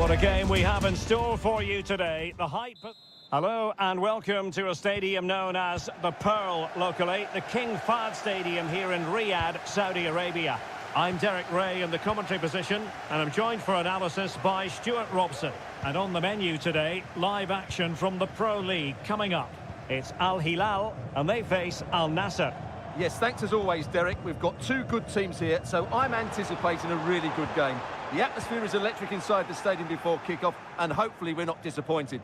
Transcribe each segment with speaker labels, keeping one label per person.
Speaker 1: What a game we have in store for you today. The hype... Hello and welcome to a stadium known as the Pearl locally, the King Fahd Stadium here in Riyadh, Saudi Arabia. I'm Derek Ray in the commentary position and I'm joined for analysis by Stuart Robson. And on the menu today, live action from the Pro League coming up. It's Al Hilal and they face Al Nassr.
Speaker 2: Yes, thanks as always, Derek. We've got two good teams here, so I'm anticipating a really good game. The atmosphere is electric inside the stadium before kick-off, and hopefully we're not disappointed.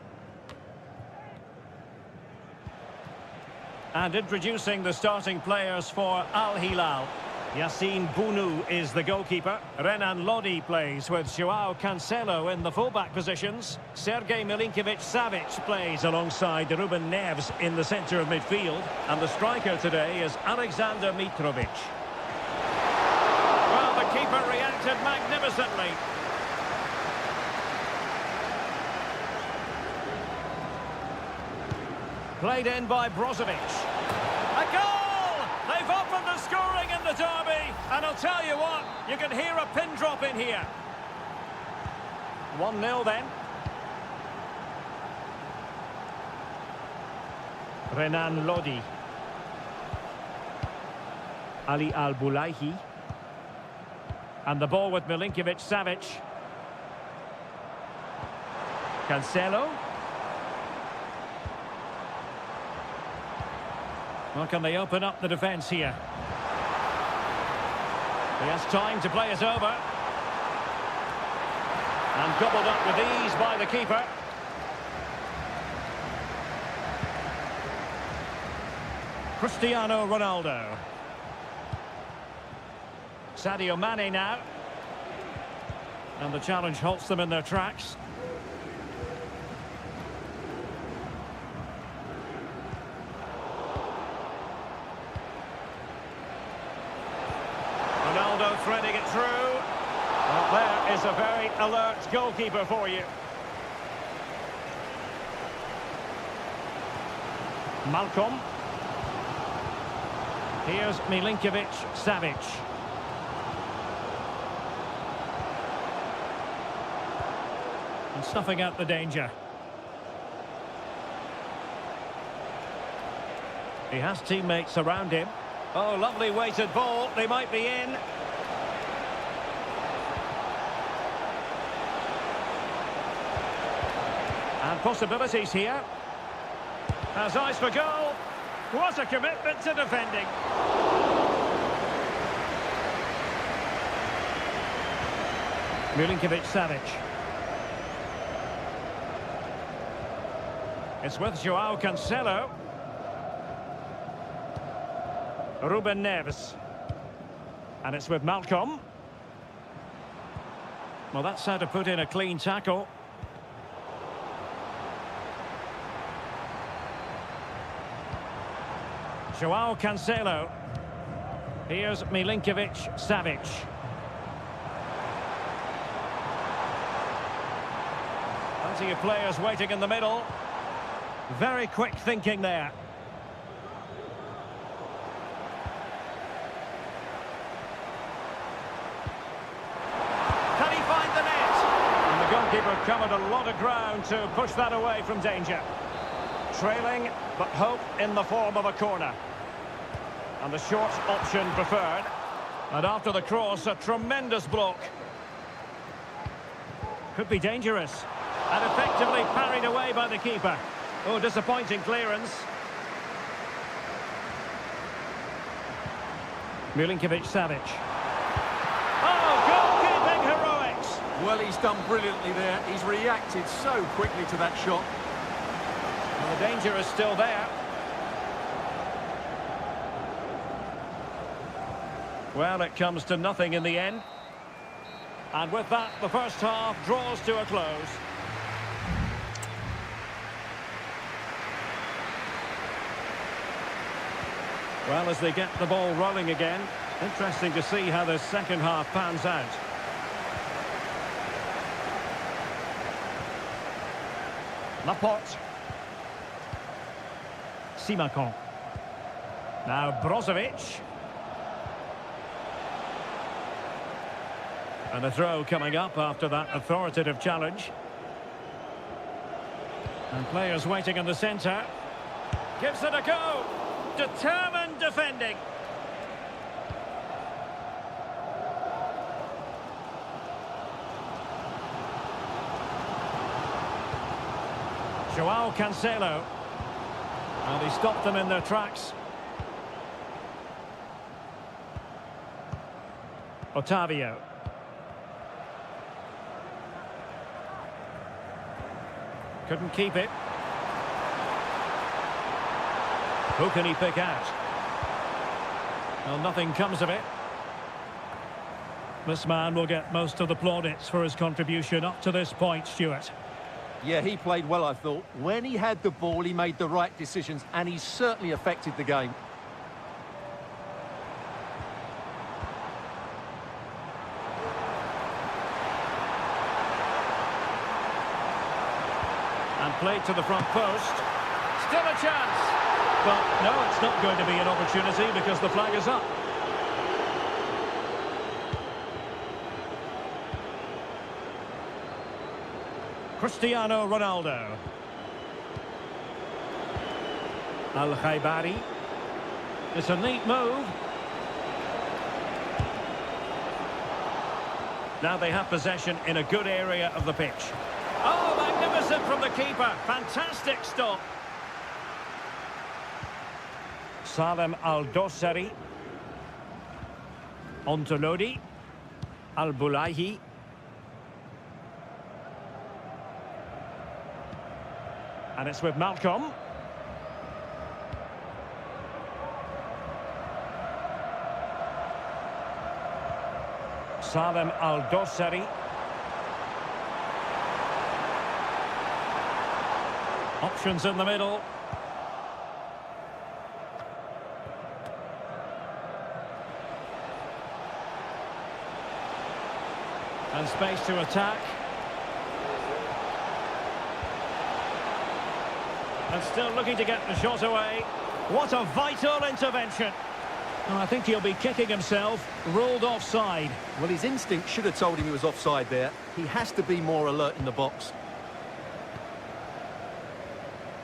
Speaker 1: And introducing the starting players for Al Hilal. Yassine Bounou is the goalkeeper. Renan Lodi plays with Joao Cancelo in the fullback positions. Sergej Milinkovic-Savic plays alongside Ruben Neves in the centre of midfield. And the striker today is Alexander Mitrovic. Well, the keeper reacted magnificently. Played in by Brozovic. A goal! They've opened the scoring in the derby, and I'll tell you what, you can hear a pin drop in here. 1-0 then. Renan Lodi. Ali Al-Boulaihi. And the ball with Milinkovic-Savic. Cancelo. Well, can they open up the defence here? He has time to play it over. And gobbled up with ease by the keeper. Cristiano Ronaldo. Sadio Mane now. And the challenge halts them in their tracks. Ronaldo threading it through. Well, there is a very alert goalkeeper for you. Malcolm. Here's Milinkovic-Savic. And snuffing out the danger. He has teammates around him. Oh, lovely weighted ball. They might be in. And possibilities here. Has eyes for goal. What a commitment to defending. Milinkovic-Savic. It's with Joao Cancelo. Ruben Neves. And it's with Malcolm. Well, that's how to put in a clean tackle. Joao Cancelo. Here's Milinkovic-Savic. Plenty of players waiting in the middle. Very quick thinking there. Can he find the net? And the goalkeeper covered a lot of ground to push that away from danger. Trailing, but hope in the form of a corner. And the short option preferred. And after the cross, a tremendous block. Could be dangerous. And effectively parried away by the keeper. Oh, disappointing clearance. Milinkovic-Savic. Oh, goalkeeping heroics!
Speaker 2: Well, he's done brilliantly there. He's reacted so quickly to that shot.
Speaker 1: And the danger is still there. Well, it comes to nothing in the end. And with that, the first half draws to a close. Well, as they get the ball rolling again, interesting to see how the second half pans out. Laporte. Simakon. Now Brozovic. And a throw coming up after that authoritative challenge. And players waiting in the centre. Gives it a go. Determined defending. Joao Cancelo. And he stopped them in their tracks. Otavio. Couldn't keep it. Who can he pick out? Well, nothing comes of it. This man will get most of the plaudits for his contribution up to this point, Stuart.
Speaker 2: Yeah, he played well, I thought. When he had the ball, he made the right decisions, and he certainly affected the game.
Speaker 1: And played to the front post. Still a chance. But no, it's not going to be an opportunity because the flag is up. Cristiano Ronaldo. Al-Khaibari. It's a neat move. Now they have possession in a good area of the pitch. Oh, magnificent from the keeper. Fantastic stop. Salem Al-Dossari. Ontolodi. Al-Bulahi. And it's with Malcolm. Salem Al-Dossari. Options in the middle. And space to attack. And still looking to get the shot away. What a vital intervention. Oh, I think he'll be kicking himself. Ruled offside.
Speaker 2: Well, his instinct should have told him he was offside there. He has to be more alert in the box.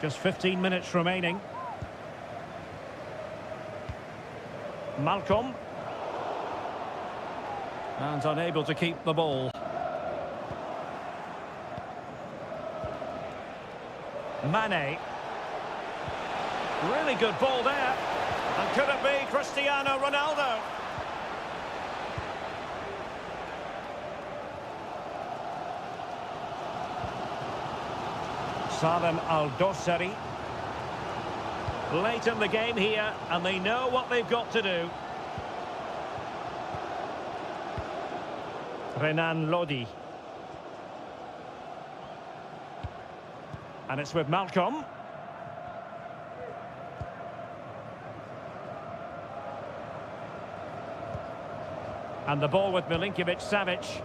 Speaker 1: Just 15 minutes remaining. Malcolm. And unable to keep the ball. Mane. Really good ball there. And could it be Cristiano Ronaldo? Salem Al-Dossari. Late in the game here, and they know what they've got to do. Renan Lodi. And it's with Malcolm. And the ball with Milinkovic-Savic.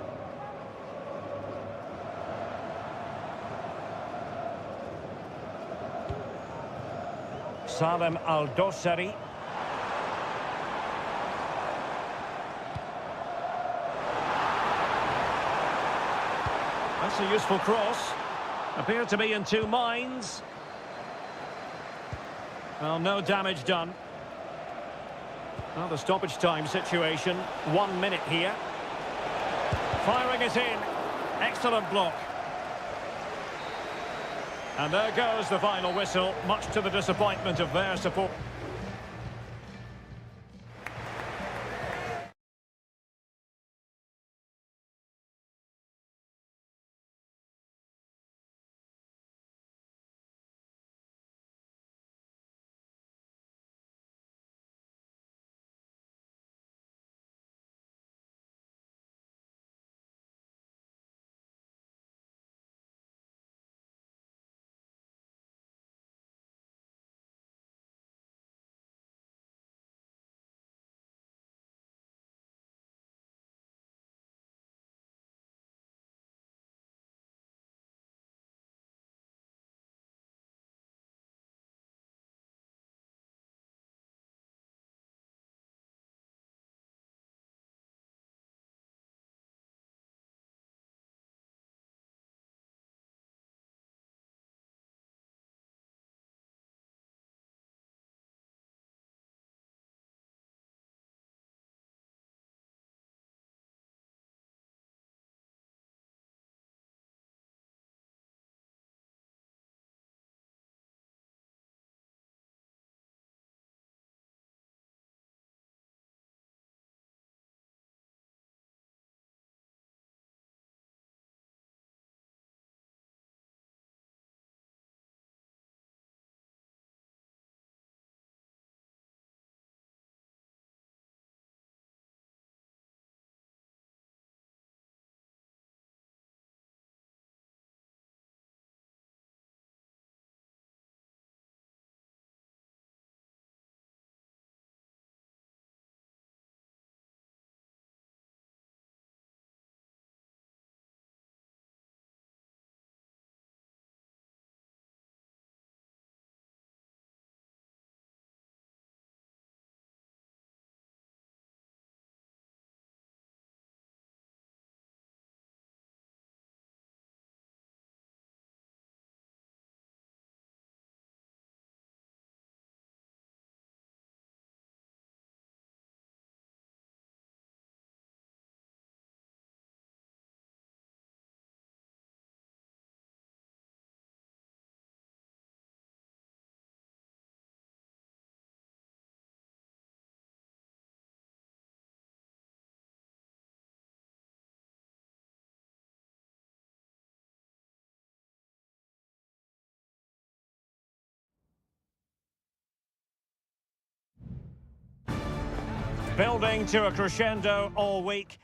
Speaker 1: Salem Al-Dossari. That's a useful cross. Appeared to be in two minds. Well, no damage done. Well, the stoppage time situation. 1 minute here. Firing it in. Excellent block. And there goes the final whistle, much to the disappointment of their support. Building to a crescendo all week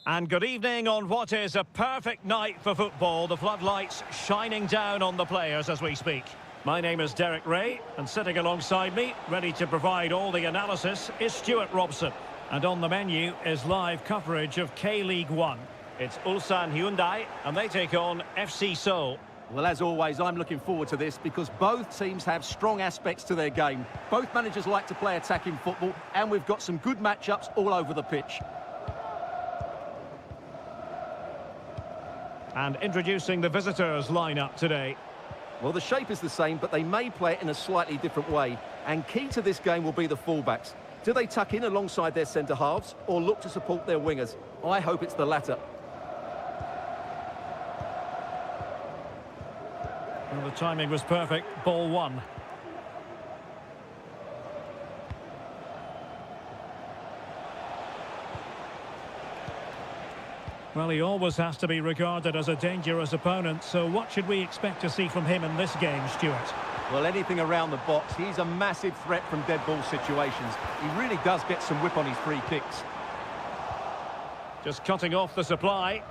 Speaker 1: and good evening on what is a perfect night for football. The floodlights shining down on the players as we speak. My name is Derek Ray, and sitting alongside me, ready to provide all the analysis, is Stuart Robson. And on the menu is live coverage of K-League 1. It's Ulsan Hyundai, and they take on FC Seoul.
Speaker 2: Well, as always, I'm looking forward to this because both teams have strong aspects to their game. Both managers like to play attacking football, and we've got some good matchups all over the pitch.
Speaker 1: And introducing the visitors' lineup today.
Speaker 2: Well, the shape is the same, but they may play it in a slightly different way. And key to this game will be the fullbacks. Do they tuck in alongside their centre-halves or look to support their wingers? I hope it's the latter.
Speaker 1: Well, the timing was perfect. Ball one. Well, he always has to be regarded as a dangerous opponent, so what should we expect to see from him in this game, Stuart?
Speaker 2: Well, anything around the box. He's a massive threat from dead ball situations. He really does get some whip on his free kicks.
Speaker 1: Just cutting off the supply.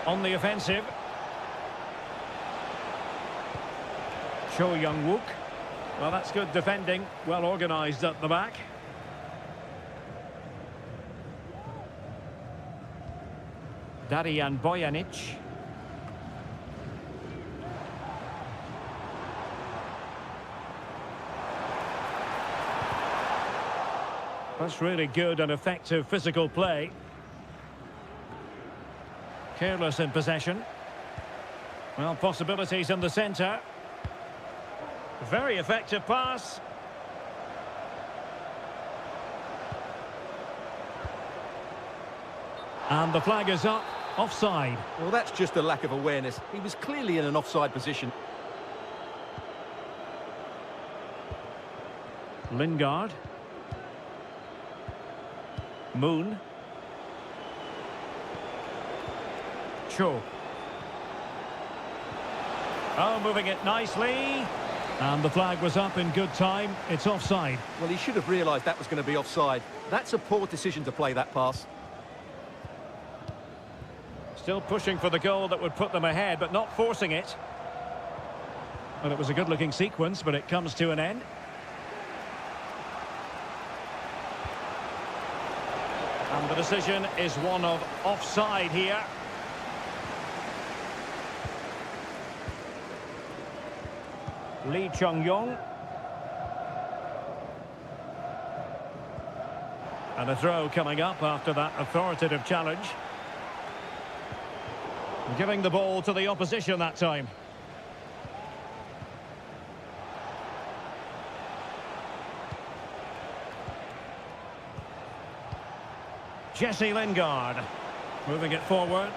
Speaker 1: On the offensive. Cho Young-wook. Well, that's good defending. Well organised at the back. Darijan Bojanic. That's really good and effective physical play. Careless in possession. Well, possibilities in the centre. Very effective pass. And the flag is up. Offside.
Speaker 2: Well, that's just a lack of awareness. He was clearly in an offside position.
Speaker 1: Lingard. Moon. Cho. Oh, moving it nicely. And the flag was up in good time. It's offside.
Speaker 2: Well, he should have realised that was going to be offside. That's a poor decision to play that pass.
Speaker 1: Still pushing for the goal that would put them ahead, but not forcing it. Well, it was a good-looking sequence, but it comes to an end. And the decision is one of offside here. Lee Chung-yong. And a throw coming up after that authoritative challenge. Giving the ball to the opposition that time. Jesse Lingard. Moving it forward.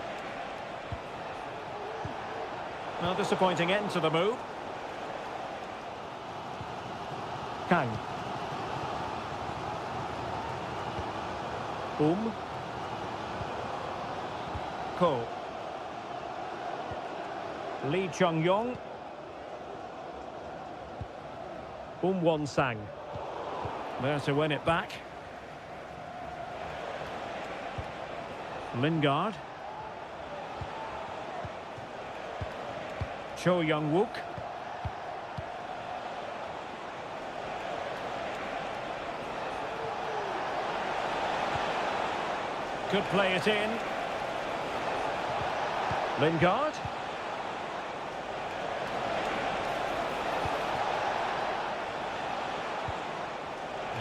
Speaker 1: Well, disappointing end to the move. Kang. Ko. Lee Chung-yong. Won-sang. There to win it back. Lingard. Cho Young-wook. Could play it in. Lingard.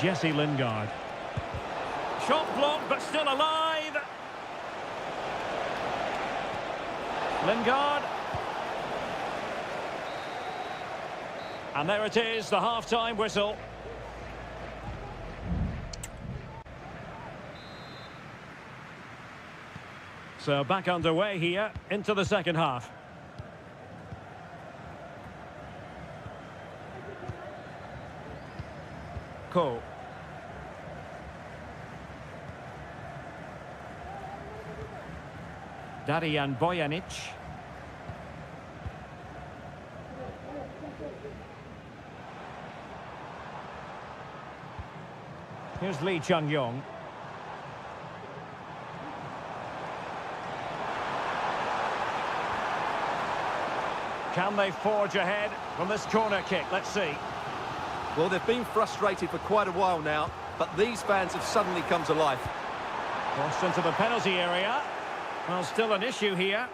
Speaker 1: Jesse Lingard. Shot blocked, but still alive. Lingard. And there it is, the half-time whistle. So back underway here into the second half. Ko. Darijan Bojanic. Here's Lee Chung-yong. Can they forge ahead from this corner kick? Let's see.
Speaker 2: Well, they've been frustrated for quite a while now, but these fans have suddenly come to life.
Speaker 1: Crossed into the penalty area. Well, still an issue here.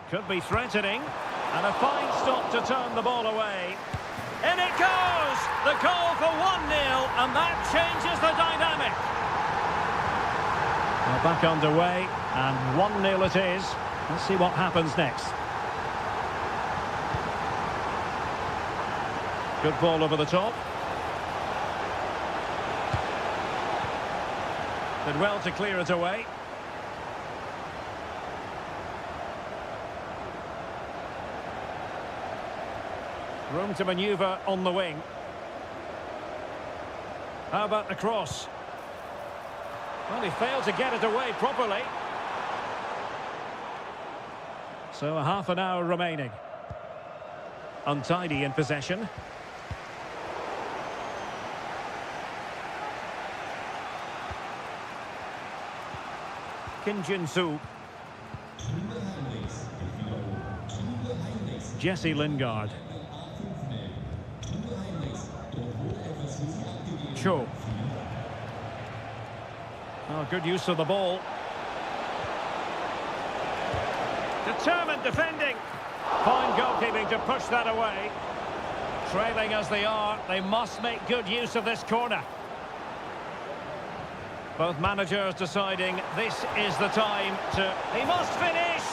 Speaker 1: Could be threatening. And a fine stop to turn the ball away. In it goes! The goal for 1-0, and that changes the dynamic. Well, back underway, and 1-0 it is. Let's see what happens next. Good ball over the top. Did well to clear it away. Room to manoeuvre on the wing. How about the cross? Well, he failed to get it away properly. So a half an hour remaining. Untidy in possession. Kim Jin-soo. Jesse Lingard. Cho. Oh, good use of the ball. Determined defending. Fine goalkeeping to push that away. Trailing as they are, they must make good use of this corner. Both managers deciding this is the time to... He must finish!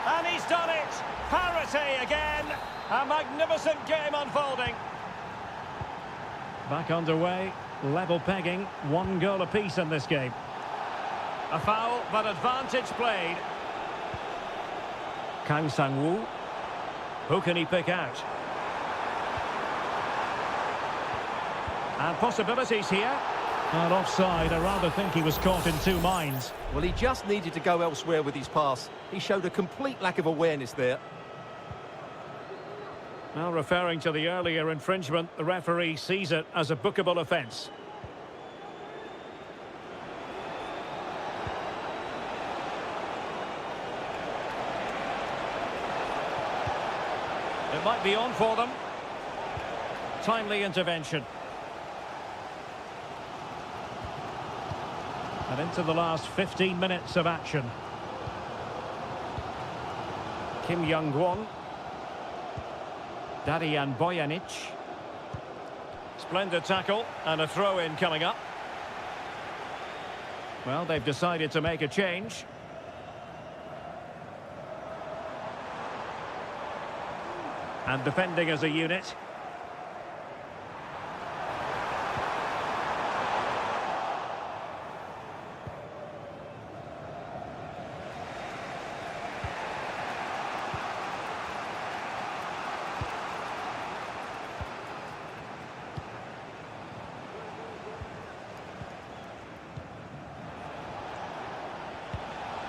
Speaker 1: And he's done it! Parity again! A magnificent game unfolding. Back underway, level pegging, 1 goal apiece in this game. A foul, but advantage played. Kang Sang-woo. Who can he pick out? And possibilities here. And offside, I rather think he was caught in two minds.
Speaker 2: Well, he just needed to go elsewhere with his pass. He showed a complete lack of awareness there.
Speaker 1: Well, referring to the earlier infringement, the referee sees it as a bookable offence. It might be on for them. Timely intervention. And into the last 15 minutes of action. Kim Young-won. Darijan Bojanic. Splendid tackle and a throw-in coming up. Well, they've decided to make a change. And defending as a unit.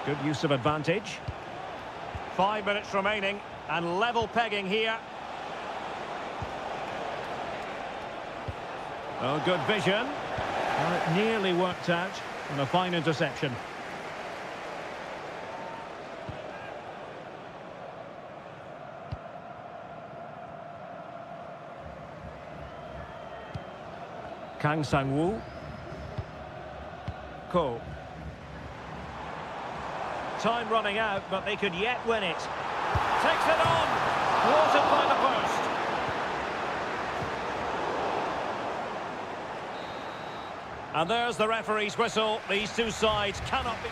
Speaker 1: Good use of advantage. 5 minutes remaining and level pegging here. Oh, good vision. Well, it nearly worked out and a fine interception. Kang Sang-woo. Ko. Time running out, but they could yet win it. Takes it on. Thwarted by the post. And there's the referee's whistle. These two sides cannot be...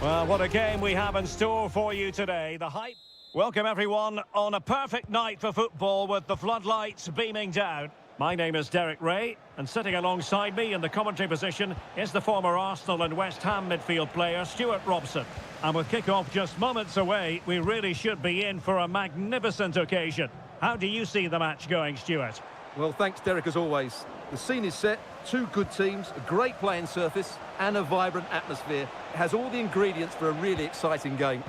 Speaker 1: Well, what a game we have in store for you today. The hype. Welcome, everyone, on a perfect night for football with the floodlights beaming down. My name is Derek Ray, and sitting alongside me in the commentary position is the former Arsenal and West Ham midfield player, Stuart Robson. And with kick-off just moments away, we really should be in for a magnificent occasion. How do you see the match going, Stuart?
Speaker 2: Well, thanks, Derek, as always. The scene is set, two good teams, a great playing surface and a vibrant atmosphere. It has all the ingredients for a really exciting game.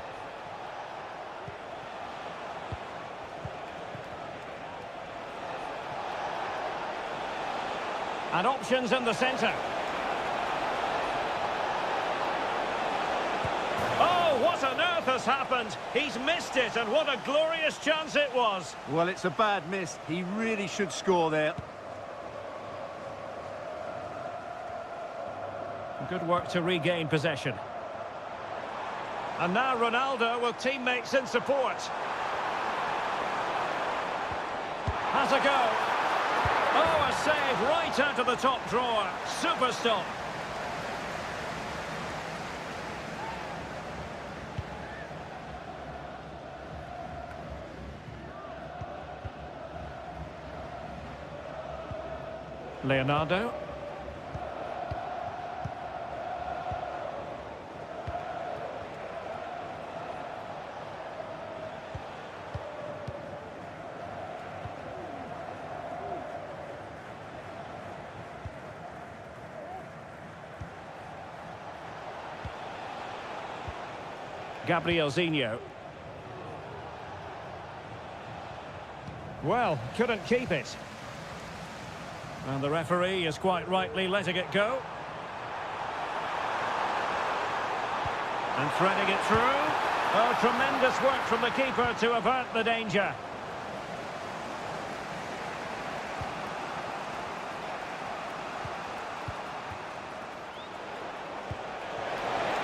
Speaker 1: And options in the centre. Oh, what on earth has happened? He's missed it, and what a glorious chance it was.
Speaker 3: Well, it's a bad miss. He really should score there.
Speaker 1: Good work to regain possession. And now Ronaldo with teammates in support. Has a go. Oh, a save right out of the top drawer. Super stop. Leonardo. Gabrielzinho. Well, couldn't keep it. And the referee is quite rightly letting it go. And threading it through. Oh, tremendous work from the keeper to avert the danger.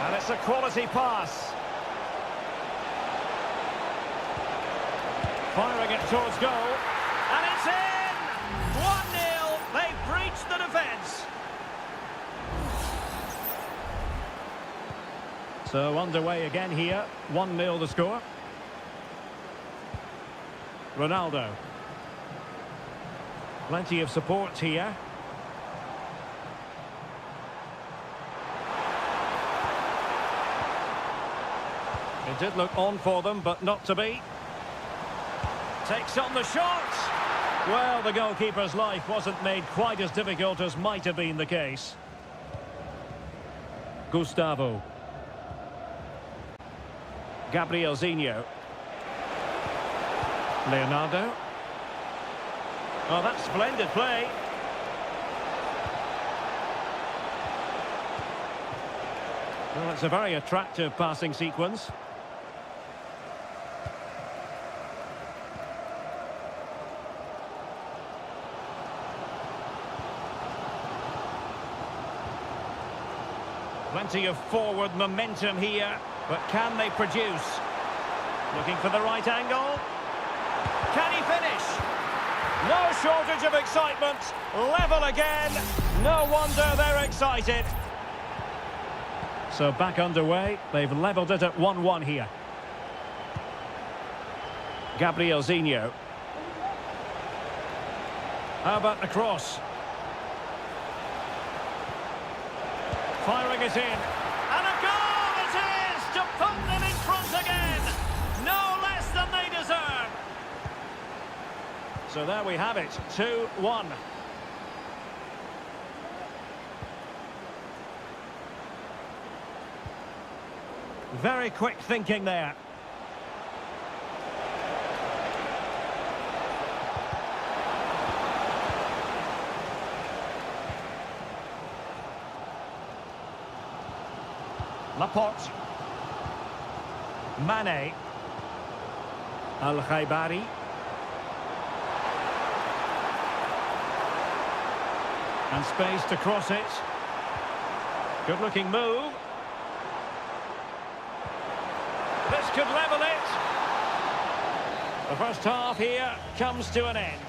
Speaker 1: And it's a quality pass. Firing it towards goal. And it's in! 1-0. They've breached the defence. So underway again here. 1-0 the score. Ronaldo. Plenty of support here. It did look on for them, but not to be. Takes on the shot. Well, the goalkeeper's life wasn't made quite as difficult as might have been the case. Gustavo. Gabrielzinho. Leonardo. Oh, that's splendid play. Well, it's a very attractive passing sequence. Plenty of forward momentum here, but can they produce? Looking for the right angle. Can he finish? No shortage of excitement. Level again. No wonder they're excited. So back underway. They've levelled it at 1-1 here. Gabrielzinho. How about the cross? Firing it in. And a goal it is to put them in front again. No less than they deserve. So there we have it. 2-1. Very quick thinking there. Laporte. Mane. Al-Khaibari. And space to cross it. Good looking move. This could level it. The first half here comes to an end.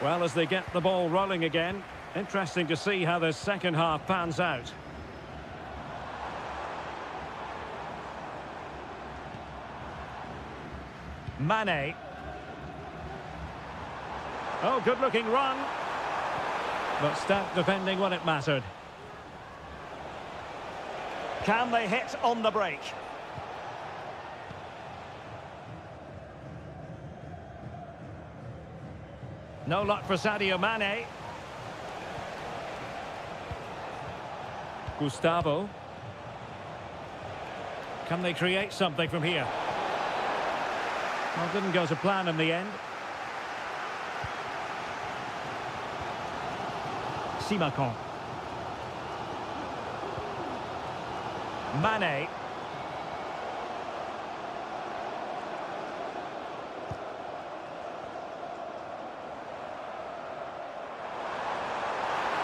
Speaker 1: Well, as they get the ball rolling again, Interesting to see how this second half pans out. Mane. Oh, good-looking run. But stout defending when it mattered. Can they hit on the break? No luck for Sadio Mane. Gustavo. Can they create something from here? Well, didn't go to plan in the end. Simakon. Mane.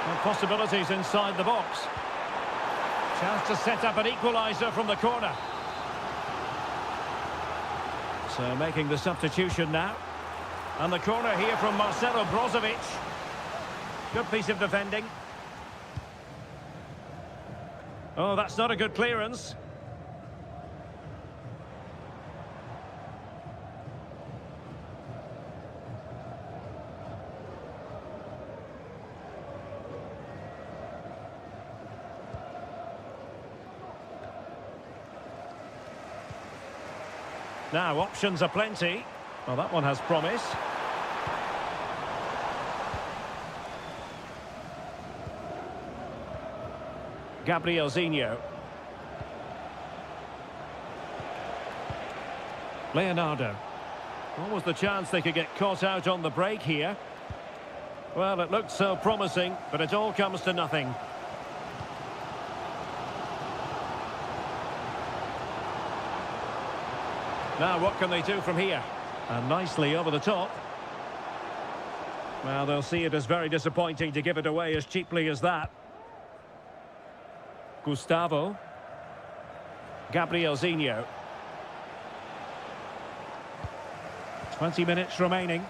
Speaker 1: And possibilities inside the box. Chance to set up an equaliser from the corner. So making the substitution now. And the corner here from Marcelo Brozovic. Good piece of defending. Oh, that's not a good clearance. Now, options are plenty. Well, that one has promise. Gabrielzinho. Leonardo. What was the chance they could get caught out on the break here? Well, it looked so promising, but it all comes to nothing. Now, what can they do from here? And nicely over the top. Well, they'll see it as very disappointing to give it away as cheaply as that. Gustavo. Gabrielzinho. 20 minutes remaining.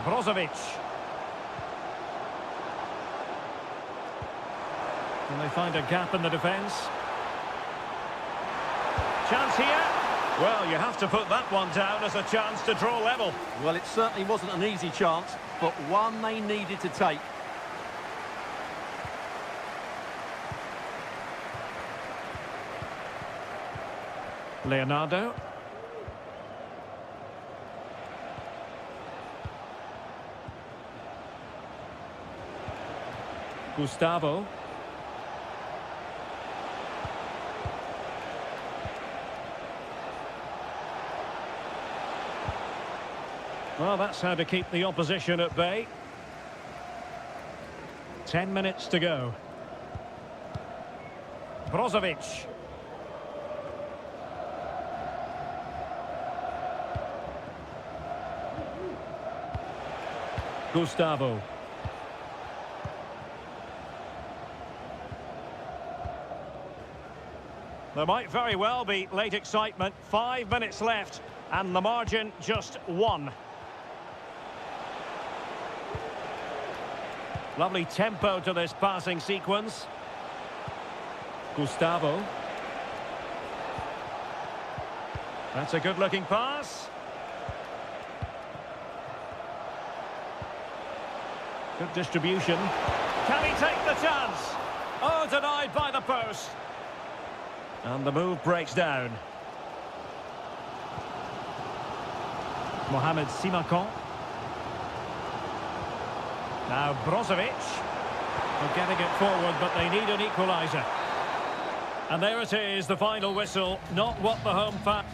Speaker 1: Brozovic. Can they find a gap in the defence? Chance here. Well, you have to put that one down as a chance to draw level.
Speaker 2: Well, it certainly wasn't an easy chance, but one they needed to take.
Speaker 1: Leonardo. Gustavo. Well, that's how to keep the opposition at bay. 10 minutes to go. Brozovic. Gustavo. There might very well be late excitement. 5 minutes left, and the margin just 1. Lovely tempo to this passing sequence. Gustavo. That's a good-looking pass. Good distribution. Can he take the chance? Oh, denied by the post. And the move breaks down. Mohamed Simakon. Now Brozovic. They're getting it forward, but they need an equaliser. And there it is, the final whistle. Not what the home fans...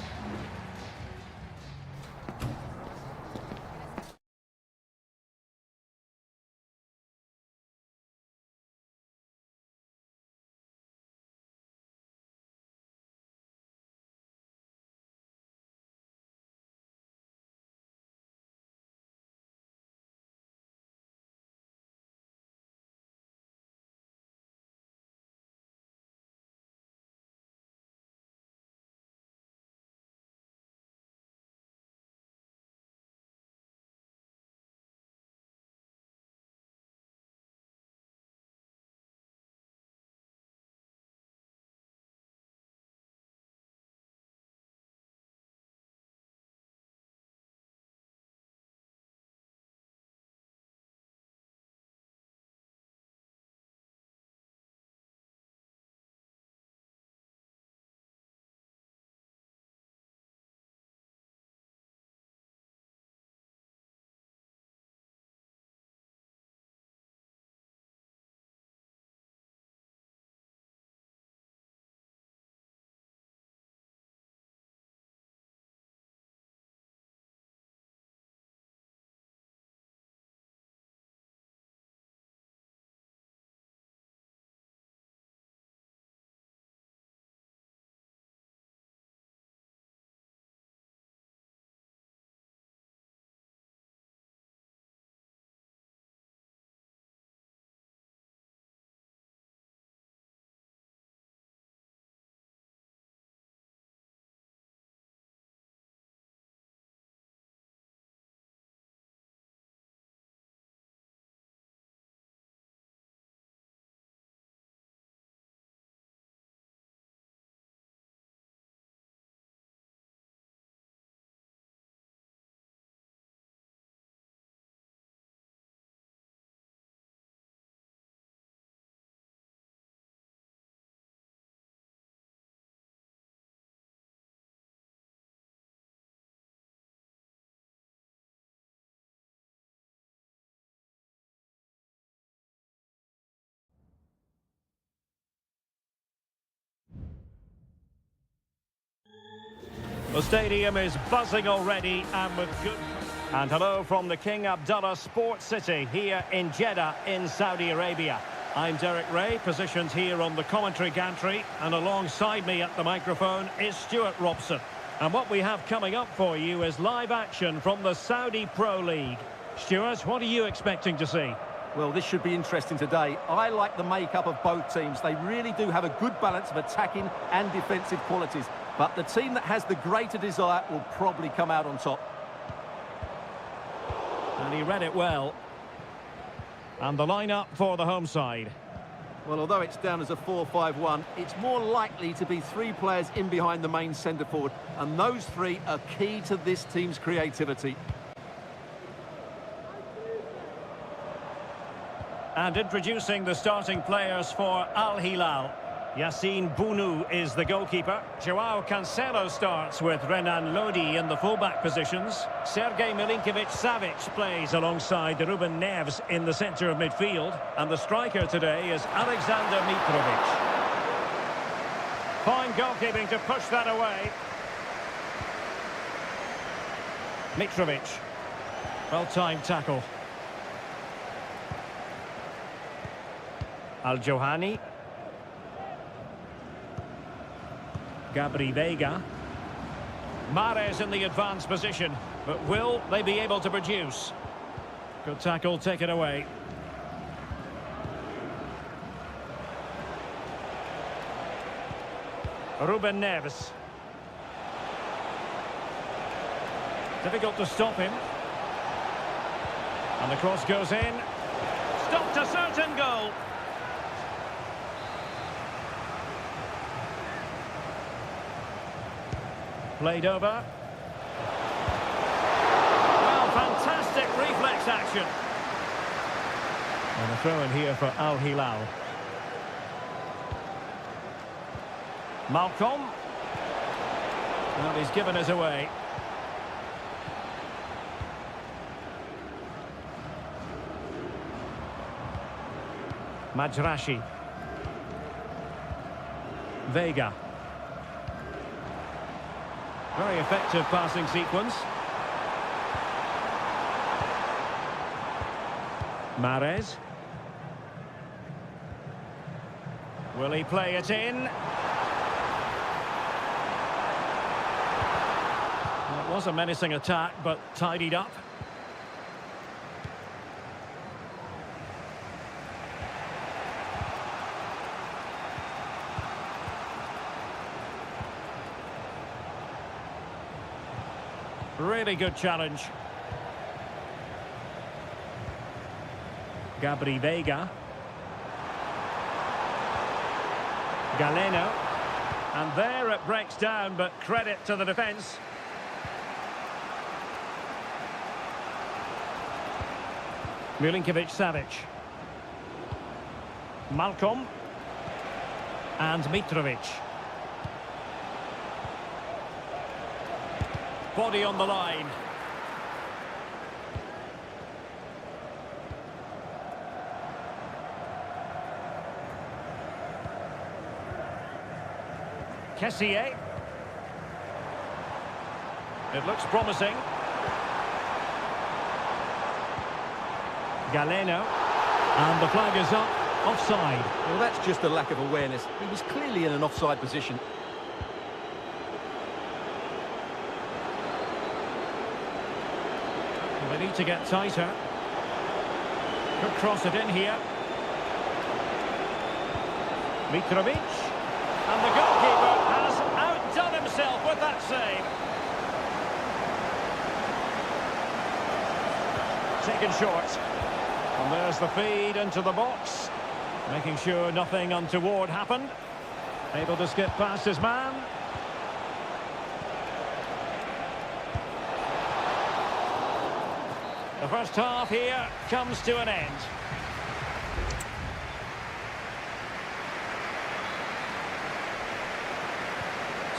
Speaker 1: The stadium is buzzing already and with good... And hello from the King Abdullah Sports City here in Jeddah in Saudi Arabia. I'm Derek Ray, positioned here on the commentary gantry, and alongside me at the microphone is Stuart Robson. And what we have coming up for you is live action from the Saudi Pro League. Stuart, what are you expecting to see?
Speaker 2: Well, this should be interesting today. I like the makeup of both teams. They really do have a good balance of attacking and defensive qualities. But the team that has the greater desire will probably come out on top.
Speaker 1: And he read it well. And the lineup for the home side.
Speaker 2: Well, although it's down as a 4-5-1, it's more likely to be three players in behind the main centre forward. And those three are key to this team's creativity.
Speaker 1: And introducing the starting players for Al Hilal. Yassine Bounou is the goalkeeper. Joao Cancelo starts with Renan Lodi in the fullback positions. Sergej Milinkovic-Savic plays alongside Ruben Neves in the centre of midfield. And the striker today is Alexander Mitrovic. Fine goalkeeping to push that away. Mitrovic. Well-timed tackle. Al-Johani. Gabri Veiga. Mahrez in the advanced position, but will they be able to produce? Good tackle, take it away. Ruben Neves. Difficult to stop him. And the cross goes in. Stopped a certain goal. Played over. Well, fantastic reflex action. And a throw in here for Al Hilal. Malcolm. Well, he's given us away. Majrashi. Veiga. Very effective passing sequence. Mahrez. Will he play it in? Well, it was a menacing attack, but tidied up. Really good challenge. Gabri Veiga. Galeno. And there it breaks down, but credit to the defence. Milinkovic-Savic. Malcolm. And Mitrovic. Body on the line. Kessié. It looks promising. Galeno. And the flag is up. Offside.
Speaker 2: Well, that's just a lack of awareness. He was clearly in an offside position.
Speaker 1: They need to get tighter. Could cross it in here. Mitrovic. And the goalkeeper has outdone himself with that save. Taken short. And there's the feed into the box. Making sure nothing untoward happened. Able to skip past his man. The first half here comes to an end.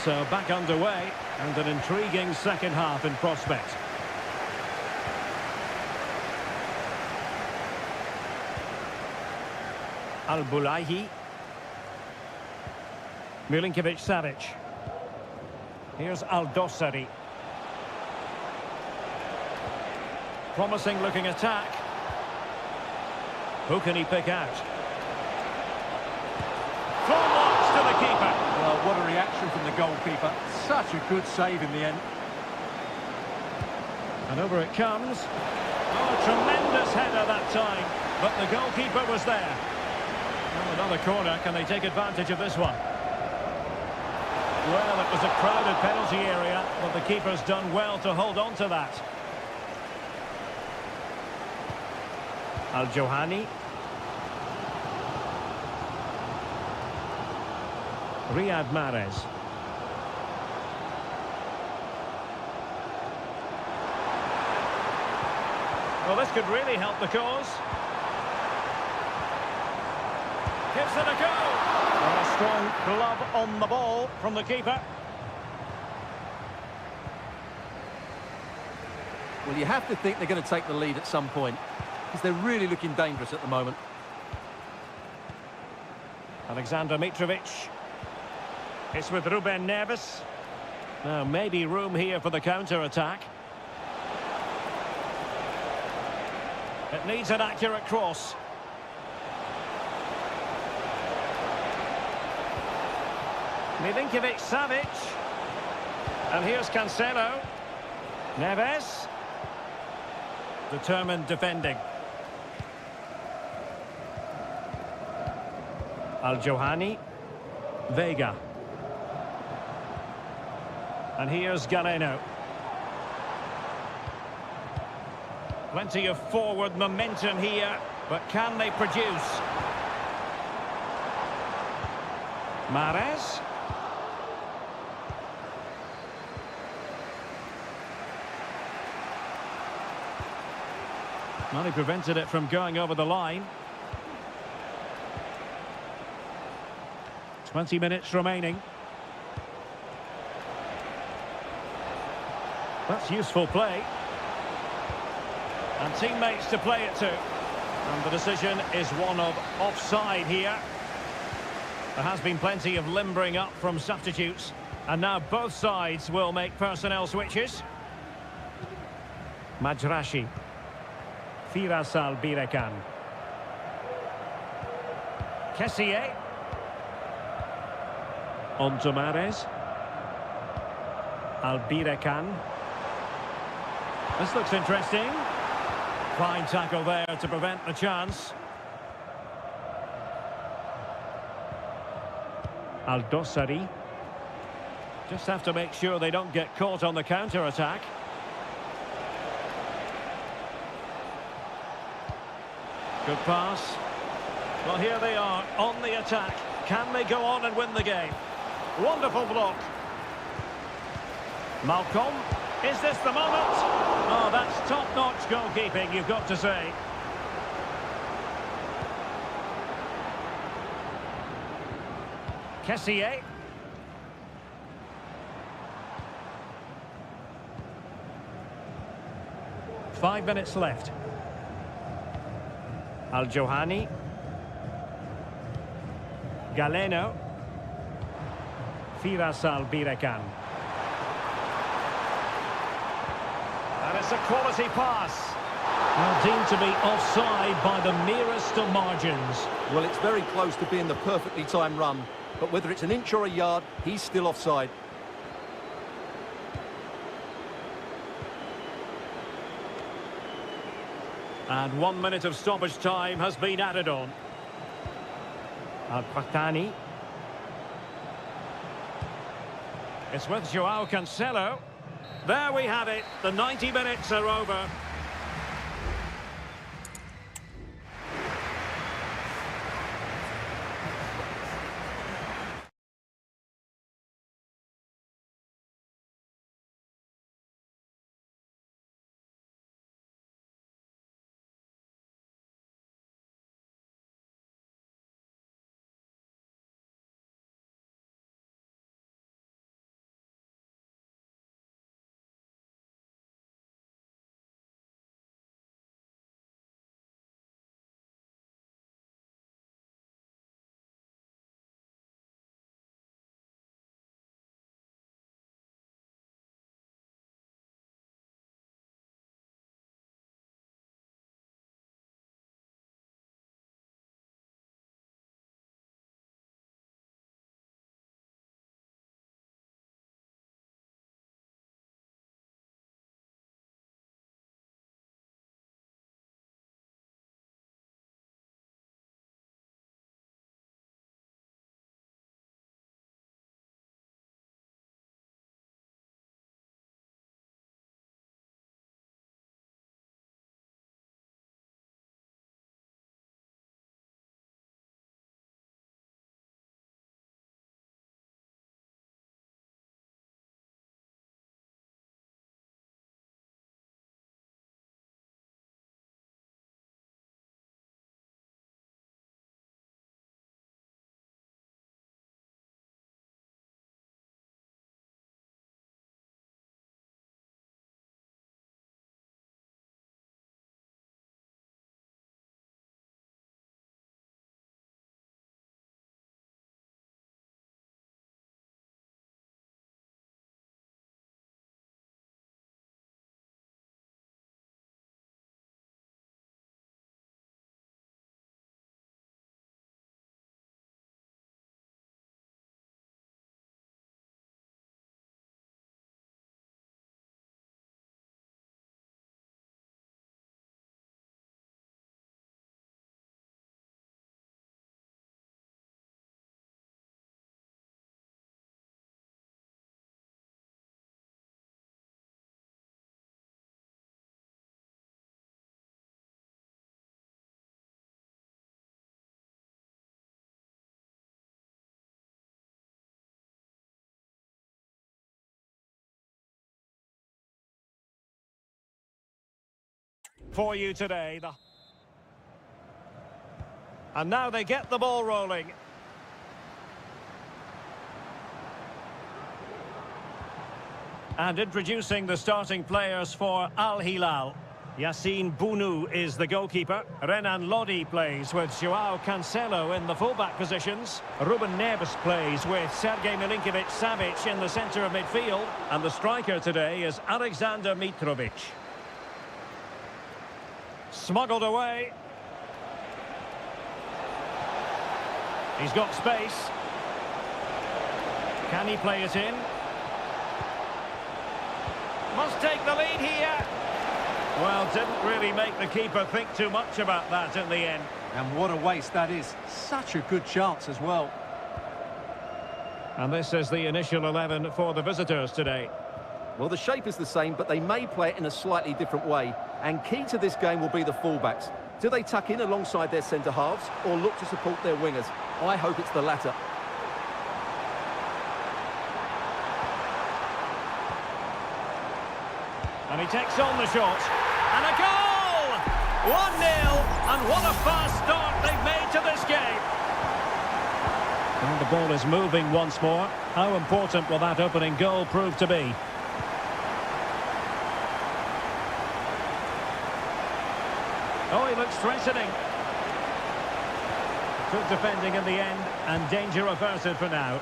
Speaker 1: So back underway, and an intriguing second half in prospect. Al-Bulaihi. Milinkovic-Savic. Here's Aldosari. Promising looking attack. Who can he pick out? Full marks to the keeper.
Speaker 3: Well, what a reaction from the goalkeeper. Such a good save in the end.
Speaker 1: And over it comes. Oh, tremendous header that time. But the goalkeeper was there. Well, another corner. Can they take advantage of this one? Well, it was a crowded penalty area, but the keeper's done well to hold on to that. Al-Johani. Riyad Mahrez. Well, this could really help the cause. Gives it a go. And a strong glove on the ball from the keeper.
Speaker 2: Well, you have to think they're going to take the lead at some point, because they're really looking dangerous at the moment.
Speaker 1: Alexander Mitrovic. It's with Ruben Neves. Now, maybe room here for the counter-attack. It needs an accurate cross. Milinkovic-Savic. And here's Cancelo. Neves. Determined defending. Al-Johani. Vega. And here's Galeno. Plenty of forward momentum here, but can they produce? Mahrez. Well, he prevented it from going over the line. 20 minutes remaining. That's useful play. And teammates to play it to. And the decision is one of offside here. There has been plenty of limbering up from substitutes. And now both sides will make personnel switches. Majrashi. Firas Al-Birekan. Kessié. On to Mahrez. Al-Birekan. This looks interesting. Fine tackle there to prevent the chance. Aldosari. Just have to make sure they don't get caught on the counter-attack. Good pass. Well, here they are on the attack. Can they go on and win the game? Wonderful block. Malcolm. Is this the moment? Oh, that's top-notch goalkeeping, you've got to say. Kessié. Five minutes left. Al-Johani. Galeno. Firas Al-Birekan. And it's a quality pass. Well, deemed to be offside by the merest of margins.
Speaker 2: Well, it's very close to being the perfectly timed run, but whether it's an inch or a yard, he's still offside.
Speaker 1: And 1 minute of stoppage time has been added on. Al-Qahtani. It's with Joao Cancelo. There we have it. The 90 minutes are over. for you today. And now they get the ball rolling. And introducing the starting players for Al Hilal. Yassine Bounou is the goalkeeper. Renan Lodi plays with Joao Cancelo in the fullback positions. Ruben Neves plays with Sergej Milinkovic-Savic in the centre of midfield. And the striker today is Alexander Mitrovic. Smuggled away. He's got space. Can he play it in? Must take the lead here. Well, didn't really make the keeper think too much about that in the end.
Speaker 3: And what a waste that is. Such a good chance as well.
Speaker 1: And this is the initial 11 for the visitors today.
Speaker 2: Well, the shape is the same, but they may play it in a slightly different way. And key to this game will be the fullbacks. Do they tuck in alongside their centre-halves or look to support their wingers? I hope it's the latter.
Speaker 1: And he takes on the shot. And a goal! 1-0. And what a fast start they've made to this game. And the ball is moving once more. How important will that opening goal prove to be? Oh, he looks threatening. Good defending in the end, and danger averted for now.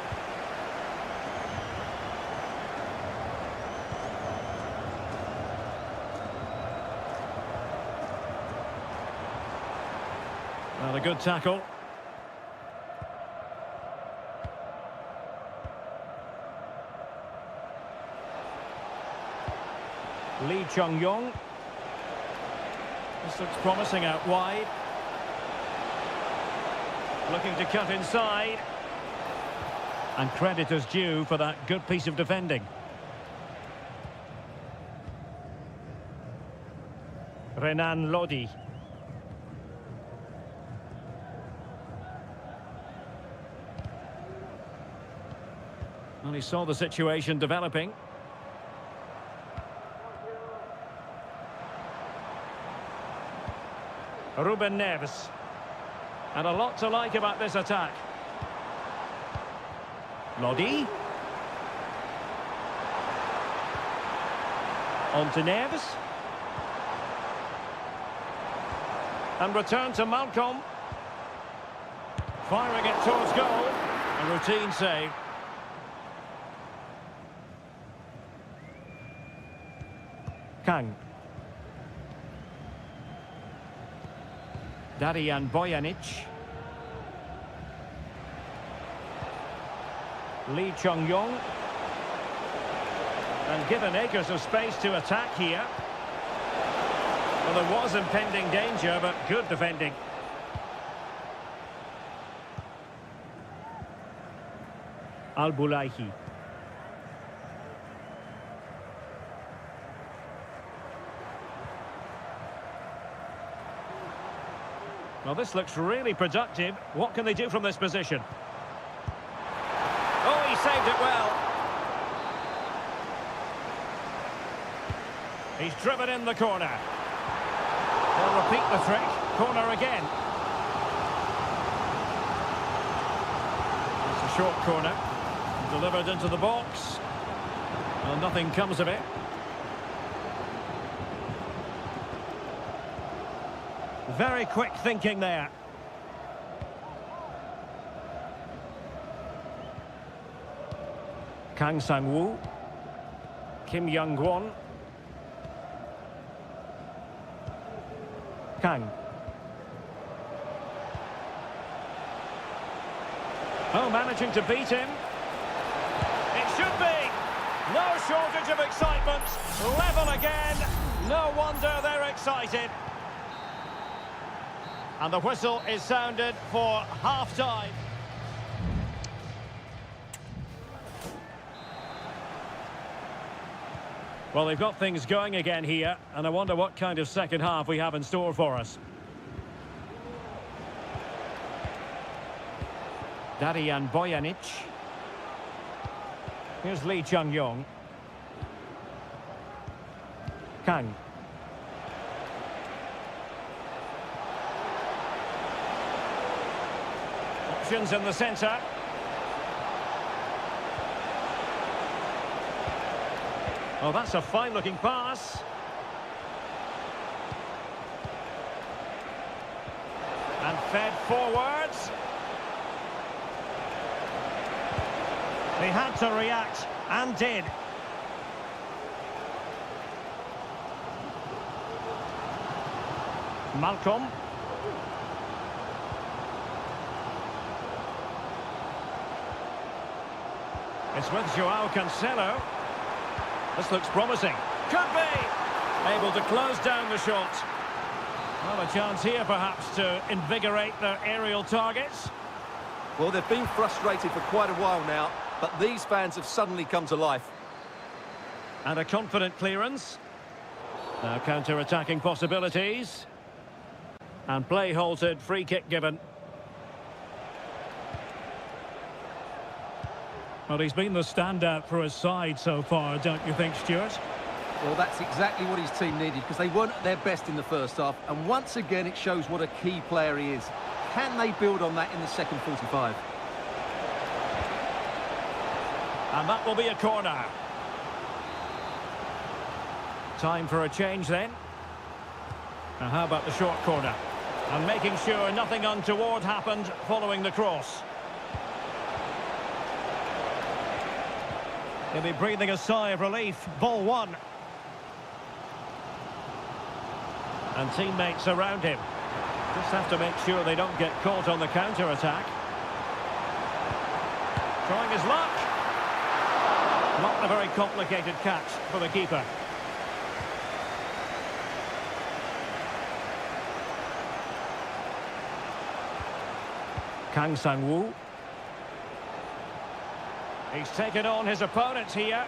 Speaker 1: Well, a good tackle. Lee Chung-yong. This looks promising out wide. Looking to cut inside. And credit is due for that good piece of defending. Renan Lodi. Well, he saw the situation developing. Ruben Neves. And a lot to like about this attack. Lodi. On to Neves. And return to Malcolm. Firing it towards goal. A routine save. Kang. Darijan Bojanic. Lee Chung-yong. And given acres of space to attack here. Well, there was impending danger, but good defending. Al-Bulaihi. Well, this looks really productive. What can they do from this position? Oh, he saved it well. He's driven in the corner. They'll repeat the trick. Corner again. It's a short corner. Delivered into the box. Well, nothing comes of it. Very quick thinking there. Kang Sang-woo. Kim Young-won. Kang. Oh, managing to beat him. It should be. No shortage of excitement. Level again. No wonder they're excited. And the whistle is sounded for half-time. Well, they've got things going again here, and I wonder what kind of second half we have in store for us. Darijan Bojanic. Here's Lee Chung-yong. Kang. options in the centre. Oh, that's a fine-looking pass. And fed forwards. He had to react, and did. Malcolm. It's with Joao Cancelo. This looks promising. Could be! Able to close down the shot. Well, a chance here, perhaps, to invigorate their aerial targets.
Speaker 2: Well, they've been frustrated for quite a while now, but these fans have suddenly come to life.
Speaker 1: And a confident clearance. Now counter-attacking possibilities. And play halted, free kick given. Well, he's been the standout for his side so far, don't you think, Stuart?
Speaker 2: Well, that's exactly what his team needed, because they weren't at their best in the first half, and once again it shows what a key player he is. Can they build on that in the second 45?
Speaker 1: And that will be a corner. Time for a change then. Now how about the short corner? And making sure nothing untoward happened following the cross. He'll be breathing a sigh of relief. Ball one. And teammates around him. Just have to make sure they don't get caught on the counter-attack. Trying his luck. Not a very complicated catch for the keeper. Kang Sang-woo. He's taken on his opponents here.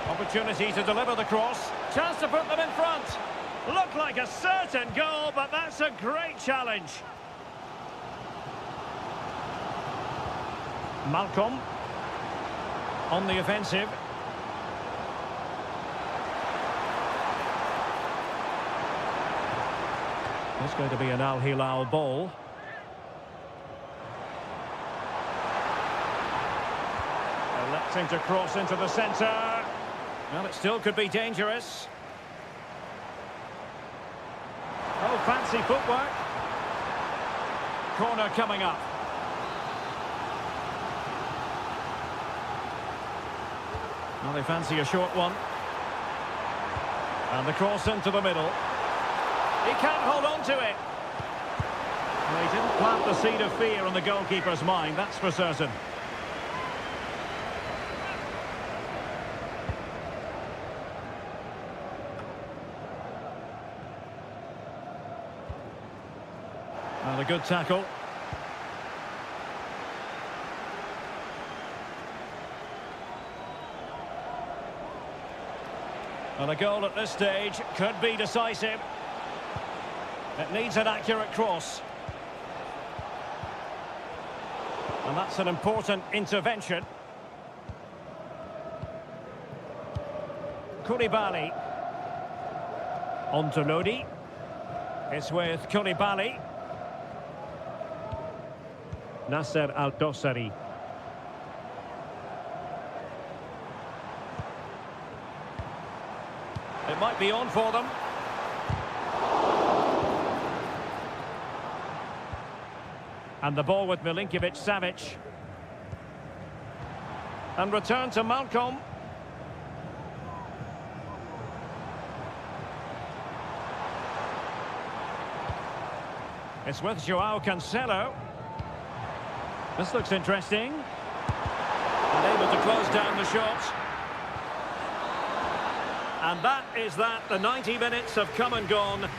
Speaker 1: Opportunity to deliver the cross. Chance to put them in front. Looked like a certain goal, but that's a great challenge. Malcolm on the offensive. It's going to be an Al Hilal ball. Electing to cross into the centre. Well, it still could be dangerous. Oh, fancy footwork. Corner coming up. Well, they fancy a short one. And the cross into the middle. He can't hold on to it. Well, he didn't plant the seed of fear in the goalkeeper's mind, that's for certain. And a good tackle. And a goal at this stage could be decisive. It needs an accurate cross. And that's an important intervention. Koulibaly. On to Lodi. It's with Koulibaly. Nasser Al-Dossari. It might be on for them. And the ball with Milinkovic-Savic. And return to Malcolm. It's with Joao Cancelo. This looks interesting. And able to close down the shot. And that is that. The 90 minutes have come and gone.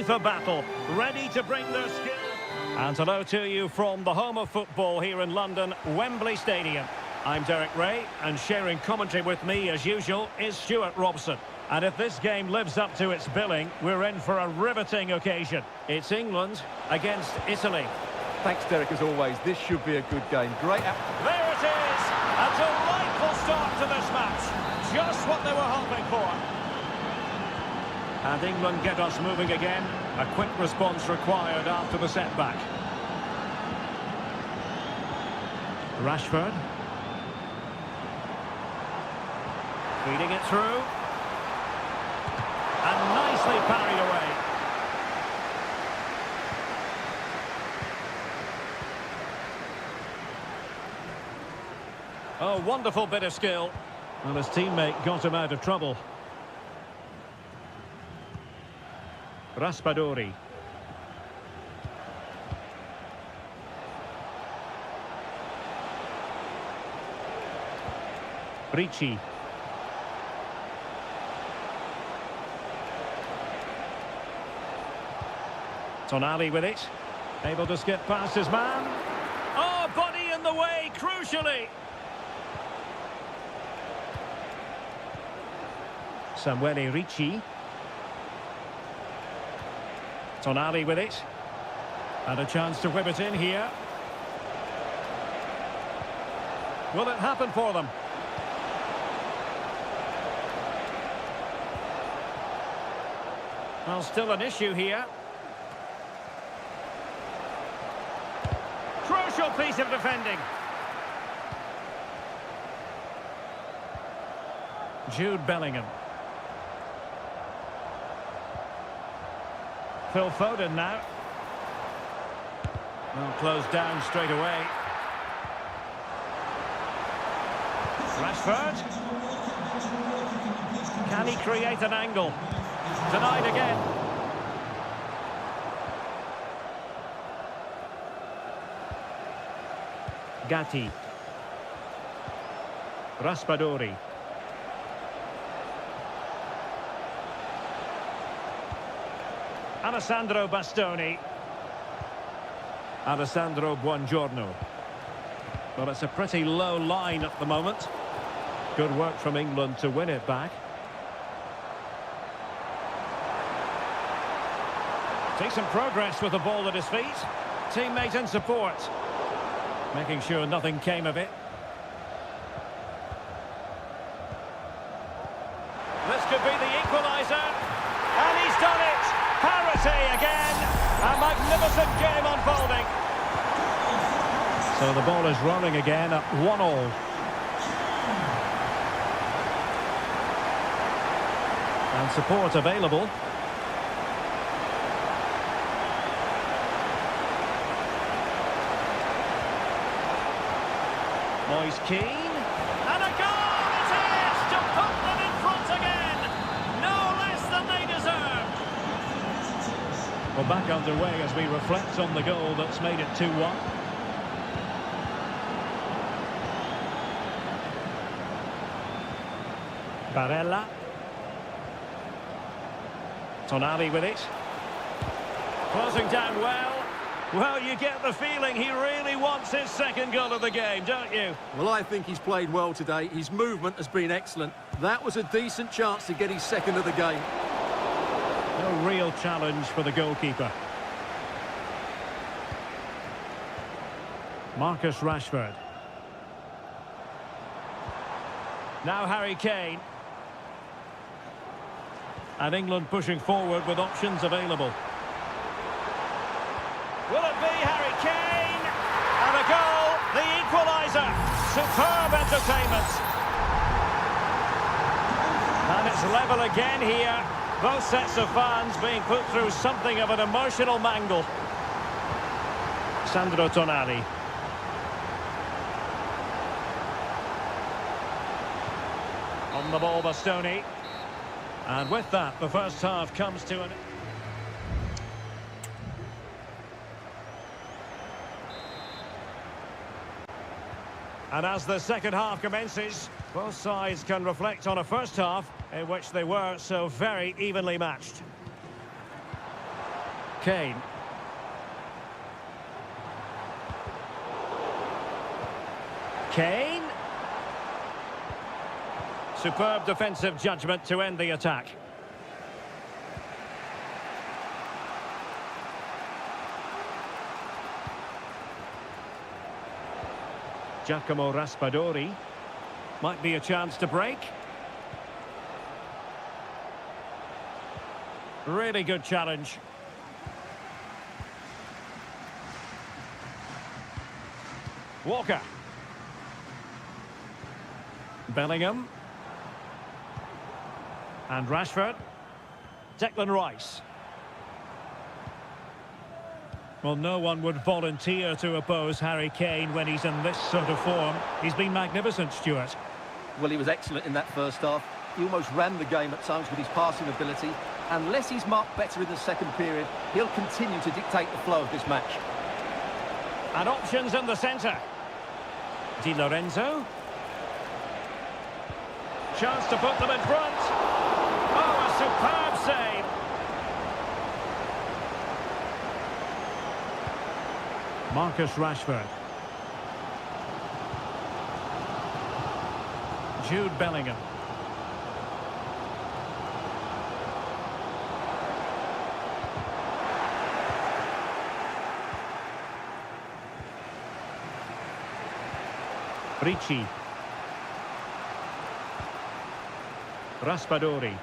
Speaker 1: FIFA battle, ready to bring their skill. And hello to you from the home of football here in London, Wembley Stadium. I'm Derek Ray, and sharing commentary with me, as usual, is Stuart Robson. And if this game lives up to its billing, we're in for a riveting occasion. It's England against Italy.
Speaker 2: Thanks, Derek, as always. This should be a good game. Great.
Speaker 1: There it is! A delightful start to this match. Just what they were hoping for. And England get us moving again. A quick response required after the setback. Rashford. Feeding it through. And nicely parried away. Oh, wonderful bit of skill. And his teammate got him out of trouble. Raspadori. Ricci. Tonali with it. Able to skip past his man. Oh, body in the way, crucially. Samuele Ricci. Tonali with it. And a chance to whip it in here. Will it happen for them? Well, still an issue here. Crucial piece of defending. Jude Bellingham. Phil Foden now. Well, closed down straight away. Rashford. Can he create an angle? Denied again. Gatti. Raspadori. Alessandro Bastoni. Alessandro Buongiorno. Well, it's a pretty low line at the moment. Good work from England to win it back. Decent progress with the ball at his feet. Teammate in support. Making sure nothing came of it. This could be the equaliser. And he's done it! Parity again! A magnificent game unfolding. So the ball is rolling again at 1-1. And support available. Moise Keane, and a goal it is to put them in front again, no less than they deserved. We're back underway as we reflect on the goal that's made it 2-1. Barella. Tonali with it. Closing down well. Well, you get the feeling he really wants his second goal of the game, don't you?
Speaker 2: Well, I think he's played well today. His movement has been excellent. That was a decent chance to get his second of the game.
Speaker 1: No real challenge for the goalkeeper. Marcus Rashford. Now Harry Kane. And England pushing forward with options available. Will it be Harry Kane? And a goal, the equaliser. Superb entertainment. And it's level again here. Both sets of fans being put through something of an emotional mangle. Sandro Tonali. On the ball, Bastoni. And with that, the first half comes to an... And as the second half commences, both sides can reflect on a first half in which they were so very evenly matched. Kane. Kane. Superb defensive judgment to end the attack. Giacomo Raspadori. Might be a chance to break. Really good challenge. Walker. Bellingham. And Rashford. Declan Rice. Well, no one would volunteer to oppose Harry Kane when he's in this sort of form. He's been magnificent, Stuart.
Speaker 2: Well, he was excellent in that first half. He almost ran the game at times with his passing ability. Unless he's marked better in the second period, he'll continue to dictate the flow of this match.
Speaker 1: And options in the centre. Di Lorenzo. Chance to put them in front. Oh, a superb save. Marcus Rashford. Jude Bellingham. Ricci. Raspadori.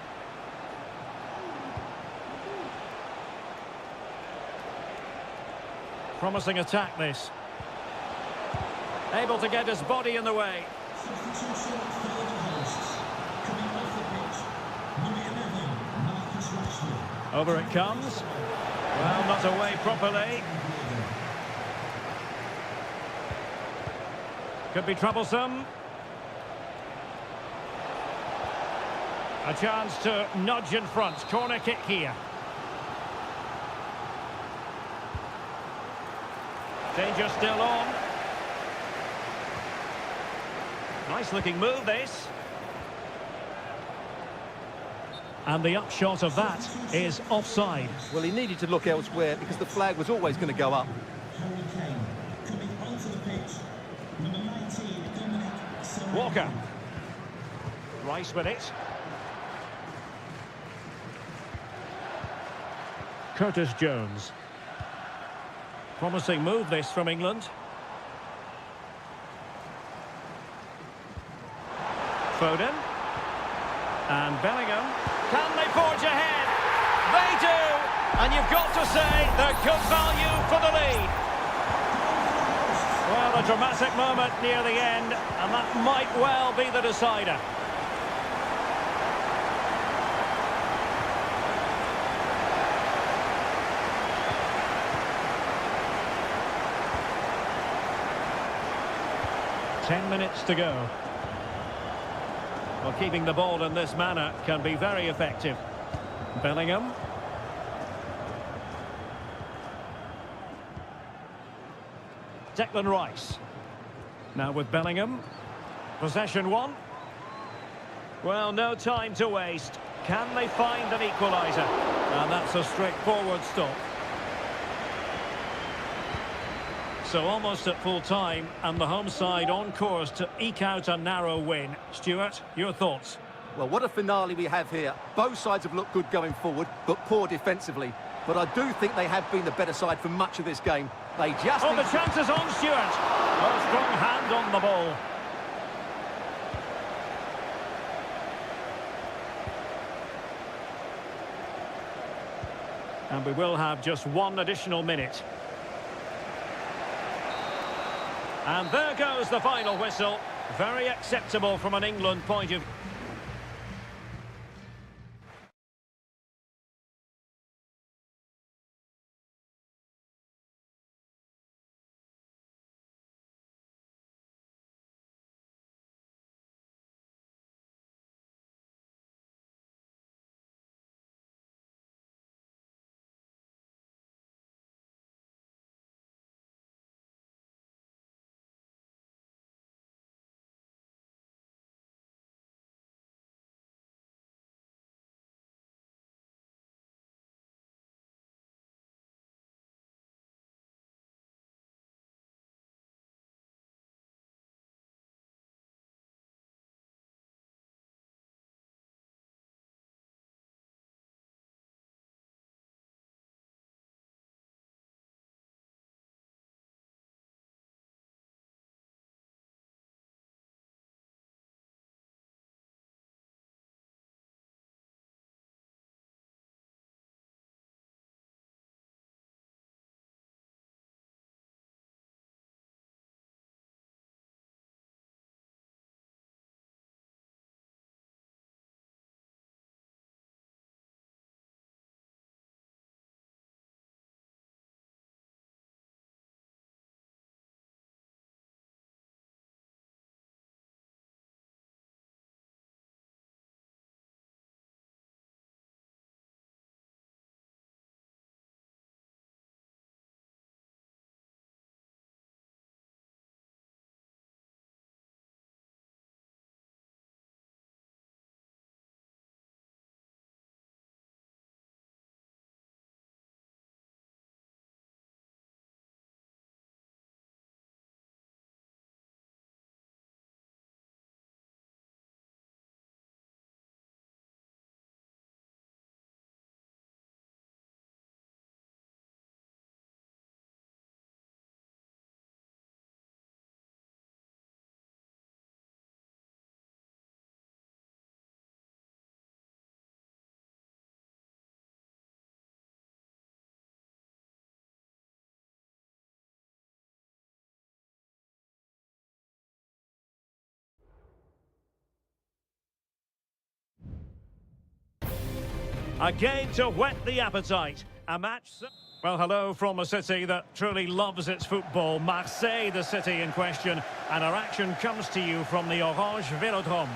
Speaker 1: Promising attack, this. Able to get his body in the way. Over it comes. Well, not away properly. Could be troublesome. A chance to nudge in front. Corner kick here. Danger still on. Nice looking move, this. And the upshot of that is offside.
Speaker 2: Well, he needed to look elsewhere because the flag was always going to go up.
Speaker 1: Walker. Rice with it. Curtis Jones. Promising move, this, from England. Foden. And Bellingham. Can they forge ahead? They do! And you've got to say they're good value for the lead. Well, a dramatic moment near the end, and that might well be the decider. Ten minutes to go. Well, keeping the ball in this manner can be very effective. Bellingham. Declan Rice. Now with Bellingham. Possession one. Well, no time to waste. Can they find an equaliser? And that's a straightforward stop. So almost at full time, and the home side on course to eke out a narrow win. Stuart, your thoughts?
Speaker 2: Well, what a finale we have here. Both sides have looked good going forward, but poor defensively. But I do think they have been the better side for much of this game. They just...
Speaker 1: Oh, the chance is on, Stuart. A strong hand on the ball. And we will have just one additional minute. And there goes the final whistle. Very acceptable from an England point of view. A game to whet the appetite. A match... Well, hello from a city that truly loves its football. Marseille, the city in question. And our action comes to you from the Orange Vélodrome.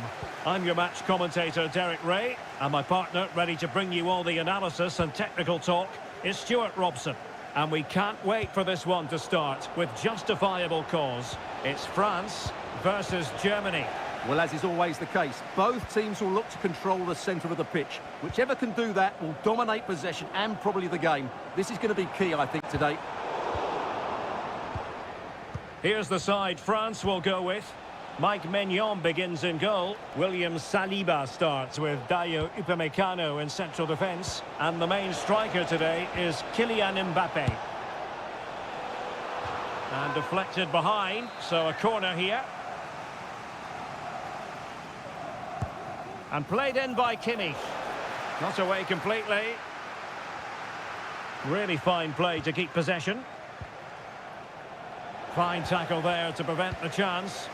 Speaker 1: I'm your match commentator, Derek Ray. And my partner, ready to bring you all the analysis and technical talk, is Stuart Robson. And we can't wait for this one to start with justifiable cause. It's France versus Germany.
Speaker 2: Well, as is always the case, both teams will look to control the centre of the pitch. Whichever can do that will dominate possession and probably the game. This is going to be key, I think, today.
Speaker 1: Here's the side France will go with. Mike Maignan begins in goal. William Saliba starts with Dayo Upamecano in central defence. And the main striker today is Kylian Mbappe. And deflected behind, so a corner here. And played in by Kimmich. Not away completely. Really fine play to keep possession. Fine tackle there to prevent the chance.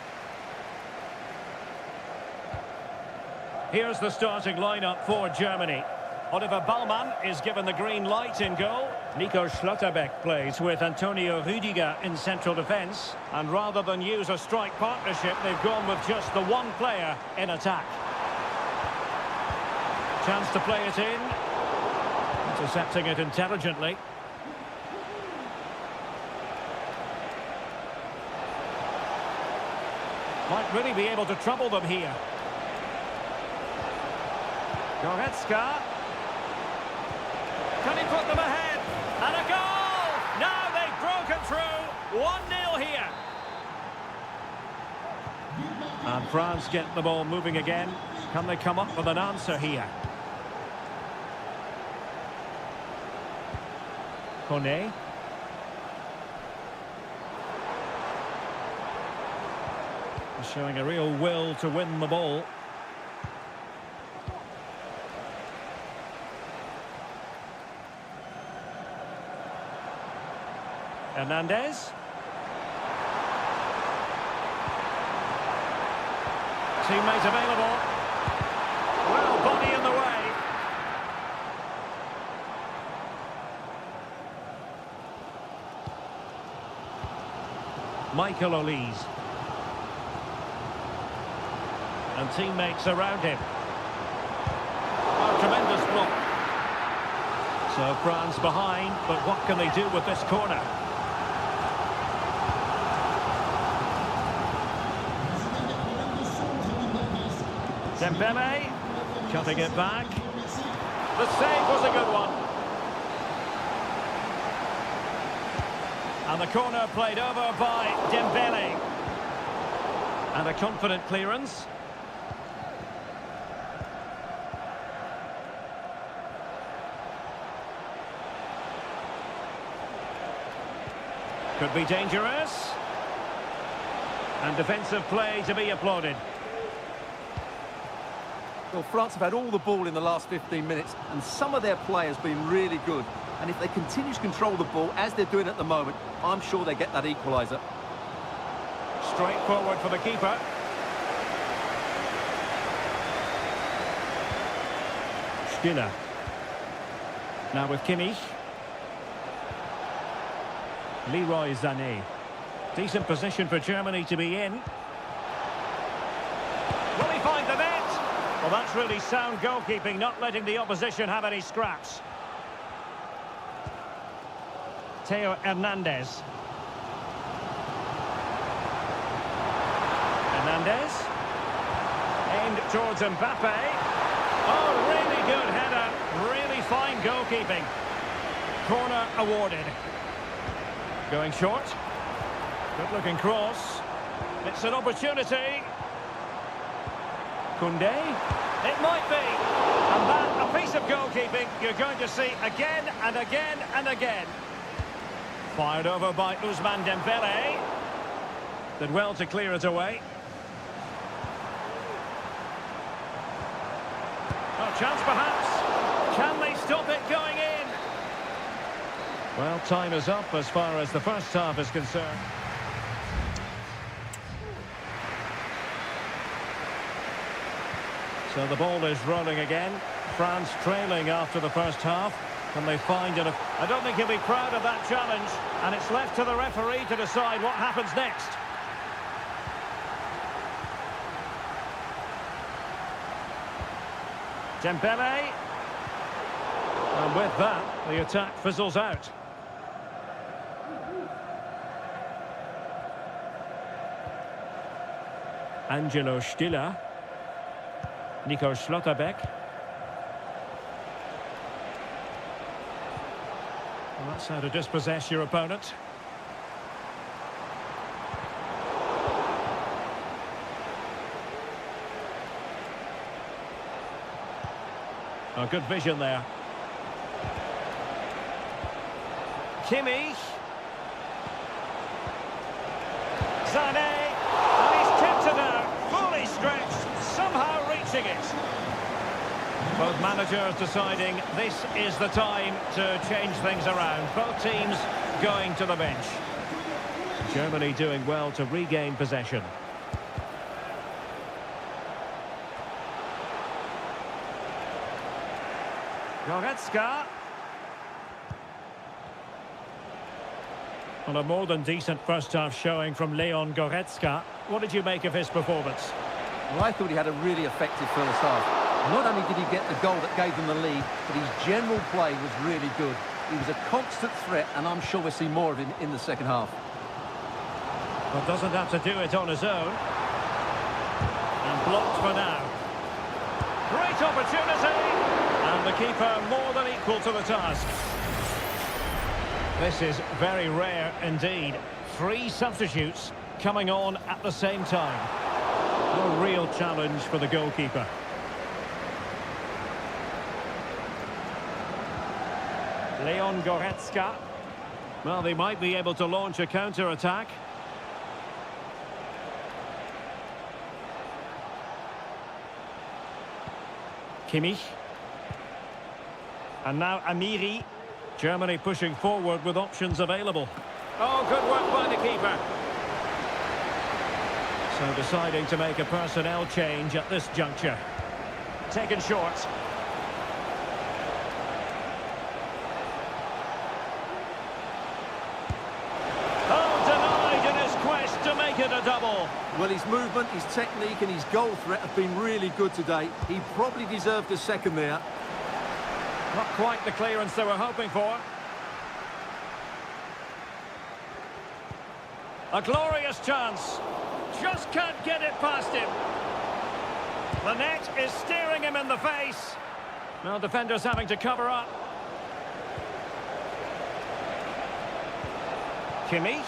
Speaker 1: Here's the starting lineup for Germany. Oliver Baumann is given the green light in goal. Nico Schlotterbeck plays with Antonio Rüdiger in central defence. And rather than use a strike partnership, they've gone with just the one player in attack. Chance to play it in. Intercepting it intelligently. Might really be able to trouble them here. Goretzka. Can he put them ahead? And a goal! Now they've broken through. 1-0 here. And France get the ball moving again. Can they come up with an answer here? Kone. Showing a real will to win the ball. Hernandez. Teammate available. Well, body in the way. Michael Olise. And teammates around him. Oh, tremendous block. So France behind, but what can they do with this corner? Dembele, cutting it back. The save was a good one. And the corner played over by Dembele. And a confident clearance. Could be dangerous. And defensive play to be applauded.
Speaker 2: Well, France have had all the ball in the last 15 minutes, and some of their players have been really good. And if they continue to control the ball, as they're doing at the moment, I'm sure they get that equaliser.
Speaker 1: Straight forward for the keeper. Stiller. Now with Kimmich. Leroy Sané. Decent position for Germany to be in. Will he find the net? Well, that's really sound goalkeeping, not letting the opposition have any scraps. Theo Hernandez. Hernandez. Aimed towards Mbappe. Oh, really good header. Really fine goalkeeping. Corner awarded. Going short. Good-looking cross. It's an opportunity. Koundé. It might be. And that, a piece of goalkeeping you're going to see again and again and again. Fired over by Ousmane Dembele. Did well to clear it away. Oh, chance perhaps. Can they stop it going in? Well, time is up as far as the first half is concerned. So the ball is rolling again. France trailing after the first half. Can they find it? I don't think he'll be proud of that challenge. And it's left to the referee to decide what happens next. Dembele. And with that, the attack fizzles out. Angelo Stiller. Nico Schlotterbeck. Well, that's how to dispossess your opponent. Oh, good vision there. Kimmich. Sané. And he's tipped it out. Fully stretched. Somehow reaching it. Both managers deciding this is the time to change things around. Both teams going to the bench. Germany doing well to regain possession. Goretzka. Well, a more than decent first-half showing from Leon Goretzka. What did you make of his performance?
Speaker 2: Well, I thought he had a really effective first half. Not only did he get the goal that gave them the lead, but his general play was really good. He was a constant threat, and I'm sure we'll see more of him in the second half.
Speaker 1: But doesn't have to do it on his own. And blocked for now. Great opportunity! And the keeper more than equal to the task. This is very rare indeed. 3 substitutes coming on at the same time. No real challenge for the goalkeeper. Leon Goretzka. Well, they might be able to launch a counter-attack. Kimmich. And now Amiri. Germany pushing forward with options available. Oh, good work by the keeper. So deciding to make a personnel change at this juncture. Taken short. Oh, denied in his quest to make it a double.
Speaker 2: Well, his movement, his technique and his goal threat have been really good today. He probably deserved a second there.
Speaker 1: Not quite the clearance they were hoping for. A glorious chance. Just can't get it past him. The net is staring him in the face. Well, defenders having to cover up. Kimmich.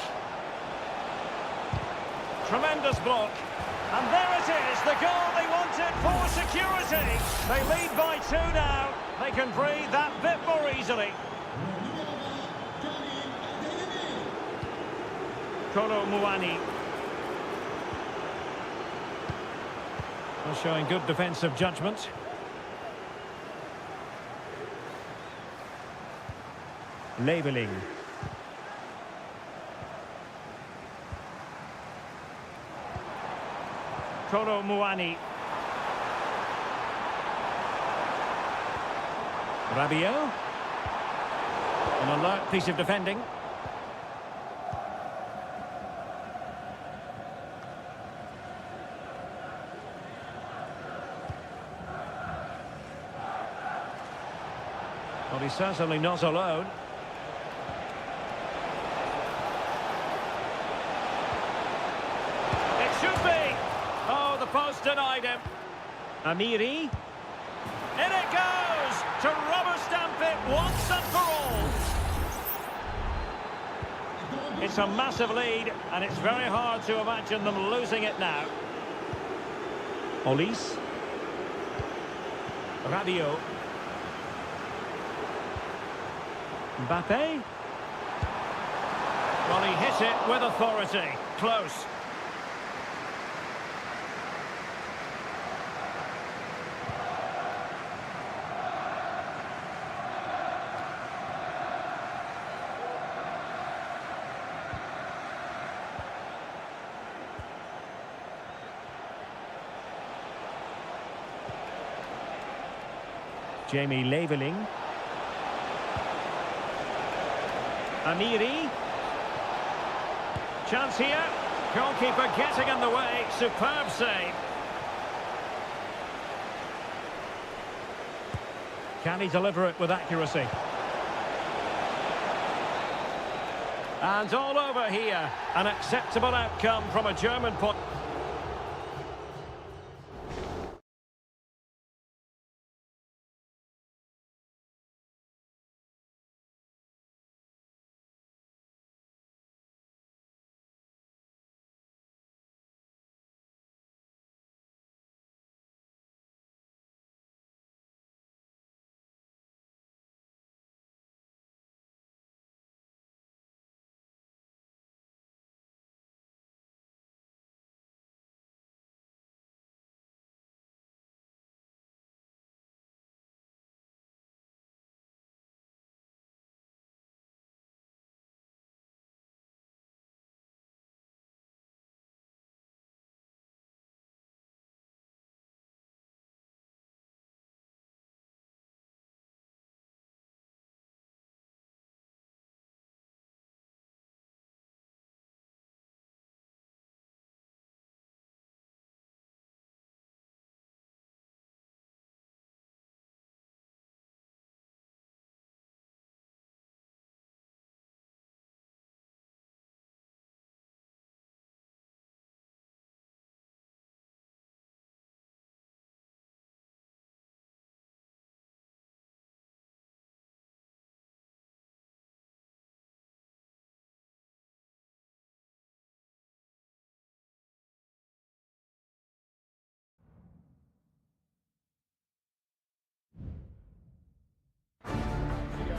Speaker 1: Tremendous block. And there it is, the goal they wanted for security. They lead by 2 now. They can breathe that bit more easily. Kolo Muani. Showing good defensive judgment. Labeling. Kolo Muani. Rabiot. An alert piece of defending. Well, he's certainly not alone. It should be. Oh, the post denied him. Amiri. In it goes to rubber stamp it once and for all. It's a massive lead, and it's very hard to imagine them losing it now. Olise. Rabiot. Mbappe. Well, he hit it with authority. Close. Jamie Leveling. Amiri. Chance here. Goalkeeper getting in the way. Superb save. Can he deliver it with accuracy? And all over here. An acceptable outcome from a German point.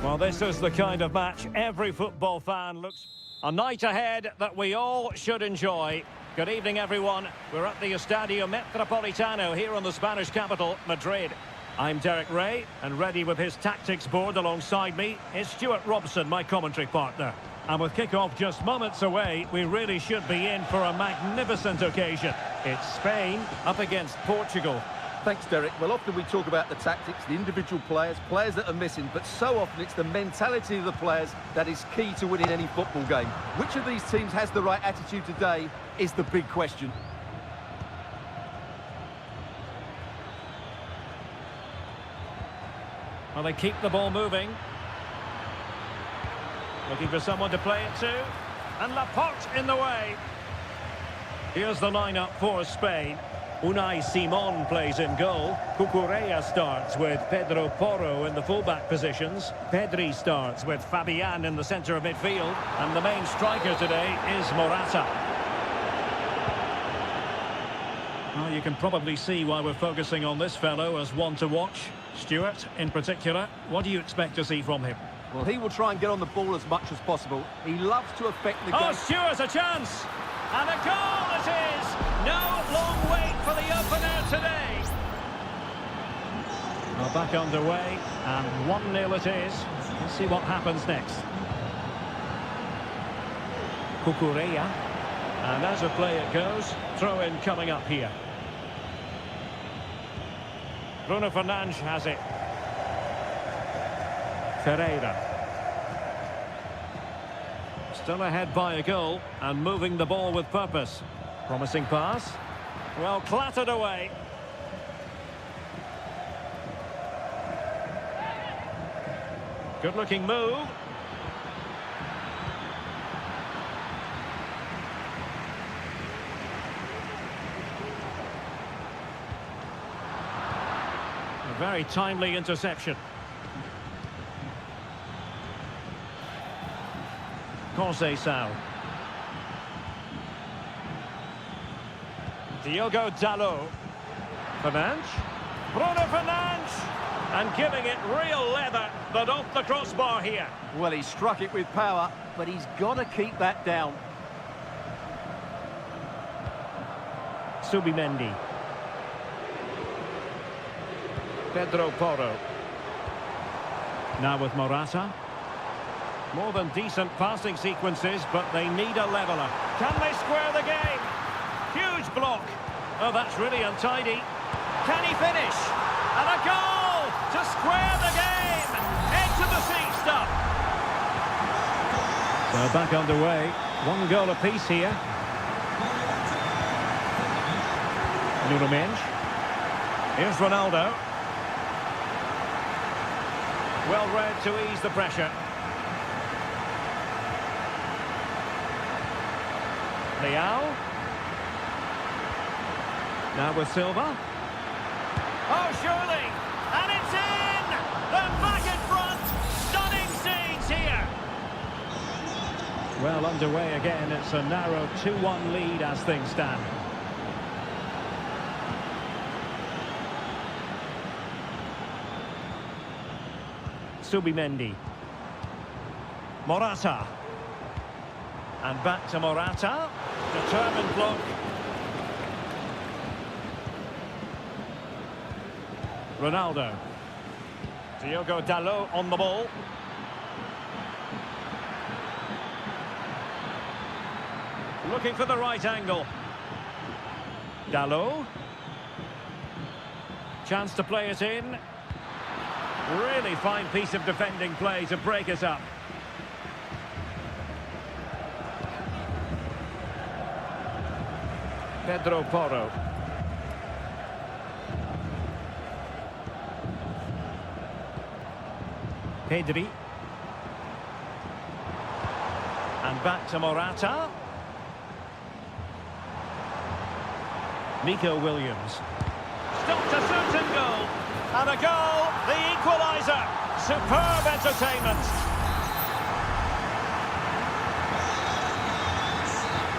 Speaker 1: Well, this is the kind of match every football fan looks... A night ahead that we all should enjoy. Good evening, everyone. We're at the Estadio Metropolitano here in the Spanish capital, Madrid. I'm Derek Ray, and ready with his tactics board alongside me is Stuart Robson, my commentary partner. And with kick-off just moments away, we really should be in for a magnificent occasion. It's Spain up against Portugal.
Speaker 2: Thanks, Derek. Well, often we talk about the tactics, the individual players that are missing, but so often it's the mentality of the players that is key to winning any football game. Which of these teams has the right attitude today is the big question.
Speaker 1: Well, they keep the ball moving. Looking for someone to play it to. And Laporte in the way. Here's the lineup for Spain. Unai Simon plays in goal. Cucurella starts with Pedro Porro in the fullback positions. Pedri starts with Fabian in the centre of midfield. And the main striker today is Morata. Well, you can probably see why we're focusing on this fellow as one to watch. Stuart, in particular, what do you expect to see from him?
Speaker 2: Well, he will try and get on the ball as much as possible. He loves to affect the game.
Speaker 1: Oh, Stuart, a chance! And a goal it is! No long wait for the opener today. Well, back underway, and 1-0 it is. Let's see what happens next. Cucurella. And as a play it goes, throw-in coming up here. Bruno Fernandes has it. Ferreira. Still ahead by a goal and moving the ball with purpose. Promising pass. Well, clattered away. Good-looking move. A very timely interception. Conceição. Diogo Dalot. Fernandes. Bruno Fernandes. And giving it real leather, but off the crossbar here.
Speaker 2: Well, he struck it with power, but he's got to keep that down.
Speaker 1: Subimendi. Pedro Porro. Now with Morata. More than decent passing sequences, but they need a leveller. Can they square the game? Huge block. Oh, that's really untidy. Can he finish? And a goal! to square the game. Into the seat stop. So back underway. One goal apiece here. Nuno Mendes. Here's Ronaldo. Well read to ease the pressure. Leao. Now with Silva. Oh, surely! And it's in! They're back in front! Stunning scenes here! Well, underway again. It's a narrow 2-1 lead as things stand. Subimendi. Morata. And back to Morata. Determined block. Ronaldo. Diogo Dalot on the ball. Looking for the right angle. Dalot. Chance to play it in. Really fine piece of defending play to break us up. Pedro Porro. Pedri. And back to Morata. Nico Williams. Stopped a certain goal. And a goal, the equaliser. Superb entertainment.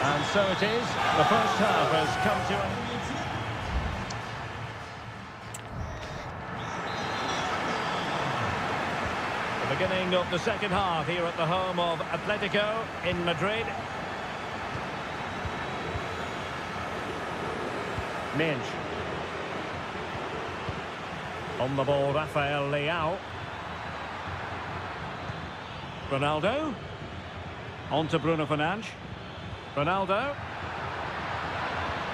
Speaker 1: And so it is. The first half has come to an end. The beginning of the second half here at the home of Atletico in Madrid. Mendes. On the ball, Rafael Leao. Ronaldo. On to Bruno Fernandes. Ronaldo.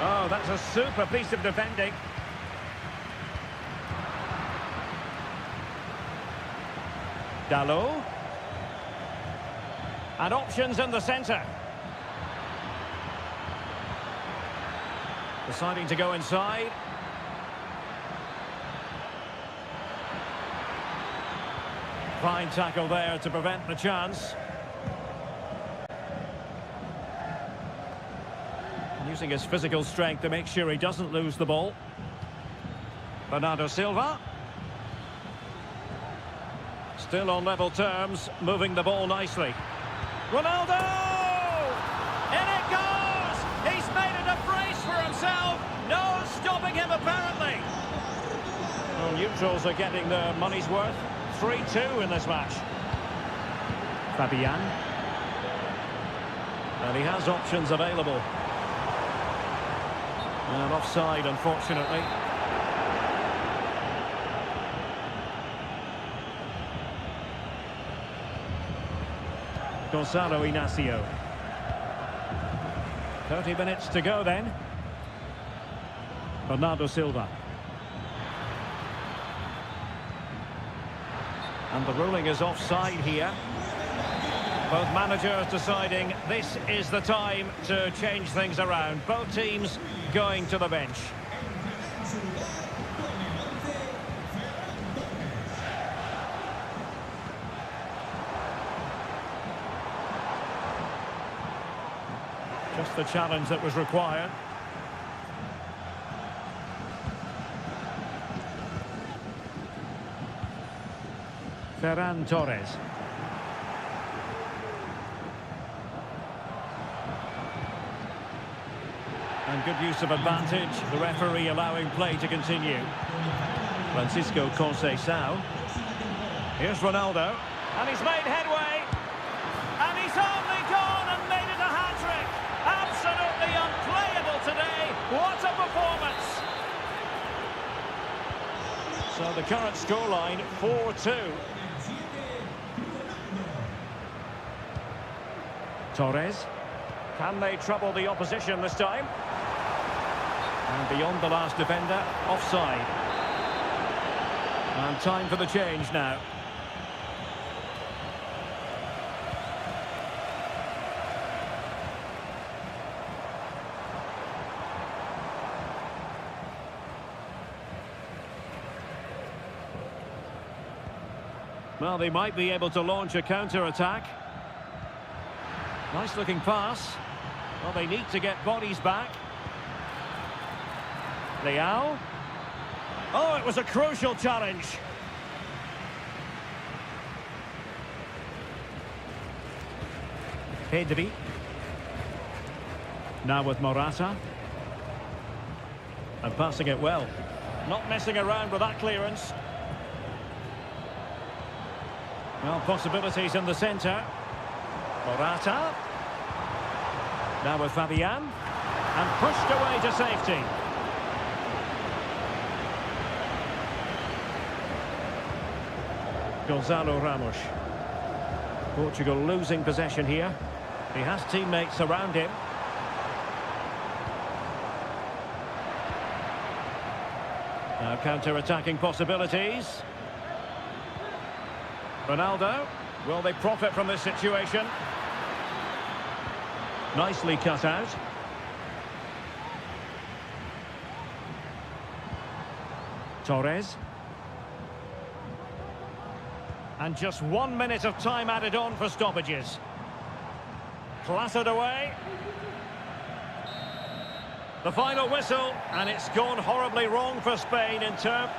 Speaker 1: Oh, that's a super piece of defending. Dalot. And options in the centre. Deciding to go inside. Fine tackle there to prevent the chance. Using his physical strength to make sure he doesn't lose the ball. Bernardo Silva. Still on level terms, moving the ball nicely. Ronaldo! In it goes! He's made it a brace for himself. No stopping him, apparently. Well, neutrals are getting their money's worth. 3-2 in this match. Fabian. And he has options available. And offside, unfortunately. Gonzalo Inacio. 30 minutes to go then. Bernardo Silva. And the ruling is offside here. Both managers deciding this is the time to change things around. Both teams going to the bench. Just the challenge that was required. Ferran Torres. And good use of advantage, the referee allowing play to continue. Francisco Conceição. Here's Ronaldo, and he's made headway. And he's only gone and made it a hat-trick. Absolutely unplayable today. What a performance. So the current scoreline, 4-2. Torres. Can they trouble the opposition this time? And beyond the last defender, offside. And time for the change now. Well, they might be able to launch a counter-attack. Nice looking pass. Well, they need to get bodies back. Leao. Oh, it was a crucial challenge. Pedri. Now with Morata. And passing it well. Not messing around with that clearance. Well, possibilities in the centre. Morata. Now with Fabian. And pushed away to safety. Gonzalo Ramos. Portugal losing possession here. He has teammates around him. Now counter-attacking possibilities. Ronaldo. Will they profit from this situation? Nicely cut out. Torres. And just 1 minute of time added on for stoppages. Clattered away. The final whistle, and it's gone horribly wrong for Spain in terms...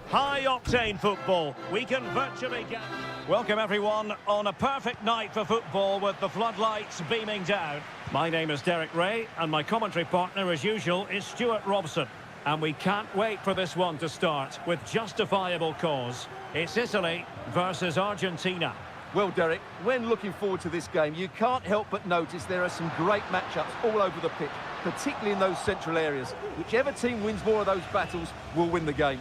Speaker 1: High-octane football. We can virtually get... Welcome, everyone, on a perfect night for football with the floodlights beaming down. My name is Derek Ray, and my commentary partner, as usual, is Stuart Robson. And we can't wait for this one to start with justifiable cause. It's Italy versus Argentina.
Speaker 2: Well, Derek, when looking forward to this game, you can't help but notice there are some great matchups all over the pitch, particularly in those central areas. Whichever team wins more of those battles will win the game.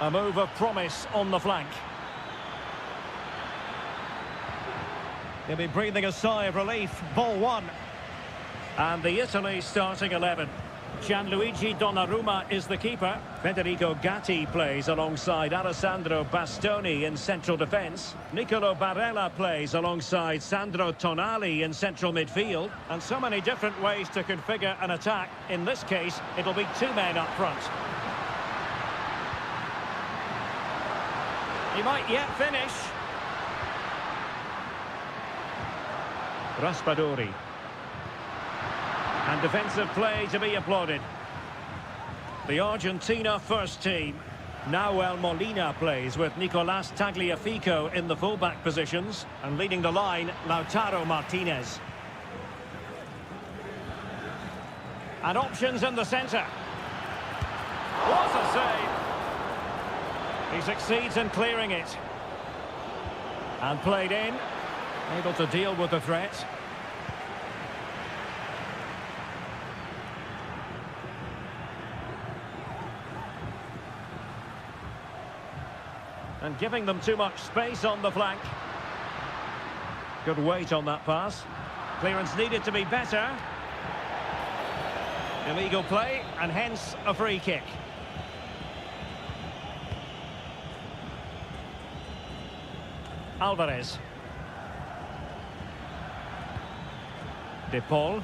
Speaker 1: A move of promise on the flank. He'll be breathing a sigh of relief. Ball one. And the Italy starting 11. Gianluigi Donnarumma is the keeper. Federico Gatti plays alongside Alessandro Bastoni in central defence. Nicolo Barella plays alongside Sandro Tonali in central midfield. And so many different ways to configure an attack. In this case, it'll be two men up front. He might yet finish. Raspadori. And defensive play to be applauded. The Argentina first team. Nahuel Molina plays with Nicolas Tagliafico in the fullback positions. And leading the line, Lautaro Martinez. And options in the centre. What a save! He succeeds in clearing it. And played in. Able to deal with the threat. And giving them too much space on the flank. Good weight on that pass. Clearance needed to be better. Illegal play, and hence a free kick. Alvarez. De Paul.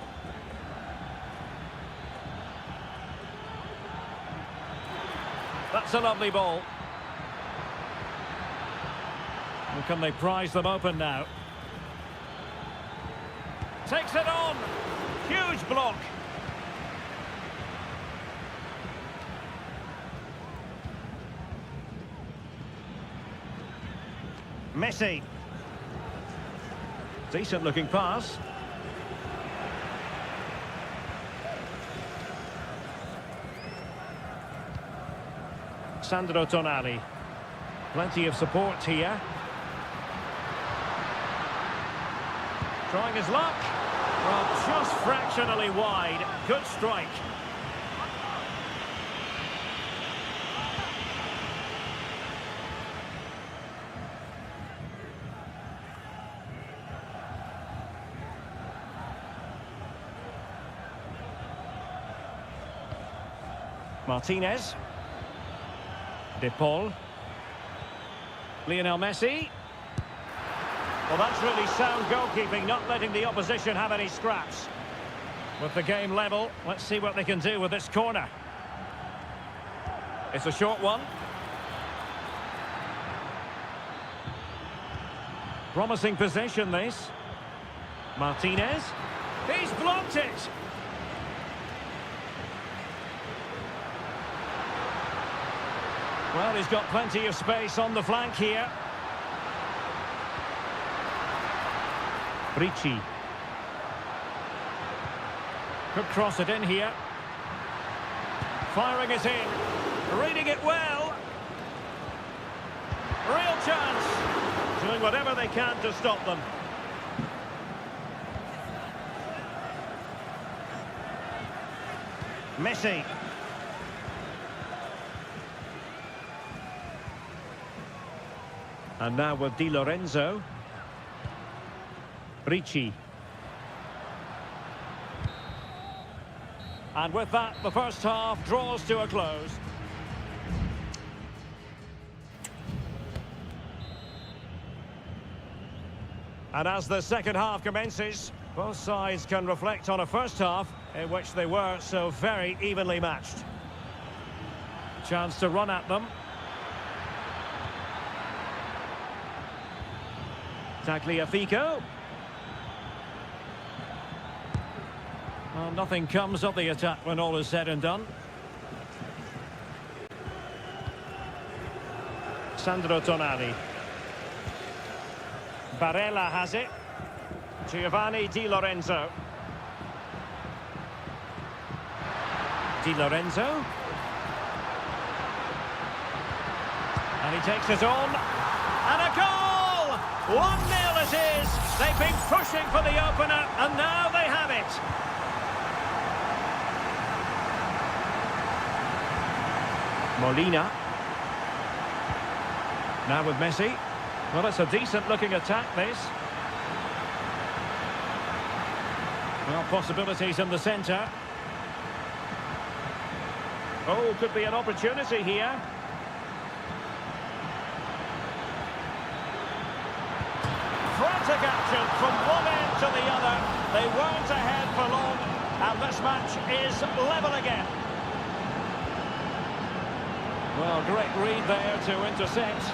Speaker 1: That's a lovely ball. And can they prize them open now? Takes it on. Huge block. Messi. Decent looking pass. Sandro Tonali. Plenty of support here. Trying his luck. Well, just fractionally wide. Good strike. Martinez. De Paul. Lionel Messi. Well, that's really sound goalkeeping, not letting the opposition have any scraps. With the game level, let's see what they can do with this corner. It's a short one. Promising possession, this. Martinez. He's blocked it. Well, he's got plenty of space on the flank here. Ricci. Could cross it in here. Firing it in. Reading it well. Real chance. Doing whatever they can to stop them. Messi. And now with Di Lorenzo. Ricci. And with that, the first half draws to a close. And as the second half commences, both sides can reflect on a first half in which they were so very evenly matched. Chance to run at them. Tagliafico. Well, nothing comes of the attack when all is said and done. Sandro Tonali. Barella has it. Giovanni Di Lorenzo. Di Lorenzo. And he takes it on. And a goal! 1-0 it is. They've been pushing for the opener, and now they have it. Molina. Now with Messi. Well, it's a decent-looking attack, this. Well, possibilities in the centre. Oh, could be an opportunity here. Frantic action from one end to the other. They weren't ahead for long, and this match is level again. Well, great read there to intercept.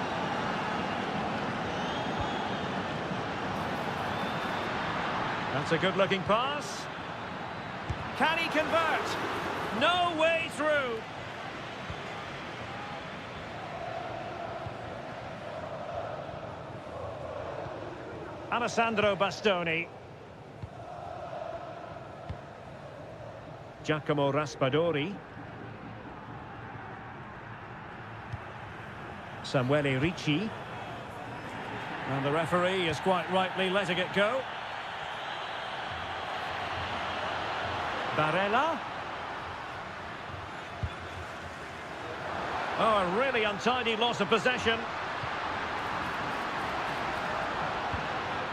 Speaker 1: That's a good-looking pass. Can he convert? No way through. Alessandro Bastoni. Giacomo Raspadori. Samuele Ricci. And the referee is quite rightly letting it go. Barella. Oh, a really untidy loss of possession.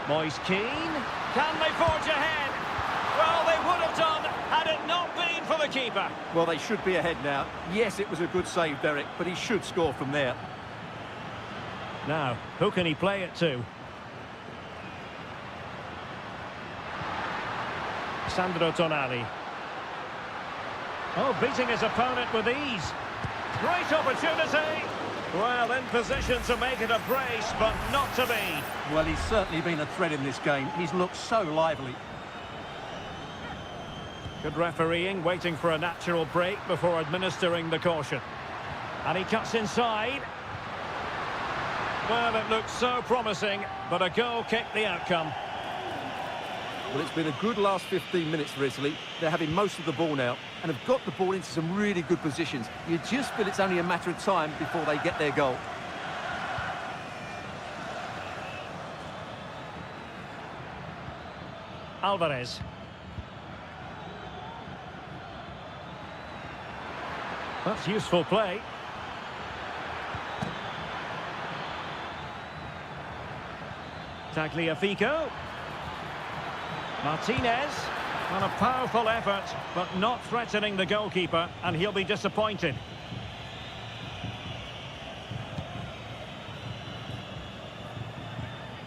Speaker 1: Moise Keane. Can they forge ahead? Well, they would have done had it not been for the keeper.
Speaker 2: Well, they should be ahead now. Yes, it was a good save, Derek, but he should score from there.
Speaker 1: Now, who can he play it to? Sandro Tonali. Oh, beating his opponent with ease. Great opportunity. Well, in position to make it a brace, but not to be.
Speaker 3: Well, he's certainly been a threat in this game. He's looked so lively.
Speaker 1: Good refereeing, waiting for a natural break before administering the caution. And he cuts inside. Well, it looks so promising, but a goal kicked the outcome.
Speaker 2: Well, it's been a good last 15 minutes for Italy. They're having most of the ball now and have got the ball into some really good positions. You just feel it's only a matter of time before they get their goal.
Speaker 1: Alvarez. That's useful play. Tagliafico. Martinez. On a powerful effort, but not threatening the goalkeeper, and he'll be disappointed.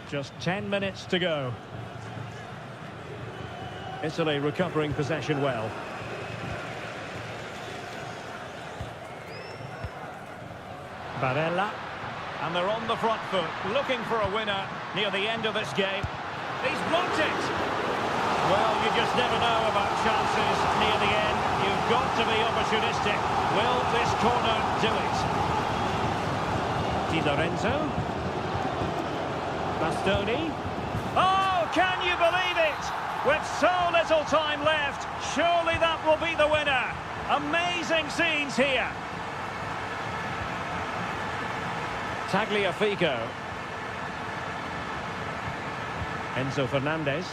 Speaker 1: Just 10 minutes to go. Italy recovering possession well. Barella. And they're on the front foot, looking for a winner near the end of this game. He's blocked it! Well, you just never know about chances near the end. You've got to be opportunistic. Will this corner do it? Di Lorenzo. Bastoni. Oh, can you believe it? With so little time left, surely that will be the winner. Amazing scenes here. Tagliafico. Enzo Fernandez.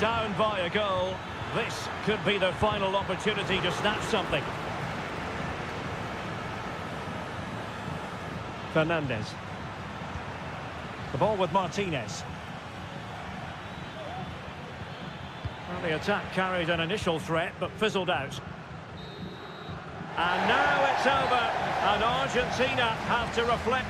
Speaker 1: Down by a goal. This could be their final opportunity to snatch something. Fernandez. The ball with Martinez. Well, the attack carried an initial threat, but fizzled out. And now it's over, and Argentina have to reflect.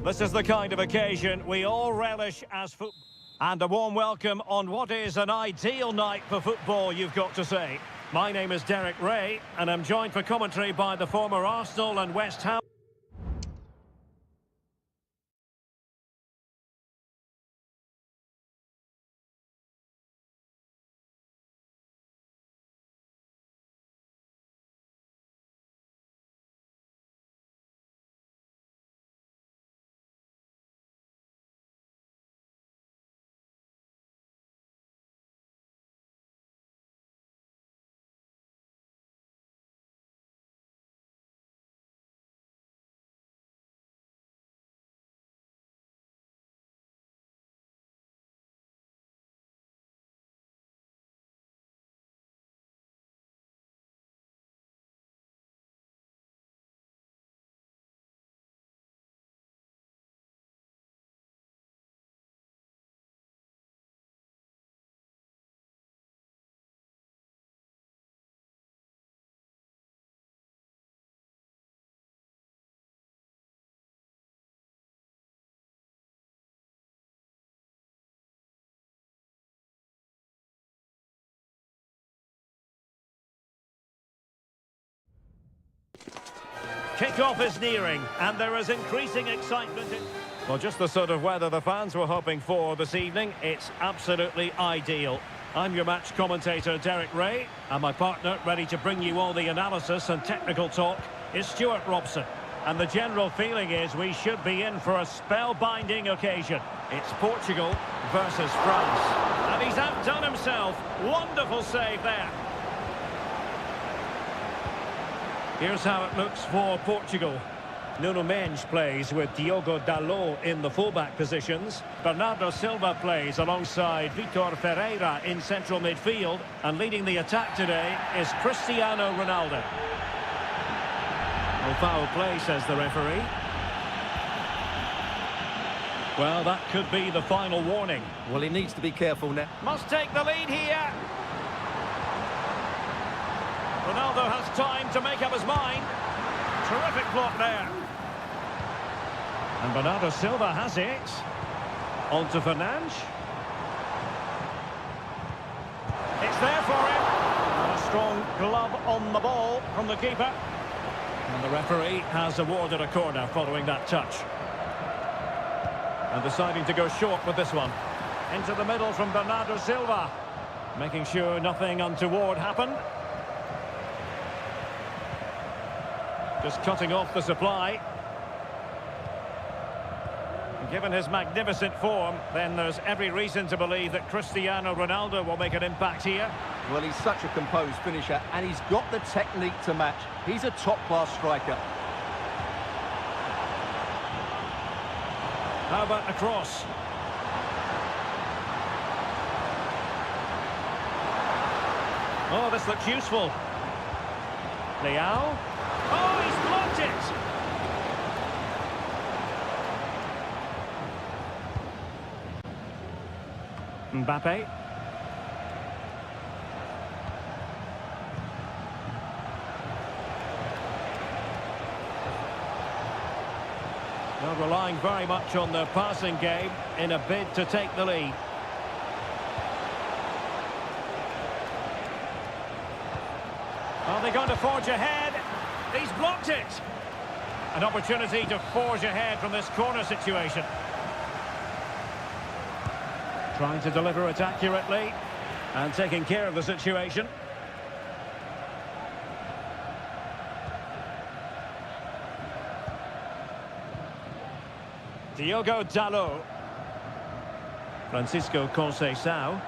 Speaker 1: This is the kind of occasion we all relish as football. And a warm welcome on what is an ideal night for football, you've got to say. My name is Derek Ray, and I'm joined for commentary by the former Arsenal and West Ham. Kick-off is nearing, and there is increasing excitement. Well, just the sort of weather the fans were hoping for this evening. It's absolutely ideal. I'm your match commentator, Derek Ray, and my partner, ready to bring you all the analysis and technical talk, is Stuart Robson. And the general feeling is we should be in for a spellbinding occasion. It's Portugal versus France. And he's outdone himself. Wonderful save there. Here's how it looks for Portugal. Nuno Mendes plays with Diogo Dalot in the fullback positions. Bernardo Silva plays alongside Vitor Ferreira in central midfield. And leading the attack today is Cristiano Ronaldo. No foul play, says the referee. Well, that could be the final warning.
Speaker 2: Well, he needs to be careful now.
Speaker 1: Must take the lead here. Ronaldo has time to make up his mind. Terrific block there. And Bernardo Silva has it. On to Fernandes. It's there for him. And a strong glove on the ball from the keeper. And the referee has awarded a corner following that touch. And deciding to go short with this one. Into the middle from Bernardo Silva. Making sure nothing untoward happened. Just cutting off the supply. Given his magnificent form, then there's every reason to believe that Cristiano Ronaldo will make an impact here.
Speaker 2: Well, he's such a composed finisher, and he's got the technique to match. He's a top-class striker.
Speaker 1: How about a cross? Oh, this looks useful. Leao. Oh, he's blocked it! Mbappe. Well, relying very much on their passing game in a bid to take the lead. Are they going to forge ahead? He's blocked it. An opportunity to forge ahead from this corner situation. Trying to deliver it accurately and taking care of the situation. Diogo Dalot. Francisco Conceição.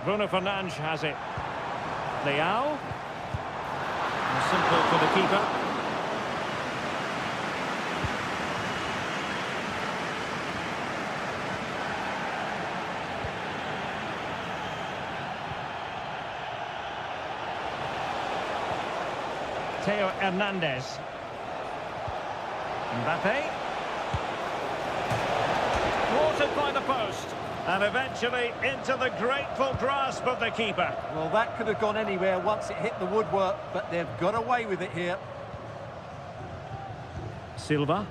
Speaker 1: Bruno Fernandes has it. Leao. Simple for the keeper. Theo Hernandez. Mbappe. Thwarted by the post. And eventually into the grateful grasp of the keeper.
Speaker 2: Well, that could have gone anywhere once it hit the woodwork, but they've got away with it here.
Speaker 1: Silva.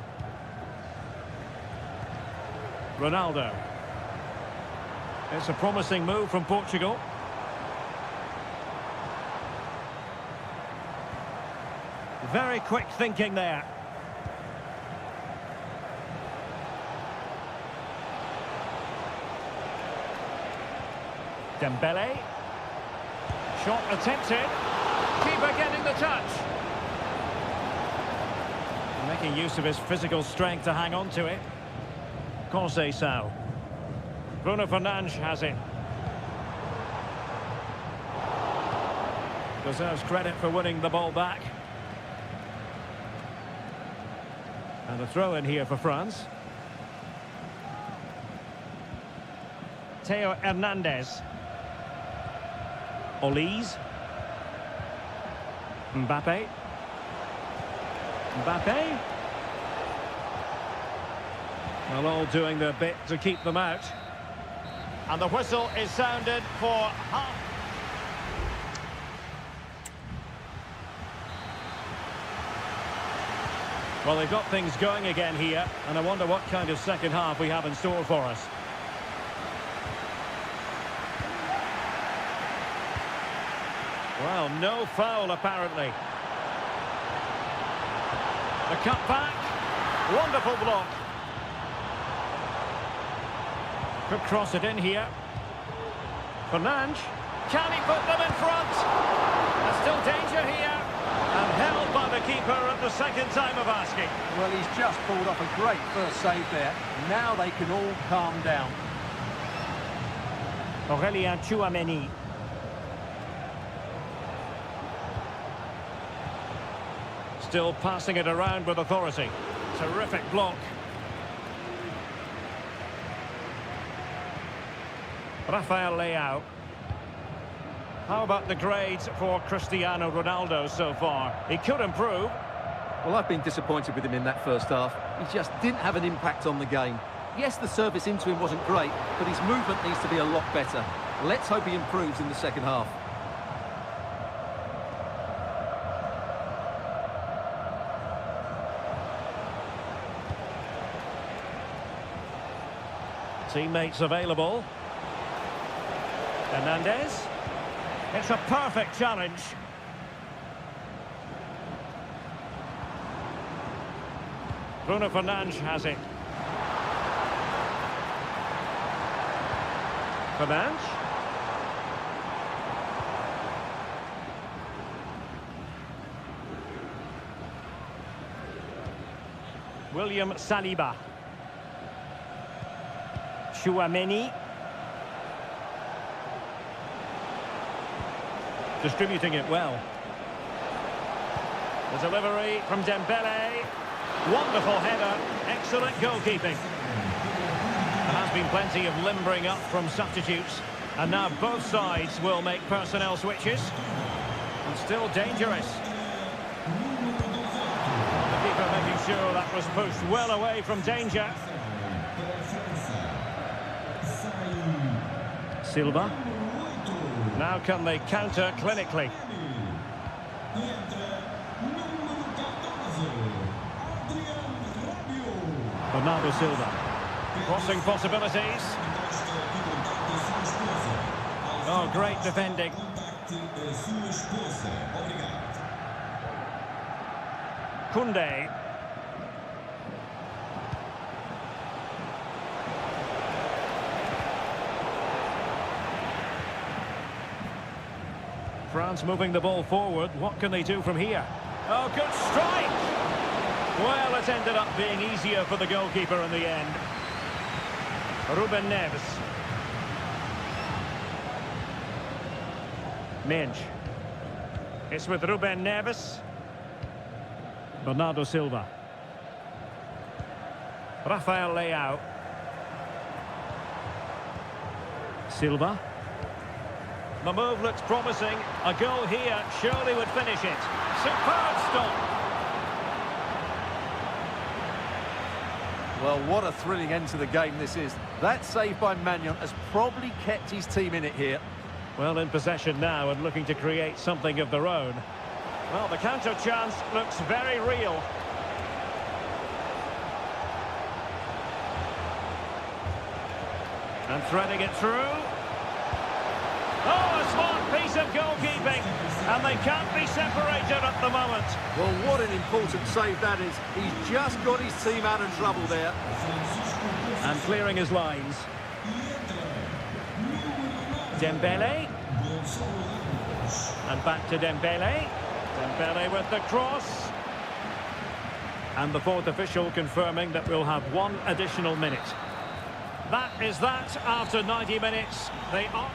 Speaker 1: Ronaldo. It's a promising move from Portugal. Very quick thinking there. Dembele. Shot attempted. Keeper getting the touch. Making use of his physical strength to hang on to it. Conceição. Bruno Fernandes has it. Deserves credit for winning the ball back. And a throw in here for France. Theo Hernandez. Olise. Mbappe. Mbappe. Well, all doing their bit to keep them out. And the whistle is sounded for half. Well, they've got things going again here, and I wonder what kind of second half we have in store for us. Well, no foul apparently. The cut back. Wonderful block. Could cross it in here. Fernandes. Can he put them in front? There's still danger here. And held by the keeper at the second time of asking.
Speaker 3: Well, he's just pulled off a great first save there. Now they can all calm down.
Speaker 1: Aurélien Tchouameni. Still passing it around with authority. Terrific block. Rafael Leao. How about the grades for Cristiano Ronaldo so far? He could improve.
Speaker 2: Well, I've been disappointed with him in that first half. He just didn't have an impact on the game. Yes, the service into him wasn't great, but his movement needs to be a lot better. Let's hope he improves in the second half.
Speaker 1: Teammates available. Hernandez. It's a perfect challenge. Bruno Fernandes has it. Fernandes. William Saliba. Tchouameni. Distributing it well. The delivery from Dembele. Wonderful header. Excellent goalkeeping. There has been plenty of limbering up from substitutes. And now both sides will make personnel switches. And still dangerous. The keeper making sure that was pushed well away from danger. Silva. Now can they counter clinically? Bernardo Silva. Crossing possibilities. Oh, great defending. Koundé. France moving the ball forward. What can they do from here? Oh, good strike! Well, it ended up being easier for the goalkeeper in the end. Ruben Neves. Minge. It's with Ruben Neves. Bernardo Silva. Rafael Leao. Silva. The move looks promising. A goal here surely would finish it. Superb stop.
Speaker 2: Well, what a thrilling end to the game this is. That save by Maignan has probably kept his team in it here.
Speaker 1: Well, in possession now and looking to create something of their own. Well, the counter chance looks very real. And threading it through. Oh, a smart piece of goalkeeping. And they can't be separated at the moment.
Speaker 2: Well, what an important save that is. He's just got his team out of trouble there.
Speaker 1: And clearing his lines. Dembele. And back to Dembele. Dembele with the cross. And the fourth official confirming that we'll have one additional minute. That is that after 90 minutes. They are...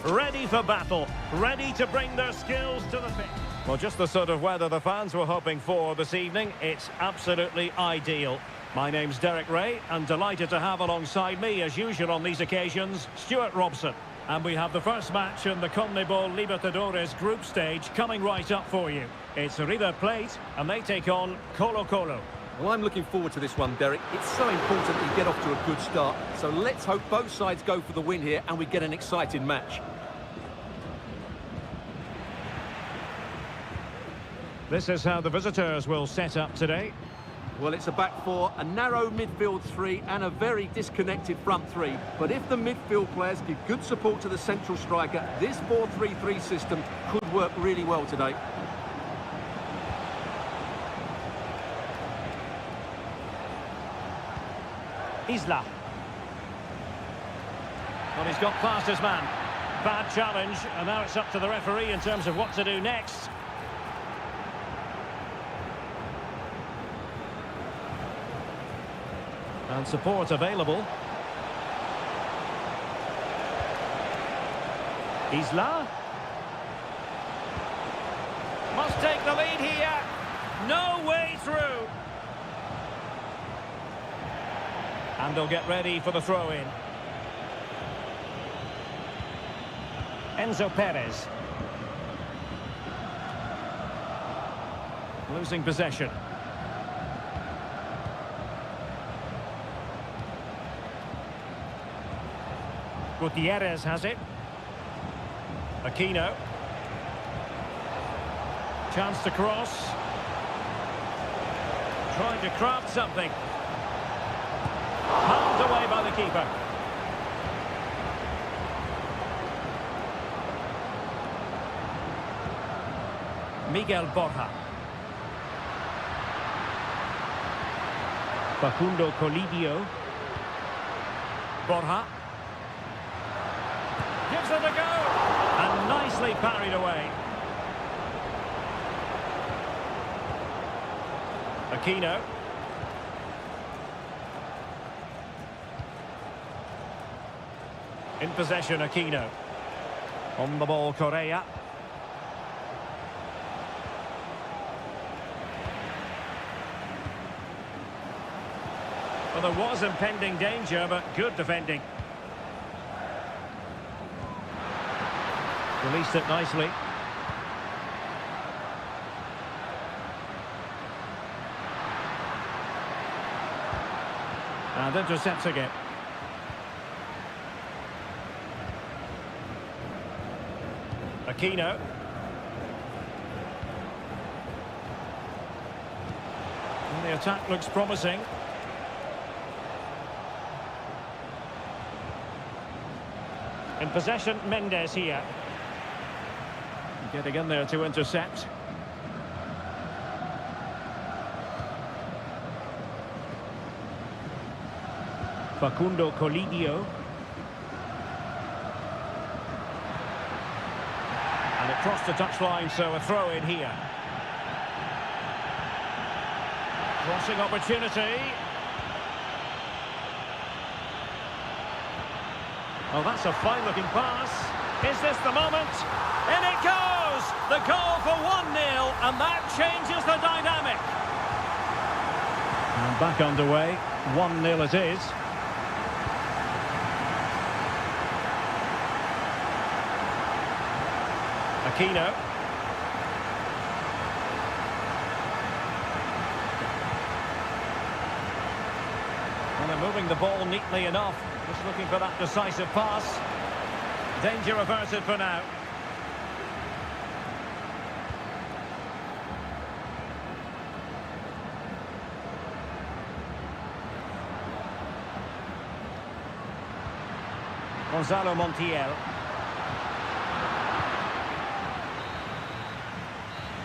Speaker 1: ready for battle, ready to bring their skills to the pitch. Well, just the sort of weather the fans were hoping for this evening. It's absolutely ideal. My name's Derek Ray, and delighted to have alongside me, as usual on these occasions, Stuart Robson. And we have the first match in the CONMEBOL Libertadores group stage coming right up for you. It's River Plate, and they take on Colo-Colo.
Speaker 2: Well, I'm looking forward to this one, Derek. It's so important that you get off to a good start. So let's hope both sides go for the win here and we get an exciting match.
Speaker 1: This is how the visitors will set up today.
Speaker 2: Well, it's a back four, a narrow midfield three and a very disconnected front three. But if the midfield players give good support to the central striker, this 4-3-3 system could work really well today.
Speaker 1: Isla. Well, he's got past his man. Bad challenge, and now it's up to the referee in terms of what to do next. And support available. Isla. Must take the lead here. No way through. And they'll get ready for the throw-in. Enzo Perez. Losing possession. Gutierrez has it. Aquino. Chance to cross. Trying to craft something. Palmed away by the keeper. Miguel Borja. Facundo Colidio. Borja. Gives it a go. And nicely parried away. Aquino. In possession, Aquino. On the ball, Correa. Well, there was impending danger, but good defending. Released it nicely. And intercepting it. Aquino. And the attack looks promising. In possession, Mendes here. Getting in there to intercept. Facundo Colidio. And it crossed the touchline, so a throw in here. Crossing opportunity. Well, that's a fine-looking pass. Is this the moment? In it goes! The goal for 1-0, and that changes the dynamic. And back underway. 1-0 it is. Aquino. And they're moving the ball neatly enough. Just looking for that decisive pass. Danger averted for now. Gonzalo Montiel.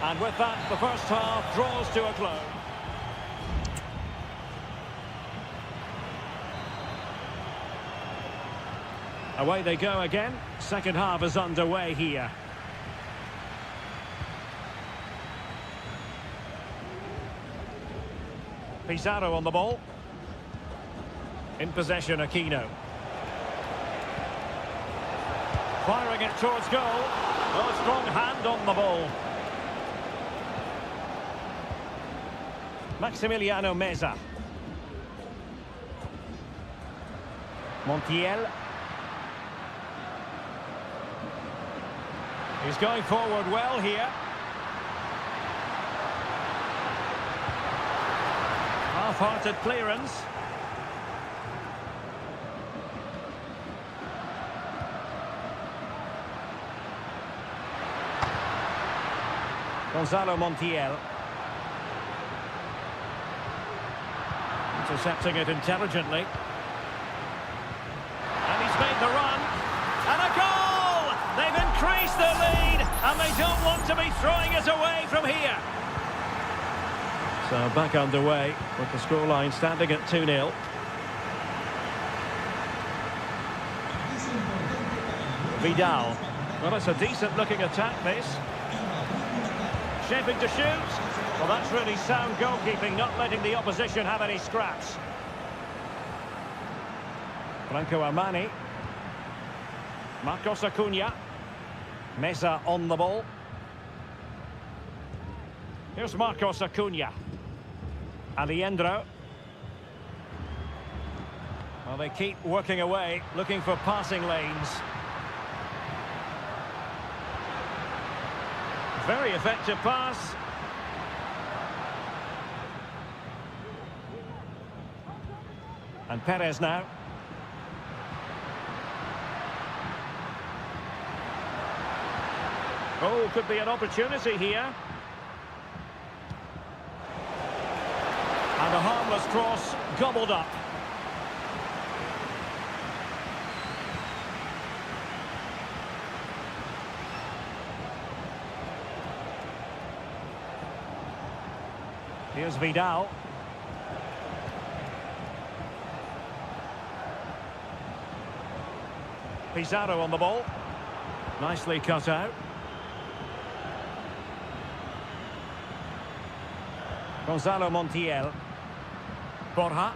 Speaker 1: And with that, the first half draws to a close. Away they go again. Second half is underway here. Pizarro on the ball. In possession, Aquino. Firing it towards goal. Oh, strong hand on the ball. Maximiliano Meza. Montiel. He's going forward well here. Half-hearted clearance. Gonzalo Montiel. Intercepting it intelligently. And he's made the run. And a goal! They've increased their lead, and they don't want to be throwing it away from here. So back underway with the scoreline standing at 2-0. Vidal. Well, it's a decent-looking attack, this. Shaping to shoot. Well, that's really sound goalkeeping, not letting the opposition have any scraps. Franco Armani. Marcos Acuna. Meza on the ball. Here's Marcos Acuna. Alejandro. Well, they keep working away, looking for passing lanes. Very effective pass. And Perez now. Oh, could be an opportunity here. And a harmless cross gobbled up. Here's Vidal. Pizarro on the ball. Nicely cut out. Gonzalo Montiel. Borja.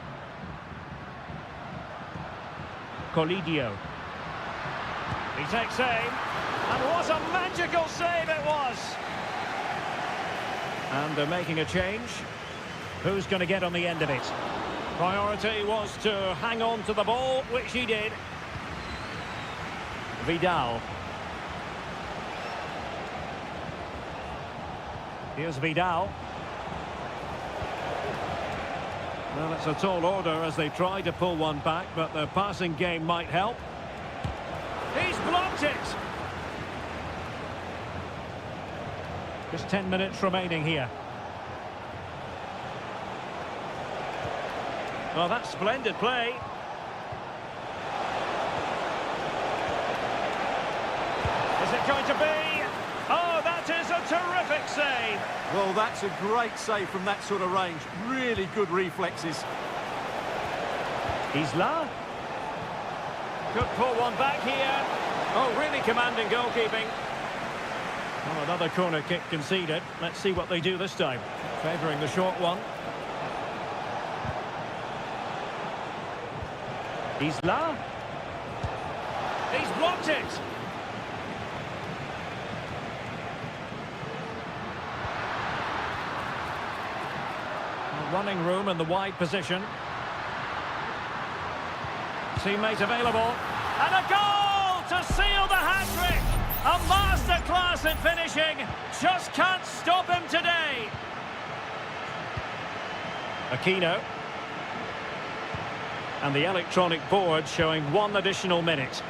Speaker 1: Colidio. He takes aim. And what a magical save it was! And they're making a change. Who's going to get on the end of it? Priority was to hang on to the ball, which he did. Vidal. Here's Vidal. Well, it's a tall order as they try to pull one back, but the passing game might help. He's blocked it! Just 10 minutes remaining here. Well, that's splendid play. Is it going to be? Oh, that is a terrific save.
Speaker 2: Well, that's a great save from that sort of range. Really good reflexes.
Speaker 1: Isla. Could pull one back here. Oh, really commanding goalkeeping. Well, another corner kick conceded. Let's see what they do this time. Favouring the short one. Isla. He's blocked it. Running room in the wide position. Teammate available. And a goal to seal the hat-trick! A masterclass in finishing. Just can't stop him today. Aquino. And the electronic board showing 1 additional minute.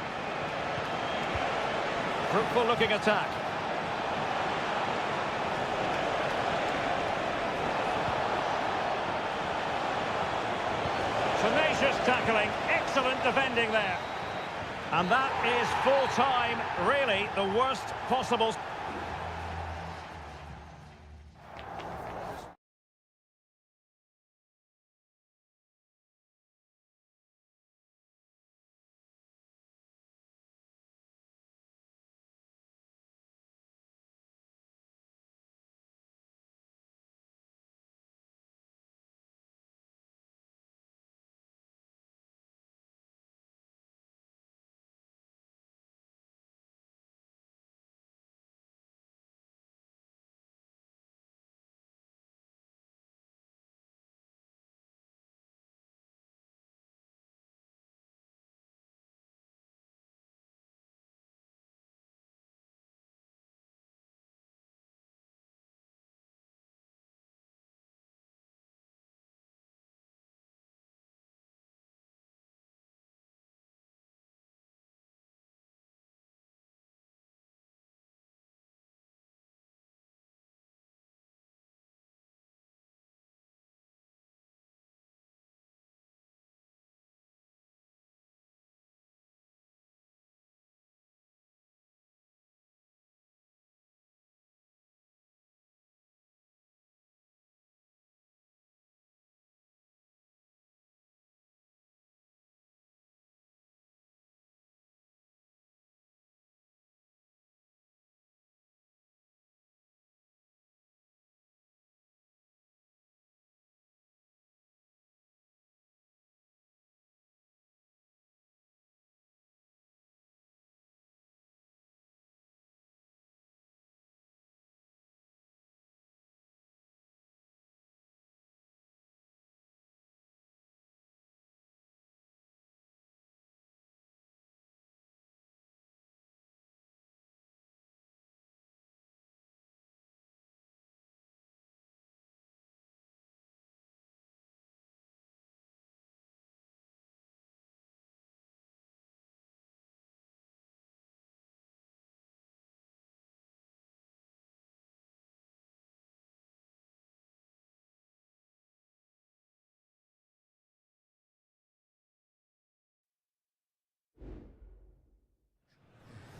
Speaker 1: Fruitful looking attack. Tenacious tackling, excellent defending there. And that is full time, really the worst possible.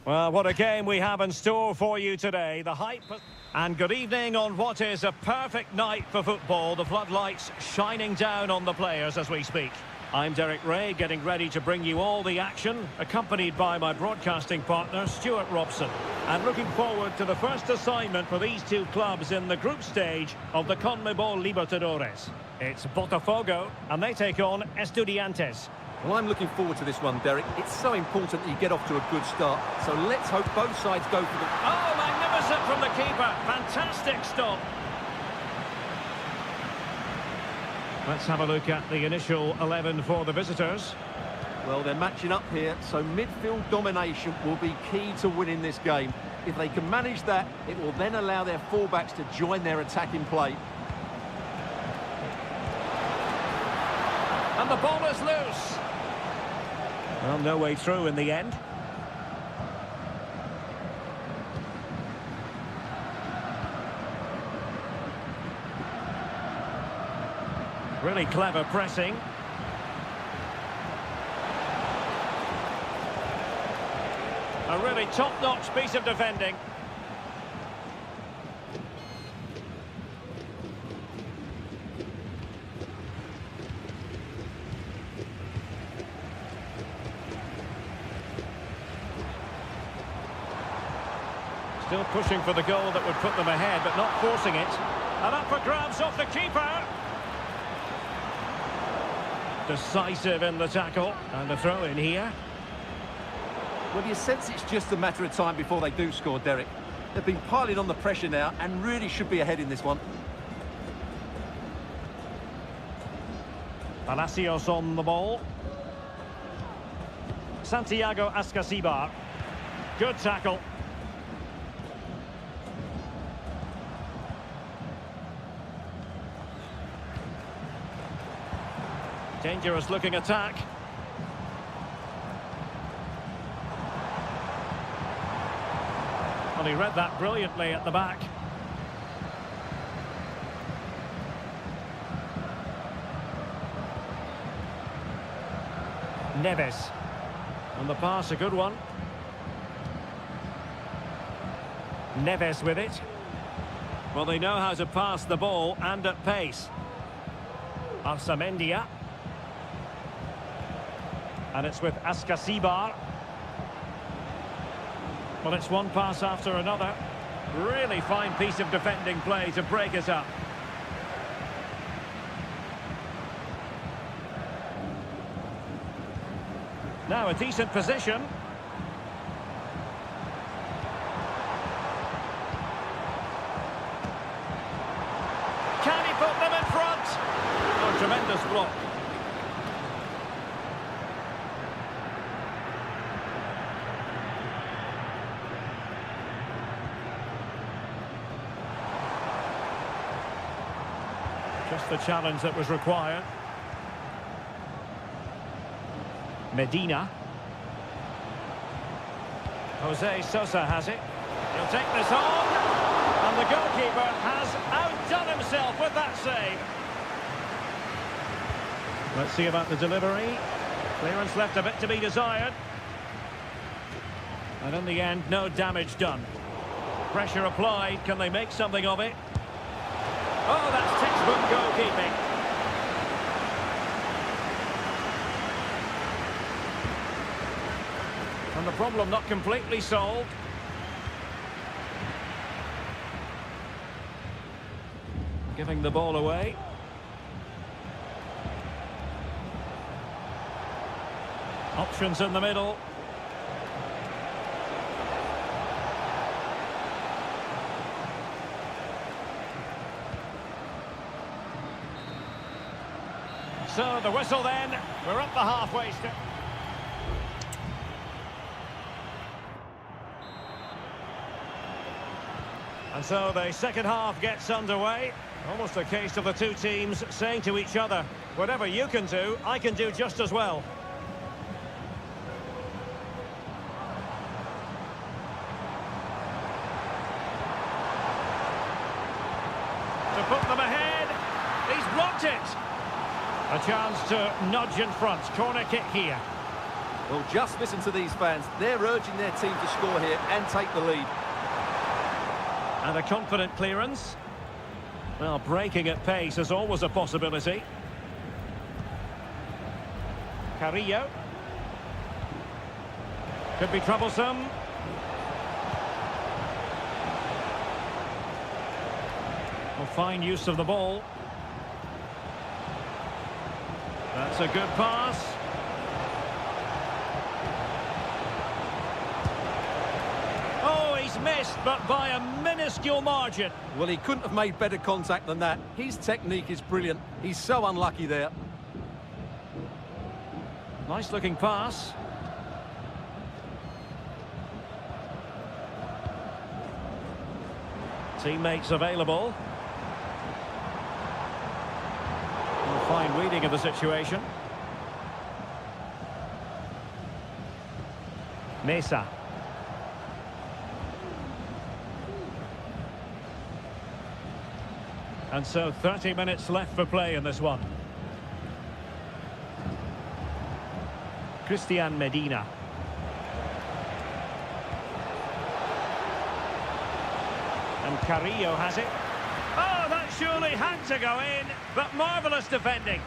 Speaker 1: Well, what a game we have in store for you today. The hype... And good evening on what is a perfect night for football. The floodlights shining down on the players as we speak. I'm Derek Ray, getting ready to bring you all the action, accompanied by my broadcasting partner, Stuart Robson. And looking forward to the first assignment for these two clubs in the group stage of the CONMEBOL Libertadores. It's Botafogo, and they take on Estudiantes.
Speaker 2: Well, I'm looking forward to this one, Derek. It's so important that you get off to a good start. So let's hope both sides go for the...
Speaker 1: Oh, magnificent from the keeper. Fantastic stop. Let's have a look at the initial 11 for the visitors.
Speaker 2: Well, they're matching up here, so midfield domination will be key to winning this game. If they can manage that, it will then allow their fullbacks to join their attacking play.
Speaker 1: And the ball is loose. Well, no way through in the end. Really clever pressing. A really top-notch piece of defending. Still pushing for the goal that would put them ahead, but not forcing it. And up for grabs off the keeper. Decisive in the tackle. And a throw in here.
Speaker 2: Well, you sense it's just a matter of time before they do score, Derek. They've been piling on the pressure now and really should be ahead in this one.
Speaker 1: Palacios on the ball. Santiago Ascasibar. Good tackle. Dangerous looking attack. Well, he read that brilliantly at the back. Neves. And the pass, a good one. Neves with it. Well, they know how to pass the ball and at pace. Arsamendia. And it's with Ascasibar. Well, it's one pass after another. Really fine piece of defending play to break it up. Now a decent position. Can he put them in front? Oh, tremendous block. Just the challenge that was required. Medina. Jose Sosa has it. He'll take this on. And the goalkeeper has outdone himself with that save. Let's see about the delivery. Clearance left a bit to be desired. And in the end, no damage done. Pressure applied. Can they make something of it? Oh, that's textbook goalkeeping. And the problem not completely solved. Giving the ball away. Options in the middle. So the whistle then, we're up the halfway step. And so the second half gets underway. Almost a case of the two teams saying to each other, whatever you can do, I can do just as well. To put them ahead, he's blocked it. A chance to nudge in front. Corner kick here.
Speaker 2: Well, just listen to these fans. They're urging their team to score here and take the lead.
Speaker 1: And a confident clearance. Well, breaking at pace is always a possibility. Carrillo. Could be troublesome. Well, fine use of the ball. That's a good pass. Oh, he's missed, but by a minuscule margin.
Speaker 2: Well, he couldn't have made better contact than that. His technique is brilliant. He's so unlucky there.
Speaker 1: Nice looking pass. Teammates available. Well, fine reading of the situation. Mesa. And so 30 minutes left for play in this one. Christian Medina. And Carrillo has it. Oh, that surely had to go in, but marvellous defending.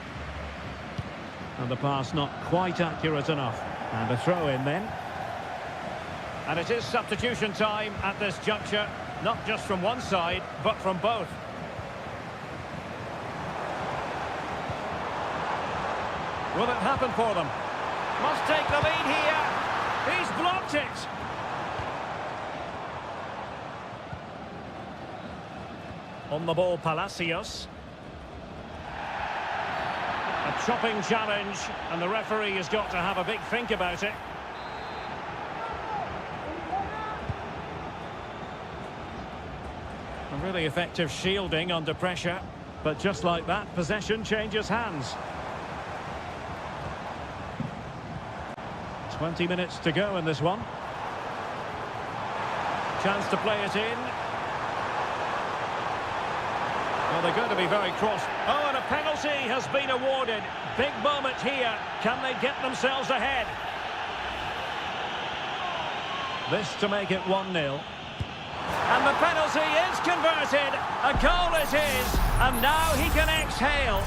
Speaker 1: And the pass not quite accurate enough. And a throw in then. And it is substitution time at this juncture, not just from one side, but from both. Will it happen for them? Must take the lead here. He's blocked it. On the ball, Palacios. A chopping challenge, and the referee has got to have a big think about it. A really effective shielding under pressure, but just like that, possession changes hands. 20 minutes to go in this one. Chance to play it in. Well, they're going to be very cross. Oh, and a penalty has been awarded. Big moment here. Can they get themselves ahead? This to make it 1-0. And the penalty is converted. A goal it is. And now he can exhale.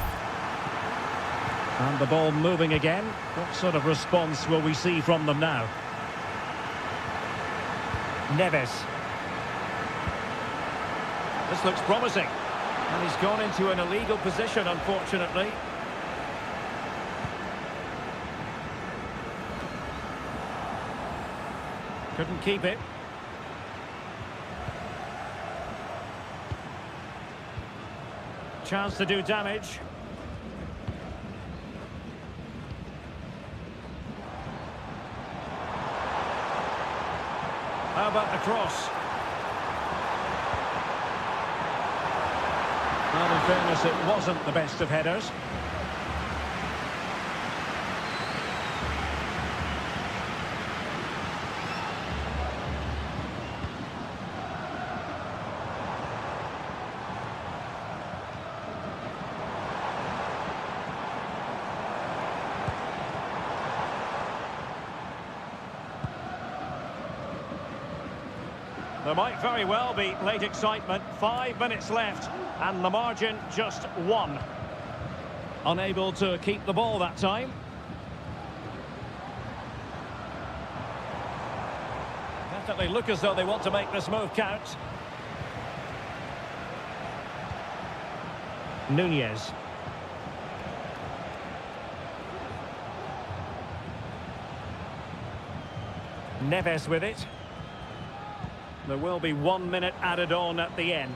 Speaker 1: And the ball moving again. What sort of response will we see from them now? Neves. This looks promising. And he's gone into an illegal position, unfortunately. Couldn't keep it. Chance to do damage. How about the cross? Well, in fairness, it wasn't the best of headers. There might very well be late excitement. 5 minutes left, and the margin just 1. Unable to keep the ball that time. Definitely look as though they want to make this move count. Nunez. Neves with it. There will be 1 minute added on at the end.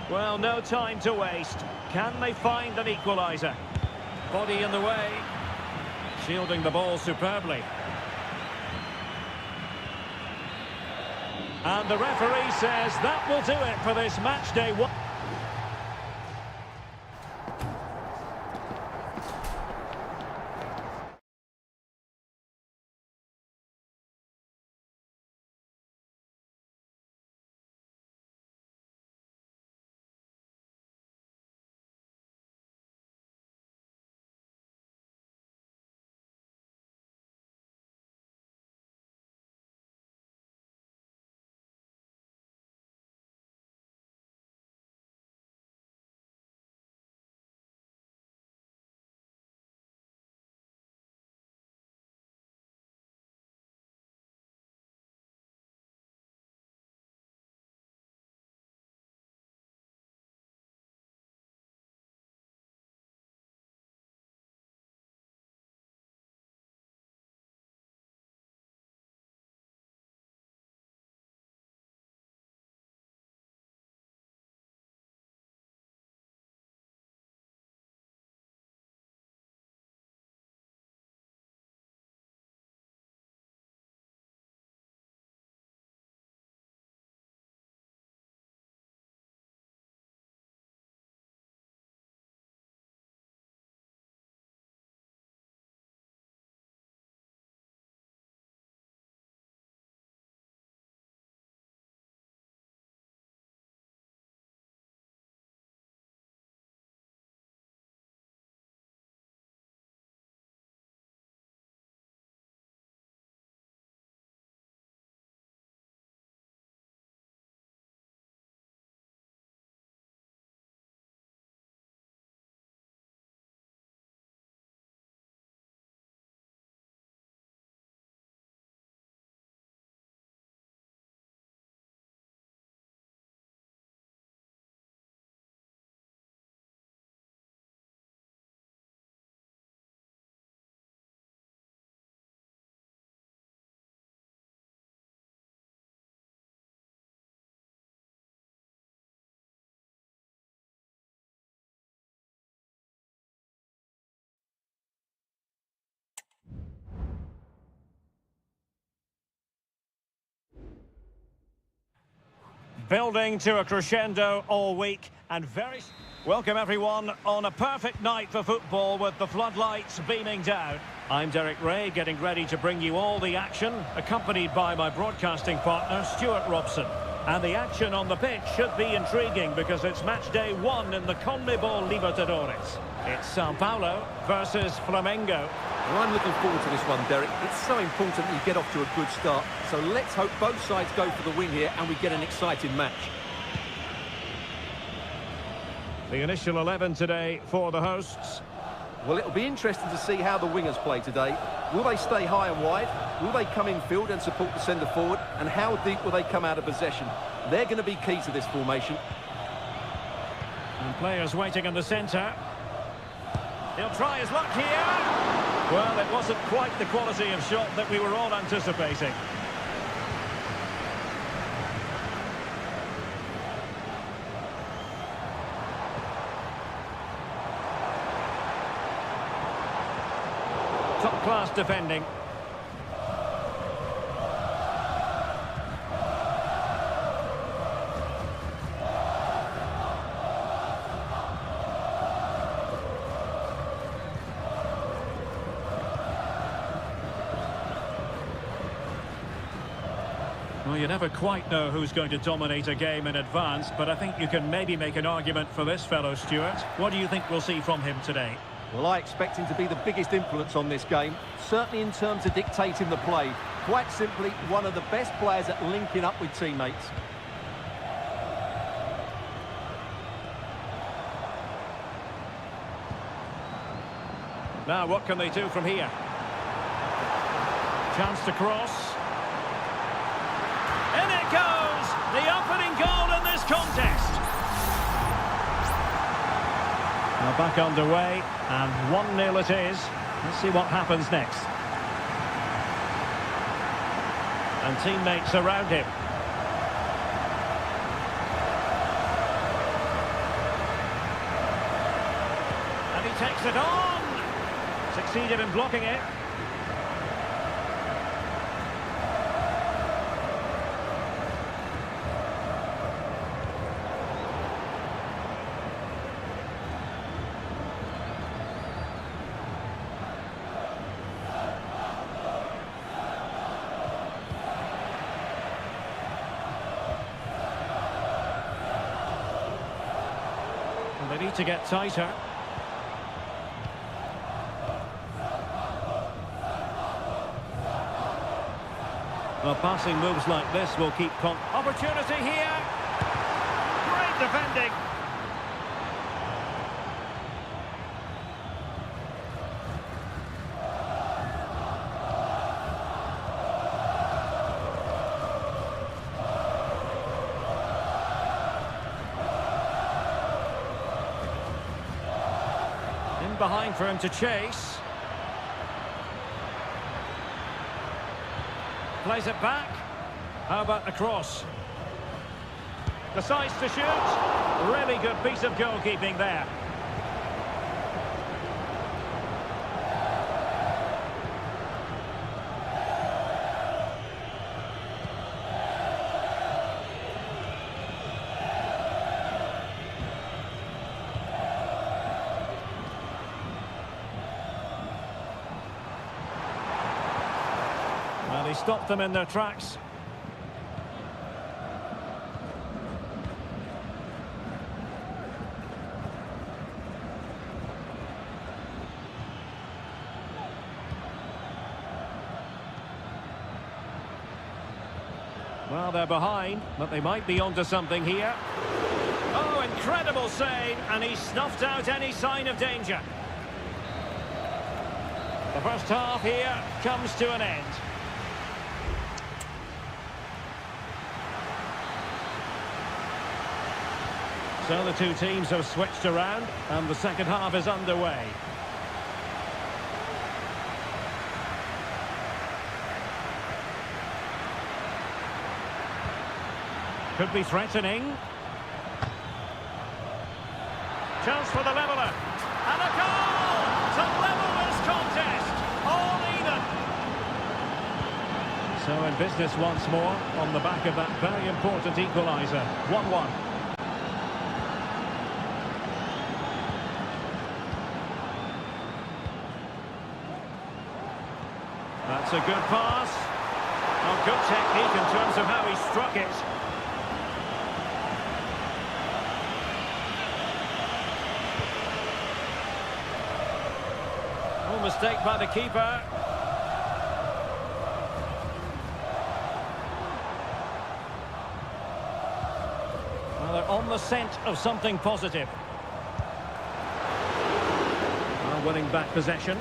Speaker 1: Well, no time to waste. Can they find an equaliser? Body in the way. Shielding the ball superbly. And the referee says that will do it for this match day 1. Building to a crescendo all week and very... Welcome everyone on a perfect night for football with the floodlights beaming down. I'm Derek Ray, getting ready to bring you all the action, accompanied by my broadcasting partner, Stuart Robson. And the action on the pitch should be intriguing because it's match day 1 in the CONMEBOL Libertadores. It's Sao Paulo versus Flamengo.
Speaker 2: Well, I'm looking forward to this one, Derek. It's so important that you get off to a good start. So let's hope both sides go for the win here and we get an exciting match.
Speaker 1: The initial 11 today for the hosts.
Speaker 2: Well, it'll be interesting to see how the wingers play today. Will they stay high and wide? Will they come in field and support the centre forward? And how deep will they come out of possession? They're going to be key to this formation.
Speaker 1: And players waiting in the centre. He'll try his luck here. Well, it wasn't quite the quality of shot that we were all anticipating. Top-class defending. Well, you never quite know who's going to dominate a game in advance, but I think you can maybe make an argument for this fellow, Stuart. What do you think we'll see from him today?
Speaker 2: Well, I expect him to be the biggest influence on this game, certainly in terms of dictating the play. Quite simply, one of the best players at linking up with teammates.
Speaker 1: Now, what can they do from here? Chance to cross. In it goes! The opening goal in this contest. Now back underway, and 1-0 it is. Let's see what happens next. And teammates around him. And he takes it on! Succeeded in blocking it. They need to get tighter. Well, passing moves like this will keep opportunity here. Great defending. Behind for him to chase. Plays it back. How about the cross? Decides to shoot. Really good piece of goalkeeping there. Well, he stopped them in their tracks. Well, they're behind, but they might be onto something here. Oh, incredible save, and he snuffed out any sign of danger. The first half here comes to an end. So the two teams have switched around, and the second half is underway. Could be threatening. Chance for the leveller. And a goal to level this contest. All even. So So in business once more on the back of that very important equaliser. 1-1. That's a good pass. Oh, good technique in terms of how he struck it. Oh, mistake by the keeper. Well, they're on the scent of something positive. Well, winning back possession.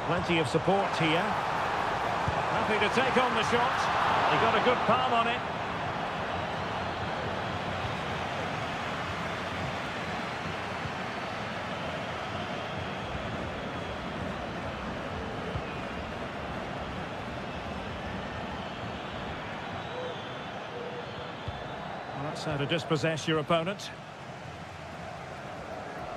Speaker 1: Plenty of support here. Happy to take on the shot. He got a good palm on it. Well, that's how to dispossess your opponent.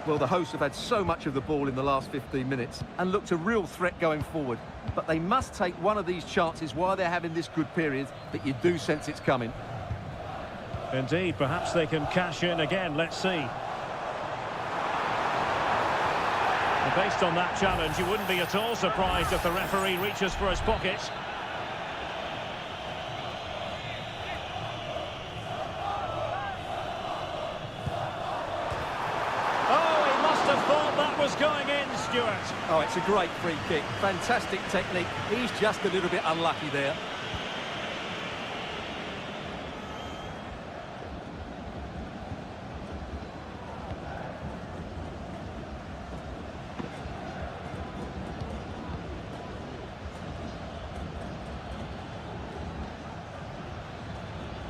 Speaker 2: Well, the hosts have had so much of the ball in the last 15 minutes and looked a real threat going forward. But they must take one of these chances while they're having this good period that you do sense it's coming.
Speaker 1: Indeed, perhaps they can cash in again. Let's see. And based on that challenge, you wouldn't be at all surprised if the referee reaches for his pocket. Was going in, Stuart.
Speaker 2: Oh, it's a great free kick. Fantastic technique. He's just a little bit unlucky there.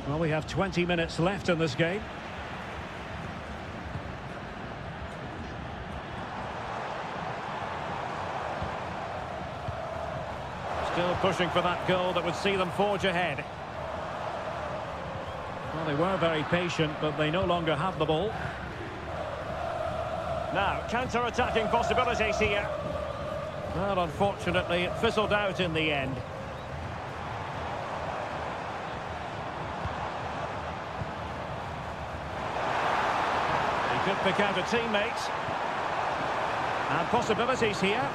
Speaker 1: Well, we have 20 minutes left in this game. Still pushing for that goal that would see them forge ahead. Well, they were very patient, but they no longer have the ball. Now, counter-attacking possibilities here. Well, unfortunately, it fizzled out in the end. He could pick out a teammate. And possibilities here.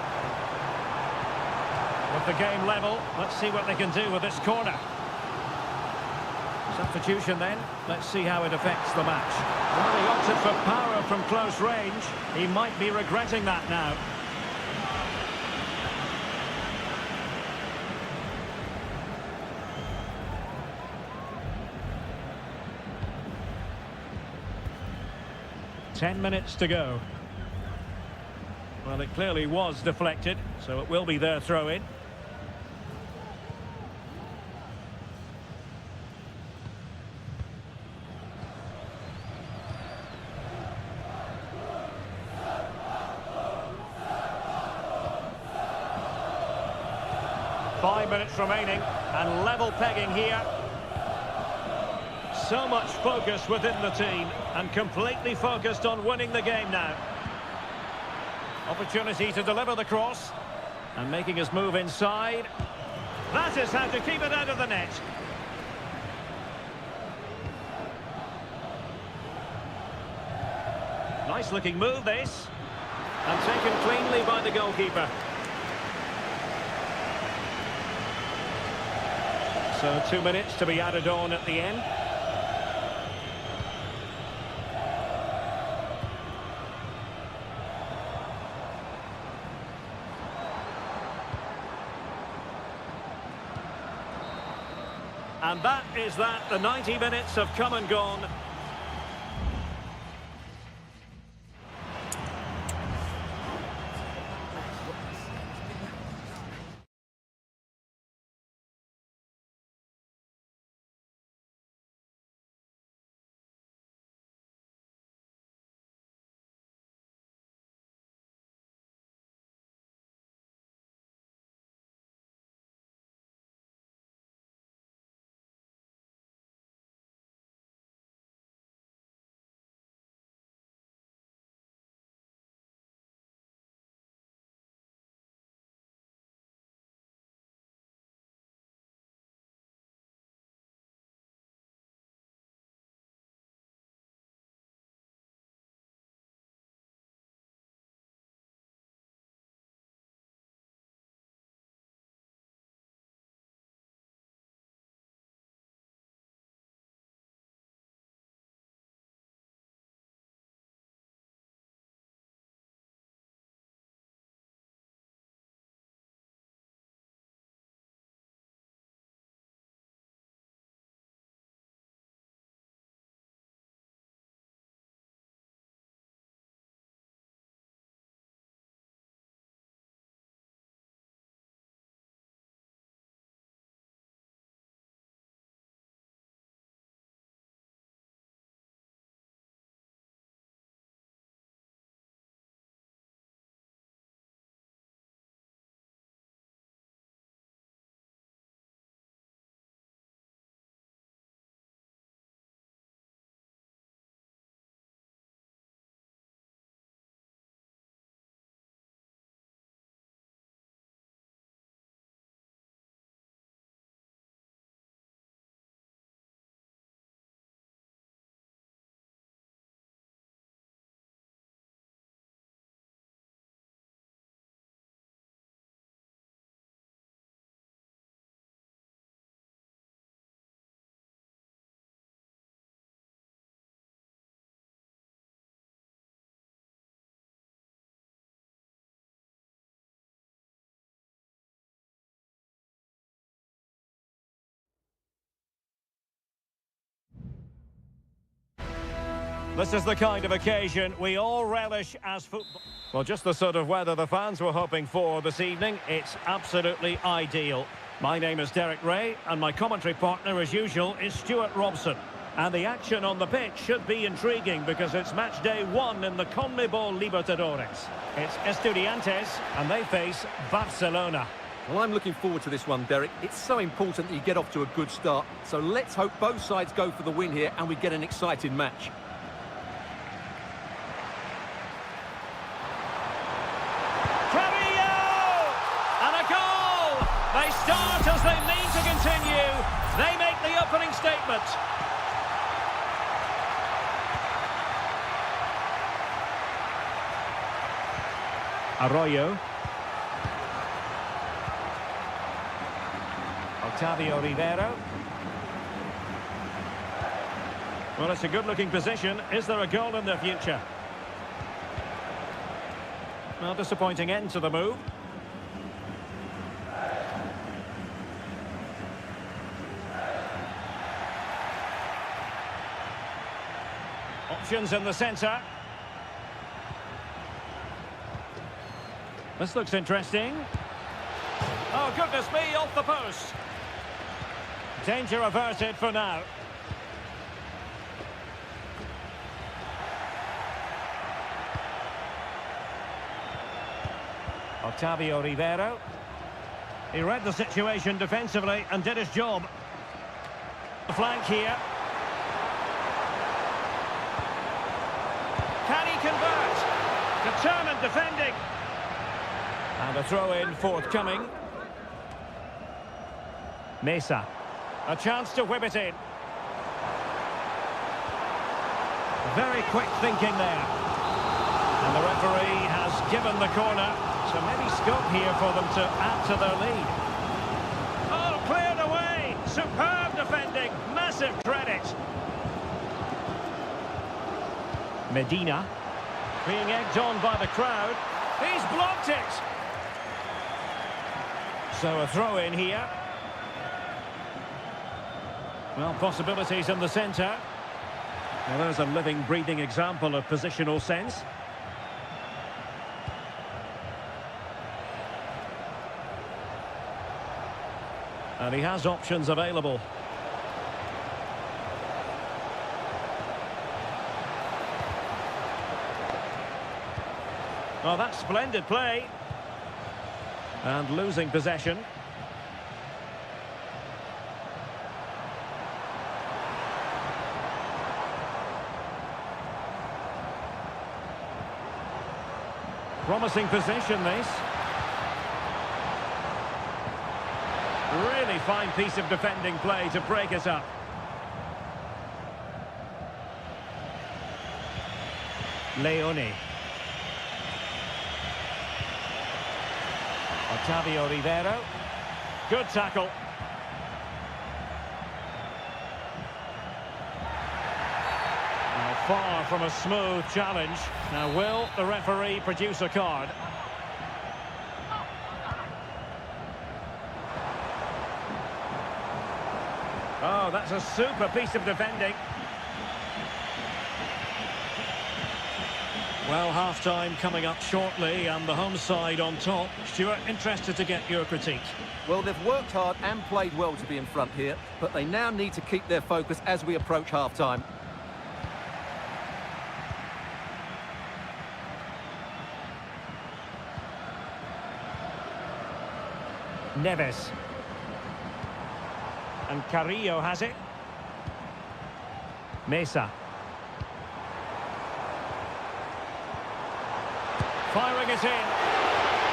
Speaker 1: With the game level, let's see what they can do with this corner. Substitution then. Let's see how it affects the match. Well, he opted for power from close range. He might be regretting that now. Ten minutes to go. Well, it clearly was deflected, so it will be their throw-in. Five minutes remaining, and level pegging here. So much focus within the team, and completely focused on winning the game now. Opportunity to deliver the cross, and making his move inside. That is how to keep it out of the net. Nice looking move this, and taken cleanly by the goalkeeper. So 2 minutes to be added on at the end. And that is that. The 90 minutes have come and gone. This is the kind of occasion we all relish as football. Well, just the sort of weather the fans were hoping for this evening. It's absolutely ideal. My name is Derek Ray, and my commentary partner, as usual, is Stuart Robson. And the action on the pitch should be intriguing because it's match day 1 in the CONMEBOL Libertadores. It's Estudiantes, and they face Barcelona.
Speaker 2: Well, I'm looking forward to this one, Derek. It's so important that you get off to a good start. So let's hope both sides go for the win here and we get an exciting match.
Speaker 1: They start as they mean to continue. They make the opening statement. Arroyo. Octavio Rivero. Well, it's a good-looking position. Is there a goal in the future? Well, disappointing end to the move. Options in the centre. This looks interesting. Oh, goodness me, off the post. Danger averted for now. Octavio Rivero. He read the situation defensively and did his job. The flank here. Can he convert? Determined defending. And a throw-in forthcoming. Mesa. A chance to whip it in. Very quick thinking there. And the referee has given the corner. So maybe scope here for them to add to their lead. Oh, cleared away. Superb defending. Massive credit. Medina, being egged on by the crowd. He's blocked it. So a throw in here. Well, possibilities in the centre. Well, there's a living, breathing example of positional sense. And he has options available. Oh, that's splendid play. And losing possession. Promising position, this. Really fine piece of defending play to break it up. Leone. Octavio Rivero. Good tackle. Now, far from a smooth challenge. Now, will the referee produce a card? Oh, that's a super piece of defending. Well, half-time coming up shortly and the home side on top. Stuart, interested to get your critique.
Speaker 2: Well, they've worked hard and played well to be in front here, but they now need to keep their focus as we approach half-time.
Speaker 1: Neves. And Carrillo has it. Mesa. Firing it in.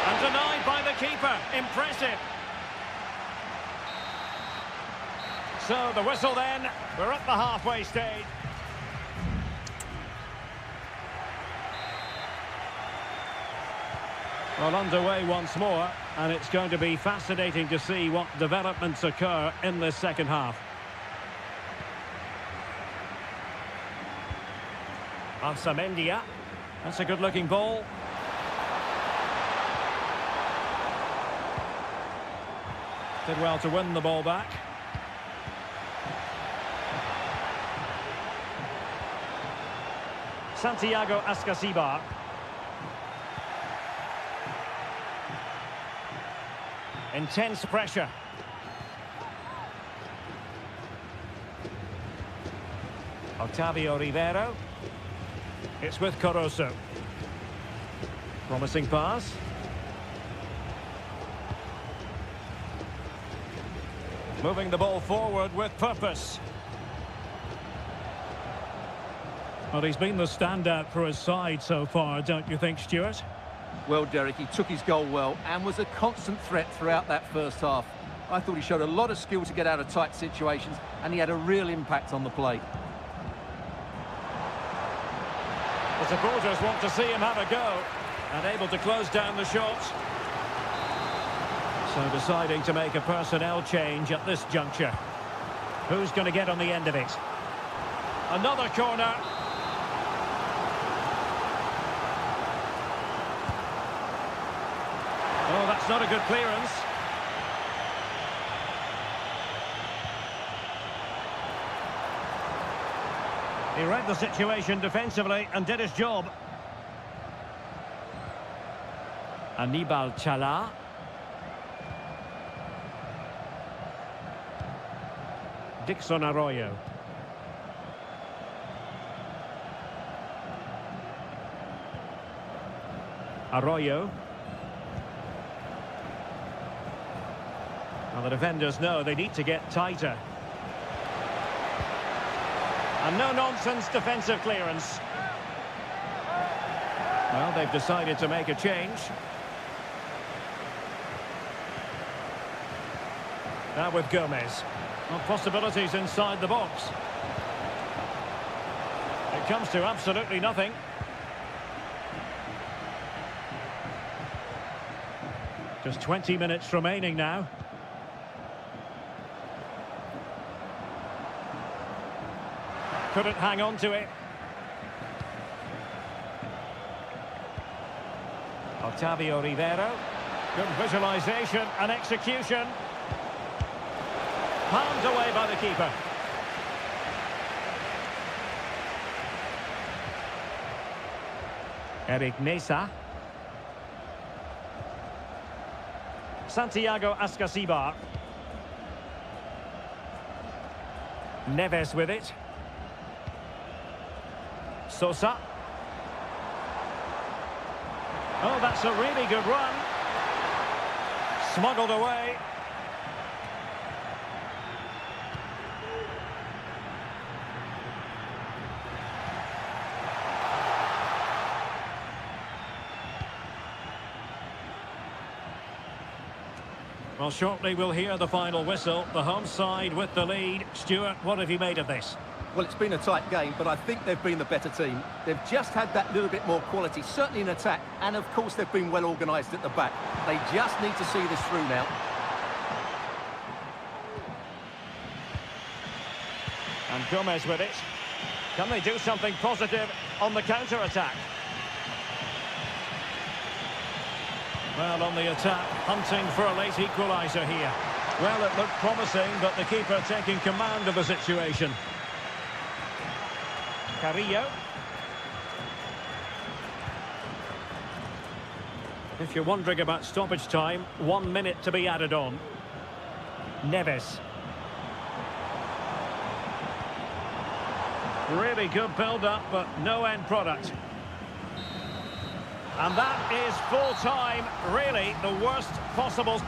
Speaker 1: And denied by the keeper. Impressive. So the whistle then. We're at the halfway stage. Well, underway once more, and it's going to be fascinating to see what developments occur in this second half. Ansamendia. That's a good-looking ball. Did well to win the ball back. Santiago Ascasibar. Intense pressure. Octavio Rivero. It's with Corozo. Promising pass. Moving the ball forward with purpose.
Speaker 4: Well, he's been the standout for his side so far, don't you think, Stuart?
Speaker 2: Well, Derek, he took his goal well and was a constant threat throughout that first half. I thought he showed a lot of skill to get out of tight situations, and he had a real impact on the play.
Speaker 1: The supporters want to see him have a go, and able to close down the shots. So deciding to make a personnel change at this juncture. Who's going to get on the end of it? Another corner. Oh, that's not a good clearance. He read the situation defensively and did his job. Anibal Chala. Dixon Arroyo. Arroyo. Well, the defenders know they need to get tighter. And no-nonsense defensive clearance. Well, they've decided to make a change. Now with Gomez. Well, possibilities inside the box. It comes to absolutely nothing. Just 20 minutes remaining now. Couldn't hang on to it. Octavio Rivero. Good visualization and execution. Palmed away by the keeper. Eric Mesa. Santiago Ascasibar. Neves with it. Sosa. Oh, that's a really good run. Smuggled away. Well, shortly we'll hear the final whistle. The home side with the lead. Stuart, what have you made of this?
Speaker 2: Well, it's been a tight game, but I think they've been the better team. They've just had that little bit more quality, certainly in attack, and of course they've been well organised at the back. They just need to see this through now.
Speaker 1: And Gomez with it. Can they do something positive on the counter-attack? Well, on the attack, hunting for a late equaliser here. Well, it looked promising, but the keeper taking command of the situation. Carrillo. If you're wondering about stoppage time, 1 minute to be added on. Neves. Really good build-up, but no end product. And that is full time, really the worst possible.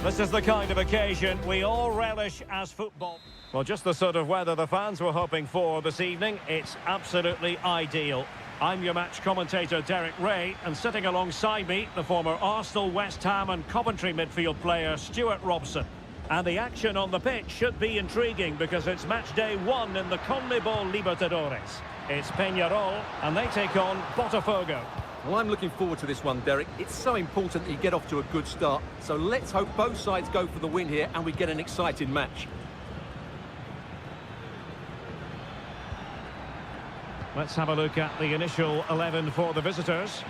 Speaker 1: This is the kind of occasion we all relish as football. Well, just the sort of weather the fans were hoping for this evening. It's absolutely ideal. I'm your match commentator, Derek Ray, and sitting alongside me, the former Arsenal, West Ham and Coventry midfield player, Stuart Robson. And the action on the pitch should be intriguing because it's match day 1 in the CONMEBOL Libertadores. It's Peñarol, and they take on Botafogo.
Speaker 2: Well, I'm looking forward to this one, Derek. It's so important that you get off to a good start. So let's hope both sides go for the win here and we get an exciting match.
Speaker 1: Let's have a look at the initial 11 for the visitors.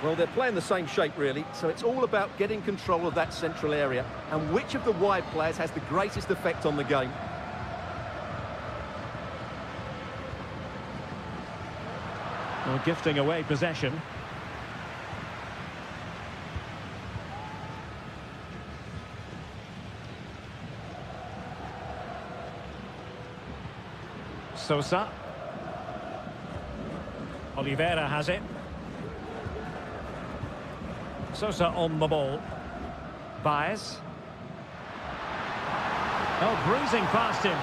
Speaker 2: Well, they're playing the same shape, really, so it's all about getting control of that central area and which of the wide players has the greatest effect on the game.
Speaker 1: Well, gifting away possession. Sosa. Oliveira has it. Sosa on the ball. Baez. Oh, breezing past him.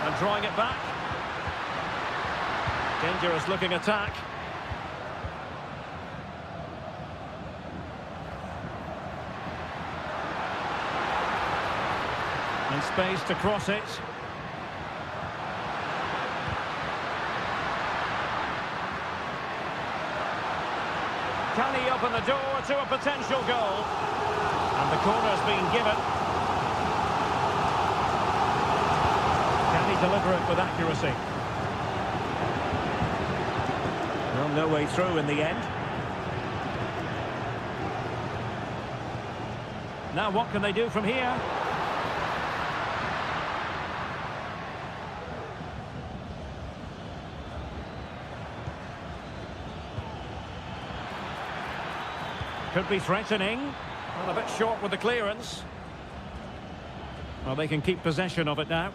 Speaker 1: And drawing it back. Dangerous looking attack. And space to cross it. Can he open the door to a potential goal? And the corner's been given. Can he deliver it with accuracy? Well, no way through in the end. Now what can they do from here? Could be threatening. Well, a bit short with the clearance. Well, they can keep possession of it now.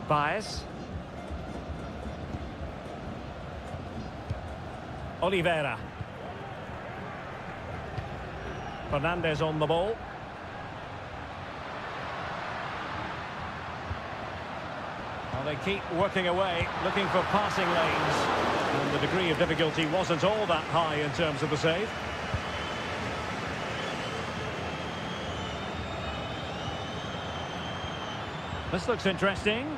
Speaker 1: Baez. Oliveira. Fernandez on the ball. Well, they keep working away, looking for passing lanes. And the degree of difficulty wasn't all that high in terms of the save. This looks interesting.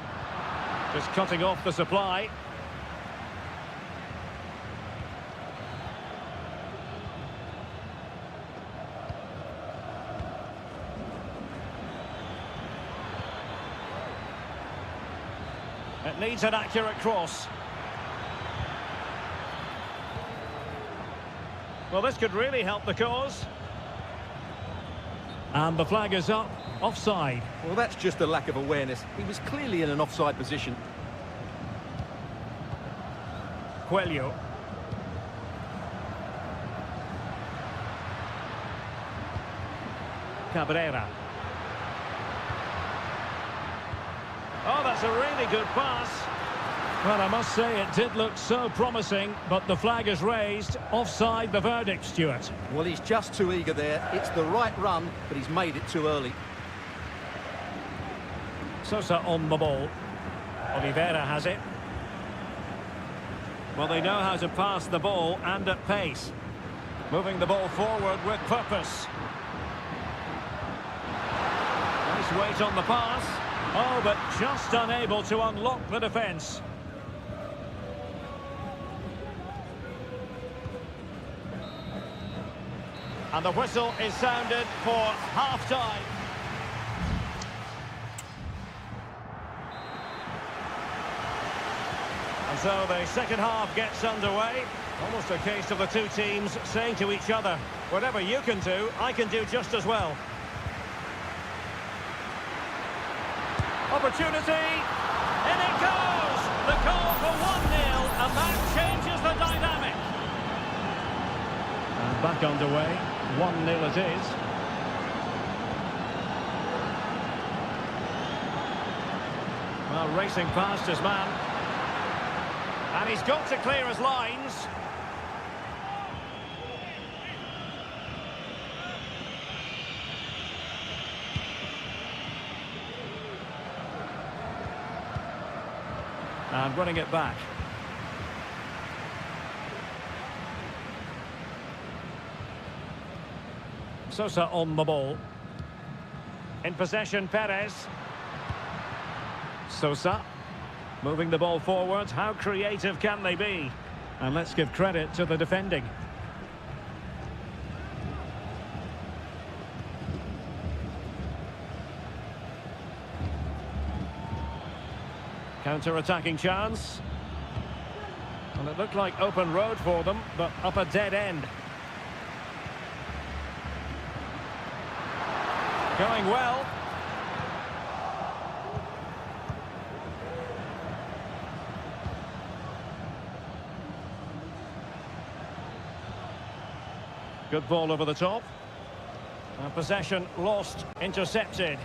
Speaker 1: Just cutting off the supply. It needs an accurate cross. Well, this could really help the cause. And the flag is up. Offside.
Speaker 2: Well, that's just a lack of awareness. He was clearly in an offside position.
Speaker 1: Coelho. Cabrera. Oh, that's a really good pass. Well, I must say it did look so promising, but the flag is raised. Offside the verdict, Stuart.
Speaker 2: Well, he's just too eager there. It's the right run, but he's made it too early.
Speaker 1: Sosa on the ball. Oliveira has it. Well, they know how to pass the ball and at pace. Moving the ball forward with purpose. Nice weight on the pass. Oh, but just unable to unlock the defence. And the whistle is sounded for half-time. And so the second half gets underway. Almost a case of the two teams saying to each other, whatever you can do, I can do just as well. Opportunity, in it goes! The goal for 1-0, and that changes the dynamic. And back underway, 1-0 it is. Well, racing past his man. And he's got to clear his lines. And running it back. Sosa on the ball. In possession, Perez. Sosa. Moving the ball forward. How creative can they be? And let's give credit to the defending. Counter-attacking chance. And it looked like open road for them, but up a dead end. Going well. Good ball over the top. Possession lost, intercepted.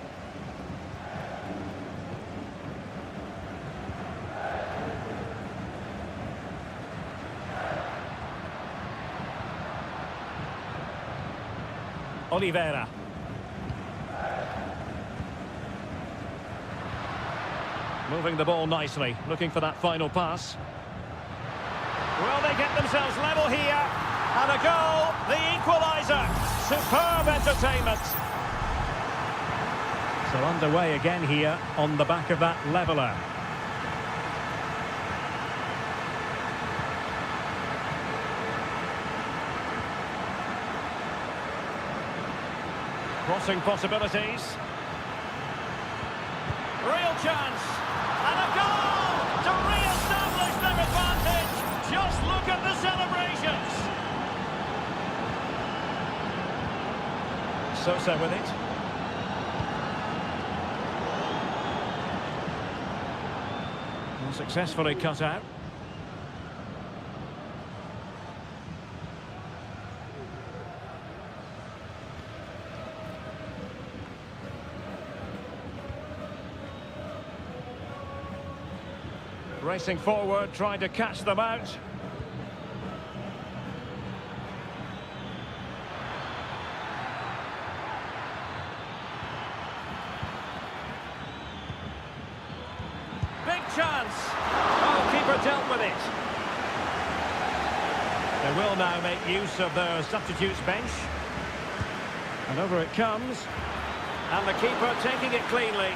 Speaker 1: Oliveira. Moving the ball nicely, looking for that final pass. Well, they get themselves level here. And a goal, the equaliser. Superb entertainment. So underway again here on the back of that leveller. Crossing possibilities. Real chance. And a goal to re-establish their advantage. Just look at the celebrations. Sosa with it. And successfully cut out. Racing forward, trying to catch them out. Big chance. Oh, keeper dealt with it. They will now make use of their substitutes bench. And over it comes. And the keeper taking it cleanly.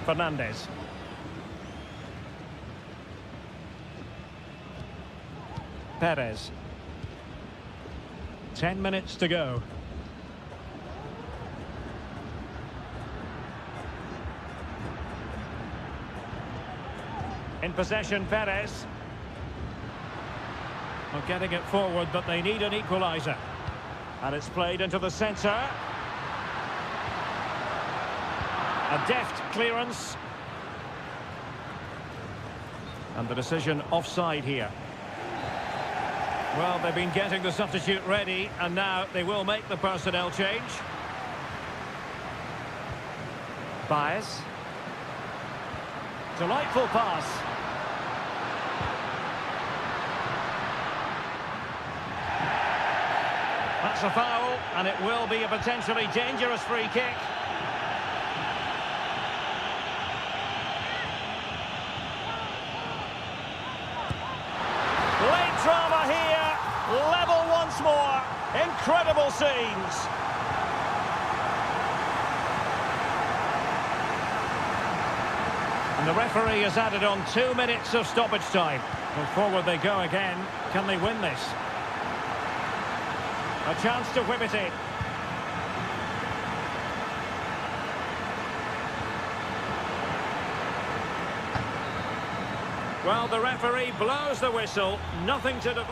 Speaker 1: Fernandez. Perez. 10 minutes to go. In possession, Perez. Not getting it forward, but they need an equaliser. And it's played into the centre. A deft clearance. And the decision offside here. Well, they've been getting the substitute ready, and now they will make the personnel change. Baez. Delightful pass. That's a foul, and it will be a potentially dangerous free kick. Drama here, level once more, incredible scenes. And the referee has added on 2 minutes of stoppage time. Well, forward they go again. Can they win this? A chance to whip it in. Well, the referee blows the whistle. Nothing to do.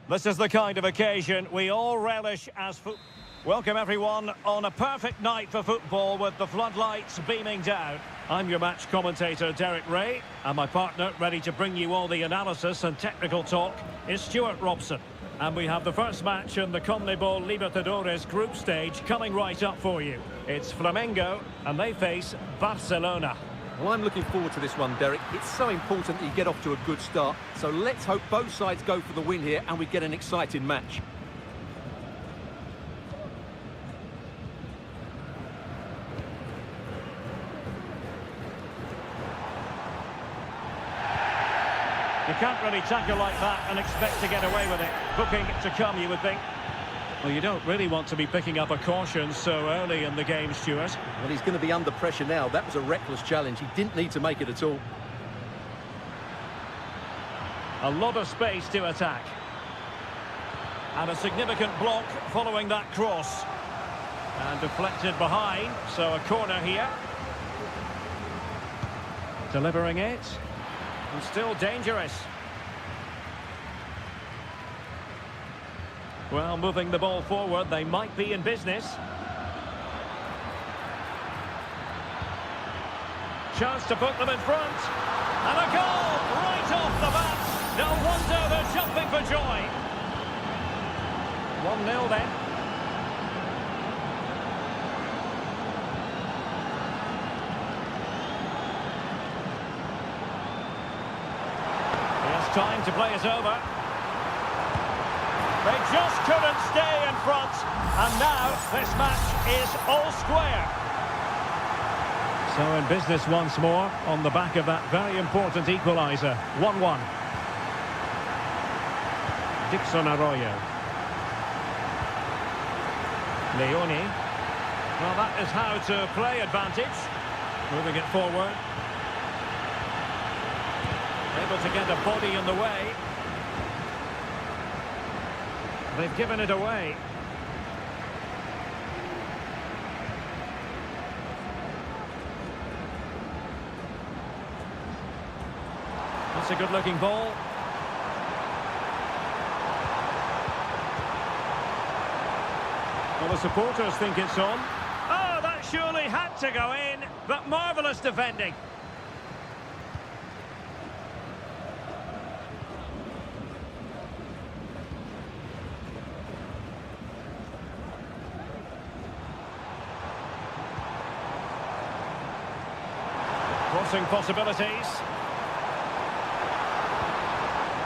Speaker 1: This is the kind of occasion we all relish as foot. Welcome everyone on a perfect night for football with the floodlights beaming down. I'm your match commentator Derek Ray, and my partner ready to bring you all the analysis and technical talk is Stuart Robson. And we have the first match in the CONMEBOL Libertadores group stage coming right up for you. It's Flamengo and they face Barcelona.
Speaker 2: Well, I'm looking forward to this one, Derek. It's so important that you get off to a good start. So let's hope both sides go for the win here and we get an exciting match.
Speaker 1: You can't really tackle like that and expect to get away with it. Booking to come, you would think. Well, you don't really want to be picking up a caution so early in the game, Stuart.
Speaker 2: Well, he's going to be under pressure now. That was a reckless challenge. He didn't need to make it at all.
Speaker 1: A lot of space to attack. And a significant block following that cross. And deflected behind, so a corner here. Delivering it. And still dangerous. Well, moving the ball forward, they might be in business. Chance to put them in front. And a goal right off the bat. No wonder they're jumping for joy. 1-0 then. Time to play it over. They just couldn't stay in front, and now this match is all square. So in business once more on the back of that very important equaliser. 1-1. Dixon Arroyo. Leone. Well, that is how to play advantage. Moving it forward. Able to get a body in the way. They've given it away. That's a good-looking ball. Well, the supporters think it's on. Oh, that surely had to go in, but marvellous defending. Crossing possibilities.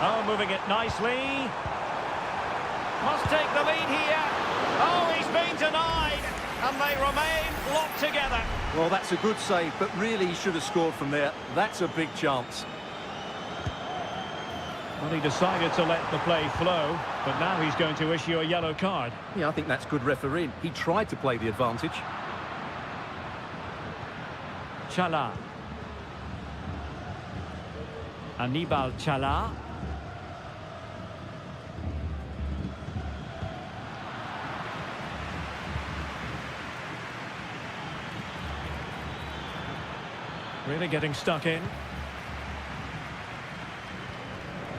Speaker 1: Oh, moving it nicely. Must take the lead here. Oh, he's been denied. And they remain locked together.
Speaker 2: Well, that's a good save, but really he should have scored from there. That's a big chance.
Speaker 1: Well, he decided to let the play flow, but now he's going to issue a yellow card.
Speaker 2: Yeah, I think that's good refereeing. He tried to play the advantage.
Speaker 1: Chala. Anibal Chala. Really getting stuck in.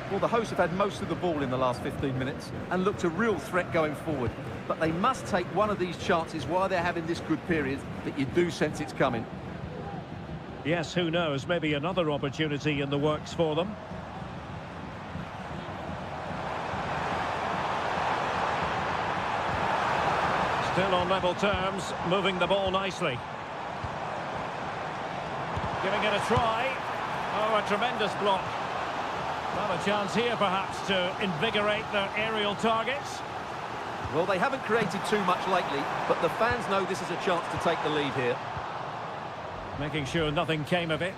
Speaker 2: Well, the hosts have had most of the ball in the last 15 minutes and looked a real threat going forward. But they must take one of these chances while they're having this good period that you do sense it's coming.
Speaker 1: Yes, who knows, maybe another opportunity in the works for them. Still on level terms, moving the ball nicely. Giving it a try. Oh, a tremendous block. Well, a chance here perhaps to invigorate their aerial targets.
Speaker 2: Well, they haven't created too much lately, but the fans know this is a chance to take the lead here.
Speaker 1: Making sure nothing came of it.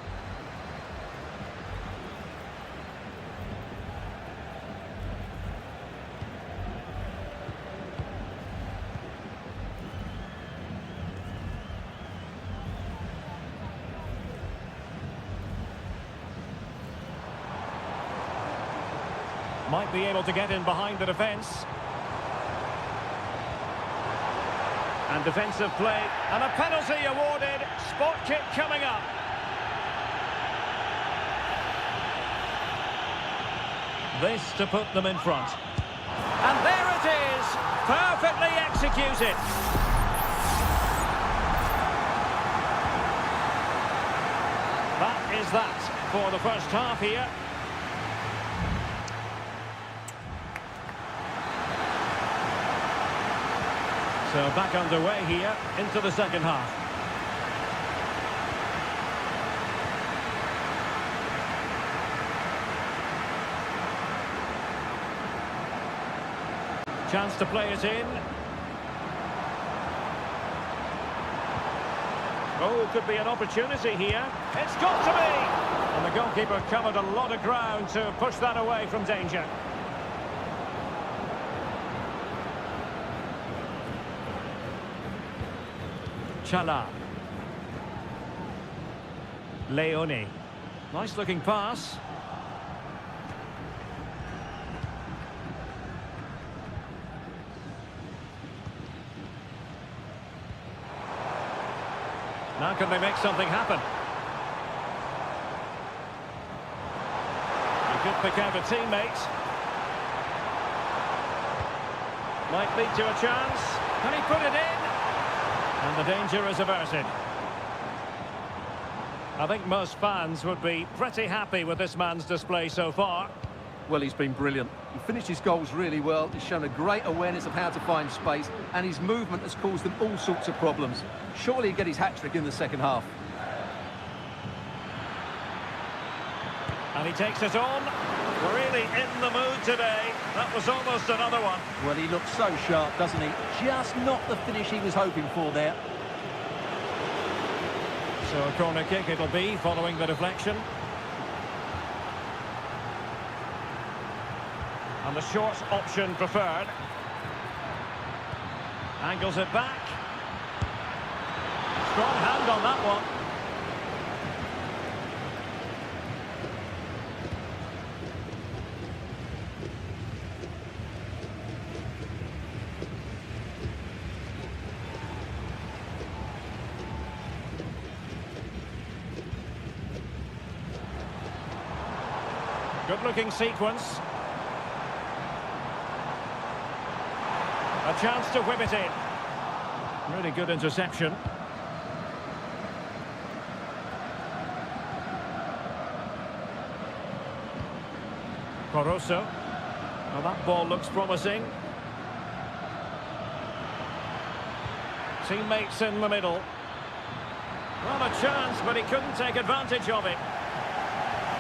Speaker 1: Might be able to get in behind the defence. And defensive play, and a penalty awarded. Spot kick coming up. This to put them in front. And there it is, perfectly executed. That is that for the first half here. So back underway here into the second half. Chance to play it in. Oh, could be an opportunity here. It's got to be! And the goalkeeper covered a lot of ground to push that away from danger. Chala. Leone. Nice looking pass. Now can they make something happen? He could pick out a teammate. Might lead to a chance. Can he put it in? And the danger is averted. I think most fans would be pretty happy with this man's display so far.
Speaker 2: Well, he's been brilliant. He finished his goals really well. He's shown a great awareness of how to find space, and his movement has caused them all sorts of problems. Surely he'll get his hat-trick in the second half.
Speaker 1: And he takes it on. We're really in the mood today. That was almost another one.
Speaker 3: Well, he looks so sharp, doesn't he? Just not the finish he was hoping for there.
Speaker 1: So a corner kick it'll be following the deflection. And the short option preferred. Angles it back. Strong hand on that one. Good-looking sequence. A chance to whip it in. Really good interception. Coroso. Well, that ball looks promising. Teammates in the middle. Not a chance, but he couldn't take advantage of it.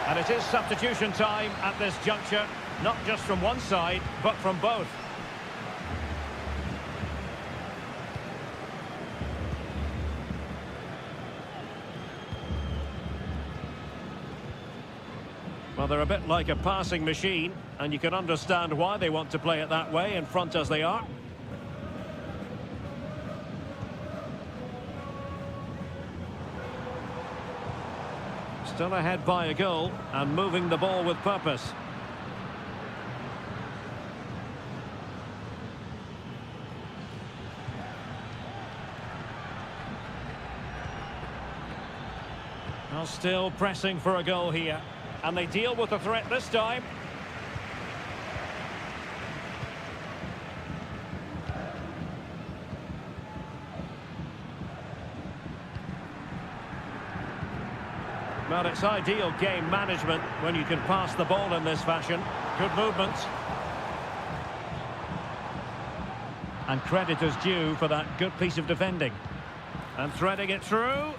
Speaker 1: And it is substitution time at this juncture, not just from one side, but from both. Well, they're a bit like a passing machine, and you can understand why they want to play it that way, in front as they are. Still ahead by a goal, and moving the ball with purpose. Well, still pressing for a goal here. And they deal with the threat this time. Well, it's ideal game management when you can pass the ball in this fashion. Good movement. And credit is due for that good piece of defending. And threading it through.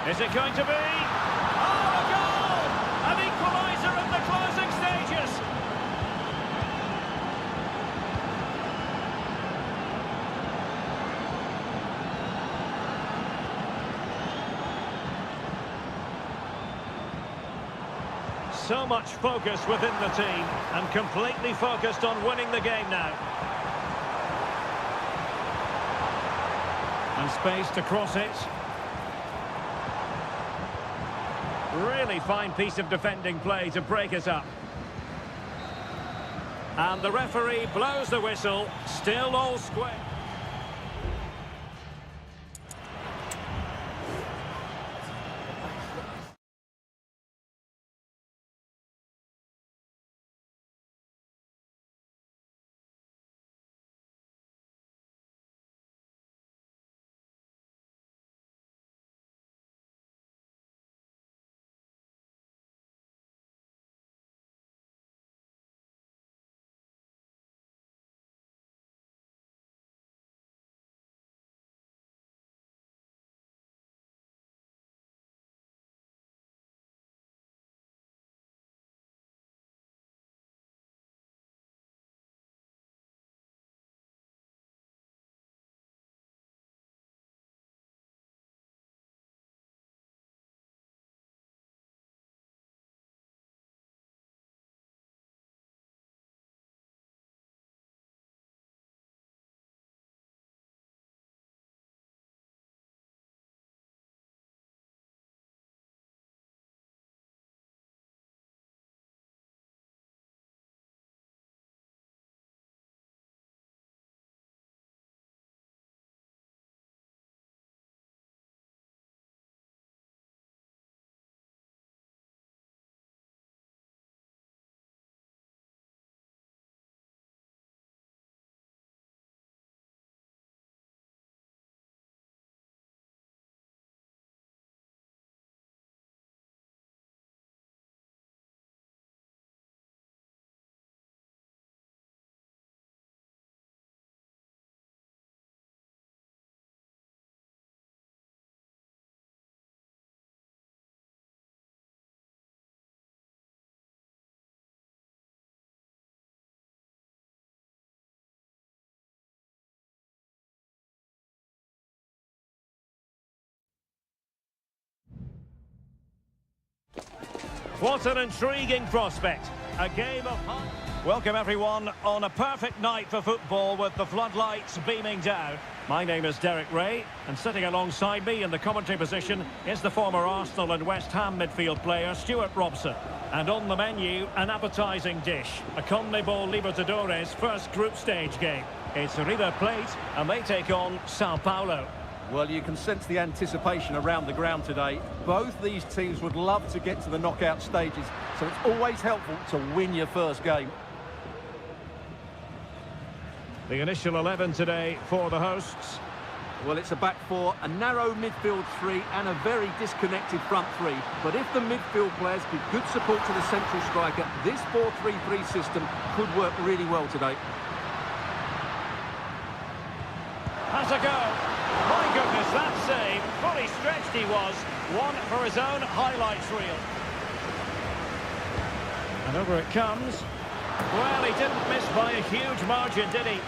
Speaker 1: Is it going to be? Oh, a goal! An equaliser in the closing stages. So much focus within the team, and completely focused on winning the game now. And space to cross it. Really fine piece of defending play to break it up. And the referee blows the whistle, still all square. What an intriguing prospect. A game of... Welcome everyone on a perfect night for football with the floodlights beaming down. My name is Derek Ray, and sitting alongside me in the commentary position is the former Arsenal and West Ham midfield player Stuart Robson. And on the menu, an appetising dish, a CONMEBOL Libertadores first group stage game. It's River Plate, and they take on Sao Paulo.
Speaker 2: Well, you can sense the anticipation around the ground today. Both these teams would love to get to the knockout stages, so it's always helpful to win your first game.
Speaker 1: The initial 11 today for the hosts.
Speaker 2: Well, it's a back four, a narrow midfield three, and a very disconnected front three. But if the midfield players give good support to the central striker, this 4-3-3 system could work really well today.
Speaker 1: Has a go. My goodness, that save. Fully stretched he was. One for his own highlights reel. And over it comes. Well, he didn't miss by a huge margin, did he?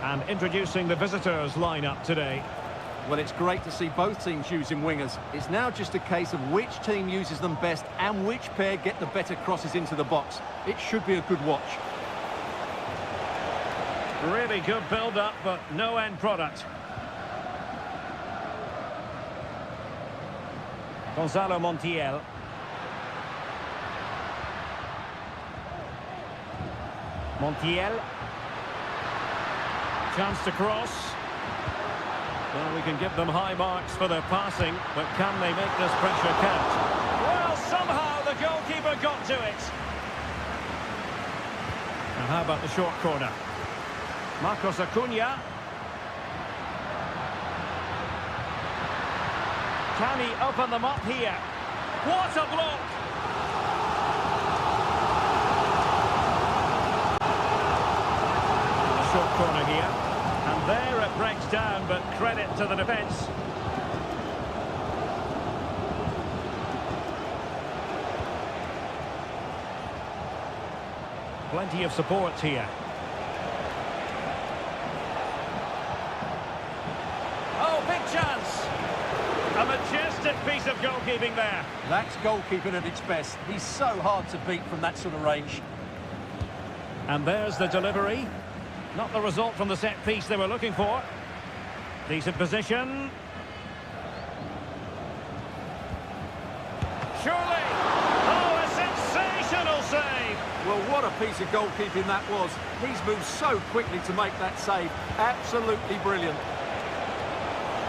Speaker 1: And introducing the visitors' lineup today.
Speaker 2: Well, it's great to see both teams using wingers. It's now just a case of which team uses them best and which pair get the better crosses into the box. It should be a good watch.
Speaker 1: Really good build-up, but no end product. Gonzalo Montiel. Montiel. Chance to cross. Well, we can give them high marks for their passing, but can they make this pressure count? Well, somehow the goalkeeper got to it. And how about the short corner? Marcos Acuna. Can he open them up here? What a block! A short corner here. And there it breaks down, but credit to the defence. Plenty of support here. Oh, big chance! A majestic piece of goalkeeping there.
Speaker 3: That's goalkeeping at its best. He's so hard to beat from that sort of range.
Speaker 1: And there's the delivery. Not the result from the set piece they were looking for. Decent position. Surely! Oh, a sensational save!
Speaker 2: Well, what a piece of goalkeeping that was. He's moved so quickly to make that save. Absolutely brilliant.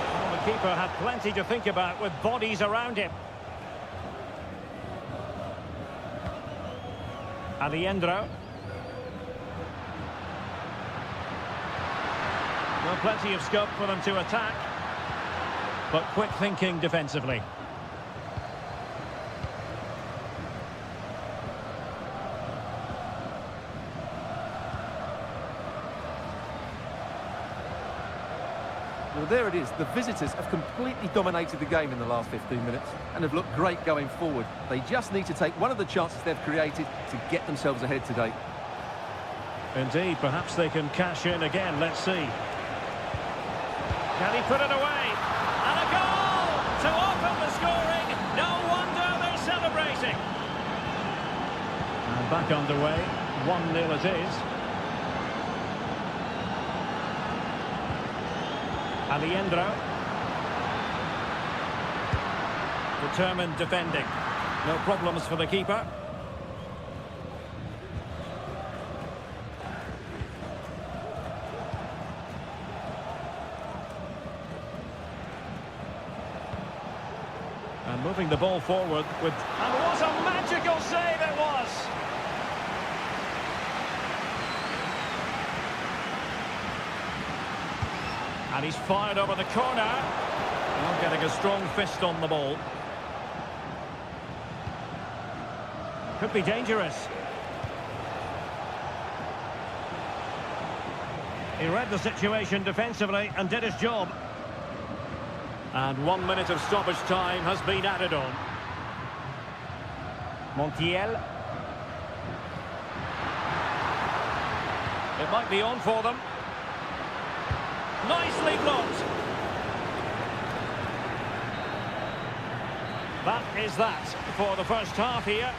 Speaker 1: Well, the keeper had plenty to think about with bodies around him. Alejandro. Well, plenty of scope for them to attack, but quick thinking defensively.
Speaker 2: Well, there it is. The visitors have completely dominated the game in the last 15 minutes and have looked great going forward. They just need to take one of the chances they've created to get themselves ahead today.
Speaker 1: Indeed, perhaps they can cash in again. Let's see. Can he put it away? And a goal to open the scoring. No wonder they're celebrating. And back underway. 1-0 it is. Alejandro. Determined defending. No problems for the keeper. And moving the ball forward with... And what a magical save it was! And he's fired over the corner. Not getting a strong fist on the ball. Could be dangerous. He read the situation defensively and did his job. And 1 minute of stoppage time has been added on. Montiel. It might be on for them. Nicely blocked. That is that for the first half here.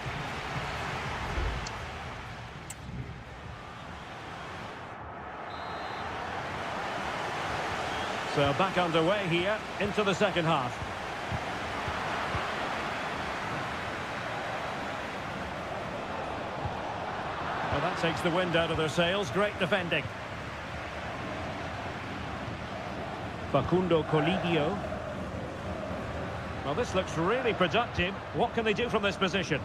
Speaker 1: So back underway here into the second half. Well, that takes the wind out of their sails. Great defending. Facundo Colidio. Well, this looks really productive. What can they do from this position?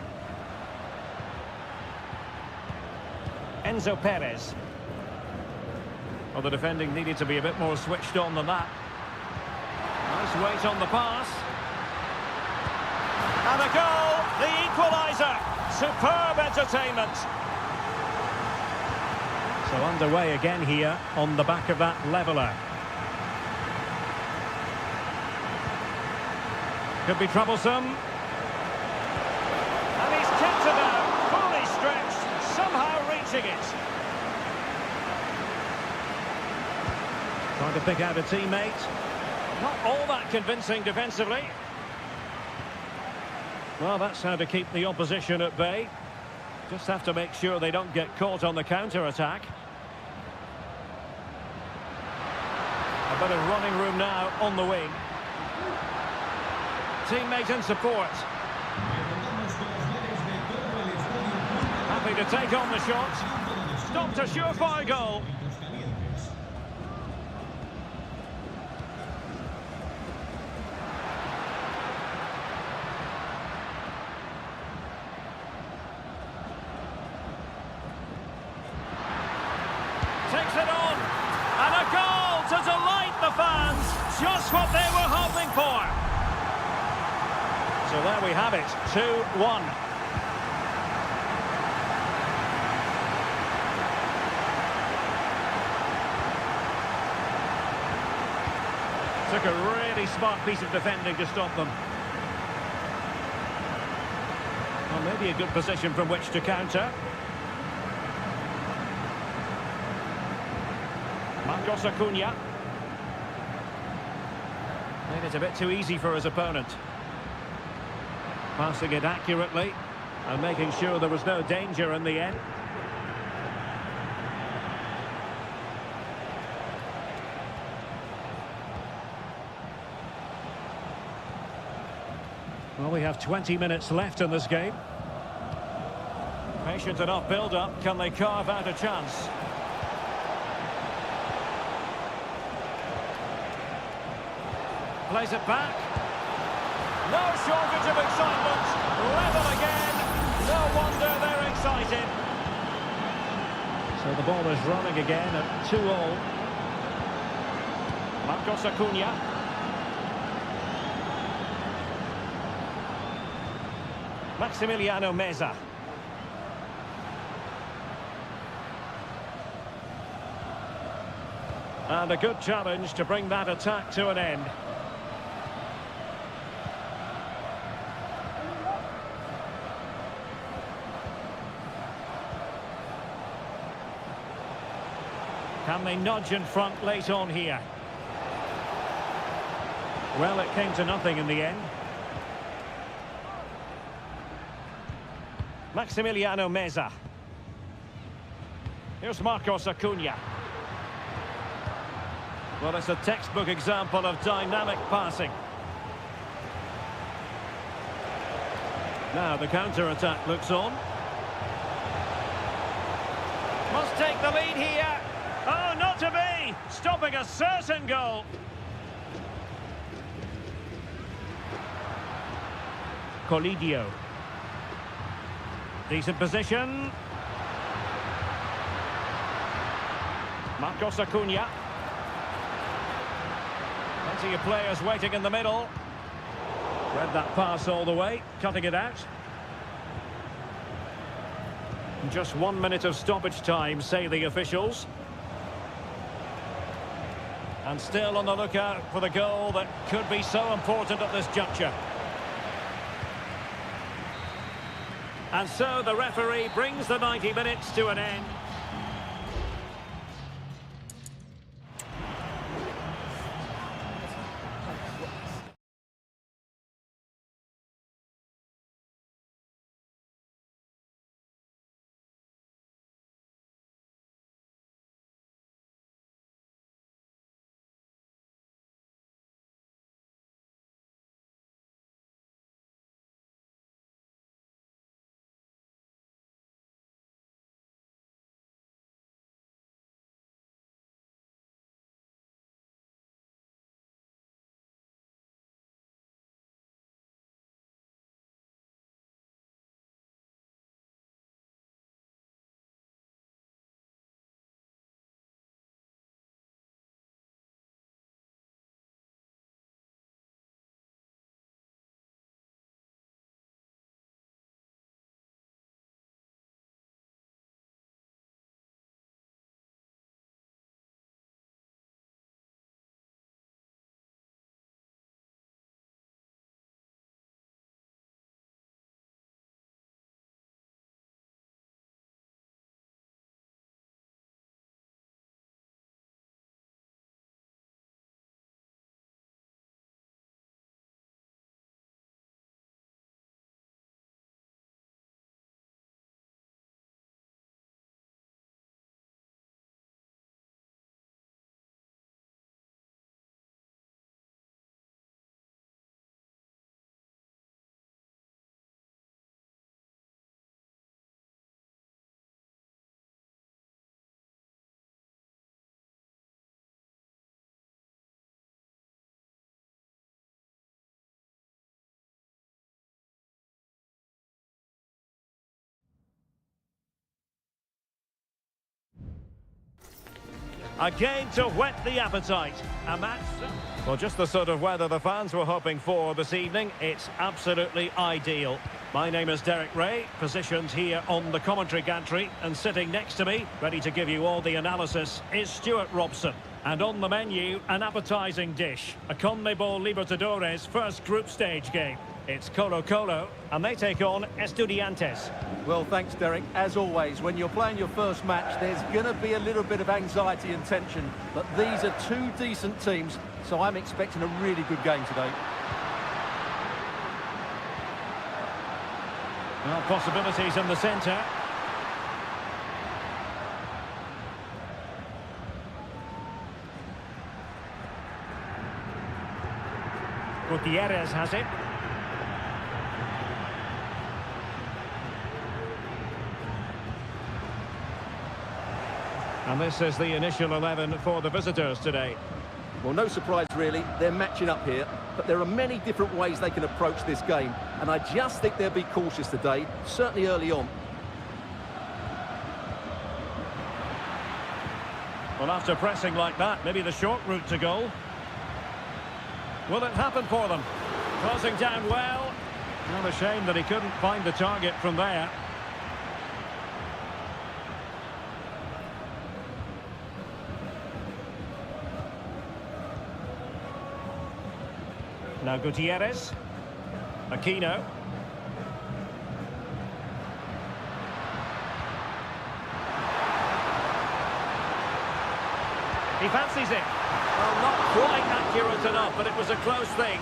Speaker 1: Enzo Perez. Well, the defending needed to be a bit more switched on than that. Nice weight on the pass. And a goal! The equaliser! Superb entertainment! So underway again here on the back of that leveller. Could be troublesome. And he's kept it out, fully stretched, somehow reaching it. Trying to pick out a teammate. Not all that convincing defensively. Well, that's how to keep the opposition at bay. Just have to make sure they don't get caught on the counter-attack. A bit of running room now on the wing. Teammate and support. Happy to take on the shot. Stopped a surefire goal. Takes it on. And a goal to delight the fans. Just what they were hoping for. So there we have it, 2-1. Took a really smart piece of defending to stop them. Well, maybe a good position from which to counter. Marcos Acuna. Made it a bit too easy for his opponent. Passing it accurately and making sure there was no danger in the end. Well, we have 20 minutes left in this game. Patient enough build-up. Can they carve out a chance? Plays it back. No shortage of excitement. Level again. No wonder they're excited. So the ball is running again at 2-2. Marcos Acuna. Maximiliano Meza. And a good challenge to bring that attack to an end. Can they nudge in front late on here? Well, it came to nothing in the end. Maximiliano Meza. Here's Marcos Acuna. Well, it's a textbook example of dynamic passing. Now the counter-attack looks on. Must take the lead here. Oh, not to be! Stopping a certain goal. Colidio. Decent position. Marcos Acuna. Plenty of players waiting in the middle. Read that pass all the way, cutting it out. Just 1 minute of stoppage time, say the officials. And still on the lookout for the goal that could be so important at this juncture. And so the referee brings the 90 minutes to an end. Again to whet the appetite. A match... Well, just the sort of weather the fans were hoping for this evening. It's absolutely ideal. My name is Derek Ray, positioned here on the commentary gantry, and sitting next to me, ready to give you all the analysis, is Stuart Robson. And on the menu, an appetising dish, a CONMEBOL Libertadores first group stage game. It's Colo-Colo, and they take on Estudiantes.
Speaker 2: Well, thanks, Derek. As always, when you're playing your first match, there's going to be a little bit of anxiety and tension, but these are two decent teams, so I'm expecting a really good game today.
Speaker 1: Well, possibilities in the centre. Gutierrez has it. And this is the initial 11 for the visitors today.
Speaker 2: Well, no surprise, really. They're matching up here, but there are many different ways they can approach this game, and I just think they'll be cautious today, certainly early on.
Speaker 1: Well, after pressing like that, maybe the short route to goal. Will it happen for them? Closing down well. Well, a shame that he couldn't find the target from there. Now Gutierrez. Aquino. He fancies it. Well, not quite accurate enough, but it was a close thing.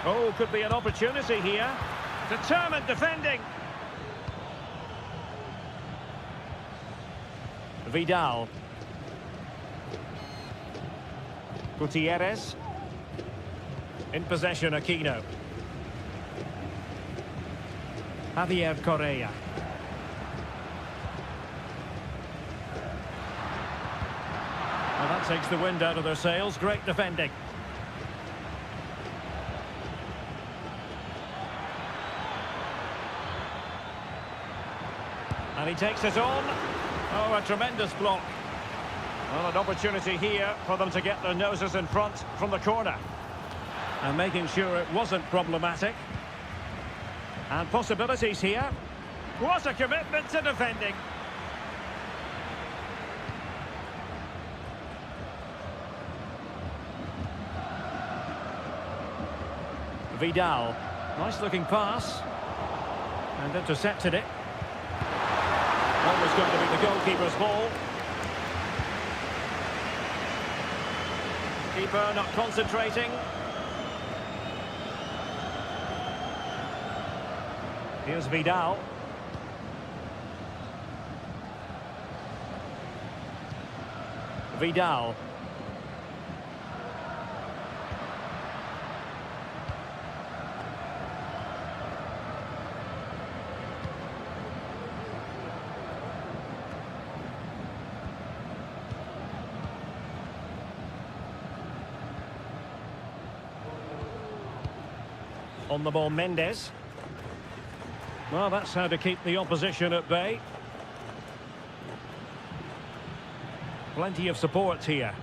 Speaker 1: Oh, could be an opportunity here. Determined defending. Vidal. Gutierrez. In possession, Aquino. Javier Correa. Well, that takes the wind out of their sails. Great defending. And he takes it on. Oh, a tremendous block. Well, an opportunity here for them to get their noses in front from the corner. And making sure it wasn't problematic. And possibilities here. What a commitment to defending. Vidal. Nice looking pass. And intercepted it. That was going to be the goalkeeper's ball. Keeper not concentrating. Here's Vidal. Vidal. On the ball, Mendes. Well, that's how to keep the opposition at bay. Plenty of support here.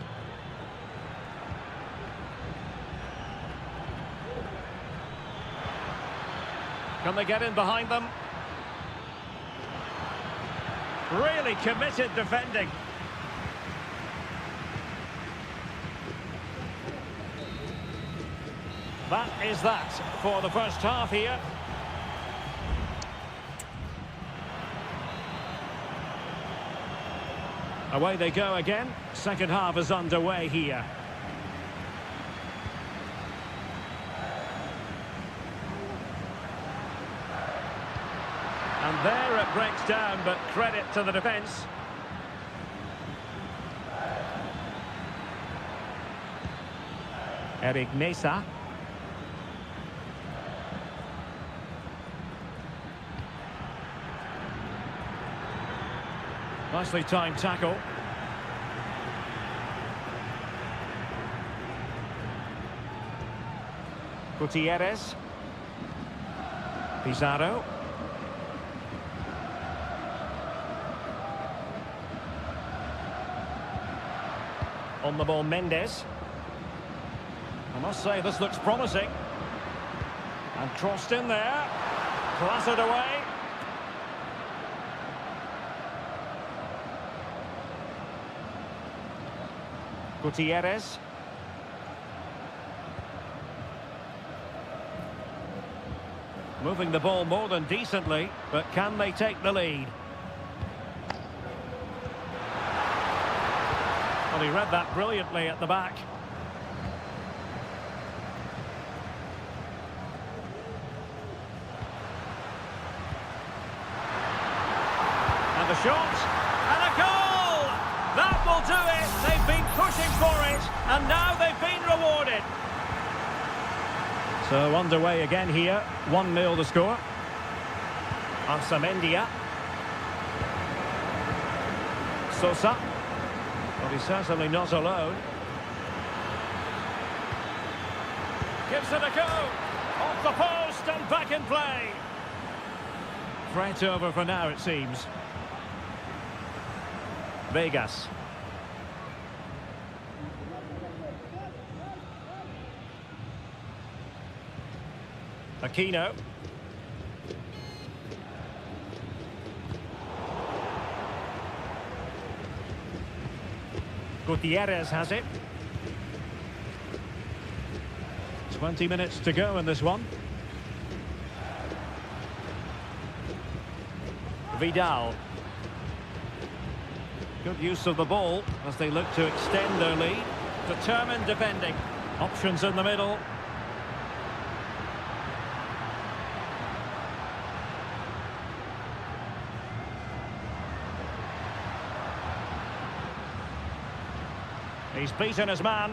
Speaker 1: Can they get in behind them? Really committed defending. That is that for the first half here. Away they go again. Second half is underway here. And there it breaks down, but credit to the defence. Eric Mesa.
Speaker 4: Nicely timed tackle.
Speaker 1: Gutierrez. Pizarro. On the ball, Mendes. I must say, this looks promising. And crossed in there. Clattered away. Gutierrez. Moving the ball more than decently, but can they take the lead? Well, he read that brilliantly at the back. And the shot, and a goal! That will do it! They've been pushing for it, and now they've been rewarded. So underway again here, 1-0 the score. Arsamendia. Sosa. Well, he's certainly not alone. Gives it a go. Off the post and back in play. Threat over for now, it seems. Vegas. Aquino. Gutierrez has it. 20 minutes to go in this one. Vidal. Good use of the ball as they look to extend their lead. Determined defending. Options in the middle. He's beaten his man.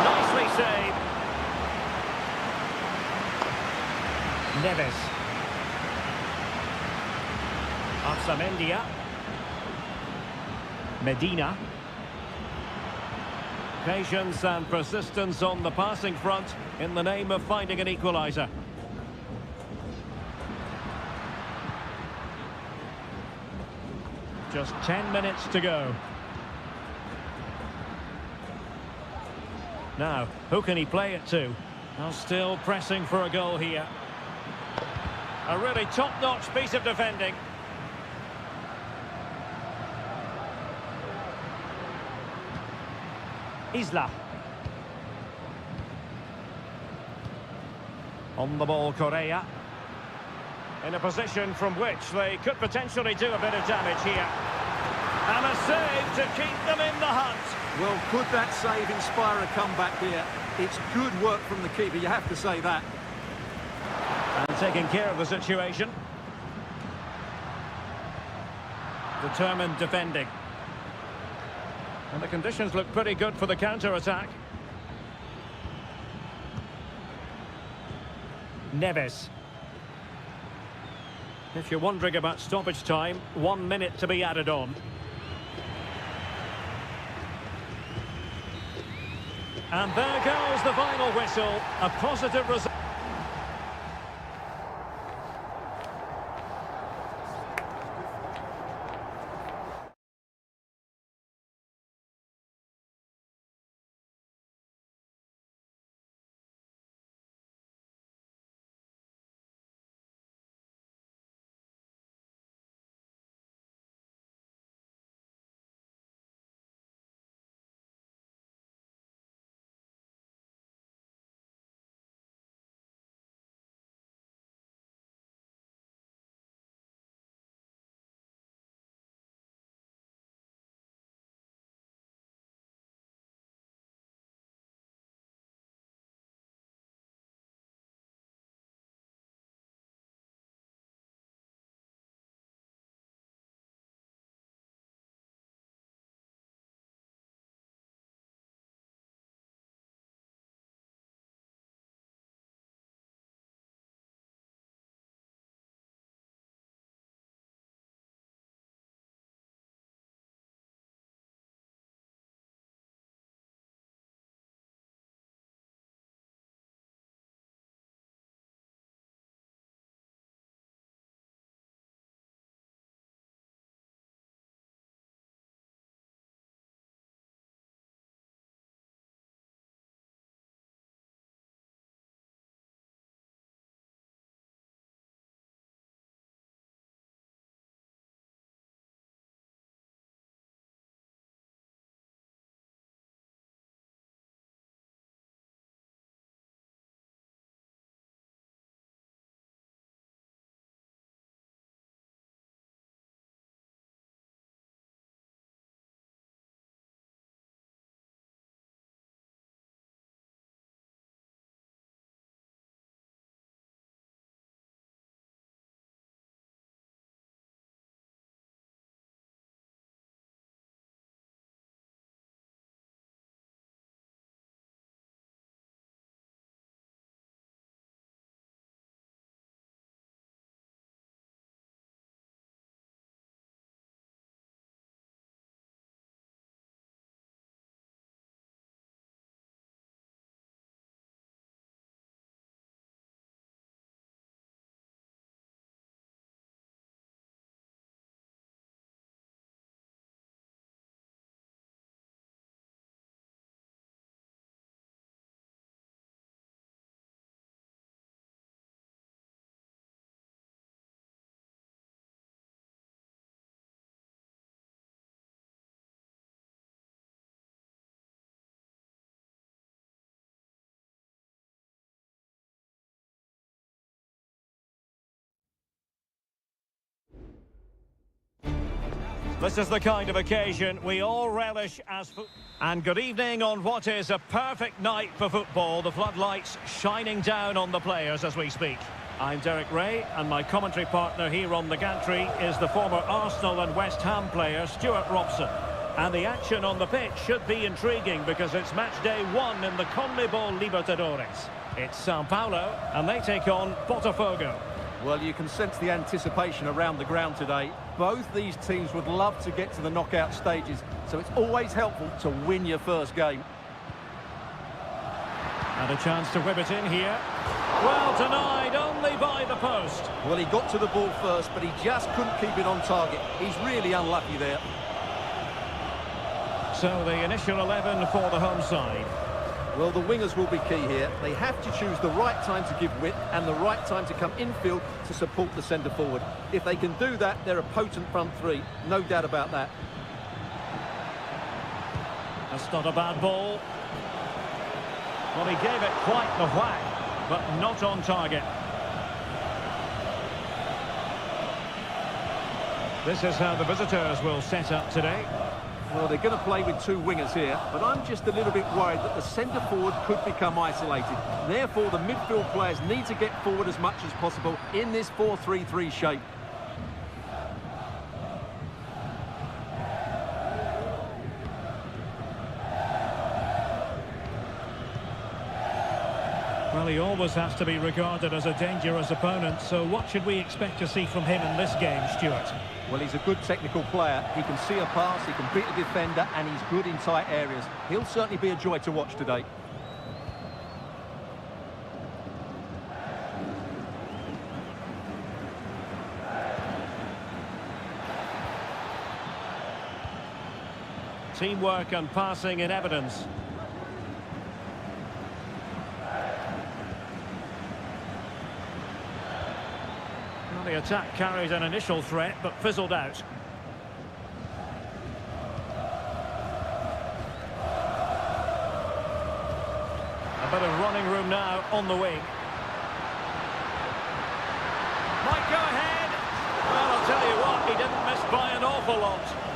Speaker 1: Nicely saved. Neves. Arsamendia. Medina. Patience and persistence on the passing front in the name of finding an equaliser. Just 10 minutes to go. Now, who can he play it to? Well, still pressing for a goal here. A really top-notch piece of defending. Isla. On the ball, Correa. In a position from which they could potentially do a bit of damage here. And a save to keep them in the hunt.
Speaker 3: Well, could that save inspire a comeback here? It's good work from the keeper, you have to say that.
Speaker 1: And taking care of the situation. Determined defending. And the conditions look pretty good for the counter-attack. Neves. If you're wondering about stoppage time, 1 minute to be added on. And there goes the final whistle. A positive result. This is the kind of occasion we all relish as And good evening on what is a perfect night for football. The floodlights shining down on the players as we speak. I'm Derek Ray, and my commentary partner here on the gantry is the former Arsenal and West Ham player Stuart Robson. And the action on the pitch should be intriguing because it's match day 1 in the CONMEBOL Libertadores. It's Sao Paulo, and they take on Botafogo.
Speaker 2: Well, you can sense the anticipation around the ground today. Both these teams would love to get to the knockout stages, so it's always helpful to win your first game.
Speaker 1: And a chance to whip it in here. Well denied, only by the post.
Speaker 2: Well, he got to the ball first, but he just couldn't keep it on target. He's really unlucky there.
Speaker 1: So the initial 11 for the home side.
Speaker 2: Well, the wingers will be key here. They have to choose the right time to give width and the right time to come infield to support the centre-forward. If they can do that, they're a potent front three. No doubt about that.
Speaker 1: That's not a bad ball. Well, he gave it quite the whack, but not on target. This is how the visitors will set up today.
Speaker 2: Well, they're going to play with two wingers here, but I'm just a little bit worried that the centre-forward could become isolated. Therefore, the midfield players need to get forward as much as possible in this 4-3-3 shape.
Speaker 4: Well, he always has to be regarded as a dangerous opponent, so what should we expect to see from him in this game, Stuart?
Speaker 2: Well, he's a good technical player. He can see a pass, he can beat a defender, and he's good in tight areas. He'll certainly be a joy to watch today.
Speaker 1: Teamwork and passing in evidence. The attack carried an initial threat, but fizzled out. A bit of running room now on the wing. Might go ahead. Well, I'll tell you what, he didn't miss by an awful lot.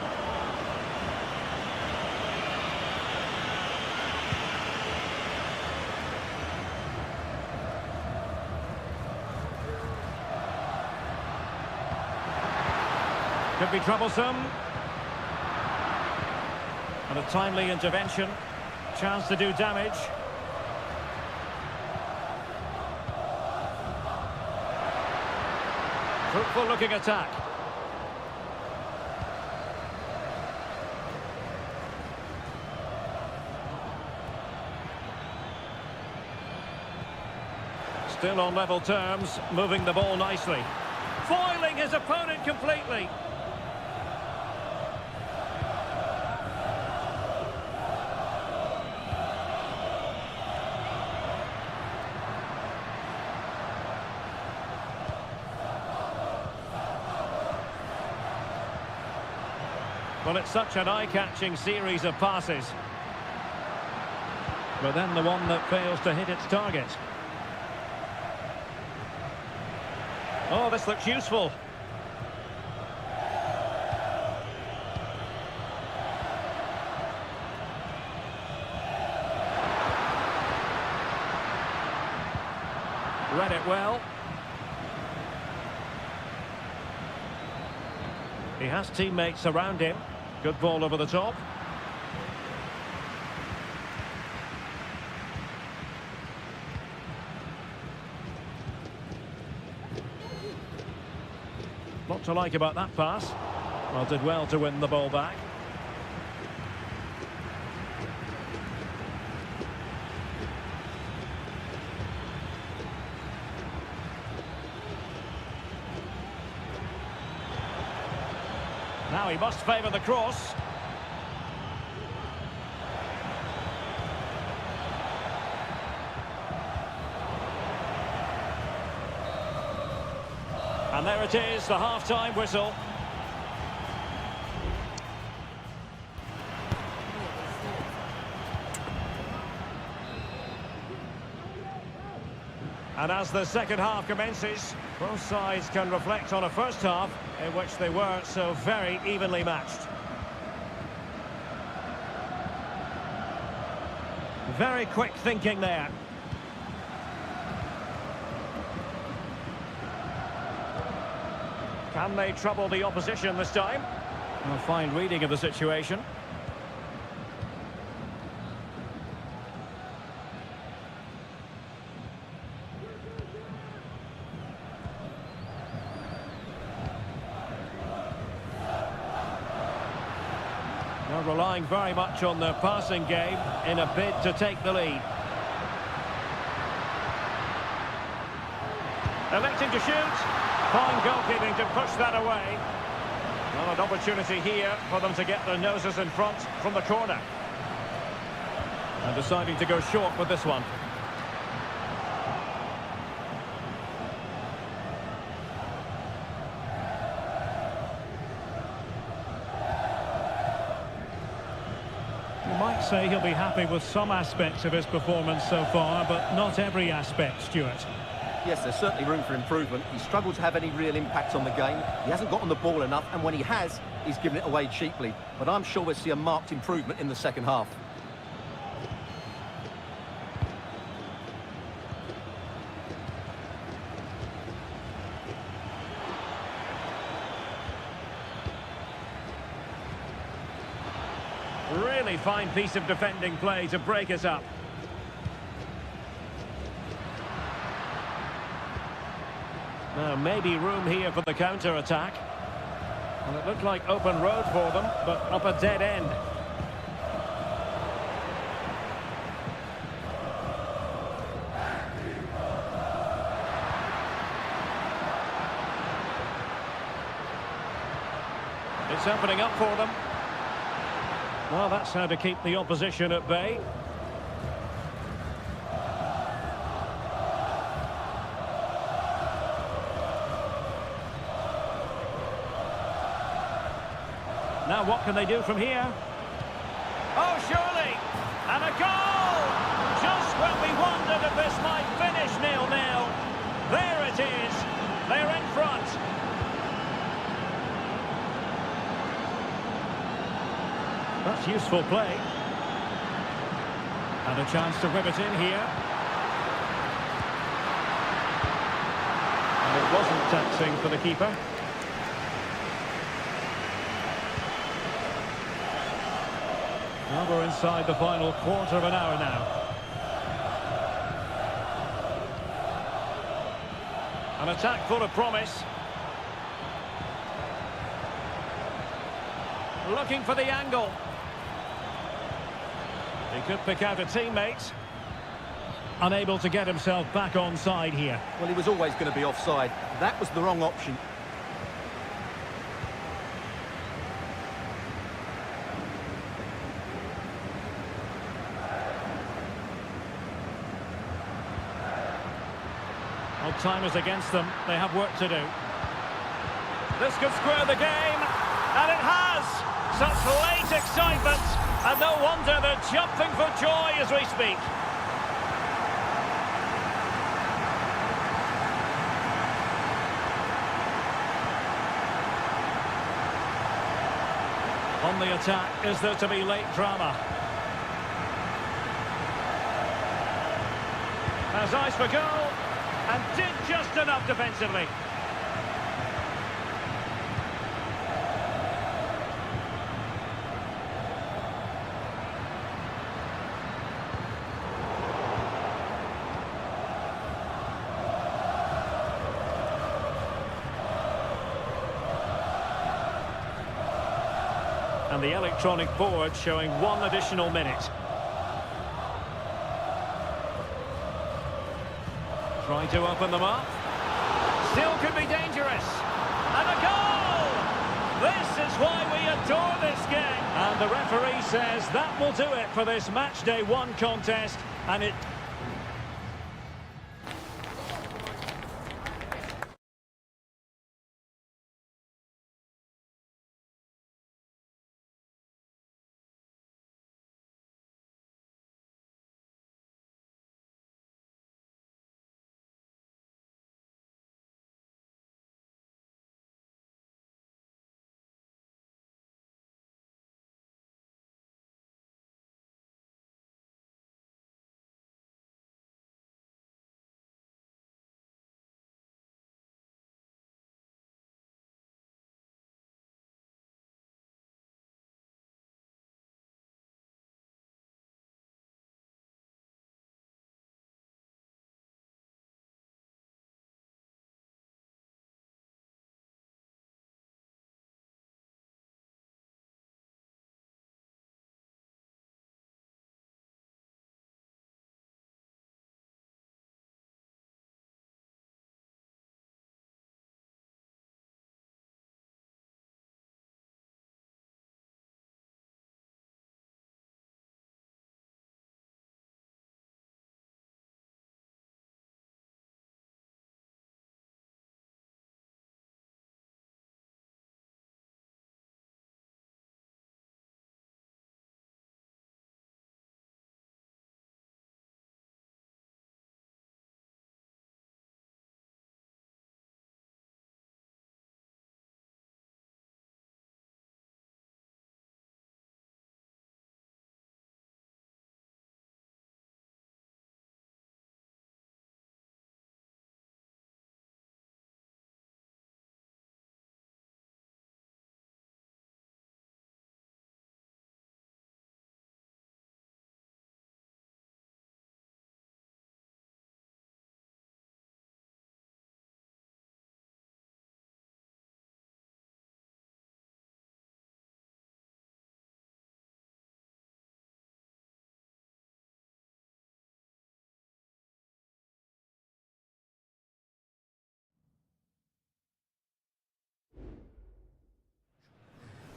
Speaker 1: Could be troublesome. And a timely intervention. Chance to do damage. Fruitful looking attack. Still on level terms, moving the ball nicely. Foiling his opponent completely. Well, it's such an eye-catching series of passes. But then the one that fails to hit its target. Oh, this looks useful. Read it well. He has teammates around him. Good ball over the top. Lot to like about that pass. Well, did well to win the ball back. Now he must favour the cross. And there it is, the half-time whistle. And as the second half commences, both sides can reflect on a first half in which they were so very evenly matched. Very quick thinking there. Can they trouble the opposition this time? A fine reading of the situation. They're relying very much on their passing game in a bid to take the lead. Electing to shoot. Fine goalkeeping to push that away. Well, an opportunity here for them to get their noses in front from the corner. And deciding to go short with this one.
Speaker 4: You might say he'll be happy with some aspects of his performance so far, but not every aspect, Stuart.
Speaker 2: Yes, there's certainly room for improvement. He struggled to have any real impact on the game. He hasn't got on the ball enough, and when he has, he's given it away cheaply. But I'm sure we'll see a marked improvement in the second half.
Speaker 1: Really fine piece of defending play to break us up. Now, maybe room here for the counter-attack. And it looked like open road for them, but up a dead end. It's opening up for them. Well, that's how to keep the opposition at bay. Now what can they do from here? Oh, surely! And a goal! Just when we wondered if this might finish 0-0. There it is. They're in front. That's useful play. And a chance to whip it in here. And it wasn't taxing for the keeper. Well, we're inside the final quarter of an hour now. An attack full of promise. Looking for the angle. He could pick out a teammate. Unable to get himself back on side here.
Speaker 2: Well, he was always going to be offside. That was the wrong option.
Speaker 1: Well, time is against them. They have work to do. This could square the game. And it has! Such late excitement. And no wonder they're jumping for joy as we speak. On the attack, is there to be late drama? Has eyes for goal. And did just enough defensively. And the electronic board showing 1 additional minute. Trying to open them up. Still could be dangerous. And a goal! This is why we adore this game. And the referee says that will do it for this match day 1 contest. And it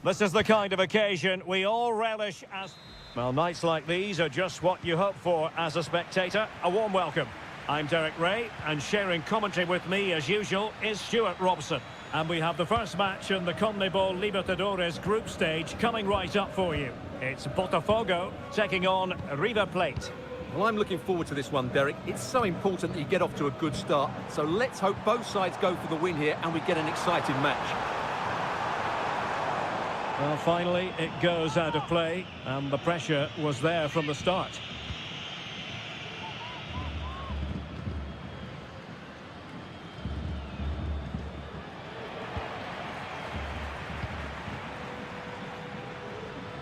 Speaker 1: This is the kind of occasion we all relish as... Well, nights like these are just what you hope for as a spectator. A warm welcome. I'm Derek Ray, and sharing commentary with me, as usual, is Stuart Robson. And we have the first match in the CONMEBOL Libertadores group stage coming right up for you. It's Botafogo taking on River Plate.
Speaker 2: Well, I'm looking forward to this one, Derek. It's so important that you get off to a good start. So let's hope both sides go for the win here and we get an exciting match.
Speaker 4: Well, finally, it goes out of play, and the pressure was there from the start.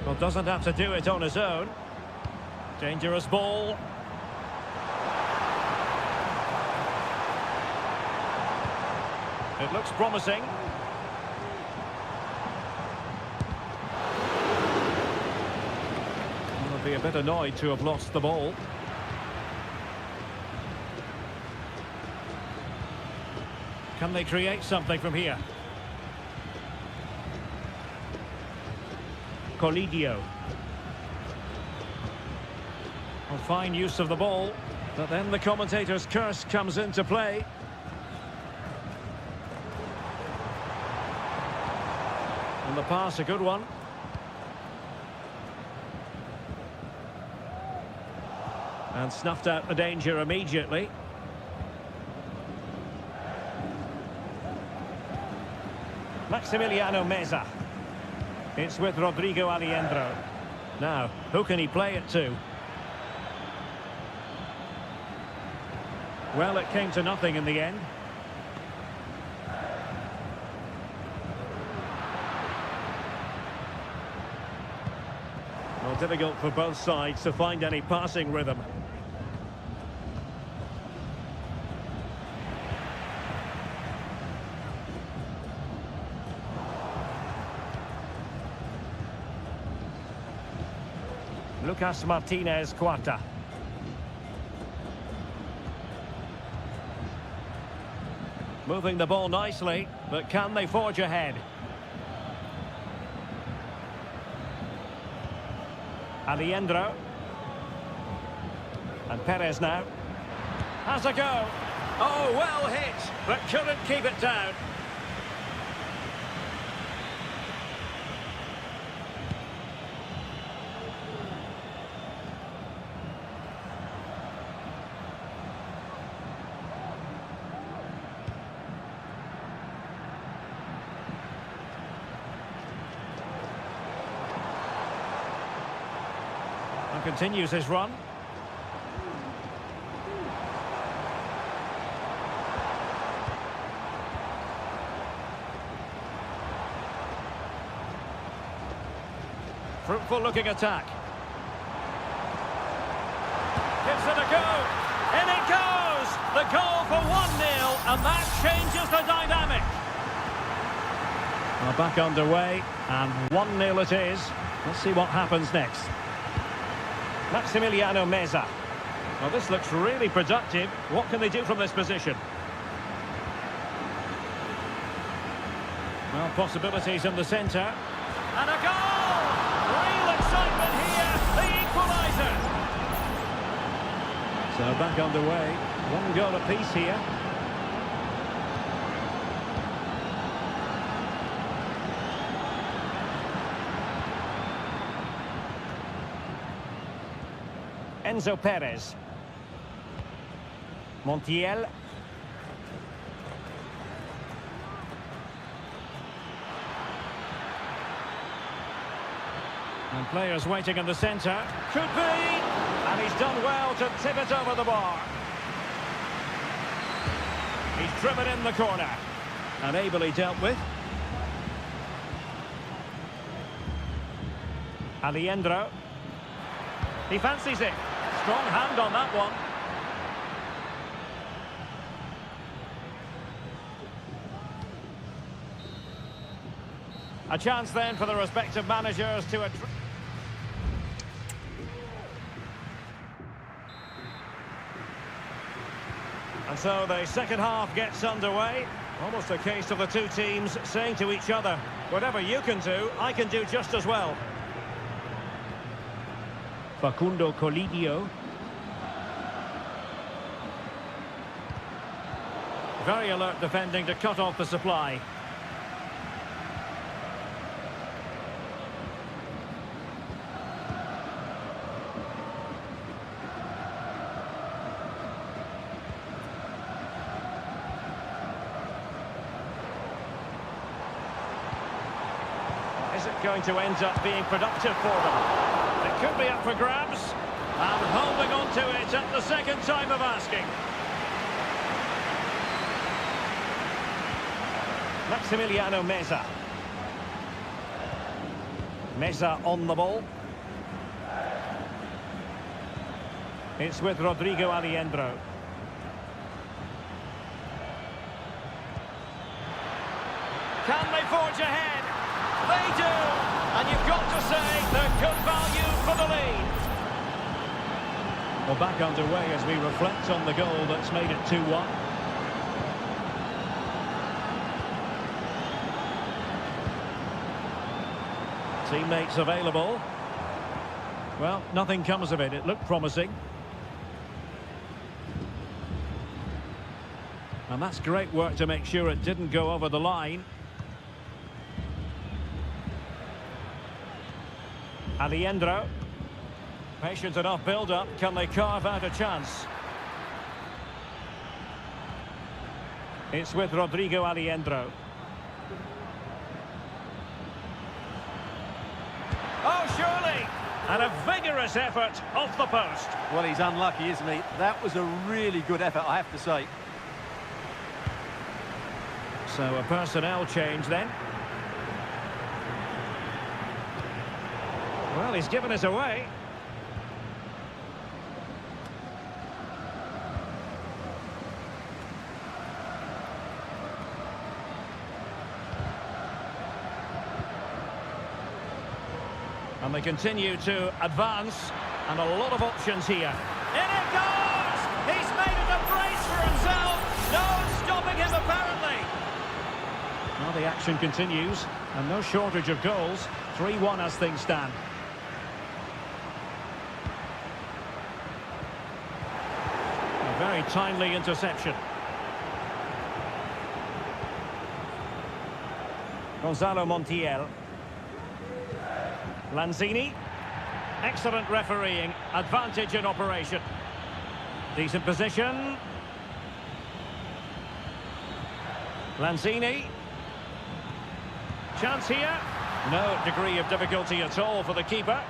Speaker 4: Well, doesn't have to do it on his own. Dangerous ball. It looks promising. I'll be a bit annoyed to have lost the ball. Can they create something from here? Colidio. Well, fine use of the ball, but then the commentator's curse comes into play. And the pass, a good one. And snuffed out the danger immediately. Maximiliano Meza. It's with Rodrigo Aliendro. Now, who can he play it to? Well, it came to nothing in the end. Well, difficult for both sides to find any passing rhythm. Lucas Martinez Cuarta. Moving the ball nicely, but can they forge ahead? Aliendro. And Perez now. Has a go. Oh, well hit, but couldn't keep it down. Continues his run. Fruitful looking attack. Gives it a go. In it goes! The goal for 1-0, and that changes the dynamic. Well, back underway, and 1-0 it is. Let's see what happens next. Maximiliano Meza. Well, this looks really productive. What can they do from this position? Well, possibilities in the centre. And a goal! Real excitement here, the equaliser. So back underway. One goal apiece here. Enzo Perez. Montiel. And players waiting in the centre. Could be! And he's done well to tip it over the bar. He's driven in the corner. And ably dealt with. Aliendro. He fancies it. Strong hand on that one. A chance then for the respective managers to... And so the second half gets underway.
Speaker 1: Almost a case of the two teams saying to each other, whatever you can do, I can do just as well. Facundo Colidio. Very alert defending to cut off the supply. Is it going to end up being productive for them? It could be up for grabs. And holding on to it at the second time of asking. Maximiliano Meza. Meza on the ball. It's with Rodrigo Aliendro. Can they forge ahead? They do! And you've got to say they're good value for the lead. Well, back underway as we reflect on the goal that's made it 2-1. Teammates available. Well, nothing comes of it. It looked promising. And that's great work to make sure it didn't go over the line. Aliendro. Patient enough build-up. Can they carve out a chance? It's with Rodrigo Aliendro. Oh, surely! And a vigorous effort off the post.
Speaker 2: Well, he's unlucky, isn't he? That was a really good effort, I have to say.
Speaker 1: So a personnel change then. Well, he's given us away. And they continue to advance, and a lot of options here. In it goes! He's made it a brace for himself! No one's stopping him, apparently! Well, the action continues, and no shortage of goals. 3-1 as things stand. A very timely interception. Gonzalo Montiel. Lanzini. Excellent refereeing. Advantage in operation. Decent position. Lanzini. Chance here. No degree of difficulty at all for the keeper.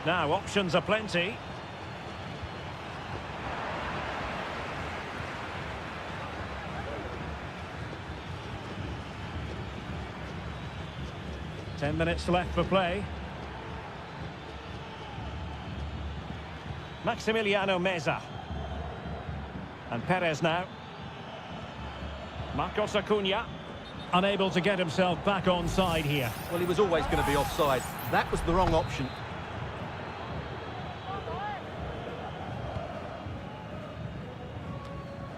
Speaker 1: Now, options are plenty. Ten minutes left for play. Maximiliano Meza. And Perez now. Marcos Acuna. Unable to get himself back on side here.
Speaker 2: Well, he was always going to be offside. That was the wrong option.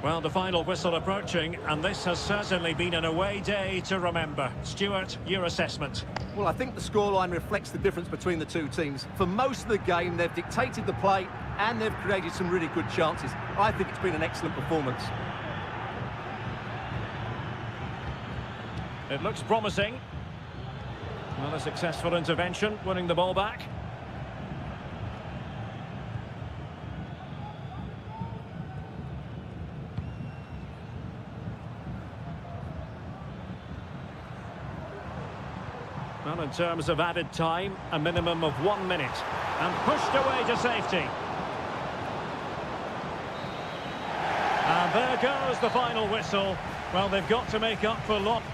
Speaker 1: Well, the final whistle approaching, and this has certainly been an away day to remember. Stuart, your assessment?
Speaker 2: Well, I think the scoreline reflects the difference between the two teams. For most of the game, they've dictated the play and they've created some really good chances. I think it's been an excellent performance.
Speaker 1: It looks promising. Well, a successful intervention, winning the ball back. Well, in terms of added time, a minimum of 1 minute. And pushed away to safety. And there goes the final whistle. Well, they've got to make up for lost.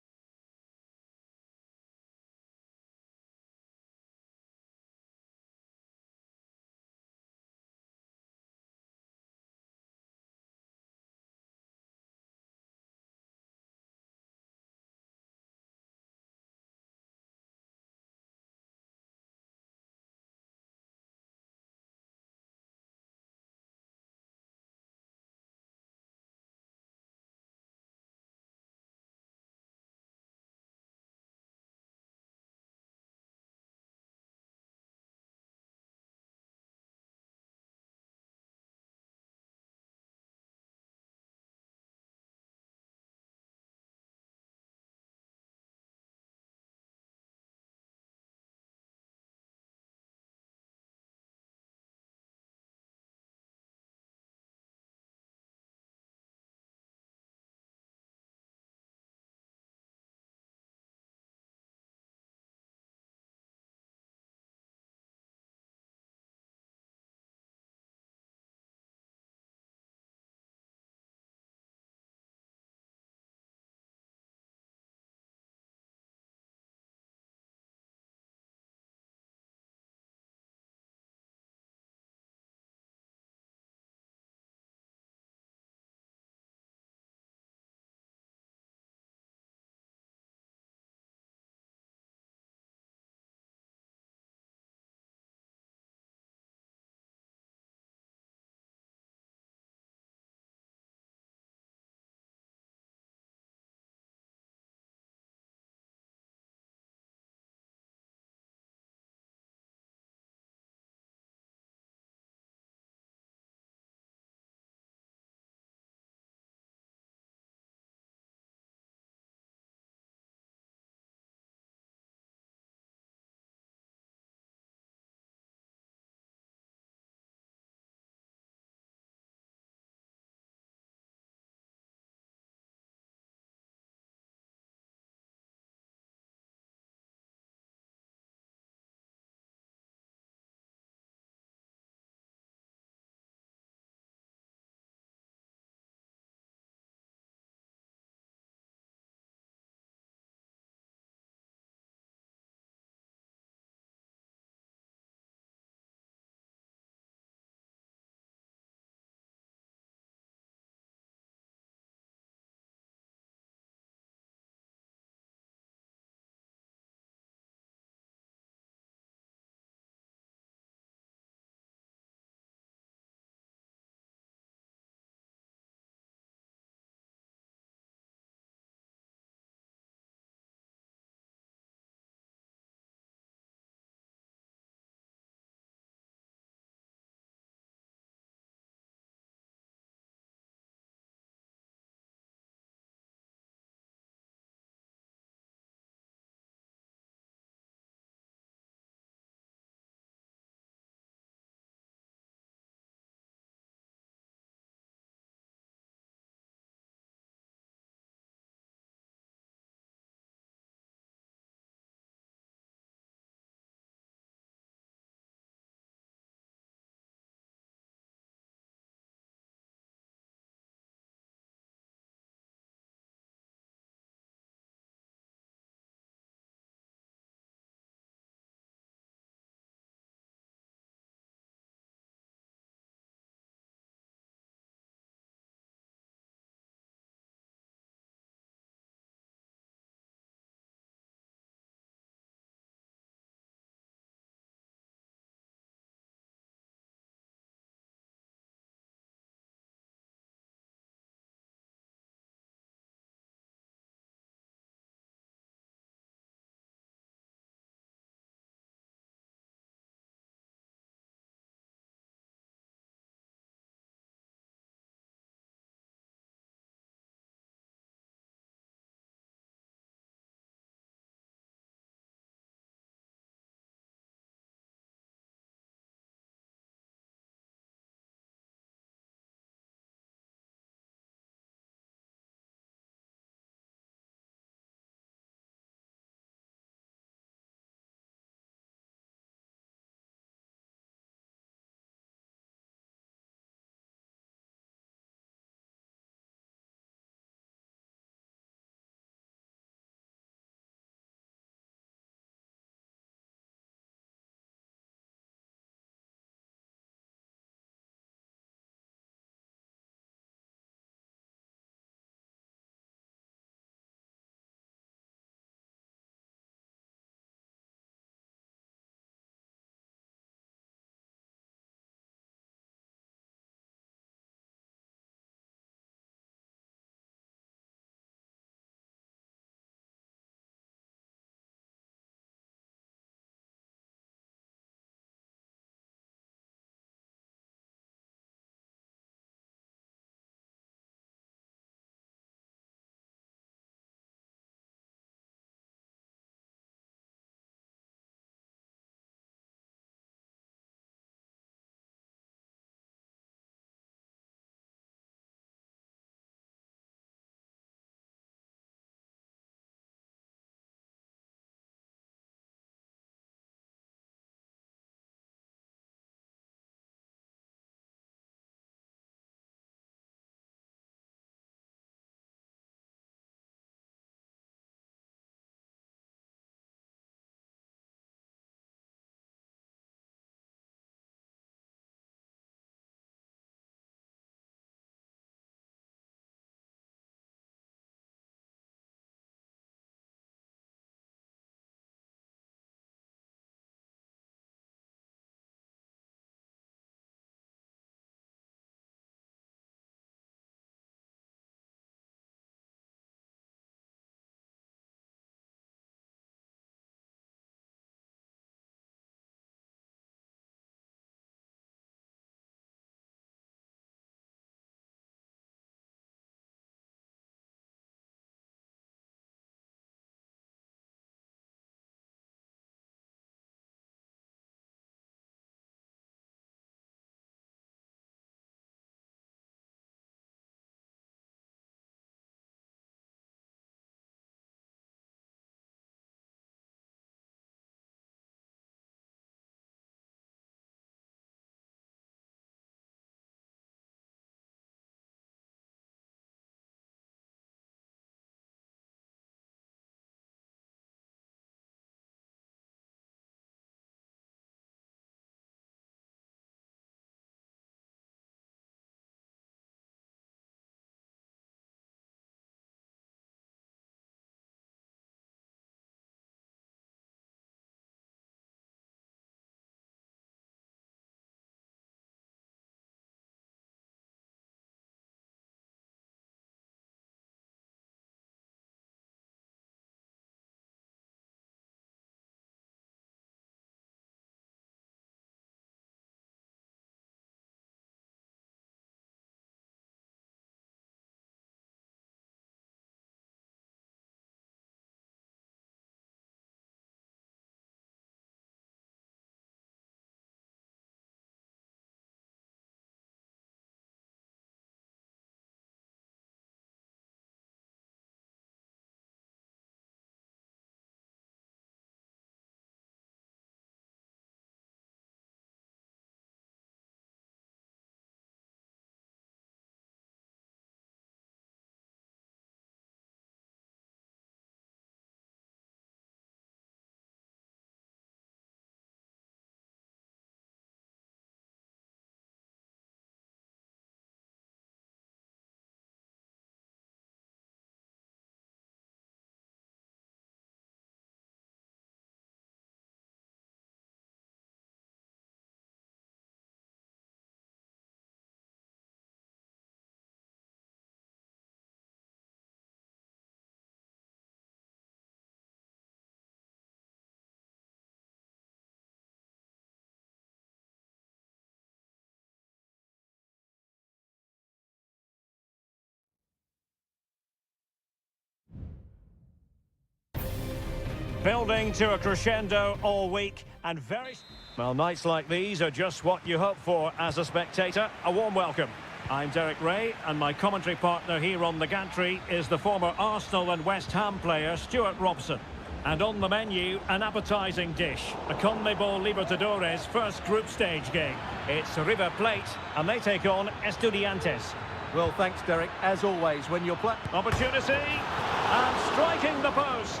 Speaker 1: Building to a crescendo all week and very... Well, nights like these are just what you hope for as a spectator. A warm welcome. I'm Derek Ray, and my commentary partner here on the gantry is the former Arsenal and West Ham player Stuart Robson. And on the menu, an appetising dish, a CONMEBOL Libertadores first group stage game. It's River Plate, and they take on Estudiantes.
Speaker 2: Well, thanks, Derek. As always, when you're playing...
Speaker 1: Opportunity, and striking the post.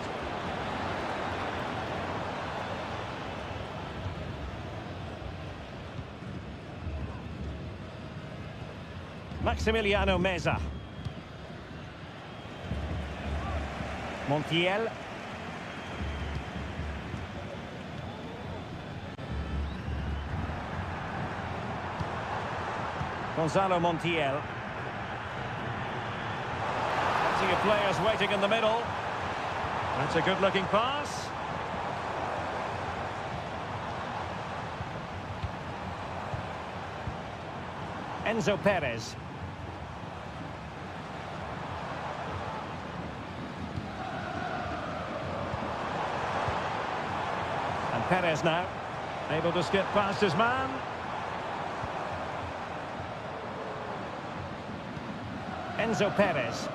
Speaker 1: Maximiliano Meza. Montiel. Gonzalo Montiel. Plenty of players waiting in the middle. That's a good-looking pass. Enzo Perez. And Perez now, able to skip past his man. Enzo Perez.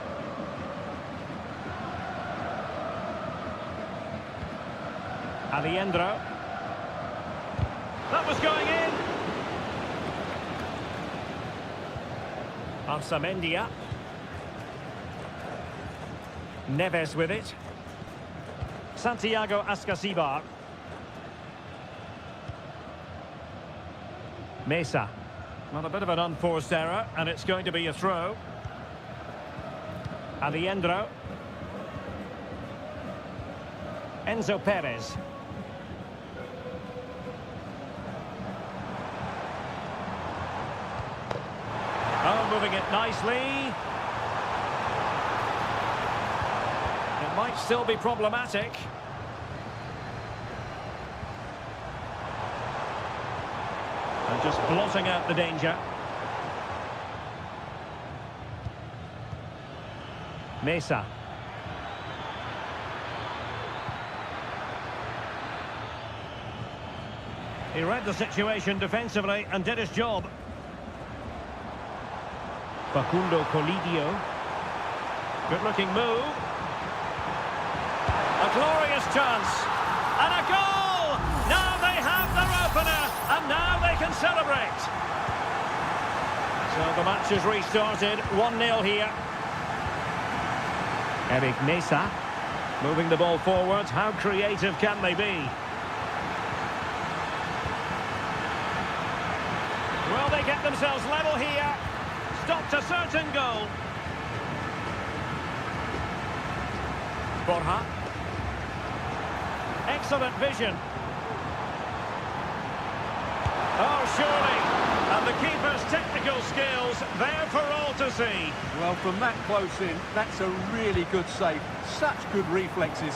Speaker 1: Alejandro. That was going in. Arsamendia. Neves with it. Santiago Ascasibar. Mesa. Well, a bit of an unforced error, and it's going to be a throw. Alejandro. Enzo Perez. Oh, moving it nicely. It might still be problematic. And just blotting out the danger. Mesa. He read the situation defensively and did his job. Facundo Colidio. Good-looking move. A glorious chance. And a goal! Now they have their opener, and now they can celebrate. So the match is restarted. 1-0 here. Eric Mesa. Moving the ball forward. How creative can they be? Will they get themselves level here? Stopped a certain goal. Borja. Excellent vision. Oh, surely. And the keeper's technical skills there for all to see.
Speaker 3: Well, from that close in, that's a really good save. Such good reflexes.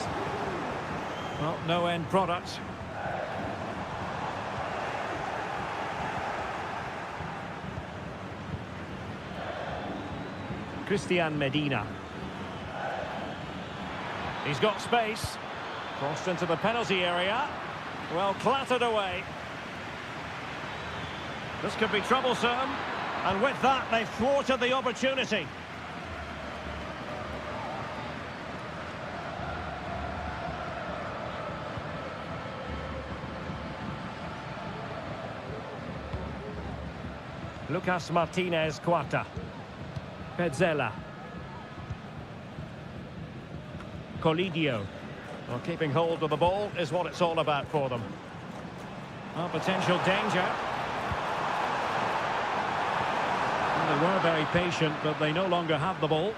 Speaker 1: Well, no end product. Christian Medina. He's got space. Crossed into the penalty area. Well, clattered away. This could be troublesome. And with that, they've thwarted the opportunity. Lucas Martinez Quarta. Pezzella. Colidio. Well, keeping hold of the ball is what it's all about for them. Well, potential danger. Well, they were very patient, but they no longer have the ball.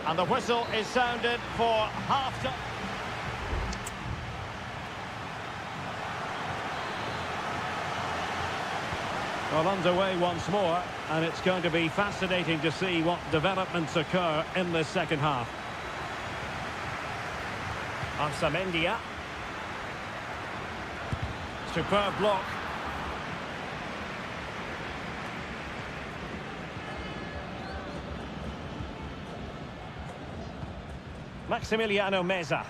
Speaker 1: And the whistle is sounded for half-time. Well, underway once more, and it's going to be fascinating to see what developments occur in this second half. Arsamendia. Superb block. Maximiliano Meza.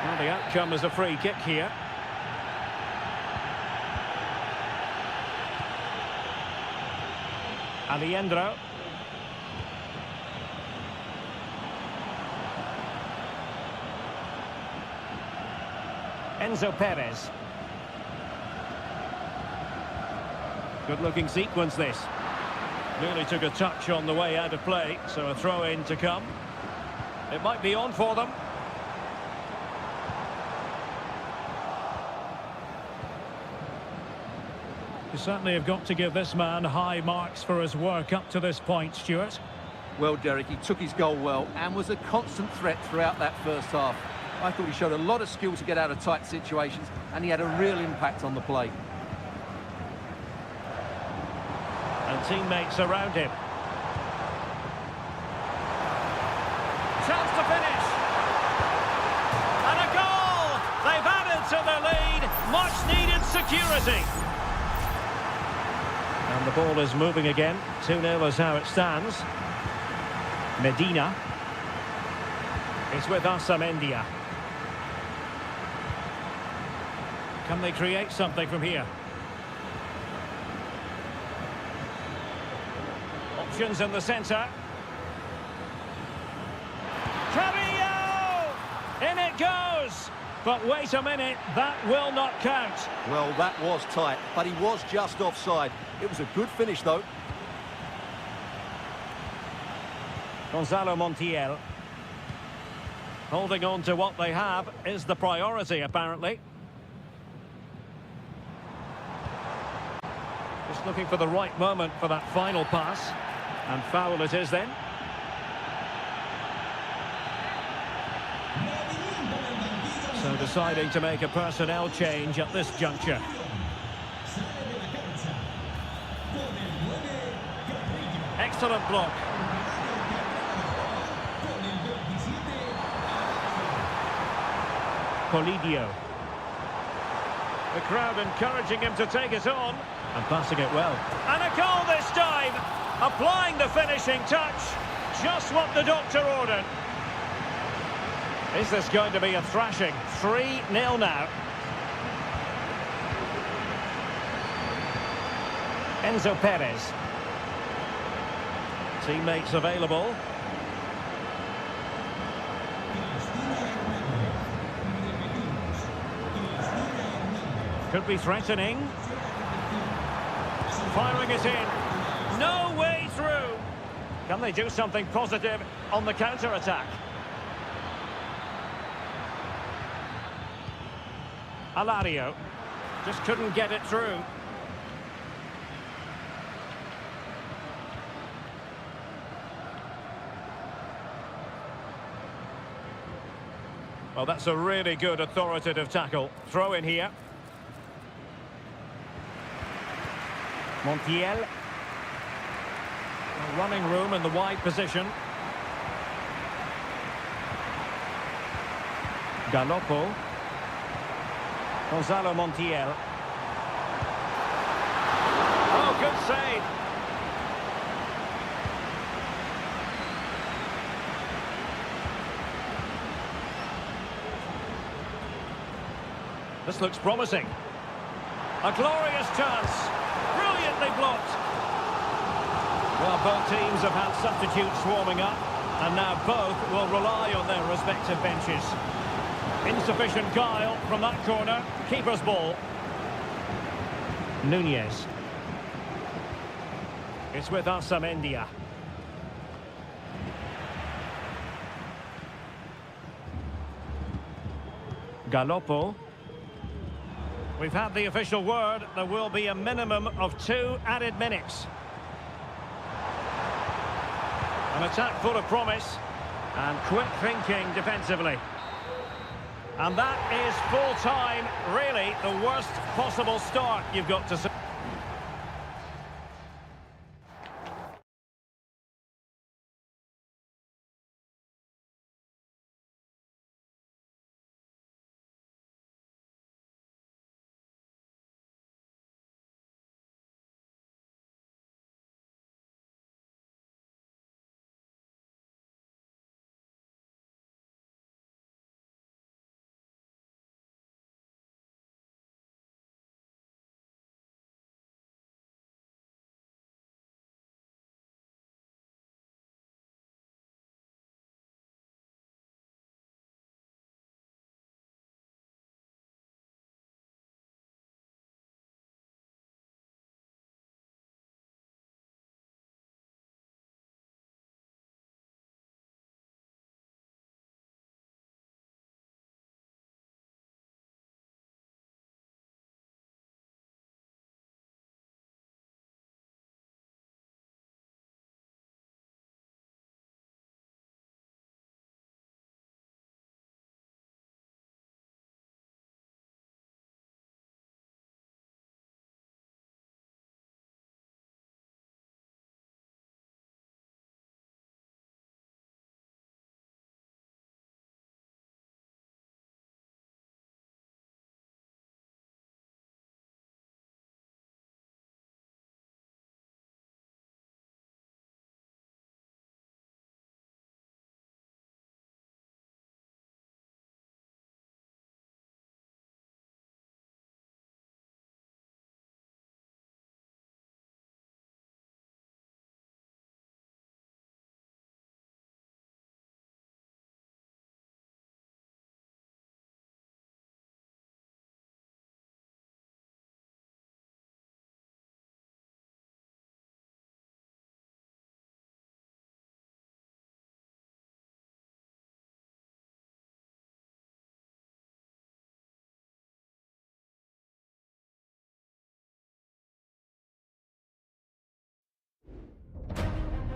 Speaker 1: Well, the outcome is a free kick here. Alejandro. Enzo Perez. Good-looking sequence, this. Nearly took a touch on the way out of play, so a throw-in to come. It might be on for them.
Speaker 4: You certainly have got to give this man high marks for his work up to this point, Stuart.
Speaker 2: Well, Derek, he took his goal well and was a constant threat throughout that first half. I thought he showed a lot of skill to get out of tight situations, and he had a real impact on the play.
Speaker 1: And teammates around him. Chance to finish. And a goal! They've added to their lead. Much needed security. And the ball is moving again. 2-0 is how it stands. Medina. It's with Osamendia. Can they create something from here? Options in the centre. Trevio! In it goes! But wait a minute, that will not count.
Speaker 2: Well, that was tight, but he was just offside. It was a good finish, though.
Speaker 1: Gonzalo Montiel. Holding on to what they have is the priority, apparently. Just looking for the right moment for that final pass. And foul it is then. So deciding to make a personnel change at this juncture. Excellent block. Polidio. The crowd encouraging him to take it on. And passing it well. And a goal this time! Applying the finishing touch. Just what the doctor ordered. Is this going to be a thrashing? 3-0 now. Enzo Perez. Teammates available. Could be threatening. Firing it in. No way through. Can they do something positive on the counter-attack? Alario just couldn't get it through. Well, that's a really good authoritative tackle. Throw in here. Montiel. Running room in the wide position. Galoppo. Gonzalo Montiel. Oh, good save. This looks promising. A glorious chance. Brilliantly blocked. Well, both teams have had substitutes warming up, and now both will rely on their respective benches. Insufficient guile from that corner. Keeper's ball. Nunez. It's with Osamendia. Galoppo. We've had the official word. There will be a minimum of 2 added minutes. An attack full of promise and quick thinking defensively. And that is full time, really the worst possible start you've got to say.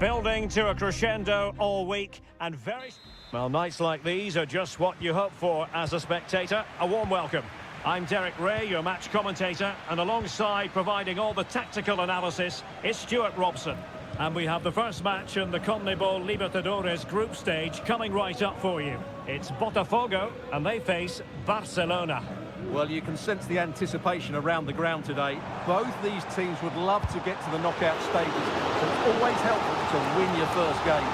Speaker 1: Building to a crescendo all week and very... Well, nights like these are just what you hope for as a spectator. A warm welcome. I'm Derek Ray, your match commentator, and alongside providing all the tactical analysis is Stuart Robson. And we have the first match in the CONMEBOL Libertadores group stage coming right up for you. It's Botafogo, and they face Barcelona.
Speaker 2: Well, you can sense the anticipation around the ground today. Both these teams would love to get to the knockout stages, so it's always helpful to win your first game.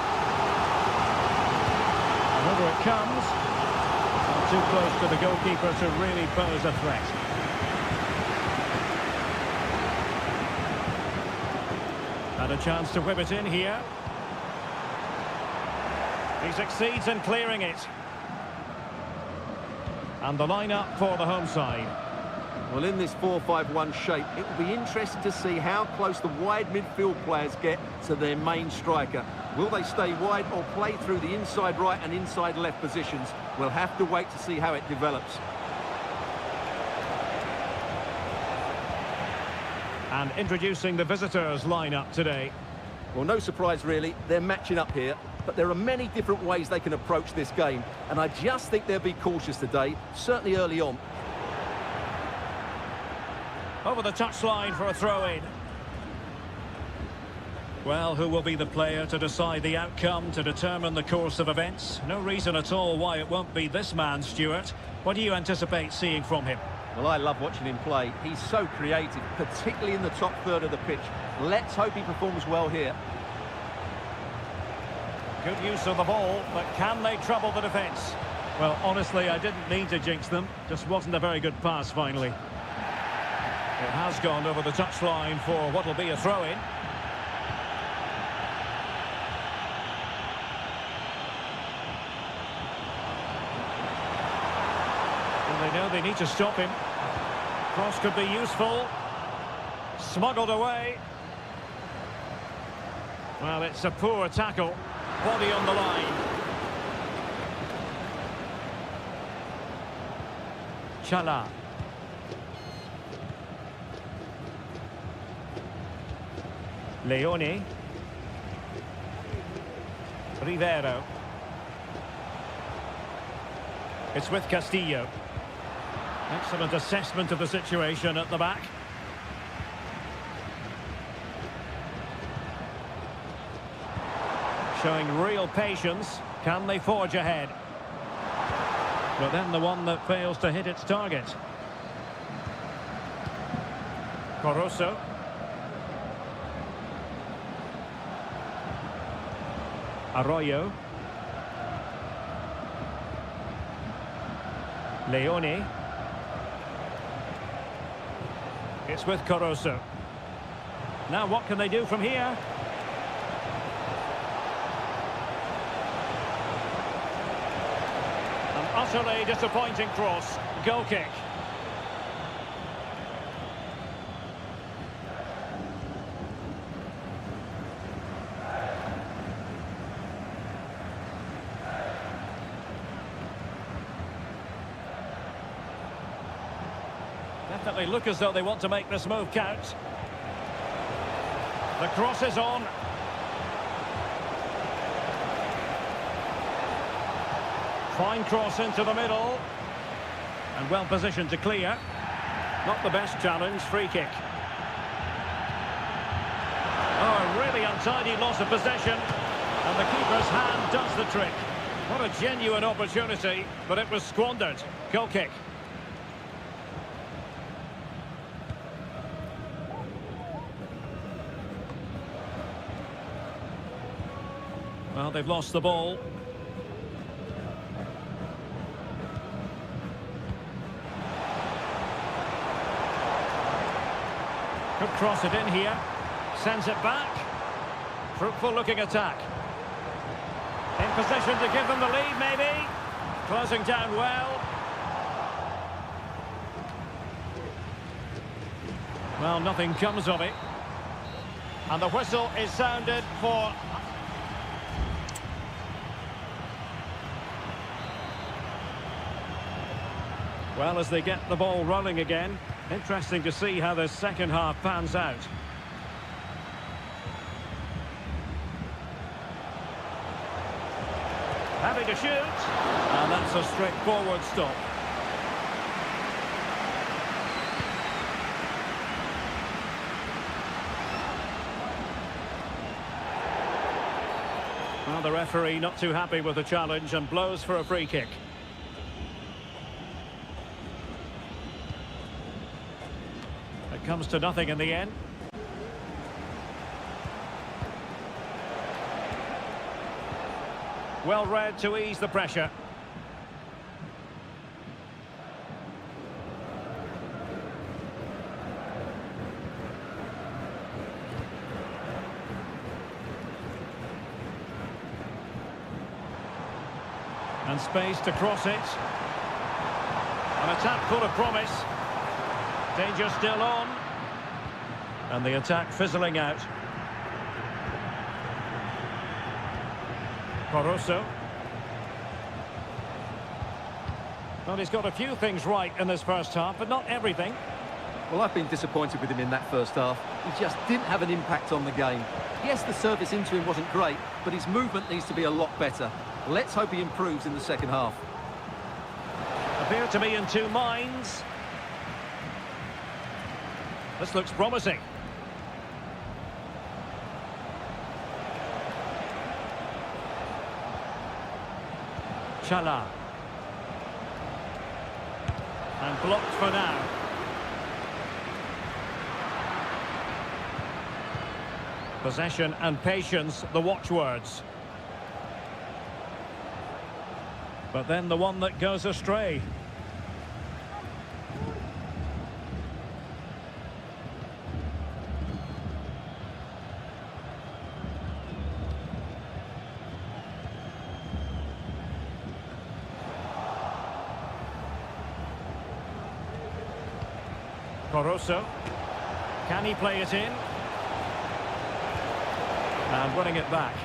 Speaker 1: And over it comes. Not too close to the goalkeeper to really pose a threat. And a chance to whip it in here. He succeeds in clearing it. And the line-up for the home side.
Speaker 2: Well, in this 4-5-1 shape, it will be interesting to see how close the wide midfield players get to their main striker. Will they stay wide or play through the inside right and inside left positions? We'll have to wait to see how it develops.
Speaker 1: And introducing the visitors' line-up today.
Speaker 2: Well, no surprise really, they're matching up here, but there are many different ways they can approach this game, and I just think they'll be cautious today, certainly early on.
Speaker 1: Over the touchline for a throw-in. Well, who will be the player to decide the outcome, to determine the course of events? No reason at all why it won't be this man, Stuart. What do you anticipate seeing from him?
Speaker 2: Well, I love watching him play. He's so creative, particularly in the top third of the pitch. Let's hope he performs well here.
Speaker 1: Good use of the ball, but can they trouble the defence?
Speaker 4: Well, honestly, I didn't mean to jinx them. Just wasn't a very good pass, finally.
Speaker 1: It has gone over the touchline for what will be a throw-in. And they know they need to stop him. Cross could be useful. Smuggled away. Well, it's a poor tackle. Body on the line. Chala. Leone. Rivero. It's with Castillo. Excellent assessment of the situation at the back. Showing real patience. Can they forge ahead? But then the one that fails to hit its target. Corosso. Arroyo. Leone. It's with Corosso. Now what can they do from here? An utterly disappointing cross. Goal kick. Definitely look as though they want to make this move count. The cross is on. Fine cross into the middle. And well positioned to clear. Not the best challenge, free kick. Oh, a really untidy loss of possession. And the keeper's hand does the trick. What a genuine opportunity, but it was squandered. Goal kick. Well, they've lost the ball. Could cross it in here. Sends it back. Fruitful looking attack. In position to give them the lead, maybe. Closing down well. Well, nothing comes of it. And the whistle is sounded for... Well, as they get the ball rolling again, interesting to see how the second half pans out. to shoot. And that's a straightforward stop. Well, the referee not too happy with the challenge and blows for a free kick. It comes to nothing in the end. Well read to ease the pressure. And space to cross it. An attack full of promise. Danger still on. And the attack fizzling out. Caruso. Well, he's got a few things right in this first half, but not everything.
Speaker 2: Well, I've been disappointed with him in that first half. He just didn't have an impact on the game. Yes, the service into him wasn't great, but his movement needs to be a lot better. Let's hope he improves in the second half.
Speaker 1: Appear to be in two minds. This looks promising. Chala. And blocked for now. Possession and patience, the watchwords. But then the one that goes astray. Caruso. Can he play it in? And winning it back.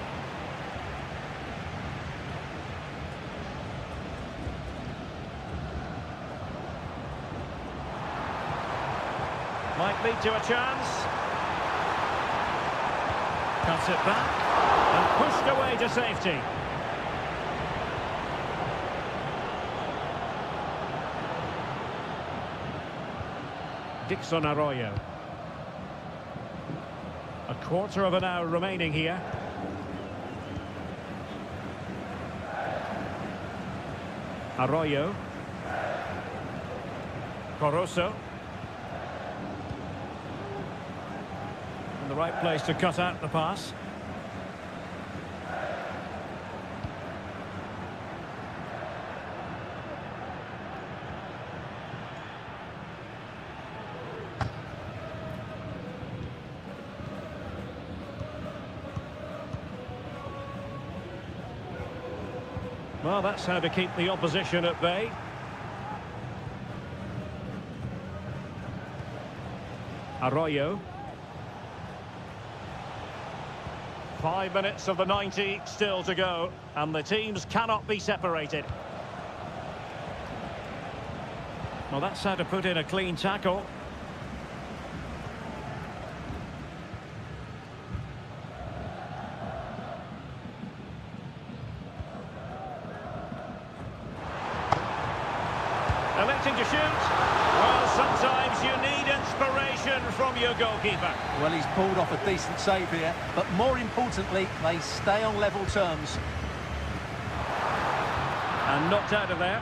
Speaker 1: Might lead to a chance. Cuts it back. And pushed away to safety. Dixon Arroyo. A quarter of an hour remaining here. Arroyo. Caruso. In the right place to cut out the pass. Well, that's how to keep the opposition at bay. Arroyo. 5 minutes of the 90 still to go, and the teams cannot be separated. Well, that's how to put in a clean tackle. Electing to shoot. Well, sometimes you need inspiration from your goalkeeper.
Speaker 3: Well, he's pulled off a decent save here, but more importantly, they stay on level terms.
Speaker 1: And knocked out of there.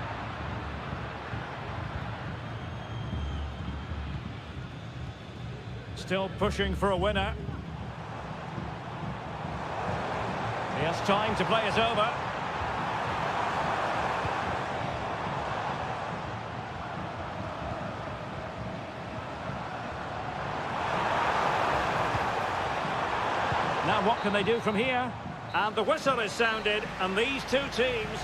Speaker 1: Still pushing for a winner. He has time to play it over. Now what can they do from here? And the whistle is sounded, and these two teams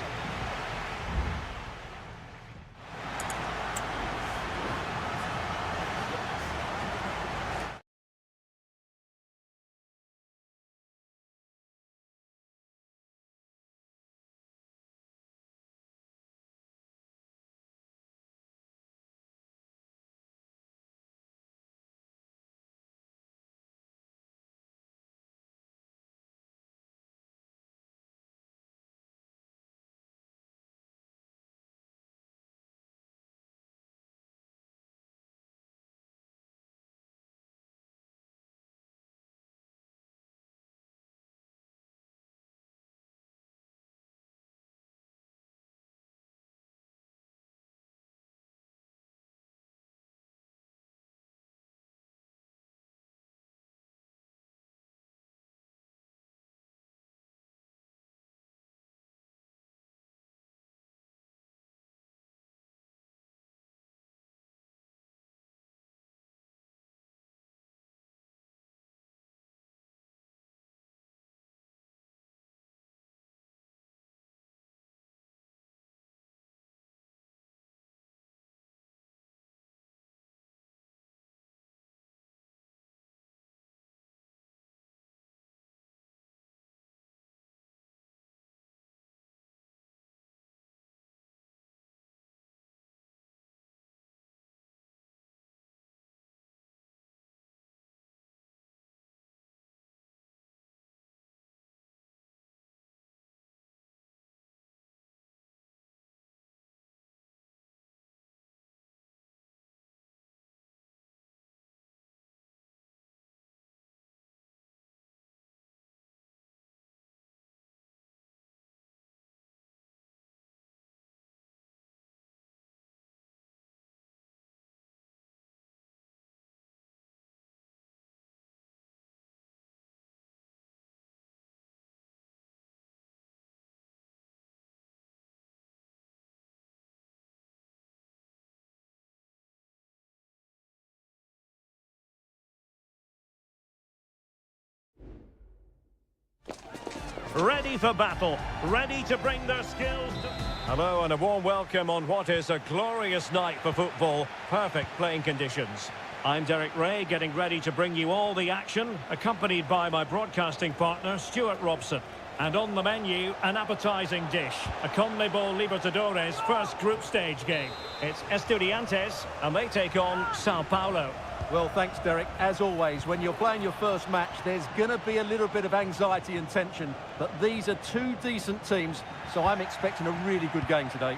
Speaker 1: ready for battle, ready to bring their skills to... Hello and a warm welcome on what is a glorious night for football. Perfect playing conditions. I'm Derek Ray, getting ready to bring you all the action, accompanied by my broadcasting partner, Stuart Robson. And on the menu, an appetising dish, a CONMEBOL Libertadores first group stage game. It's Estudiantes, and they take on Sao Paulo.
Speaker 2: Well, thanks, Derek. As always, when you're playing your first match, there's going to be a little bit of anxiety and tension. But these are two decent teams, so I'm expecting a really good game today.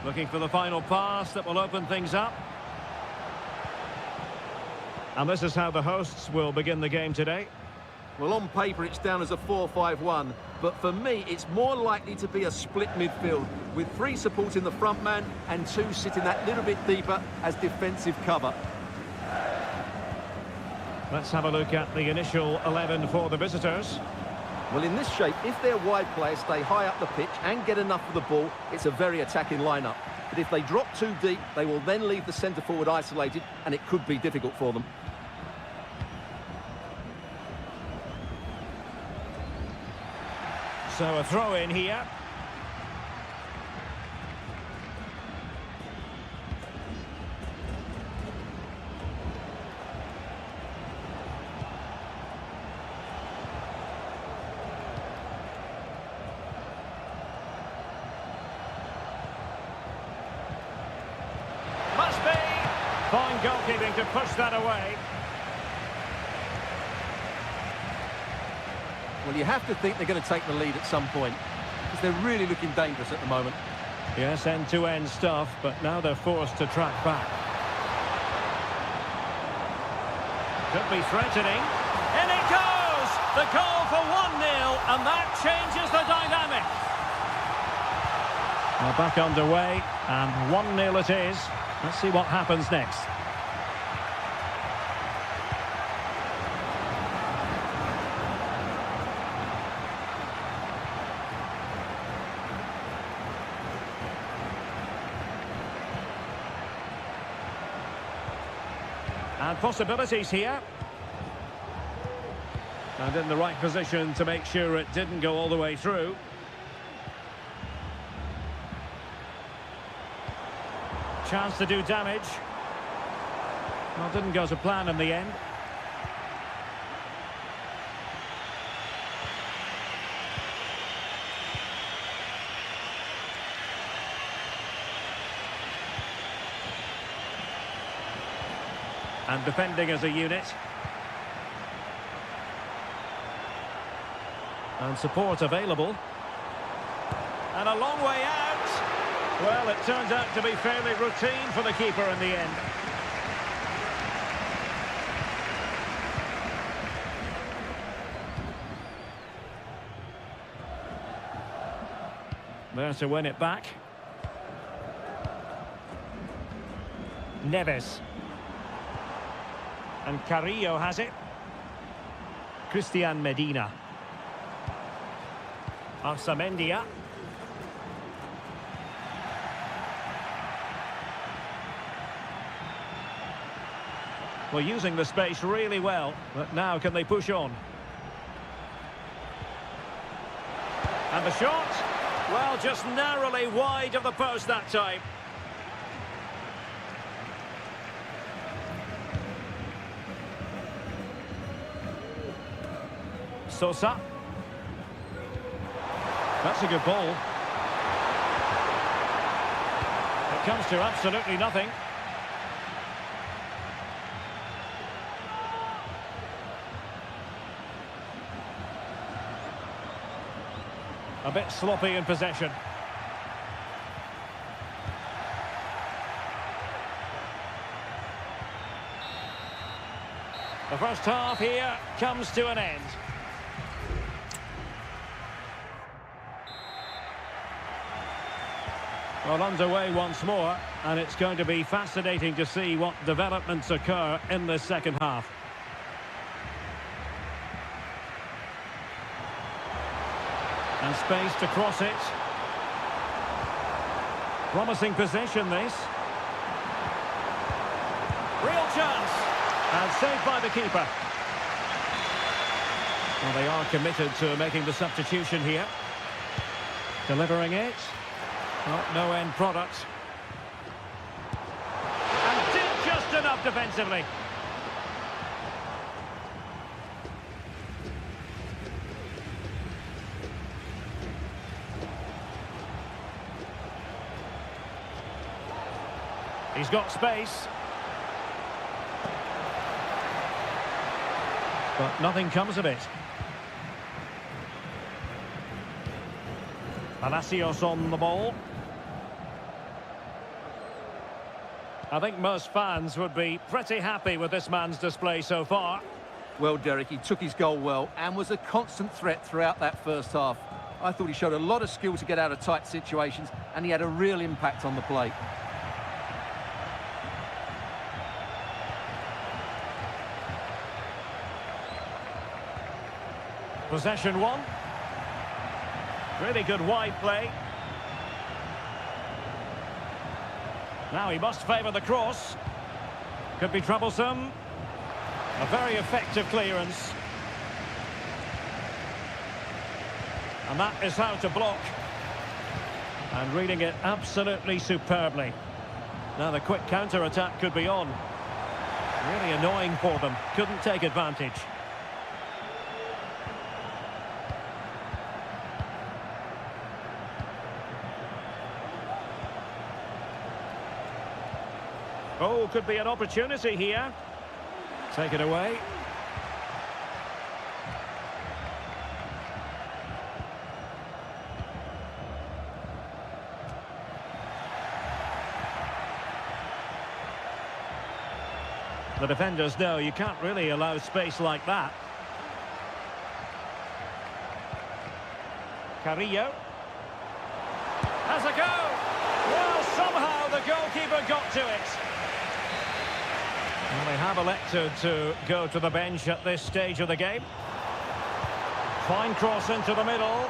Speaker 1: Looking for the final pass that will open things up. And this is how the hosts will begin the game today.
Speaker 2: Well, on paper, it's down as a 4-5-1. But for me, it's more likely to be a split midfield, with 3 supporting the front man and 2 sitting that little bit deeper as defensive cover.
Speaker 1: Let's have a look at the initial 11 for the visitors.
Speaker 2: Well, in this shape, if their wide players stay high up the pitch and get enough of the ball, it's a very attacking lineup. But if they drop too deep, they will then leave the centre-forward isolated, and it could be difficult for them.
Speaker 1: So a throw in here. Must be. Fine goalkeeping to push that away.
Speaker 2: Well, you have to think they're going to take the lead at some point, because they're really looking dangerous at the moment.
Speaker 1: Yes, end-to-end stuff, but now they're forced to track back. Could be threatening. In it goes! The goal for 1-0, and that changes the dynamic. Well, back underway, and 1-0 it is. Let's see what happens next. And possibilities here. And in the right position to make sure it didn't go all the way through. Chance to do damage. Well, didn't go to plan in the end. And defending as a unit. And support available. And a long way out. Well, it turns out to be fairly routine for the keeper in the end. There to win it back. Neves. And Carrillo has it. Christian Medina. Arsamendia. Well, using the space really well, but now can they push on? And the shot, well, just narrowly wide of the post that time. Sosa. That's a good ball. It comes to absolutely nothing. A bit sloppy in possession. The first half here comes to an end. Well, underway once more, and it's going to be fascinating to see what developments occur in this second half. And space to cross it. Promising possession, this. Real chance. And saved by the keeper. Well, they are committed to making the substitution here. Delivering it. Oh, no end product. And did just enough defensively. He's got space. But nothing comes of it. Palacios on the ball. I think most fans would be pretty happy with this man's display so far.
Speaker 2: Well, Derek, he took his goal well and was a constant threat throughout that first half. I thought he showed a lot of skill to get out of tight situations, and he had a real impact on the play.
Speaker 1: Possession one. Really good wide play. Now he must favour the cross. Could be troublesome. A very effective clearance. And that is how to block. And reading it absolutely superbly. Now the quick counter-attack could be on. Really annoying for them. Couldn't take advantage. Oh, could be an opportunity here. Take it away. The defenders know you can't really allow space like that. Carrillo. Has a go! Well, somehow the goalkeeper got to it. Well, they have elected to go to the bench at this stage of the game. Fine cross into the middle.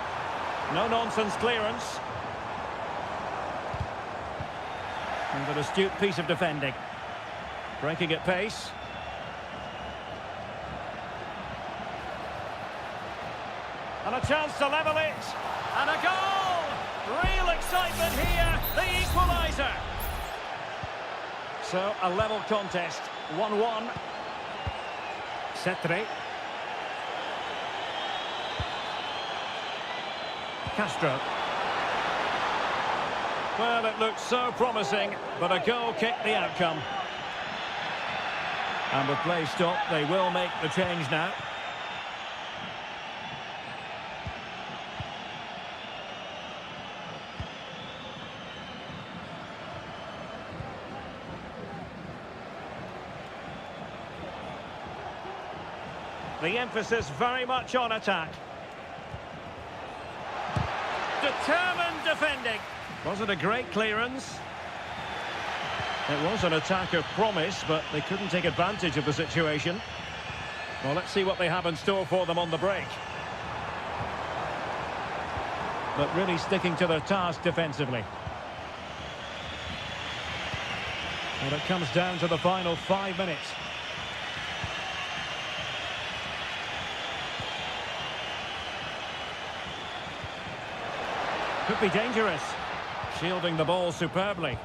Speaker 1: No-nonsense clearance. And an astute piece of defending. Breaking at pace. And a chance to level it. And a goal! Real excitement here. The equaliser. So, a level contest. 1-1. Cetre. Castro. Well, it looked so promising, but a goal kicked the outcome. And with play stopped, they will make the change now. The emphasis very much on attack. Determined defending. Was it a great clearance? It was an attack of promise, but they couldn't take advantage of the situation. Well, let's see what they have in store for them on the break. But really sticking to their task defensively. And it comes down to the final 5 minutes. Could be dangerous. Shielding the ball superbly.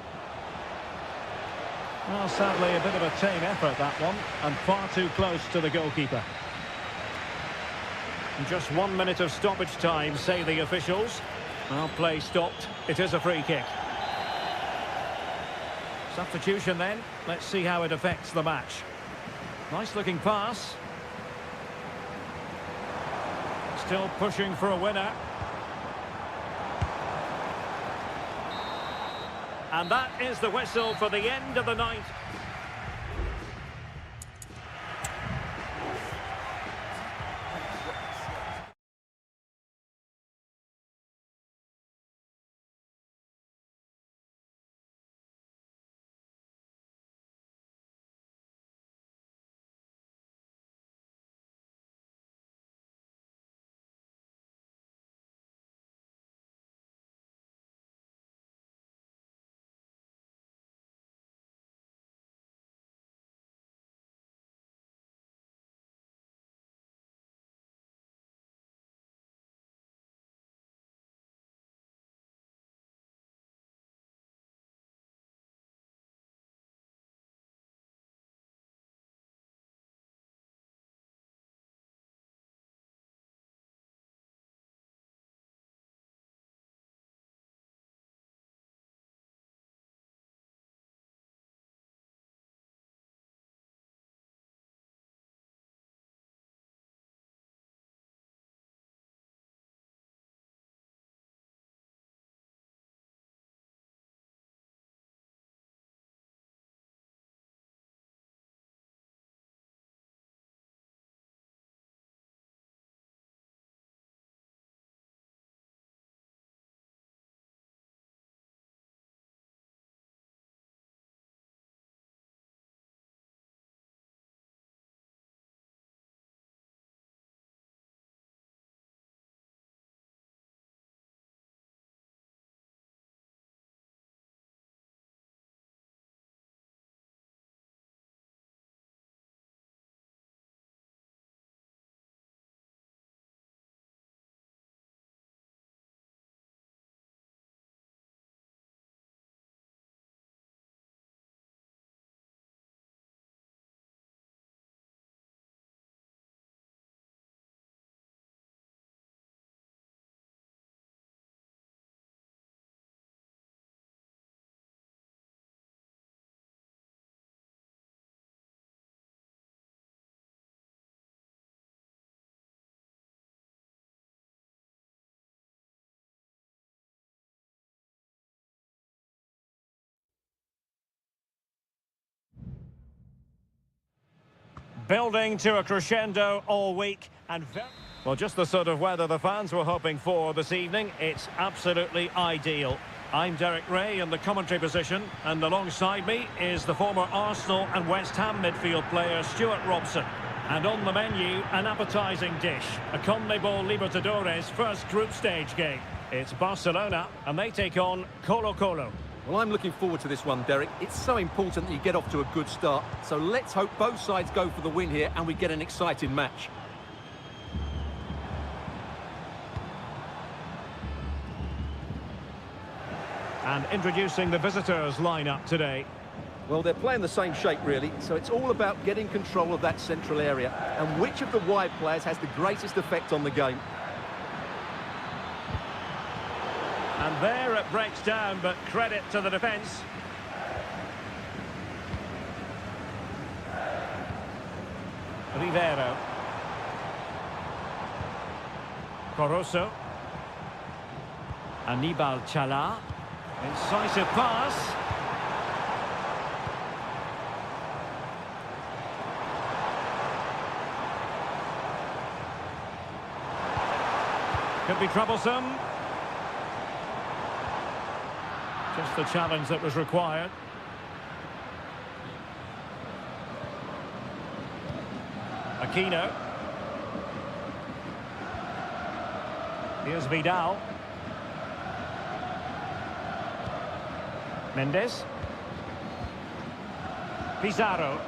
Speaker 1: Well, sadly, a bit of a tame effort, that one, and far too close to the goalkeeper. And just 1 minute of stoppage time, say the officials. Well, play stopped. It is a free kick. Substitution then. Let's see how it affects the match. Nice-looking pass. Still pushing for a winner. And that is the whistle for the end of the ninth. Building to a crescendo all week and well, just the sort of weather the fans were hoping for this evening. It's absolutely ideal. I'm Derek Ray in the commentary position, and alongside me is the former Arsenal and West Ham midfield player Stuart Robson. And on the menu, an appetising dish, a CONMEBOL Libertadores first group stage game. It's Barcelona, and they take on Colo-Colo.
Speaker 2: Well, I'm looking forward to this one, Derek. It's so important that you get off to a good start. So let's hope both sides go for the win here and we get an exciting match.
Speaker 1: And introducing the visitors lineup today.
Speaker 2: Well, they're playing the same shape, really, so it's all about getting control of that central area and which of the wide players has the greatest effect on the game.
Speaker 1: And there it breaks down, but credit to the defence. Rivero. Coroso. Aníbal Chala. Incisive pass. Could be troublesome. Just the challenge that was required. Aquino. Here's Vidal. Mendes. Pizarro.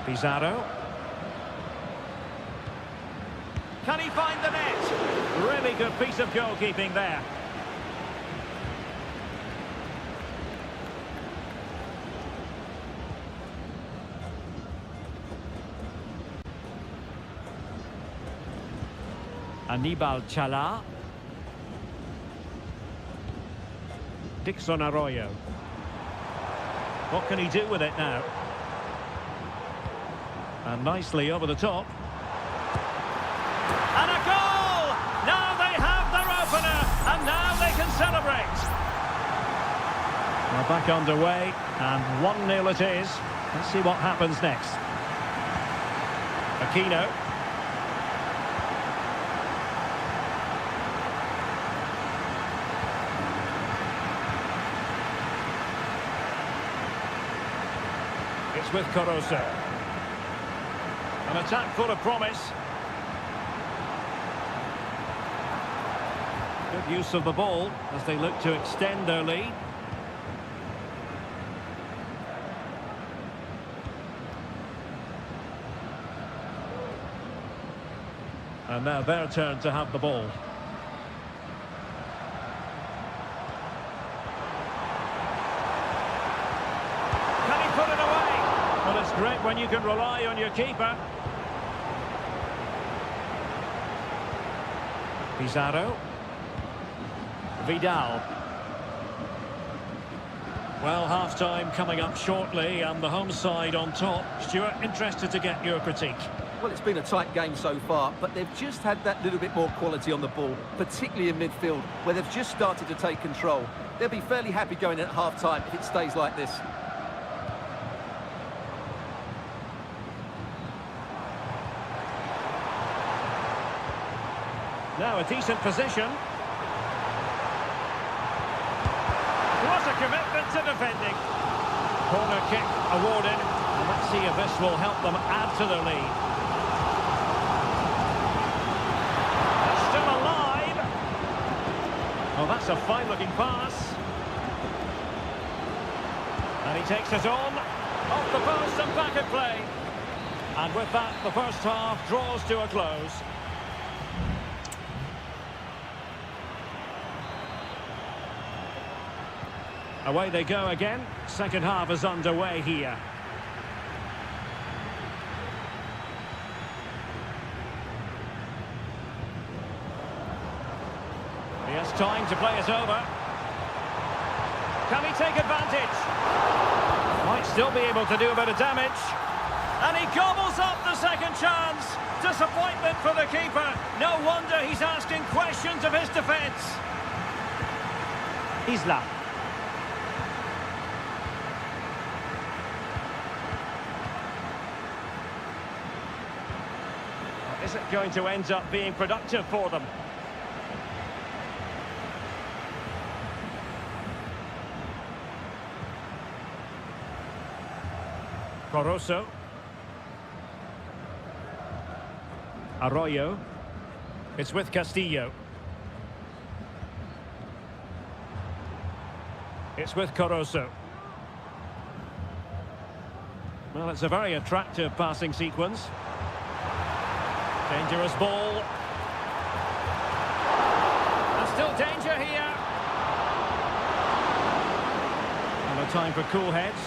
Speaker 1: Pizarro. Can he find the net? Really good piece of goalkeeping there. Aníbal Chala. Dixon Arroyo. What can he do with it now? And nicely over the top. And a goal! Now they have their opener, and now they can celebrate. We're back underway, and 1-0 it is. Let's see what happens next. Aquino. It's with Coroso. An attack full of promise. Good use of the ball as they look to extend their lead. And now their turn to have the ball. Can he put it away? Well, it's great when you can rely on your keeper. Pizarro. Vidal. Well, half-time coming up shortly and the home side on top. Stuart, interested to get your critique.
Speaker 2: Well, it's been a tight game so far, but they've just had that little bit more quality on the ball, particularly in midfield, where they've just started to take control. They'll be fairly happy going at half-time if it stays like this.
Speaker 1: Now a decent position. What a commitment to defending. Corner kick awarded. And let's see if this will help them add to their lead. They're still alive. Oh, that's a fine-looking pass. And he takes it on. Off the post and back at play. And with that, the first half draws to a close. Away they go again. Second half is underway here. He has time to play it over. Can he take advantage? Might still be able to do a bit of damage. And he gobbles up the second chance. Disappointment for the keeper. No wonder he's asking questions of his defence. Isla. going to end up being productive for them. Coroso. Arroyo. It's with Castillo. It's with Coroso. Well, it's a very attractive passing sequence. Dangerous ball. There's still danger here. And a time for cool heads.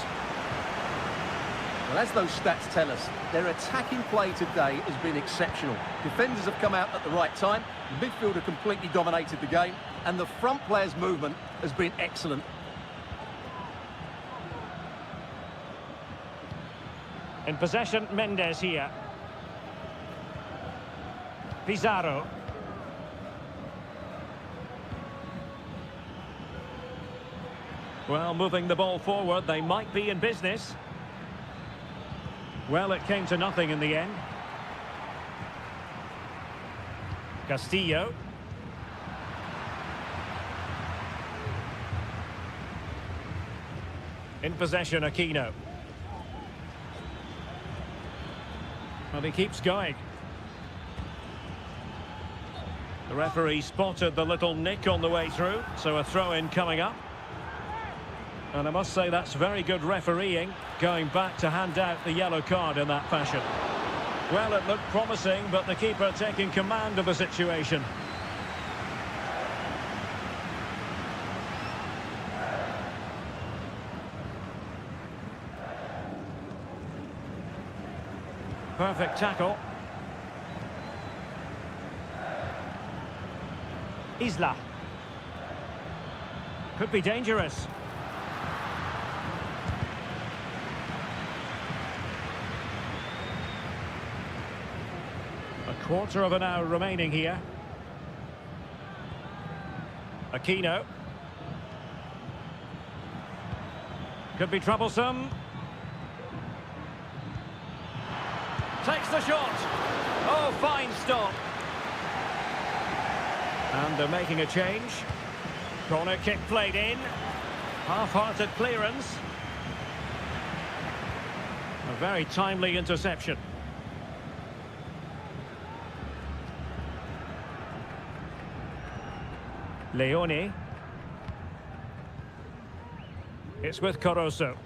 Speaker 2: Well, as those stats tell us, their attacking play today has been exceptional. Defenders have come out at the right time, the midfielder completely dominated the game, and the front players' movement has been excellent.
Speaker 1: In possession, Mendes here. Pizarro. Well, moving the ball forward, they might be in business. Well, it came to nothing in the end. Castillo. In possession, Aquino. Well, he keeps going. The referee spotted the little nick on the way through, so a throw-in coming up. And I must say that's very good refereeing, going back to hand out the yellow card in that fashion. Well, it looked promising, but the keeper taking command of the situation. Perfect tackle. Isla. Could be dangerous. A quarter of an hour remaining here. Aquino. Could be troublesome. Takes the shot. Oh, fine stop. And they're making a change. Corner kick played in. Half-hearted clearance. A very timely interception. Leone. It's with Coroso.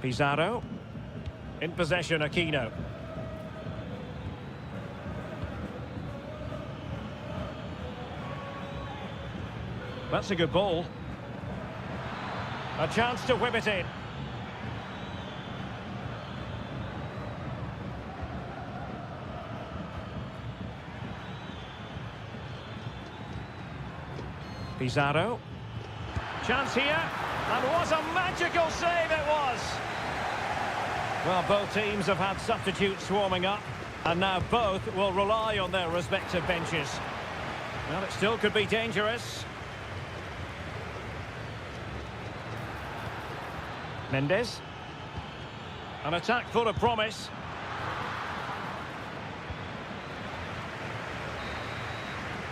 Speaker 1: Pizarro. In possession, Aquino. That's a good ball. A chance to whip it in. Pizarro. Chance here. And what a magical save it was! Well, both teams have had substitutes swarming up, and now both will rely on their respective benches. Well, it still could be dangerous. Mendes. An attack full of promise.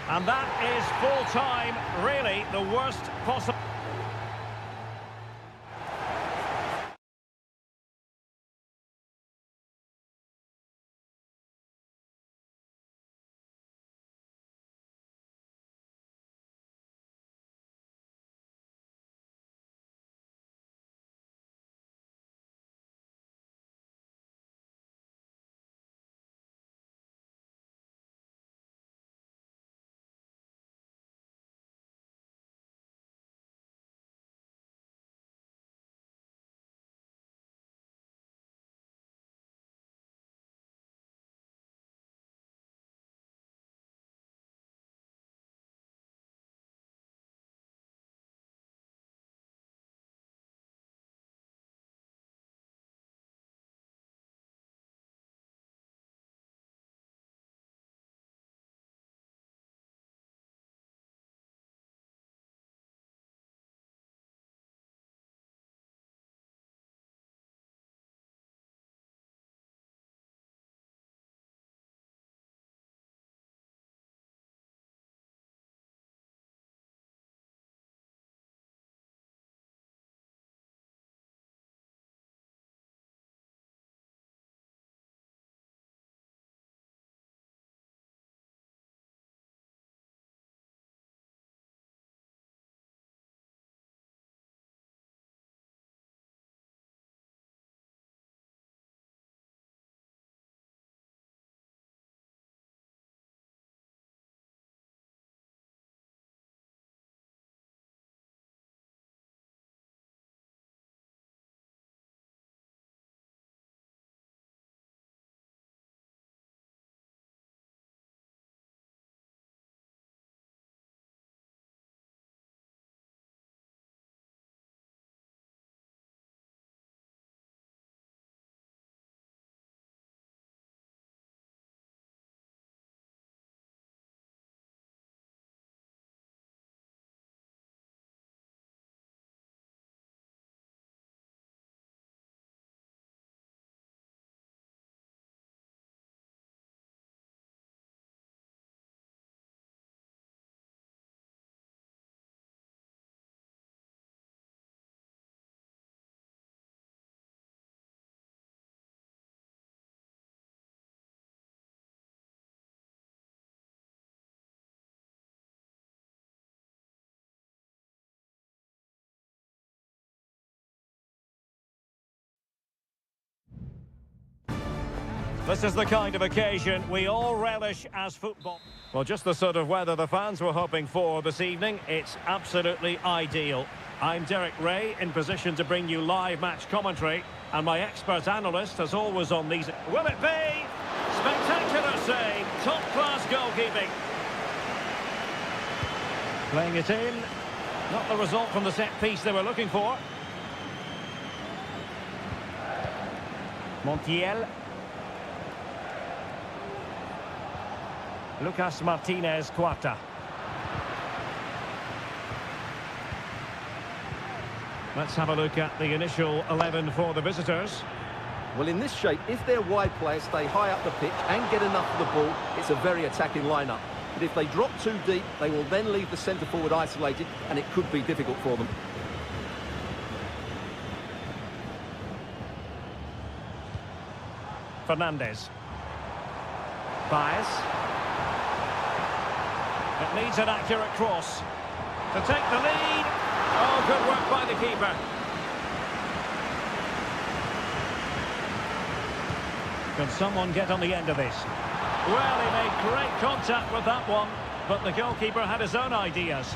Speaker 1: And that is full time, really the worst possible. This is the kind of occasion we all relish as football. Well, just the sort of weather the fans were hoping for this evening. It's absolutely ideal. I'm Derek Ray, in position to bring you live match commentary, and my expert analyst, as always on these... Will it be? Spectacular save, top-class goalkeeping. Playing it in. Not the result from the set piece they were looking for. Montiel. Lucas Martinez Cuarta. Let's have a look at the initial 11 for the visitors.
Speaker 2: Well, in this shape, if their wide players stay high up the pitch and get enough of the ball, it's a very attacking lineup. But if they drop too deep, they will then leave the centre forward isolated, and it could be difficult for them.
Speaker 1: Fernandez. Baez. It needs an accurate cross to take the lead. Oh, good work by the keeper. Can someone get on the end of this? Well, he made great contact with that one, but the goalkeeper had his own ideas.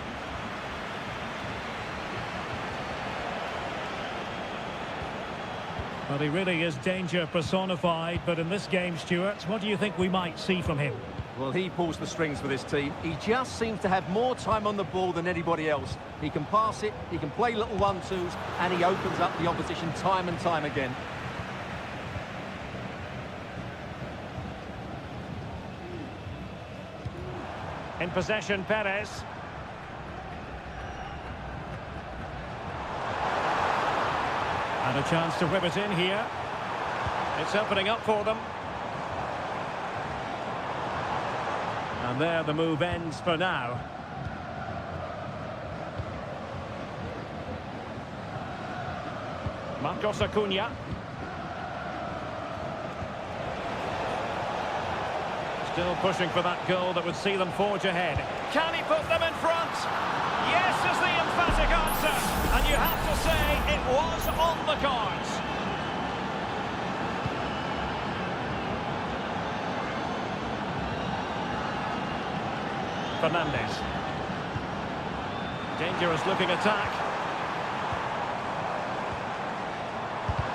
Speaker 4: Well, he really is danger personified, but in this game, Stuart, what do you think we might see from him?
Speaker 2: Well, he pulls the strings for this team. He just seems to have more time on the ball than anybody else. He can pass it, he can play little one-twos, and he opens up the opposition time and time again.
Speaker 1: In possession, Perez. And a chance to whip it in here. It's opening up for them. And there the move ends for now. Marcos Acuna. Still pushing for that goal that would see them forge ahead. Can he put them in front? Yes is the emphatic answer. And you have to say it was on the cards. Fernandez. Dangerous looking attack.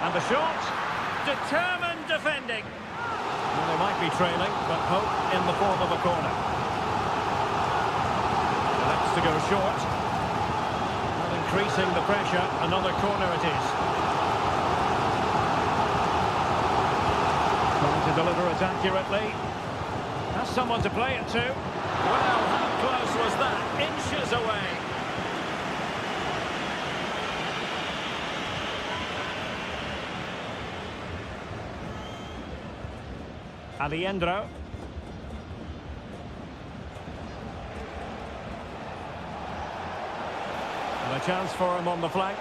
Speaker 1: And the shot. Determined defending. Well, they might be trailing, but hope in the form of a corner. Elects to go short. Not increasing the pressure. Another corner it is. Trying to deliver it accurately. Has someone to play it to. Well, how close was that? Inches away. Aliendro. And a chance for him on the flank.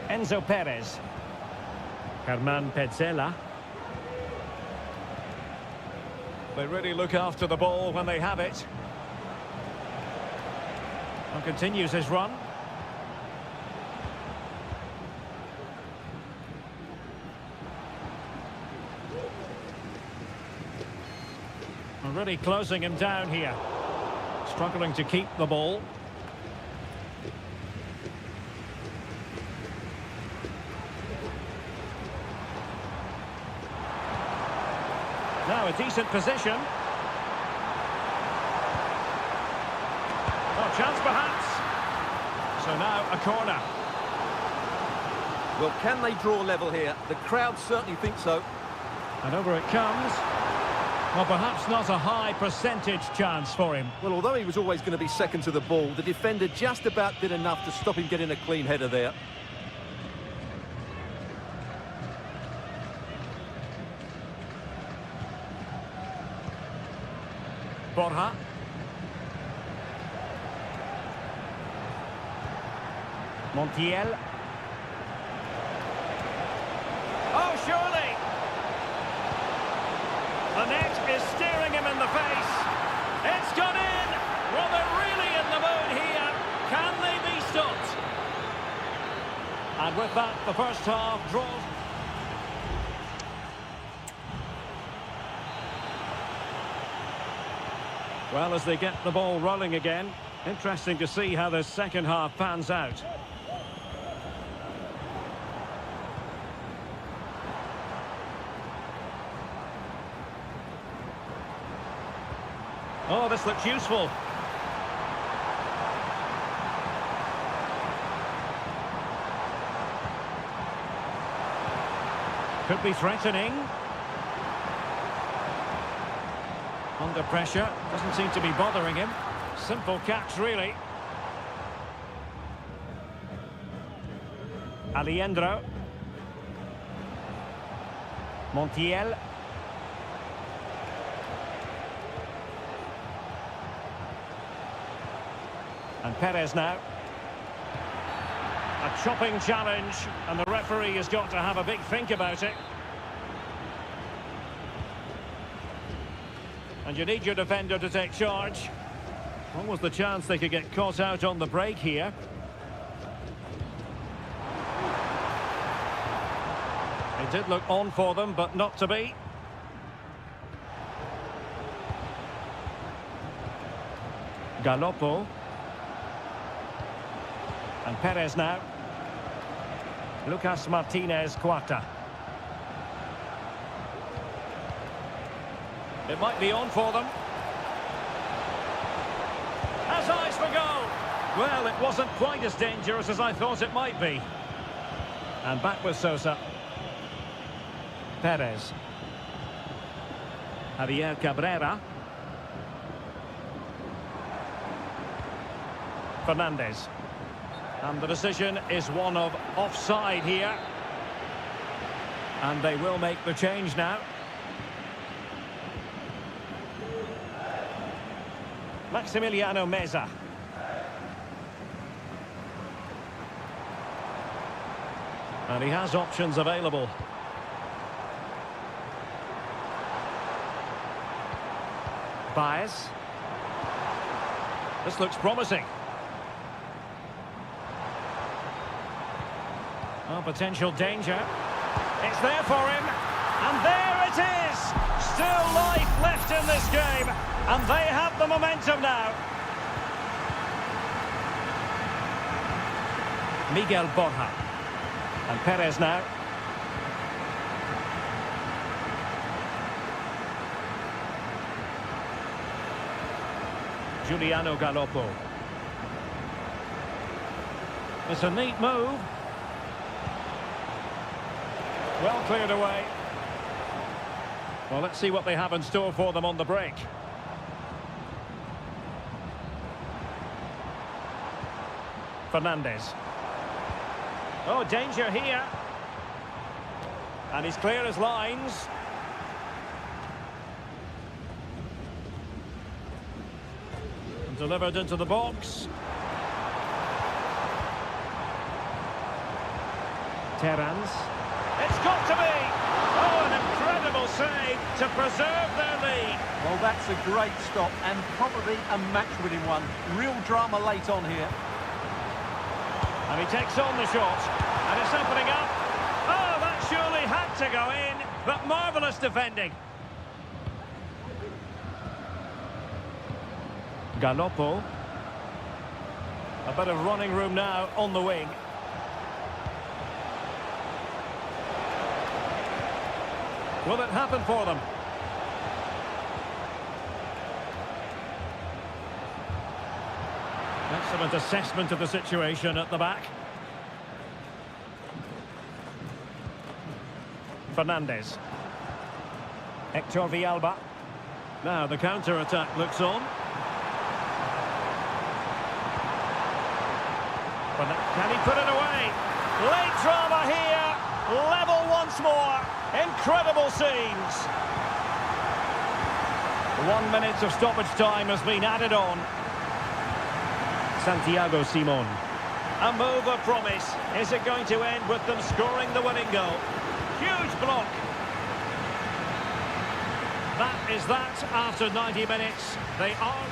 Speaker 1: Enzo Perez. Herman Petzela. They really look after the ball when they have it. And continues his run. And really closing him down here. Struggling to keep the ball. Now a decent position. Oh, chance perhaps. So now a corner.
Speaker 2: Well, can they draw level here? The crowd certainly think so.
Speaker 4: And over it comes. Well, perhaps not a high percentage chance for him.
Speaker 2: Well, although he was always going to be second to the ball, the defender just about did enough to stop him getting a clean header there.
Speaker 1: Borja. Montiel. Oh, surely! The net is staring him in the face. It's gone in! Well, they're really in the mood here. Can they be stopped? And with that, the first half draws. Well, as they get the ball rolling again, interesting to see how the second half pans out. Oh, this looks useful. Could be threatening. Under pressure, doesn't seem to be bothering him. Simple catch, really. Alejandro. Montiel. And Perez now. A chopping challenge, and the referee has got to have a big think about it. And you need your defender to take charge. What was the chance they could get caught out on the break here? It did look on for them, but not to be. Galoppo. And Perez now. Lucas Martinez Quarta. It might be on for them. Has eyes for goal. Well, it wasn't quite as dangerous as I thought it might be. And back with Sosa. Perez. Javier Cabrera. Fernandez. And the decision is one of offside here. And they will make the change now. Maximiliano Meza. And he has options available. Baez. This looks promising. Oh, potential danger. It's there for him. And there it is! Still life left in this game. And they have the momentum now. Miguel Borja. And Perez now. Giuliano Galoppo. It's a neat move. Well cleared away. Well, let's see what they have in store for them on the break. Fernandez. Oh, danger here. And he's clear as lines. And delivered into the box. Terrans. It's got to be! Oh, an incredible save to preserve their lead.
Speaker 3: Well, that's a great stop and probably a match-winning one. Real drama late on here.
Speaker 1: And he takes on the shot. And it's opening up. Oh, that surely had to go in. But marvellous defending. Galoppo. A bit of running room now on the wing. Will it happen for them? Excellent assessment of the situation at the back. Fernandez. Hector Villalba. Now the counter-attack looks on. Can he put it away? Late drama here. Level once more. Incredible scenes. 1 minute of stoppage time has been added on. Santiago Simon. A move of promise. Is it going to end with them scoring the winning goal? Huge block. that is that after 90 minutes. They are...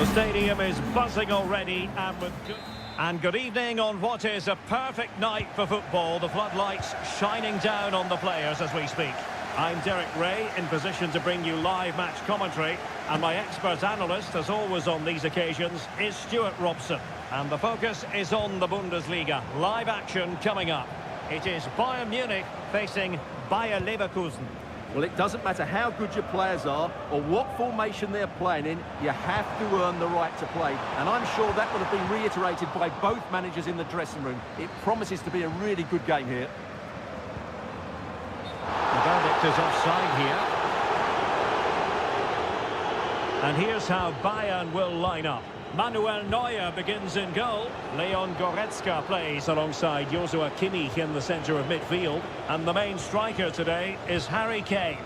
Speaker 1: The stadium is buzzing already and good evening on what is a perfect night for football. The floodlights shining down on the players as we speak. I'm Derek Ray, in position to bring you live match commentary, and my expert analyst, as always on these occasions, is Stuart Robson. And the focus is on the Bundesliga. Live action coming up. It is Bayern Munich facing Bayer Leverkusen.
Speaker 2: Well, it doesn't matter how good your players are or what formation they're playing in, you have to earn the right to play. And I'm sure that would have been reiterated by both managers in the dressing room. It promises to be a really good game here.
Speaker 1: The verdict is offside here. And here's how Bayern will line up. Manuel Neuer begins in goal. Leon Goretzka plays alongside Joshua Kimmich in the centre of midfield. And the main striker today is Harry Kane.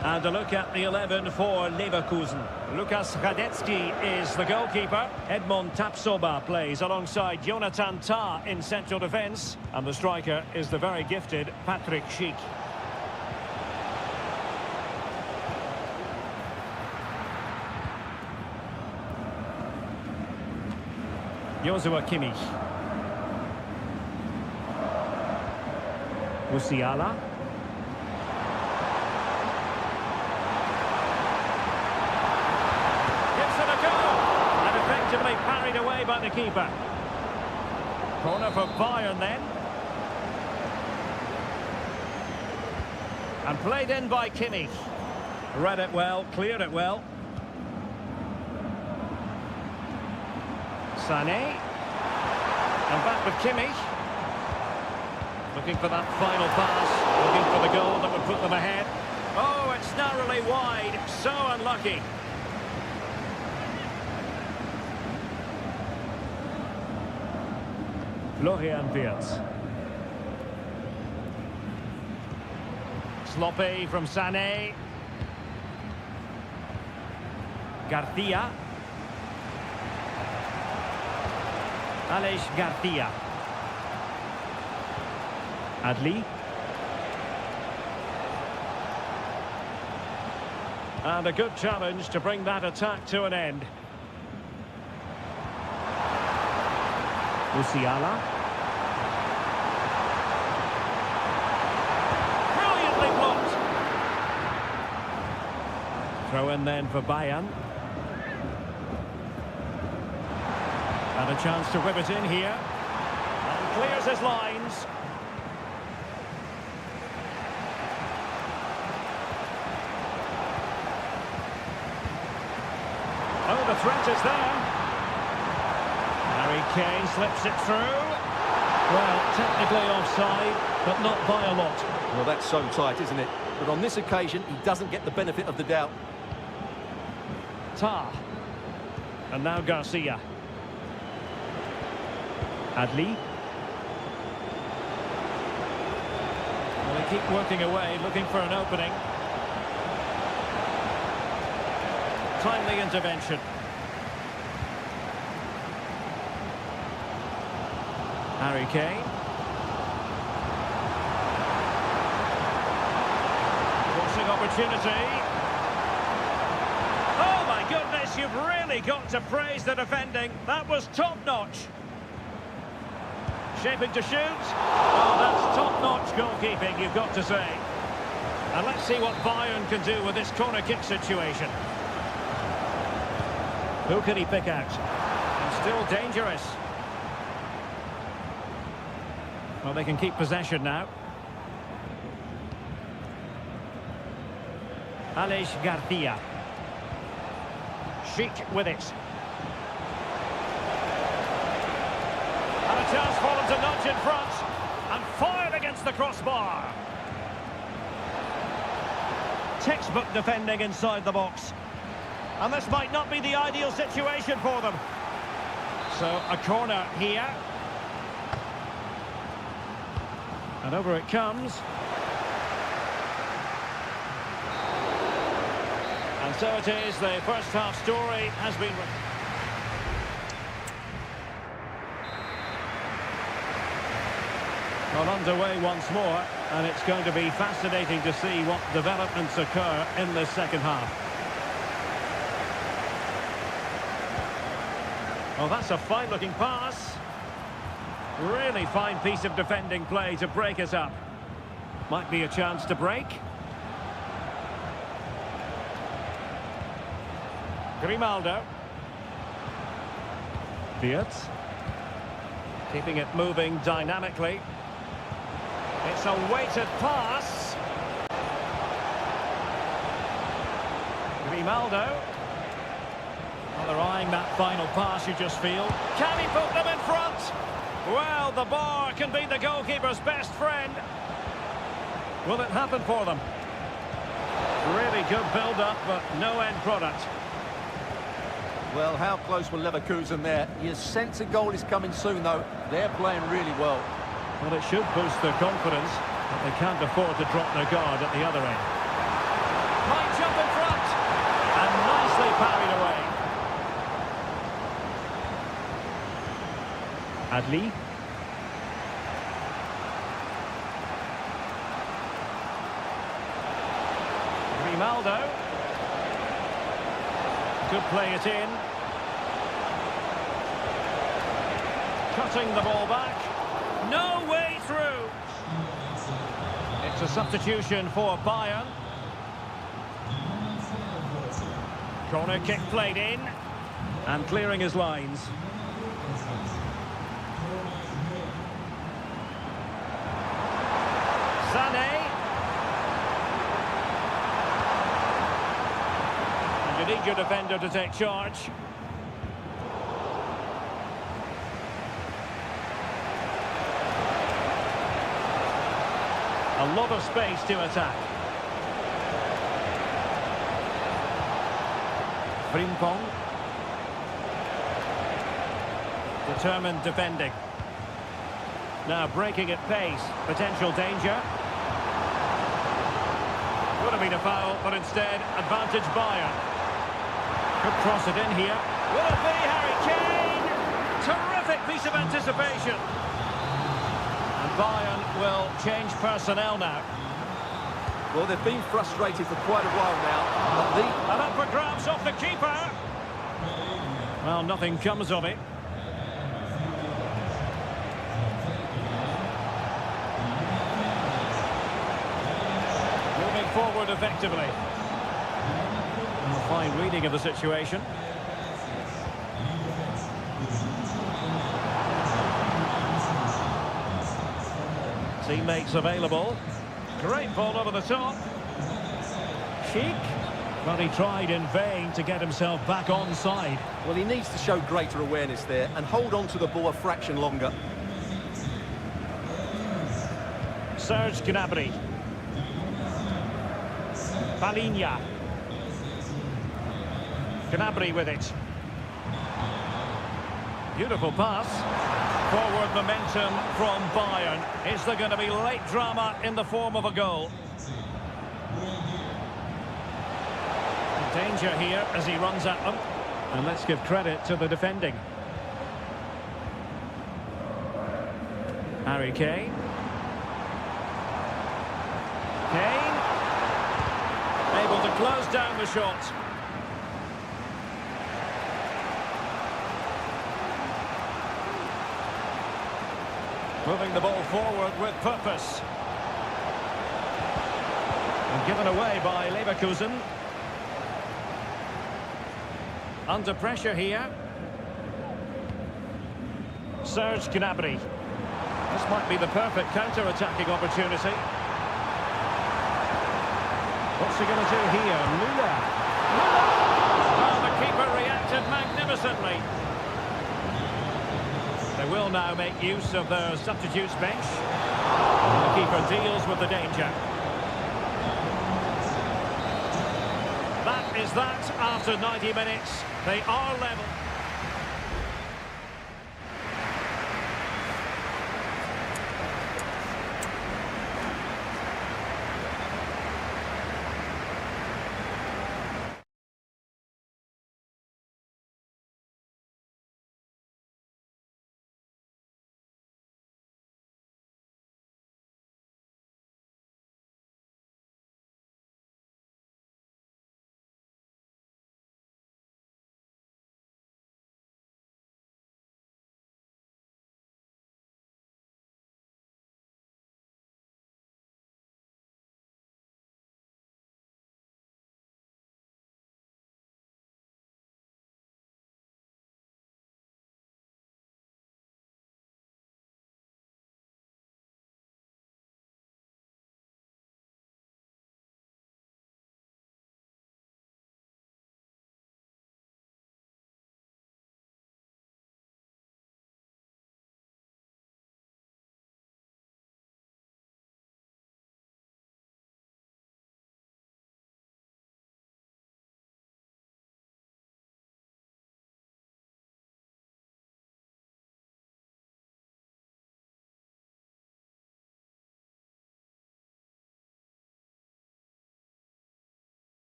Speaker 1: And a look at the 11 for Leverkusen. Lukas Radetzky is the goalkeeper. Edmond Tapsoba plays alongside Jonathan Tah in central defence. And the striker is the very gifted Patrick Schick. Joshua Kimmich. Musiala. Gives it a go. And effectively parried away by the keeper. Corner for Bayern then. And played in by Kimmich. Read it well, cleared it well. Sané, and back with Kimmich, looking for that final pass, looking for the goal that would put them ahead. Oh, it's narrowly wide, so unlucky. Florian Wirtz. Sloppy from Sané. Garcia. Aleix Garcia. Adli. And a good challenge to bring that attack to an end. Musiala. Brilliantly blocked. Throw in then for Bayern. And a chance to whip it in here. And clears his lines. threat is there. Harry Kane slips it through.
Speaker 4: Well, technically offside, but not by a lot.
Speaker 2: Well, that's so tight, isn't it? But on this occasion, he doesn't get the benefit of the doubt.
Speaker 1: Tar. And now Garcia. Adli. Well, they keep working away, looking for an opening. Timely intervention. Harry Kane. Forcing opportunity. Oh my goodness, you've really got to praise the defending. That was top-notch. Shaping to shoot. Oh, that's top-notch goalkeeping, you've got to say. And let's see what Bayern can do with this corner kick situation. Who can he pick out? And still dangerous. Well, they can keep possession now. Aleix Garcia. Chic with it. And a chance for them to nudge in front. And fired against the crossbar. Textbook defending inside the box. And this might not be the ideal situation for them. So, a corner here. And over it comes. And so it is, the first half story has been... Well, underway once more, and it's going to be fascinating to see what developments occur in the second half. Oh, that's a fine-looking pass. Really fine piece of defending play to break us up. Might be a chance to break. Grimaldo. Diaz. Keeping it moving dynamically. It's a weighted pass. Grimaldo. Well, they're eyeing that final pass, you just feel. Can he put them in front? Well, the bar can be the goalkeeper's best friend. Will it happen for them? Really good build-up, but no end product.
Speaker 2: Well, how close were Leverkusen there? You sense a goal is coming soon, though. They're playing really well.
Speaker 1: Well, it should boost their confidence, but they can't afford to drop their guard at the other end. Might jump in front, and nicely parried away. Adli. Grimaldo. Could play it in. Cutting the ball back. No way through. It's a substitution for Bayern. Corner kick played in. And clearing his lines. Sané. And you need your defender to take charge. A lot of space to attack. Frimpong. Determined defending. Now breaking at pace. Potential danger. Would have been a foul, but instead, advantage Bayern. Could cross it in here. Will it be Harry Kane? Terrific piece of anticipation. And Bayern will change personnel now.
Speaker 2: Well, they've been frustrated for quite a while now.
Speaker 1: And up for grabs off the keeper. Well, nothing comes of it. Forward effectively. A fine reading of the situation. Teammates available. Great ball over the top. Chic.
Speaker 4: Well, he tried in vain to get himself back onside.
Speaker 2: Well, he needs to show greater awareness there and hold on to the ball a fraction longer.
Speaker 1: Serge Gnabry. Palinha. Gnabry with it. Beautiful pass. Forward momentum from Bayern. Is there going to be late drama in the form of a goal? Danger here as he runs at them.
Speaker 4: And let's give credit to the defending. Harry Kane.
Speaker 1: Kane. Able to close down the shot. Moving the ball forward with purpose. And given away by Leverkusen. Under pressure here. Serge Gnabry. This might be the perfect counter-attacking opportunity. What's he going to do here? Lula. Oh, the keeper reacted magnificently. They will now make use of their substitutes bench. The keeper deals with the danger. That is that after 90 minutes. They are level.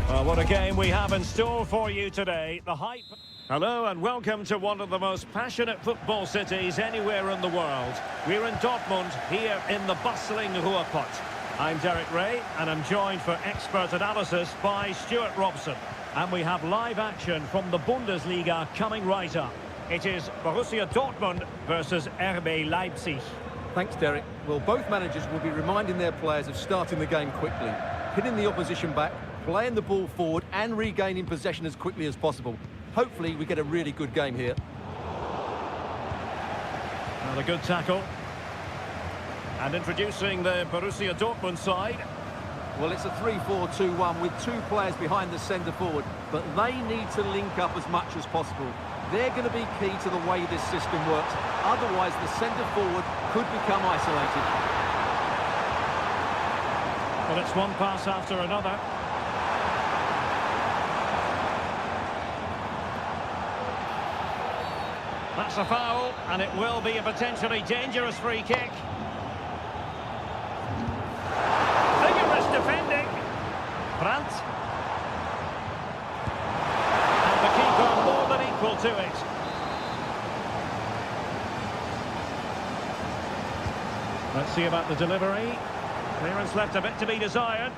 Speaker 1: Well, what a game we have in store for you today. The hype. Hello and welcome to one of the most passionate football cities anywhere in the world. We're in Dortmund, here in the bustling Ruhrpott. I'm Derek Ray, and I'm joined for expert analysis by Stuart Robson. And we have live action from the Bundesliga coming right up. It is Borussia Dortmund versus RB Leipzig.
Speaker 2: Thanks, Derek. Well, both managers will be reminding their players of starting the game quickly, hitting the opposition back, playing the ball forward and regaining possession as quickly as possible. Hopefully we get a really good game here.
Speaker 1: Another good tackle. And introducing the Borussia Dortmund side.
Speaker 2: Well, it's a 3-4-2-1 with two players behind the centre forward, but they need to link up as much as possible. They're going to be key to the way this system works. Otherwise, the centre forward could become isolated.
Speaker 4: Well, it's one pass after another. That's a foul, and it will be a potentially dangerous free kick. Vigorous defending. Brandt. And the keeper more than equal to it. Let's see about the delivery. Clearance left a bit to be desired.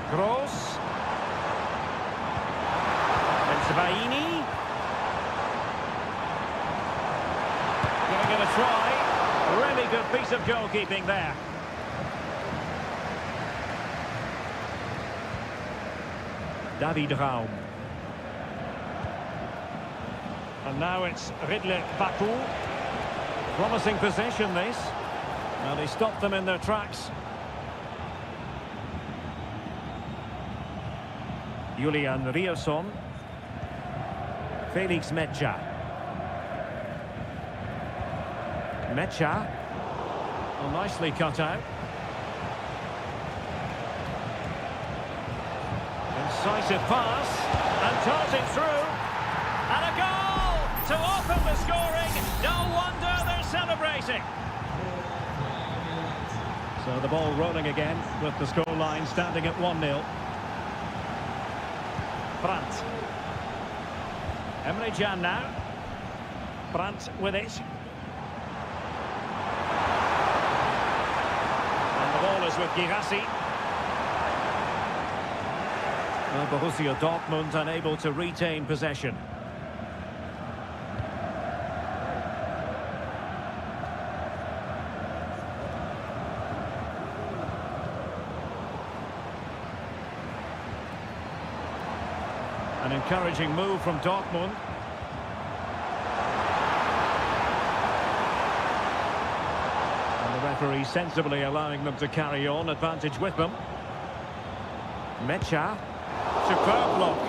Speaker 4: Gross. Benzabaini. Giving it a try. Really good piece of goalkeeping there. David Raum. And now it's Ridley Baku. Promising possession, this. Now they stopped them in their tracks. Julian Rierson. Felix Mecha. Mecha. Well, nicely cut out. Incisive pass. And darting through. And a goal to open the scoring. No wonder they're celebrating. So the ball rolling again with the scoreline standing at 1-0. Brandt. Emre Can now. Brandt with it. And the ball is with Girassi. Well, Borussia Dortmund unable to retain possession. An encouraging move from Dortmund. And the referee sensibly allowing them to carry on, advantage with them. Mecha. Superb block.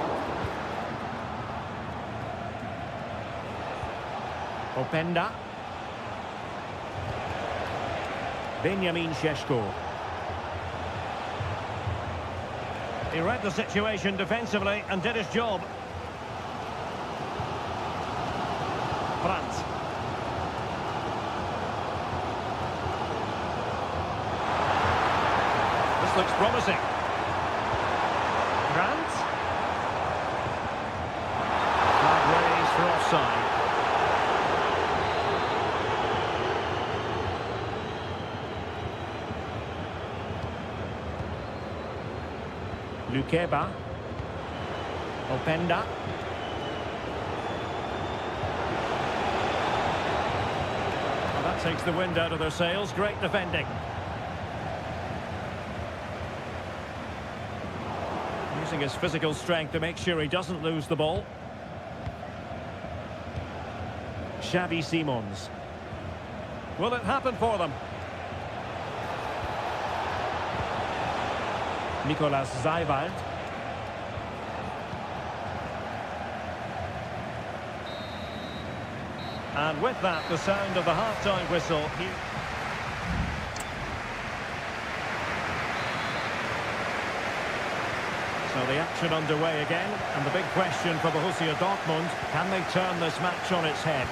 Speaker 4: Openda. Benjamin Šeško. He read the situation defensively and did his job. Brandt. This looks promising. Brandt. Flag raised for offside. Lukeba. Openda. Well, that takes the wind out of their sails. Great defending. Using his physical strength to make sure he doesn't lose the ball. Xavi Simons. Will it happen for them? Nicolas Zeiwald. And with that, the sound of the half-time whistle. So the action underway again, and the big question for Borussia Dortmund, can they turn this match on its head?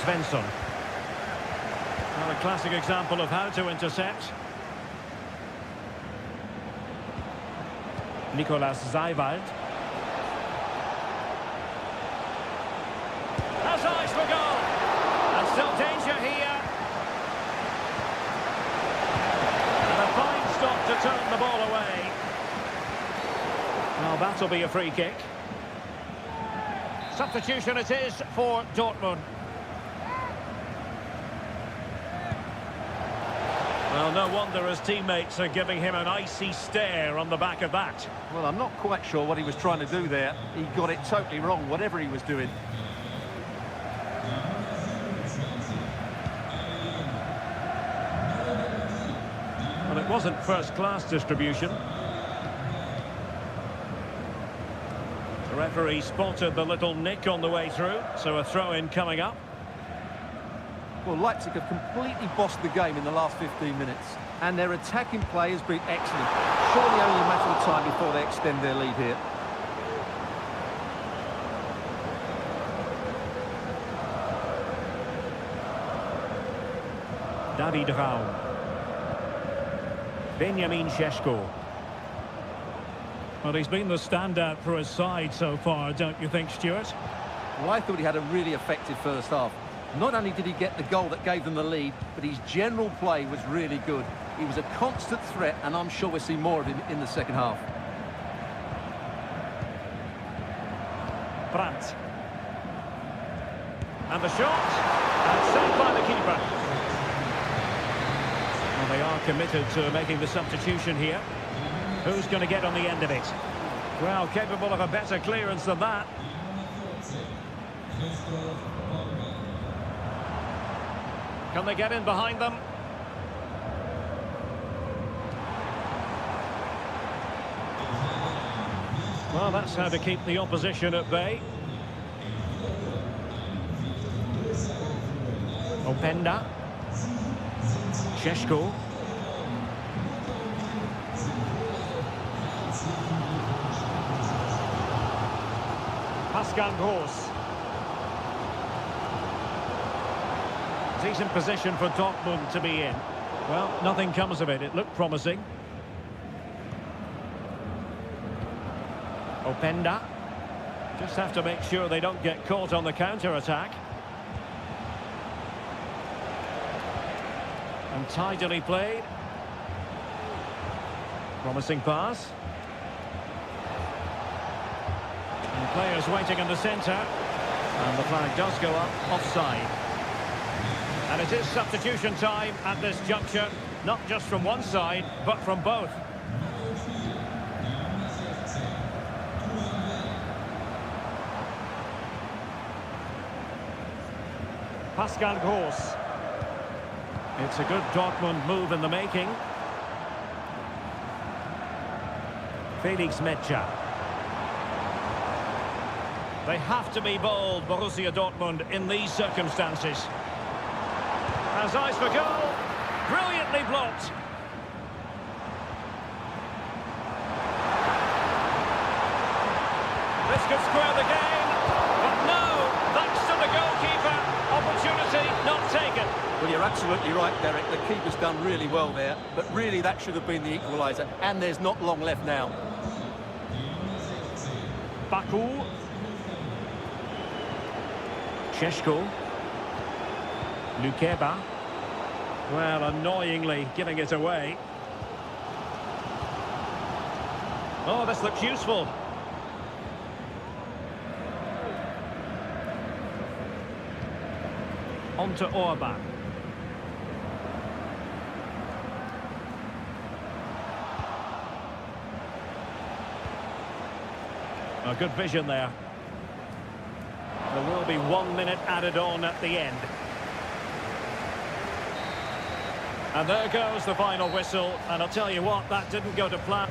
Speaker 4: Svensson. Well, a classic example of how to intercept. Nicolas Zeiwald. Has eyes for goal. And still danger here. And a fine stop to turn the ball away. Well, that'll be a free kick. Substitution it is for Dortmund. Well, no wonder his teammates are giving him an icy stare on the back of that.
Speaker 2: Well, I'm not quite sure what he was trying to do there. He got it totally wrong, whatever he was doing.
Speaker 4: Well, it wasn't first-class distribution. The referee spotted the little nick on the way through, so a throw-in coming up.
Speaker 2: Well, Leipzig have completely bossed the game in the last 15 minutes. And their attacking play has been excellent. Surely only a matter of time before they extend their lead here.
Speaker 1: David Raum. Benjamin Šeško.
Speaker 4: Well, he's been the standout for his side so far, don't you think, Stuart?
Speaker 2: Well, I thought he had a really effective first half. Not only did he get the goal that gave them the lead, but his general play was really good. He was a constant threat, and I'm sure we'll see more of him in the second half.
Speaker 1: Brandt. And the shot. And saved by the keeper. Well, they are committed to making the substitution here. Who's going to get on the end of it? Well, capable of a better clearance than that. Can they get in behind them? Well, that's how to keep the opposition at bay. Openda. Šeško. Pascal Gross. Decent position for Dortmund to be in. Well, nothing comes of it. It looked promising. Openda. Just have to make sure they don't get caught on the counter-attack. And tidily played. Promising pass. And players waiting in the centre. And the flag does go up offside. And it is substitution time at this juncture, not just from one side, but from both. Pascal Gross. It's a good Dortmund move in the making. Felix Metscher. They have to be bold, Borussia Dortmund, in these circumstances. Has eyes for goal. Brilliantly blocked. This could square the game. But no, thanks to the goalkeeper. Opportunity not taken.
Speaker 2: Well, you're absolutely right, Derek. The keeper's done really well there. But really, that should have been the equaliser. And there's not long left now.
Speaker 1: Baku. Šeško. Lukeba. Well, annoyingly giving it away. Oh, this looks useful. On to Orban. A good vision there. There will be 1 minute added on at the end. And there goes the final whistle. And I'll tell you what, that didn't go to plan.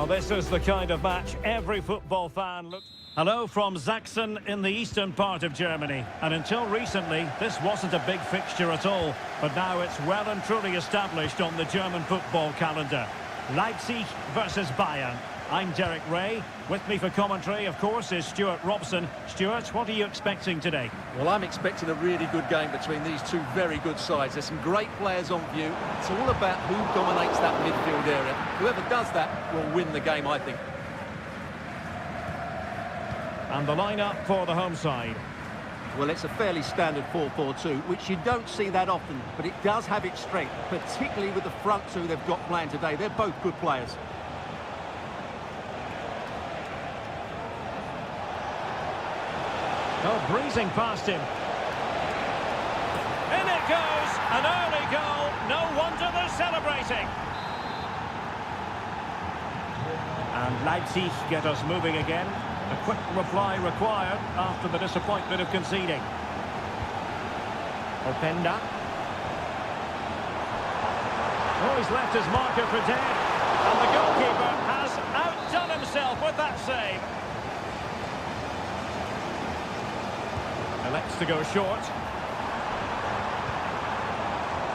Speaker 1: Well, this is the kind of match every football fan looks... Hello from Sachsen in the eastern part of Germany. And until recently, this wasn't a big fixture at all. But now it's well and truly established on the German football calendar. Leipzig versus Bayern. I'm Derek Ray. With me for commentary, of course, is Stuart Robson. Stuart, what are you expecting today?
Speaker 2: Well, I'm expecting a really good game between these two very good sides. There's some great players on view. It's all about who dominates that midfield area. Whoever does that will win the game, I think.
Speaker 1: And the lineup for the home side.
Speaker 2: Well, it's a fairly standard 4-4-2, which you don't see that often, but it does have its strength, particularly with the front two they've got playing today. They're both good players.
Speaker 1: Oh, breezing past him. In it goes, an early goal. No wonder they're celebrating. And Leipzig get us moving again. A quick reply required after the disappointment of conceding. Openda. Oh, he's left his marker for dead. And the goalkeeper has outdone himself with that save. Elects to go short.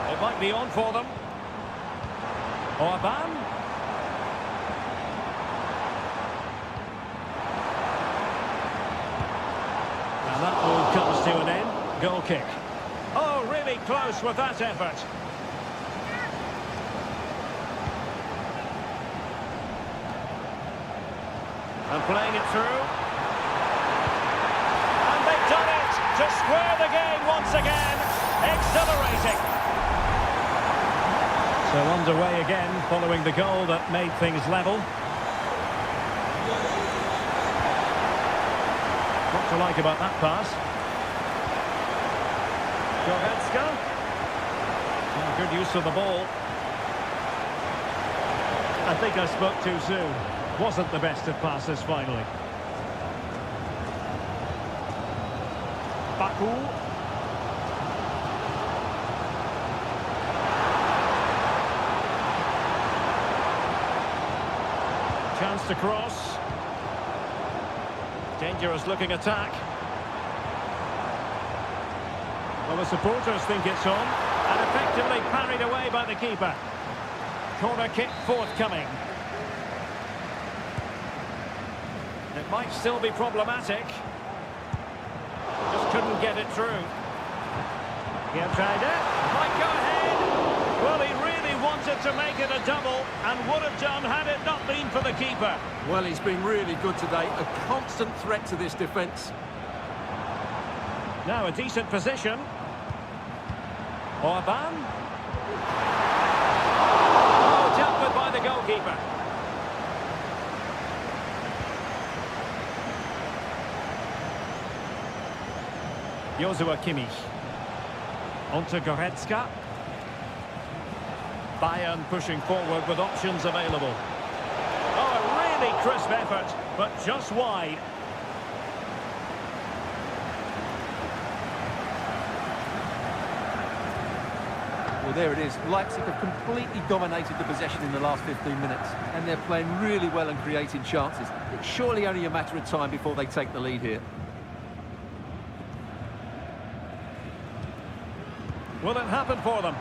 Speaker 1: It might be on for them. Orban. And that move comes to an end. Goal kick. Oh, really close with that effort. And playing it through. And they've done it to square the game once again. Exhilarating. So underway again following the goal that made things level. What to like about that pass? Goretzka. Oh, good use of the ball. I think I spoke too soon. Wasn't the best of passes finally. Baku. Chance to cross. Dangerous looking attack. Well, the supporters think it's on, and effectively parried away by the keeper. Corner kick forthcoming. It might still be problematic. Just couldn't get it through. He had tried it. Might go ahead. Well, he really wanted to make it a double, and would have done had it not been for the keeper.
Speaker 3: Well, he's been really good today. A constant threat to this defence.
Speaker 1: Now a decent position. Orban. Oh, dealt with by the goalkeeper. Joshua Kimmich. Onto Goretzka. Bayern pushing forward with options available. Oh, a really crisp effort, but just wide.
Speaker 2: Well, there it is. Leipzig have completely dominated the possession in the last 15 minutes, and they're playing really well and creating chances. It's surely only a matter of time before they take the lead here.
Speaker 1: Will it happen for them?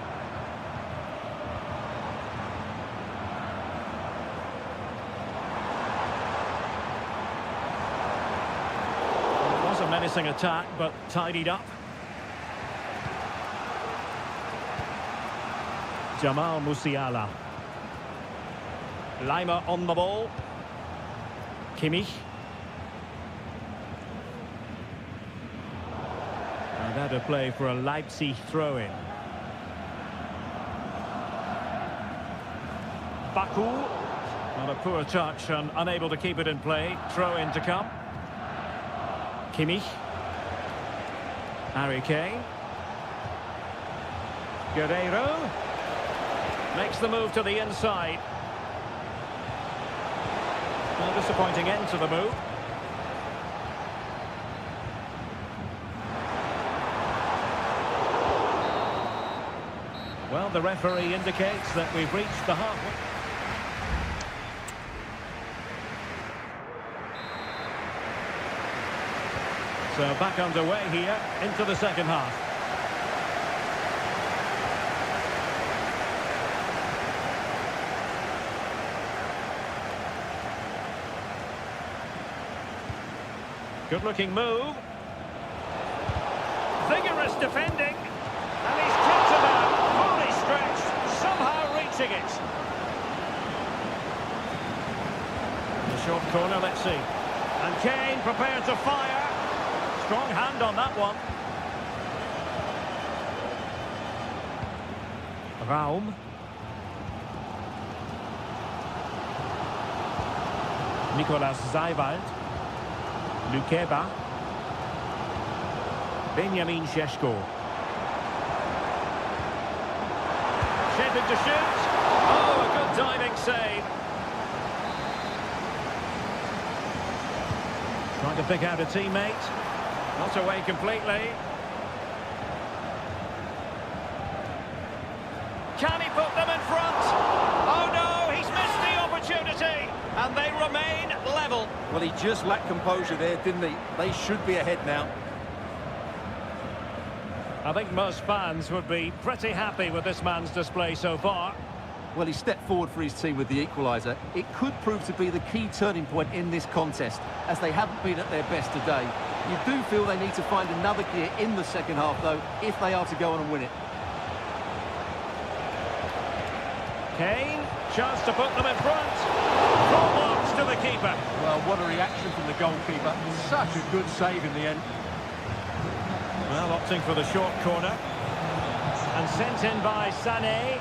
Speaker 1: It was a menacing attack, but tidied up. Jamal Musiala. Lima on the ball. Kimmich. And that a play for a Leipzig throw-in. Baku. Not a poor touch and unable to keep it in play. Throw-in to come. Kimmich. Harry Kane. Guerreiro. Makes the move to the inside. A disappointing end to the move. Well, the referee indicates that we've reached the halfway. So back underway here into the second half. Good looking move. Vigorous defending. And he's kept it out, fully stretched, somehow reaching it. The short corner, let's see. And Kane prepared to fire. Strong hand on that one. Raum. Nicolas Seiwald. Lukeba. Benjamin Šeško. Shaping to shoot. Oh, a good diving save. Trying to pick out a teammate. Not away completely. Can he put them in front? Oh no, he's missed the opportunity. And they remain level.
Speaker 2: Well, he just lacked composure there, didn't he? They should be ahead now.
Speaker 1: I think most fans would be pretty happy with this man's display so far.
Speaker 2: Well, he stepped forward for his team with the equaliser. It could prove to be the key turning point in this contest, as they haven't been at their best today. You do feel they need to find another gear in the second half, though, if they are to go on and win it.
Speaker 1: Kane, chance to put them in front. Full marks to the keeper.
Speaker 3: Well, what a reaction from the goalkeeper. Such a good save in the end.
Speaker 1: Well, opting for the short corner. And sent in by Sané.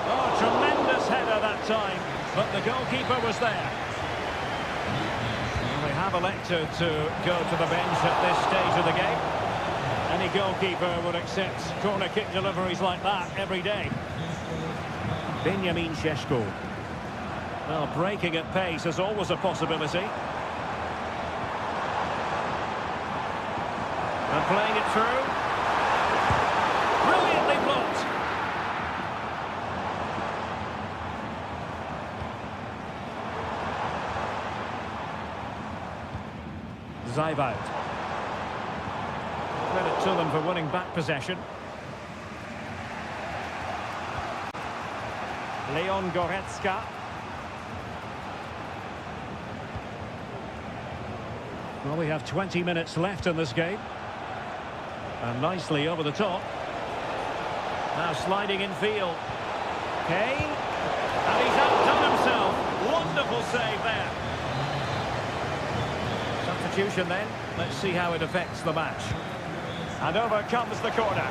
Speaker 1: Oh, tremendous header that time. But the goalkeeper was there. Well, they have elected to go to the bench at this stage of the game. Any goalkeeper would accept corner kick deliveries like that every day. Benjamin Šeško. Well, breaking at pace is always a possibility. And playing it through. Brilliantly blocked. Seiwald. Credit to them for winning back possession. Leon Goretzka. Well, we have 20 minutes left in this game. And nicely over the top. Now sliding in field. Kane. And he's outdone himself. Wonderful save there. Substitution then. Let's see how it affects the match. And over comes the corner.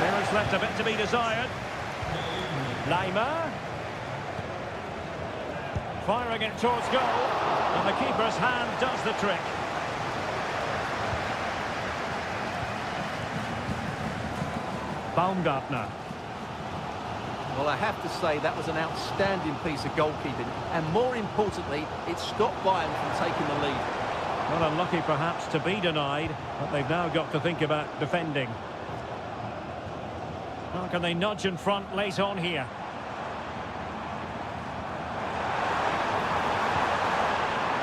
Speaker 1: There is left a bit to be desired. Lima. Firing it towards goal. And the keeper's hand does the trick. Baumgartner.
Speaker 2: Well, I have to say that was an outstanding piece of goalkeeping. And more importantly, it stopped Bayern from taking the lead.
Speaker 1: Well, unlucky perhaps to be denied, but they've now got to think about defending. How can they nudge in front late on here?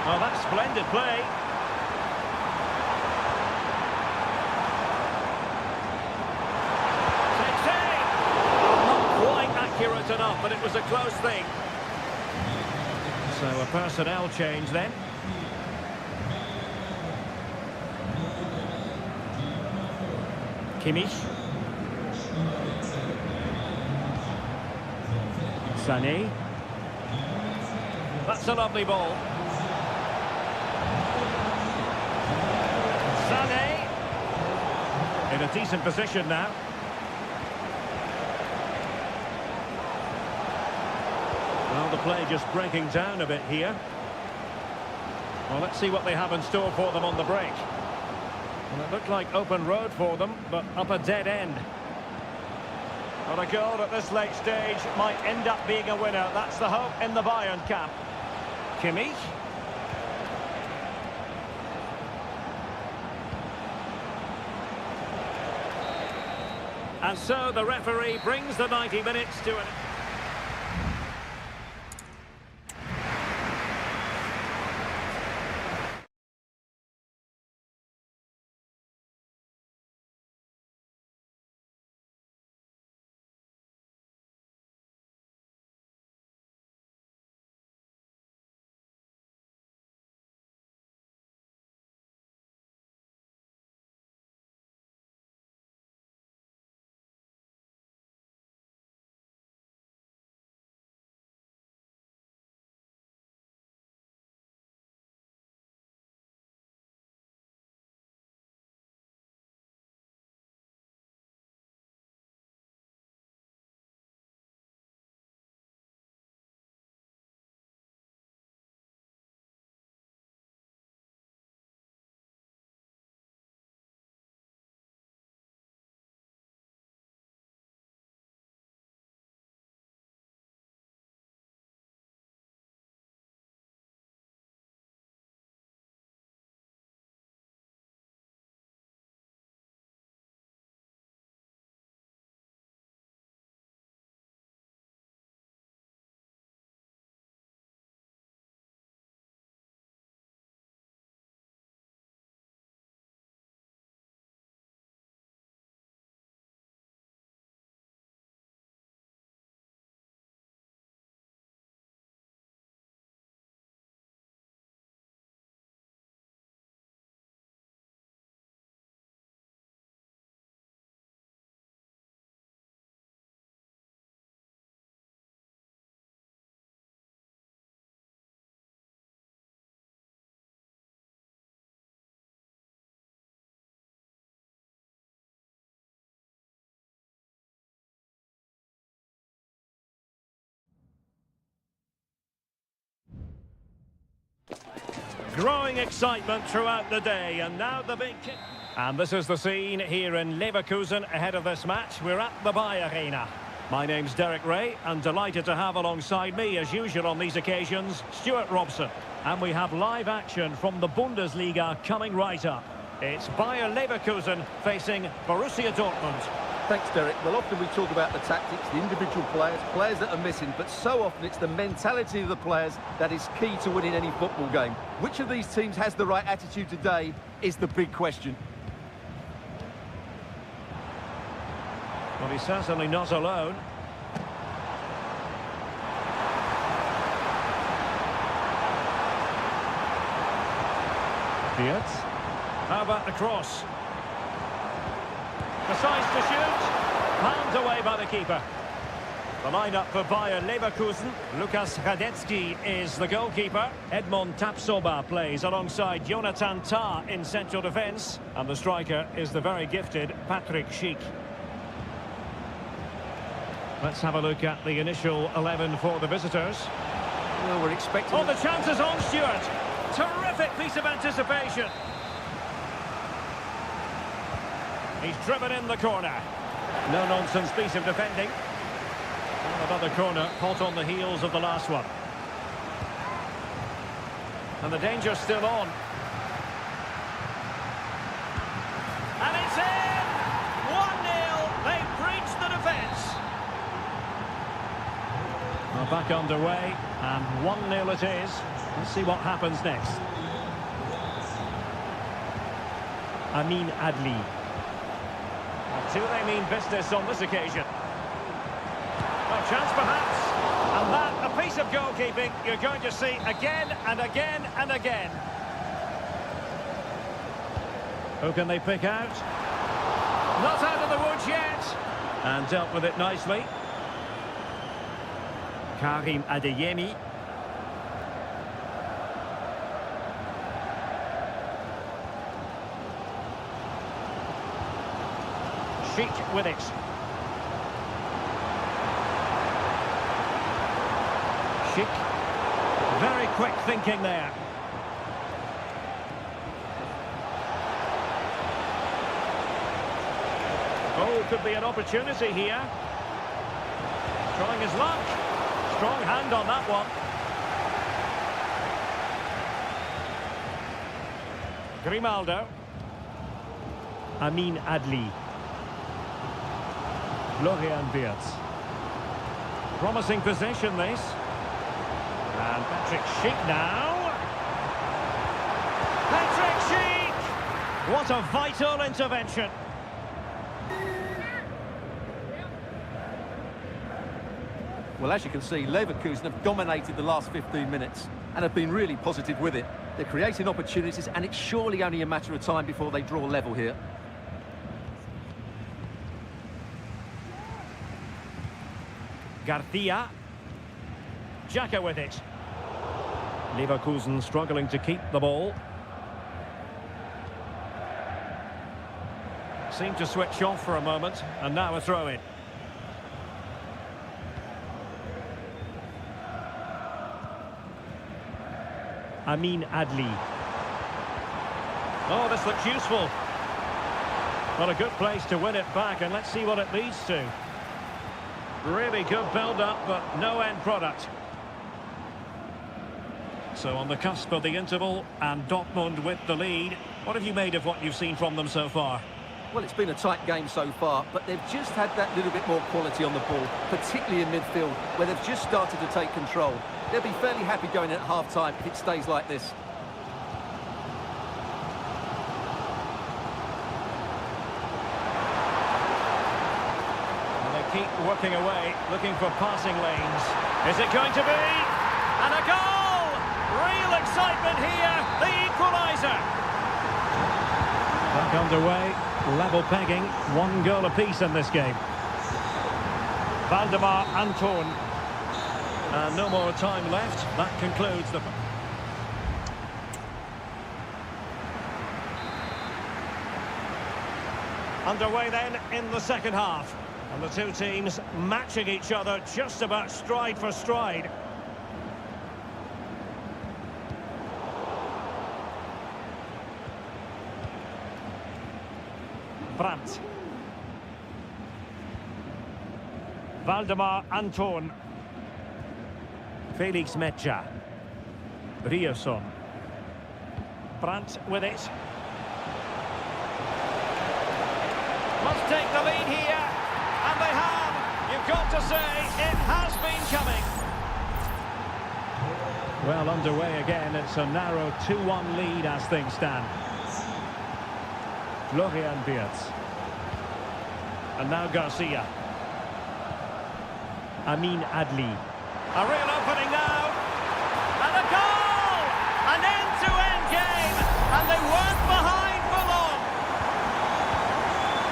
Speaker 1: Well, that's splendid play. Takes aim. Well, not quite accurate enough, but it was a close thing. So a personnel change then. Kimmich. Sané. That's a lovely ball. Sané. In a decent position now. Well, the play just breaking down a bit here. Well, let's see what they have in store for them on the break. Well, it looked like open road for them, but up a dead end. Well, a goal at this late stage might end up being a winner. That's the hope in the Bayern camp. Kimmich. And so the referee brings the 90 minutes to an... Growing excitement throughout the day, and now the big kick. And this is the scene here in Leverkusen ahead of this match. We're at the Bayer Arena. My name's Derek Ray, and delighted to have alongside me, as usual on these occasions, Stuart Robson. And we have live action from the Bundesliga coming right up. It's Bayer Leverkusen facing Borussia Dortmund.
Speaker 2: Thanks, Derek. Well, often we talk about the tactics, the individual players that are missing, but so often it's the mentality of the players that is key to winning any football game. Which of these teams has the right attitude today is the big question.
Speaker 1: Well, he's certainly not alone. Fiat. How about the cross? Decides to shoot. Palmed away by the keeper. The lineup for Bayer Leverkusen. Lukas Hradecky is the goalkeeper. Edmond Tapsoba plays alongside Jonathan Tah in central defence. And the striker is the very gifted Patrick Schick. Let's have a look at the initial 11 for the visitors.
Speaker 2: Well, we're expecting...
Speaker 1: Oh, the chance is on, Stuart. Terrific piece of anticipation. He's driven in the corner. No-nonsense piece of defending. And another corner, hot on the heels of the last one. And the danger's still on. And it's in! 1-0. They've breached the defence. Well, back underway, and 1-0 it is. Let's see what happens next. Amin Adli. Do they mean business on this occasion? A chance perhaps. And that, a piece of goalkeeping you're going to see again and again and again. Who can they pick out? Not out of the woods yet. And dealt with it nicely. Karim Adeyemi. Schick with it. Schick. Very quick thinking there. Oh, could be an opportunity here. Trying his luck. Strong hand on that one. Grimaldo. Amin Adli. Florian Wirtz. Promising possession, this. And Patrick Schick now. Patrick Schick! What a vital intervention.
Speaker 2: Well, as you can see, Leverkusen have dominated the last 15 minutes and have been really positive with it. They're creating opportunities, and it's surely only a matter of time before they draw level here.
Speaker 1: Garcia. Xhaka with it. Leverkusen struggling to keep the ball. Seemed to switch off for a moment, and now a throw-in. Amin Adli. Oh, this looks useful. Well, a good place to win it back, and let's see what it leads to. Really good build-up, but no end product. So on the cusp of the interval, and Dortmund with the lead. What have you made of what you've seen from them so far?
Speaker 2: Well, it's been a tight game so far, but they've just had that little bit more quality on the ball, particularly in midfield, where they've just started to take control. They'll be fairly happy going in at half-time if it stays like this.
Speaker 1: Keep working away, looking for passing lanes. Is it going to be? And a goal! Real excitement here, the equaliser. Back underway, level pegging, 1 goal apiece in this game. Valdemar Anton. And no more time left, that concludes the... Underway then in the second half. And the two teams matching each other just about stride for stride. Brandt. Valdemar Anton. Felix Mecha. Rierson. Brandt with it. Must take the lead here. And they have. You've got to say, it has been coming. Well, underway again. It's a narrow 2-1 lead as things stand. Florian Wirtz. And now Garcia. Amin Adli. A real opening now. And a goal! An end-to-end game. And they weren't behind for long.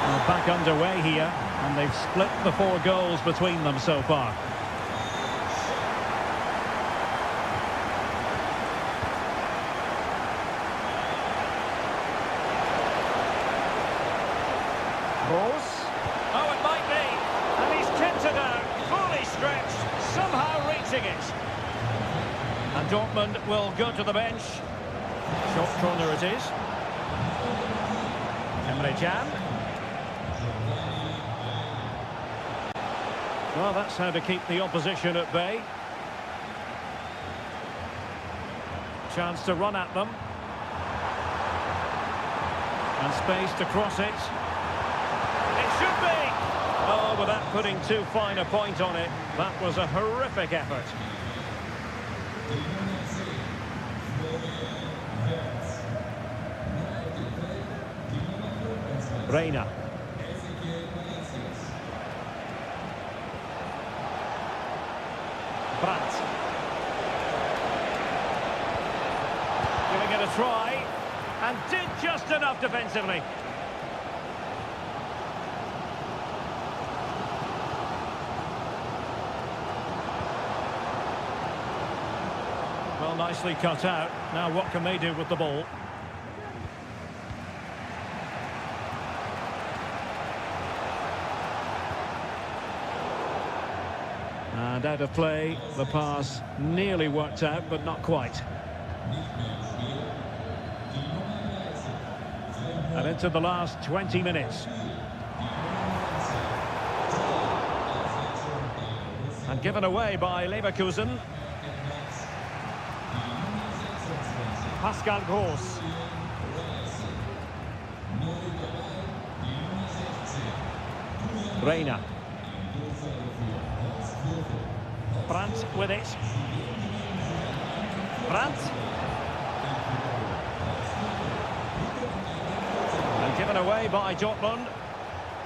Speaker 1: Well, back underway here. And they've split the 4 goals between them so far. Oh, it might be. And he's kept it out, fully stretched, somehow reaching it. And Dortmund will go to the bench. Short corner it is. Emre Can. Well, that's how to keep the opposition at bay. Chance to run at them. And space to cross it. Should be! Oh, without putting too fine a point on it, that was a horrific effort. Reina. Brandt. Giving it a try, and did just enough defensively. Well, nicely cut out. Now what can they do with the ball? And out of play, the pass nearly worked out, but not quite. And into the last 20 minutes. And given away by Leverkusen. Pascal Gross. Reina. Brandt with it. Brandt. And given away by Dortmund.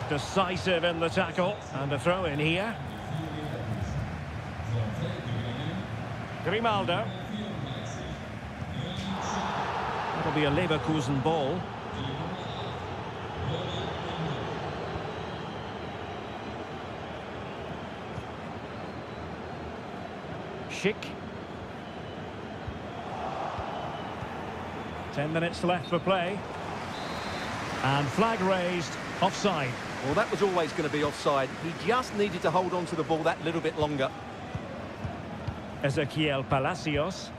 Speaker 1: Decisive in the tackle. And a throw in here. Grimaldo. That'll be a Leverkusen ball. Schick. 10 minutes left for play. And flag raised, offside.
Speaker 2: Well, that was always going to be offside. He just needed to hold on to the ball that little bit longer.
Speaker 1: Ezequiel Palacios.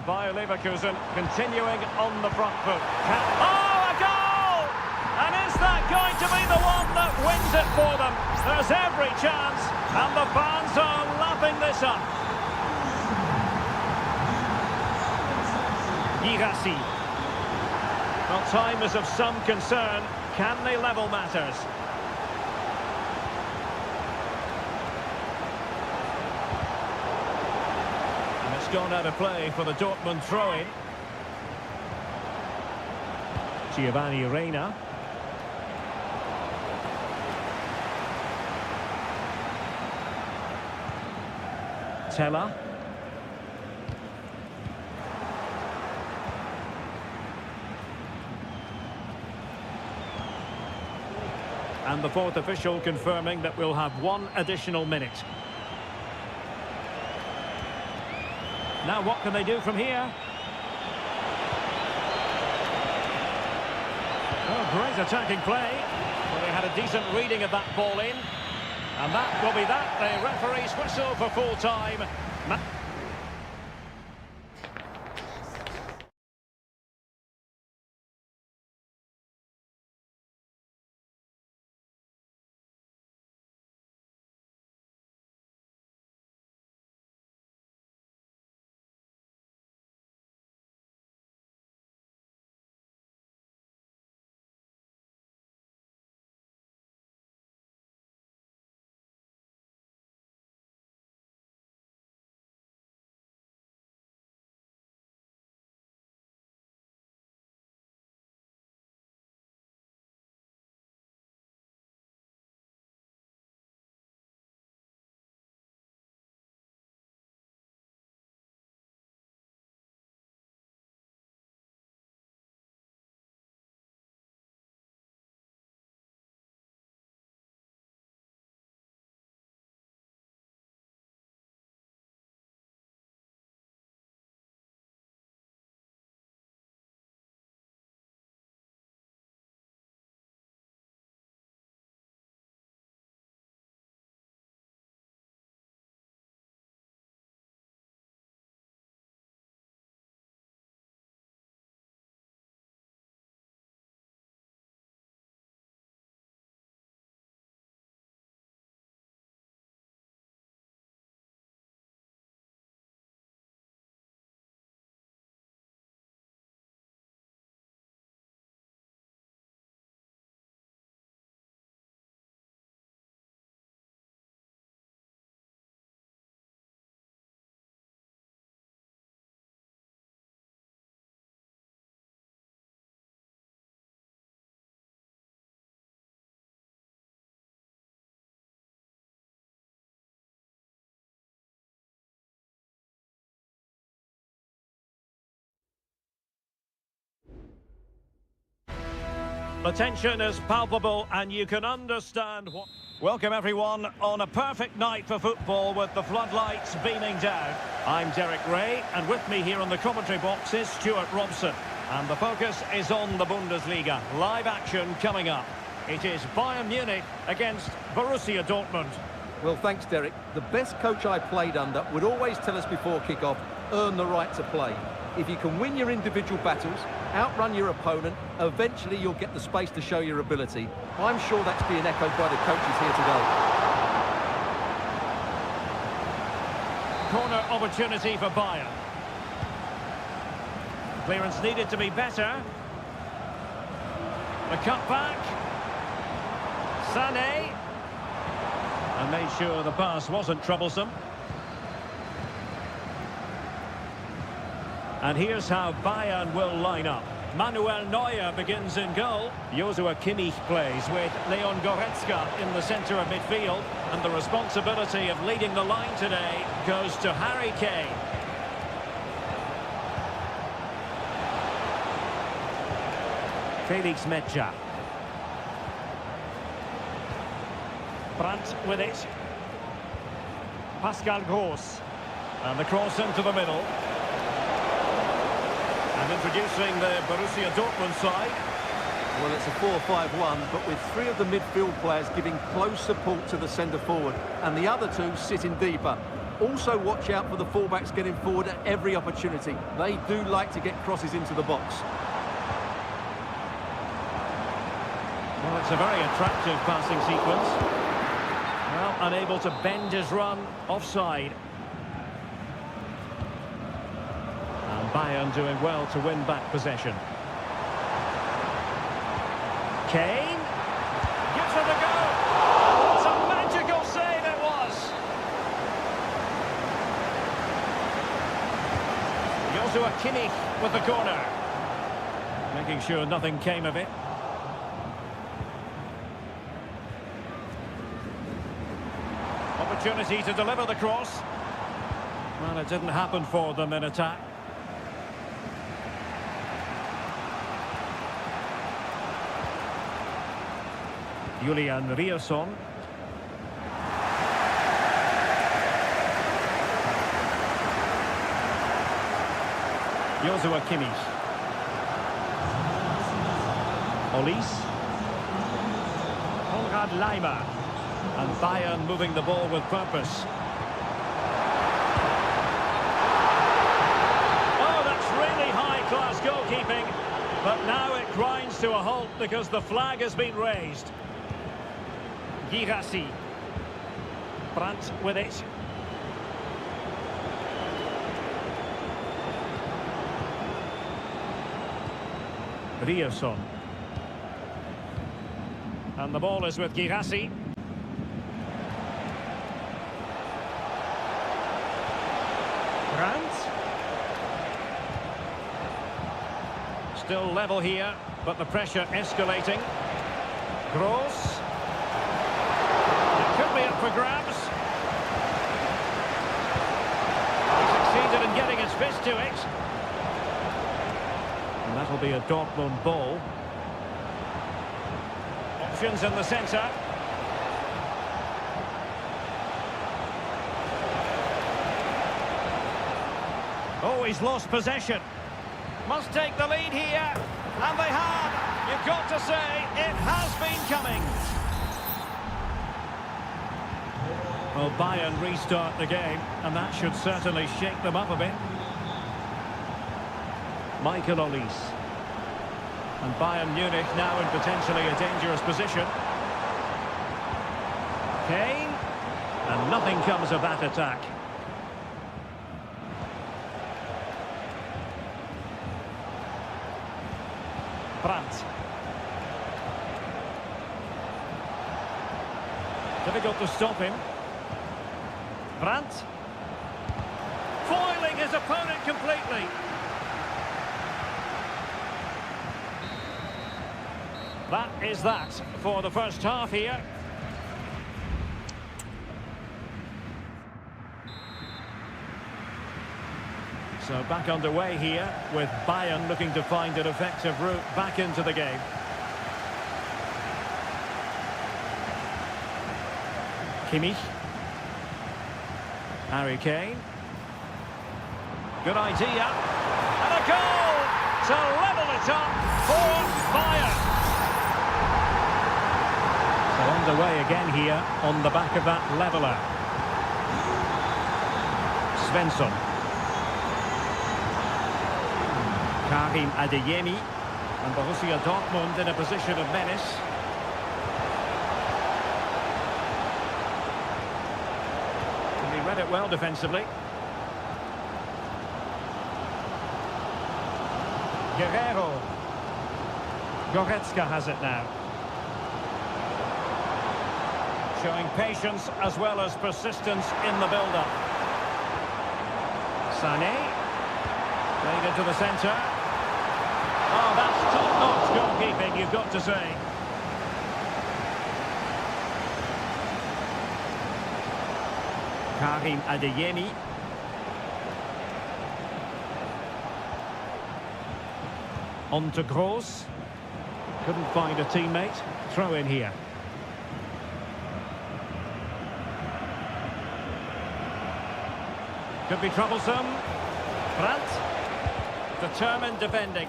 Speaker 1: Bayer Leverkusen continuing on the front foot. Oh, a goal! And is that going to be the one that wins it for them? There's every chance, and the fans are lapping this up. Girassi. Well, time is of some concern. Can they level matters? Gone out of play for the Dortmund throw-in. Giovanni Reina. Teller. And the fourth official confirming that we'll have 1 additional minute. Now what can they do from here? Oh, great attacking play. Well, they had a decent reading of that ball in. And that will be that. The referee's whistle for full time. The tension is palpable and you can understand what... Welcome everyone on a perfect night for football with the floodlights beaming down. I'm Derek Ray and with me here on the commentary box is Stuart Robson. And the focus is on the Bundesliga. Live action coming up. It is Bayern Munich against Borussia Dortmund.
Speaker 2: Well, thanks, Derek. The best coach I played under would always tell us before kick-off, earn the right to play. If you can win your individual battles, outrun your opponent, eventually you'll get the space to show your ability. I'm sure that's being echoed by the coaches here today.
Speaker 1: Corner opportunity for Bayern. Clearance needed to be better. The cutback. Sané. And made sure the pass wasn't troublesome. And here's how Bayern will line up. Manuel Neuer begins in goal. Joshua Kimmich plays with Leon Goretzka in the centre of midfield. And the responsibility of leading the line today goes to Harry Kane. Felix Metscher. Brandt with it. Pascal Gross. And the cross into the middle. And introducing the Borussia Dortmund side.
Speaker 2: Well, it's a 4-5-1, but with three of the midfield players giving close support to the centre-forward, and the other two sitting deeper. Also watch out for the fullbacks getting forward at every opportunity. They do like to get crosses into the box.
Speaker 1: Well, it's a very attractive passing sequence. Well, unable to bend his run, offside. And Bayern doing well to win back possession. Kane gives it a go. What a magical save it was. Joshua Kimmich with the corner. Making sure nothing came of it. Opportunity to deliver the cross. Well, it didn't happen for them in attack. Julian Rierson. Joshua Kimmich. Olise. Konrad Laimer. And Bayern moving the ball with purpose. Oh, that's really high-class goalkeeping. But now it grinds to a halt because the flag has been raised. Girassi. Brandt with it. Rierson. And the ball is with Girassi. Brandt. Still level here, but the pressure escalating. Gross. It could be up for grabs. He succeeded in getting his fist to it. And that'll be a Dortmund ball. Options in the centre. Oh, he's lost possession. Must take the lead here. And they have. You've got to say, it has been coming. Well, Bayern restart the game, and that should certainly shake them up a bit. Michael Olise. And Bayern Munich now in potentially a dangerous position. Kane. And nothing comes of that attack. Brandt. Difficult to stop him. Brandt. Foiling his opponent completely. That is that for the first half here. So back underway here with Bayern looking to find an effective route back into the game. Kimmich. Harry Kane. Good idea. And a goal to level it up for Bayern. So underway again here on the back of that leveller. Svensson. Karim Adeyemi. And Borussia Dortmund in a position of menace. And he read it well defensively. Guerrero. Goretzka has it now. Showing patience as well as persistence in the build-up. Sané. Played into the centre. Oh, that's top-notch goalkeeping, you've got to say. Karim Adeyemi. On to Gross. Couldn't find a teammate. Throw in here. Could be troublesome. Brandt. Determined defending.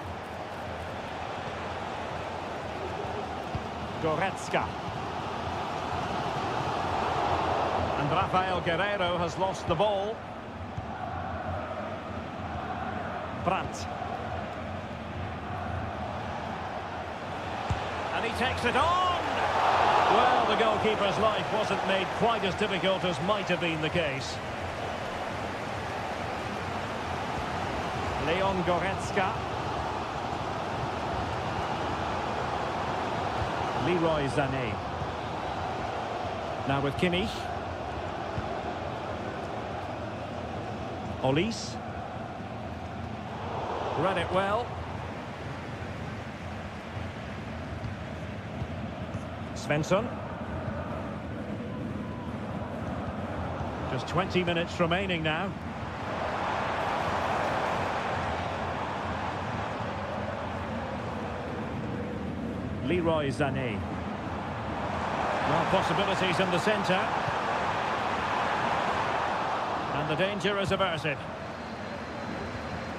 Speaker 1: Goretzka. And Rafael Guerrero has lost the ball. Brandt. And he takes it on! Well, the goalkeeper's life wasn't made quite as difficult as might have been the case. Leon Goretzka. Leroy Sané. Now with Kimmich. Olise. Read it well. Svensson. Just 20 minutes remaining now. Leroy Sané. Well, possibilities in the centre. And the danger is averted.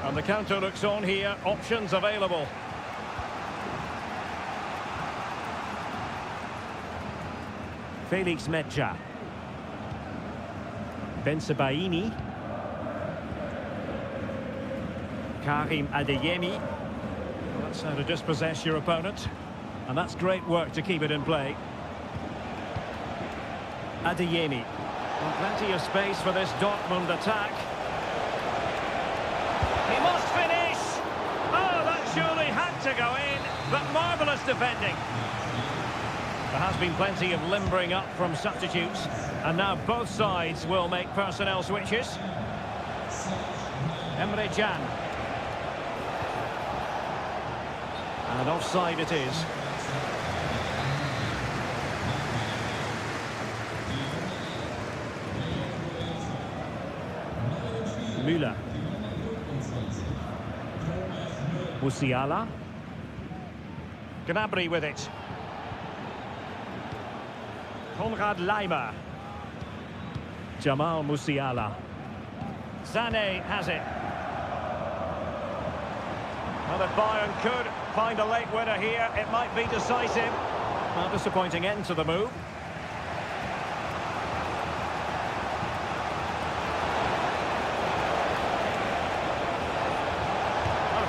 Speaker 1: And the counter looks on here. Options available. Felix Medja. Bensebaini. Karim Adeyemi. Well, that's how to dispossess your opponent. And that's great work to keep it in play. Adeyemi. And plenty of space for this Dortmund attack. He must finish! Oh, that surely had to go in, but marvellous defending. There has been plenty of limbering up from substitutes, and now both sides will make personnel switches. Emre Can. And offside it is. Müller. Musiala. Gnabry with it. Konrad Laimer. Jamal Musiala. Sané has it. Well, if Bayern could find a late winner here, it might be decisive. Well, disappointing end to the move.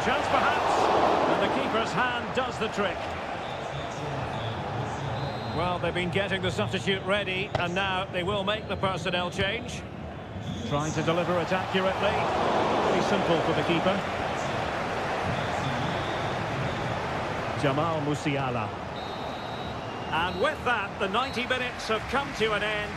Speaker 1: Chance perhaps, and the keeper's hand does the trick. Well, they've been getting the substitute ready, and now they will make the personnel change. Trying to deliver it accurately. Pretty simple for the keeper. Jamal Musiala. And with that, the 90 minutes have come to an end.